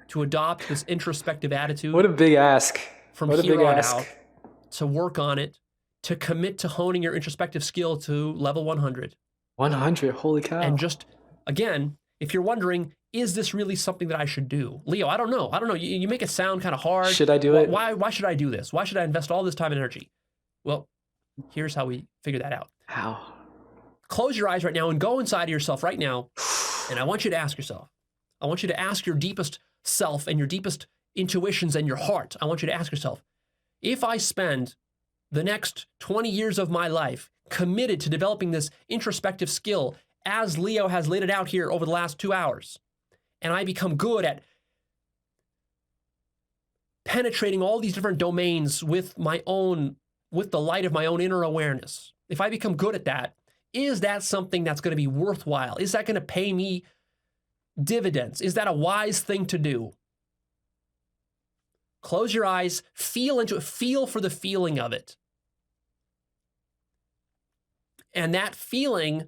to adopt this introspective attitude. What a big ask. From what a here big on ask. out, to work on it, to commit to honing your introspective skill to level 100. 100, holy cow. And just, again, if you're wondering, is this really something that I should do? Leo, I don't know. You make it sound kind of hard. Should I do it? Why should I do this? Why should I invest all this time and energy? Well, here's how we figure that out. How? Close your eyes right now and go inside of yourself right now. And I want you to ask yourself. I want you to ask your deepest self and your deepest intuitions and your heart. I want you to ask yourself, if I spend the next 20 years of my life committed to developing this introspective skill, as Leo has laid it out here over the last 2 hours, and I become good at penetrating all these different domains with the light of my own inner awareness, if I become good at that, is that something that's going to be worthwhile? Is that going to pay me dividends? Is that a wise thing to do? Close your eyes, feel into it, feel for the feeling of it. And that feeling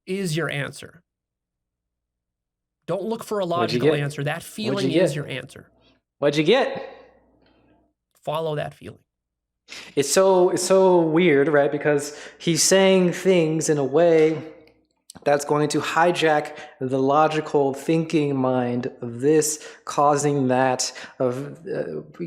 is your answer. Don't look for a logical answer. That feeling is your answer. What'd you get? Follow that feeling. It's so weird, right? Because he's saying things in a way that's going to hijack the logical thinking mind of this, causing that, of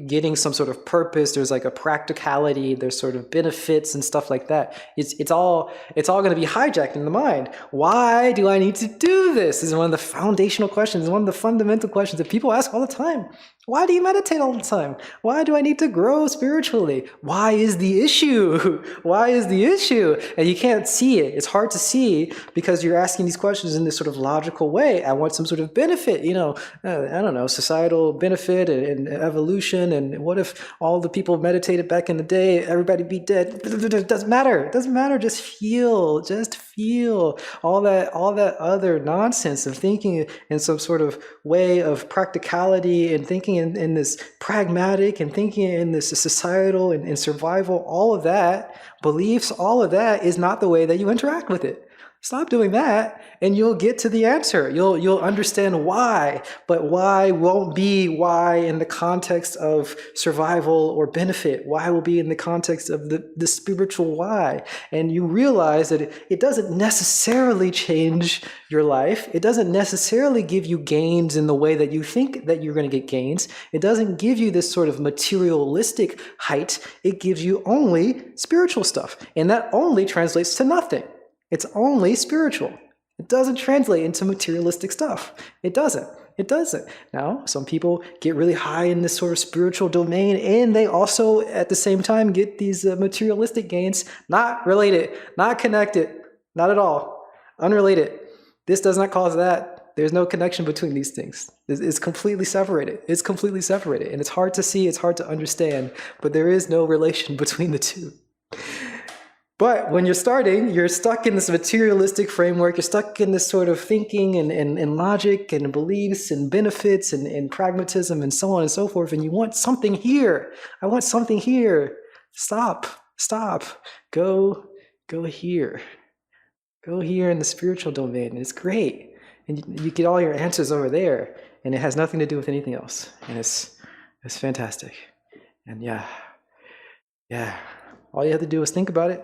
getting some sort of purpose. There's like a practicality, there's sort of benefits and stuff like that. It's all going to be hijacked in the mind. Why do I need to do this? This is one of the foundational questions, one of the fundamental questions that people ask all the time. Why do you meditate all the time? Why do I need to grow spiritually? Why is the issue? Why is the issue? And you can't see it. It's hard to see because you're asking these questions in this sort of logical way. I want some sort of benefit, I don't know, societal benefit and evolution. And what if all the people meditated back in the day, everybody be dead? It doesn't matter. It doesn't matter. Just feel. All that other nonsense of thinking in some sort of way of practicality and thinking in this pragmatic and thinking in this societal and survival, all of that, beliefs, all of that is not the way that you interact with it. Stop doing that and you'll get to the answer. You'll understand why, but why won't be why in the context of survival or benefit. Why will be in the context of the spiritual why. And you realize that it doesn't necessarily change your life. It doesn't necessarily give you gains in the way that you think that you're going to get gains. It doesn't give you this sort of materialistic height. It gives you only spiritual stuff. And that only translates to nothing. It's only spiritual. It doesn't translate into materialistic stuff. It doesn't. It doesn't. Now, some people get really high in this sort of spiritual domain, and they also, at the same time, get these materialistic gains. Not related, not connected, not at all. Unrelated. This does not cause that. There's no connection between these things. It's completely separated. It's completely separated. And it's hard to see, it's hard to understand, but there is no relation between the two. But when you're starting, you're stuck in this materialistic framework. You're stuck in this sort of thinking and logic and beliefs and benefits and pragmatism and so on and so forth. And you want something here. I want something here. Stop. Go here. Go here in the spiritual domain. And it's great. And you get all your answers over there. And it has nothing to do with anything else. And it's fantastic. And yeah. All you have to do is think about it.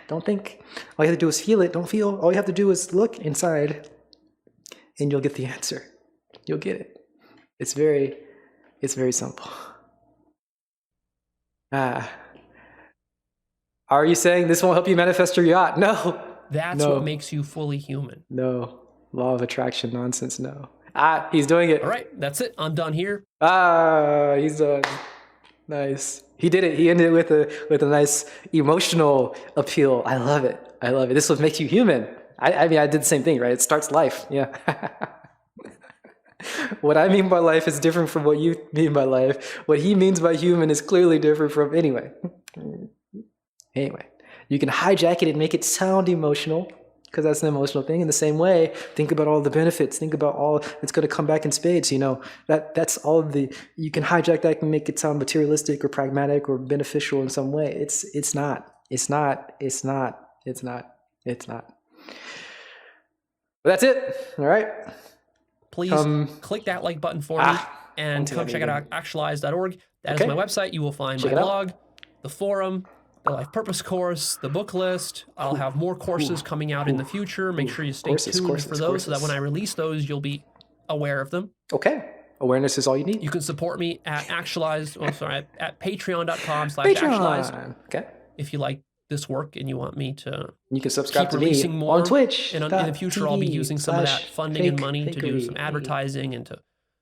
Don't think. All you have to do is feel it. Don't feel. All you have to do is look inside and you'll get the answer. You'll get it. It's very simple. Are you saying this won't help you manifest your yacht? No. That's what makes you fully human. No. Law of attraction nonsense. No. He's doing it. All right. That's it. I'm done here. He's done. Nice. He did it. He ended it with a nice emotional appeal. I love it. This will make you human. I mean, I did the same thing, right? It starts life. Yeah. What I mean by life is different from what you mean by life. What he means by human is clearly different from anyway. You can hijack it and make it sound emotional, because that's an emotional thing. In the same way, think about all the benefits. Think about all that's going to come back in spades. You know, that's all you can hijack that and make it sound materialistic or pragmatic or beneficial in some way. It's not. But that's it. All right. Please click that like button for me and come check out actualize.org. That is my website. You will find my blog, the forum, the life purpose course, the book list. I'll have more courses coming out in the future. Make sure you stay tuned for those so that when I release those, you'll be aware of them. Okay. Awareness is all you need. You can support me at at patreon.com/actualize. Okay. If you like this work and you want me to you can subscribe to me more on Twitch. And in the future, I'll be using some of that funding and money to do some advertising and to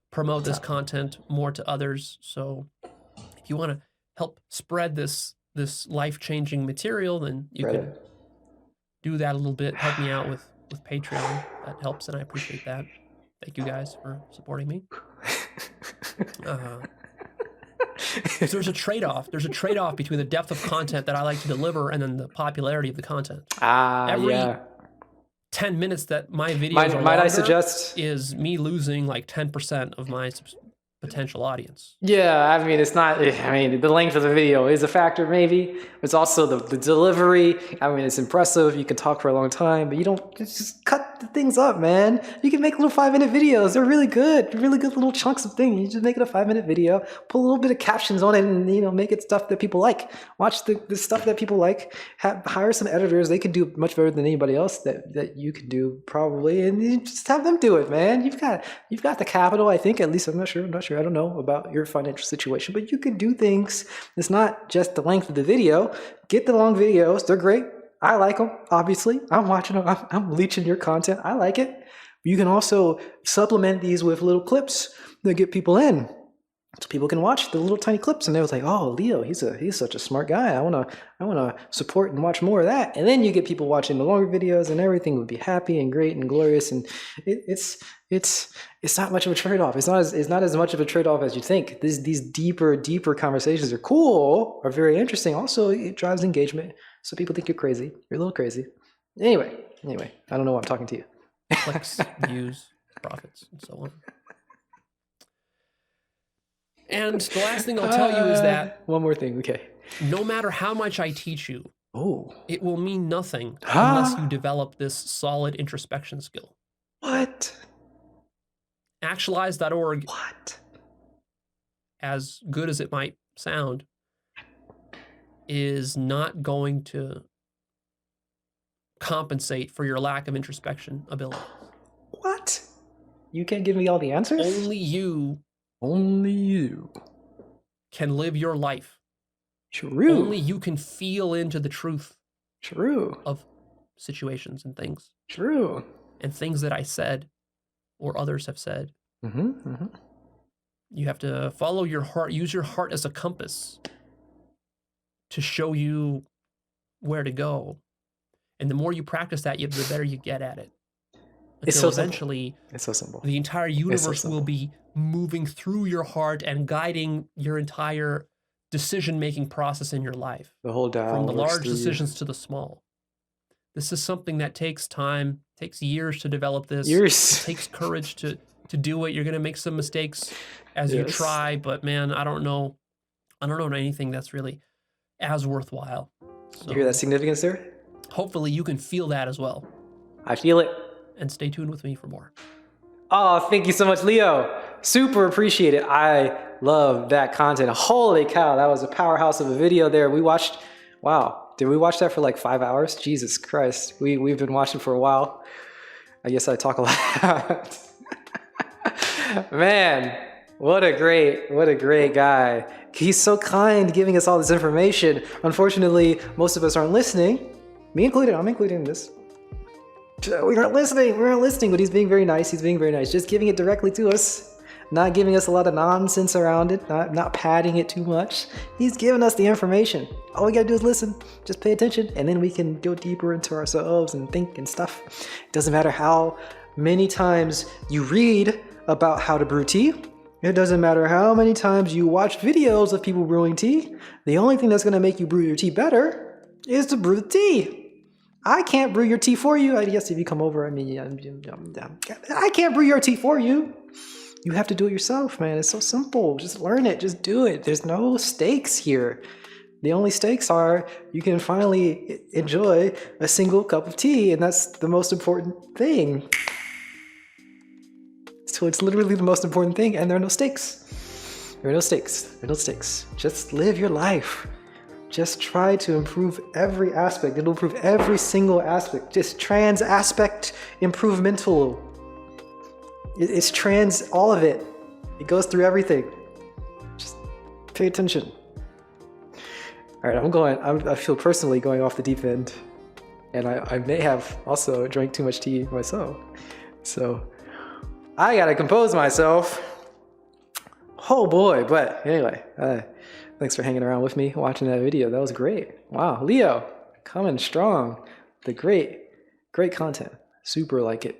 promote this content more to others. So if you want to help spread this life-changing material, then you can do that a little bit. Help me out with Patreon. That helps, and I appreciate that. Thank you guys for supporting me. So there's a trade-off. There's a trade-off between the depth of content that I like to deliver and then the popularity of the content. Every 10 minutes that my videos are longer is me losing like 10% of my potential audience. Yeah, I mean, it's not, I mean, the length of the video is a factor maybe. It's also the delivery. I mean, it's impressive. You can talk for a long time, but you don't just cut the things up, man. You can make little 5-minute videos. They're really good little chunks of things. You just make it a 5-minute video, put a little bit of captions on it and, you know, make it stuff that people like. Watch the stuff that people like. Hire some editors. They can do much better than anybody else that you could do probably. And you just have them do it, man. You've got the capital, I think, at least. I'm not sure. I don't know about your financial situation, but you can do things. It's not just the length of the video. Get the long videos. They're great. I like them, obviously. I'm watching them. I'm leeching your content. I like it. You can also supplement these with little clips that get people in. So people can watch the little tiny clips and they're like, oh, Leo, he's such a smart guy. I wanna support and watch more of that. And then you get people watching the longer videos and everything would be happy and great and glorious. And it's not much of a trade-off. It's not as much of a trade-off as you think. These deeper conversations are cool, are very interesting. Also, it drives engagement. So people think you're crazy. You're a little crazy. Anyway, I don't know why I'm talking to you. Clicks, views, profits, and so on. And the last thing I'll tell you is that one more thing, okay. No matter how much I teach you, it will mean nothing Huh? unless you develop this solid introspection skill. What? Actualize.org, What? as good as it might sound, is not going to compensate for your lack of introspection ability. What? You can't give me all the answers? Only you can live your life. True. Only you can feel into the truth. True. Of situations and things. True. And things that I said or others have said You have to follow your heart, use your heart as a compass to show you where to go. And the more you practice that, the better you get at it. It's Until so eventually, simple. It's so simple. the entire universe will be moving through your heart and guiding your entire decision-making process in your life. The whole Tao From the works large through you. decisions to the small. This is something that takes time, takes years to develop this. Years. It takes courage to do it. You're going to make some mistakes as you try, but man, I don't know anything that's really as worthwhile. So You hear that significance there? hopefully you can feel that as well. I feel it. And stay tuned with me for more. Oh, thank you so much, Leo. Super appreciate it. I love that content. Holy cow, that was a powerhouse of a video there. We watched, wow, did we watch that for like 5 hours? Jesus Christ, we've been watching for a while. I guess I talk a lot. Man, what a great guy. He's so kind giving us all this information. Unfortunately, most of us aren't listening. Me included, I'm included in this. We aren't listening, but he's being very nice. Just giving it directly to us, not giving us a lot of nonsense around it, not padding it too much. He's giving us the information. All we gotta do is listen, just pay attention, and then we can go deeper into ourselves and think and stuff. It doesn't matter how many times you read about how to brew tea. It doesn't matter how many times you watch videos of people brewing tea. The only thing that's gonna make you brew your tea better is to brew the tea. I can't brew your tea for you. I guess if you come over, I mean, I can't brew your tea for you. You have to do it yourself, man. It's so simple. Just learn it. Just do it. There's no stakes here. The only stakes are you can finally enjoy a single cup of tea, and that's the most important thing. So it's literally the most important thing, and there are no stakes. There are no stakes. There are no stakes. Just live your life. Just try to improve every aspect. It'll improve every single aspect. Just trans aspect improvemental. It's trans, all of it. It goes through everything. Just pay attention. All right, I feel personally going off the deep end. And I may have also drank too much tea myself. So I gotta compose myself. Oh boy, but anyway, thanks for hanging around with me, watching that video. That was great. Wow, Leo, coming strong. The great content. Super like it.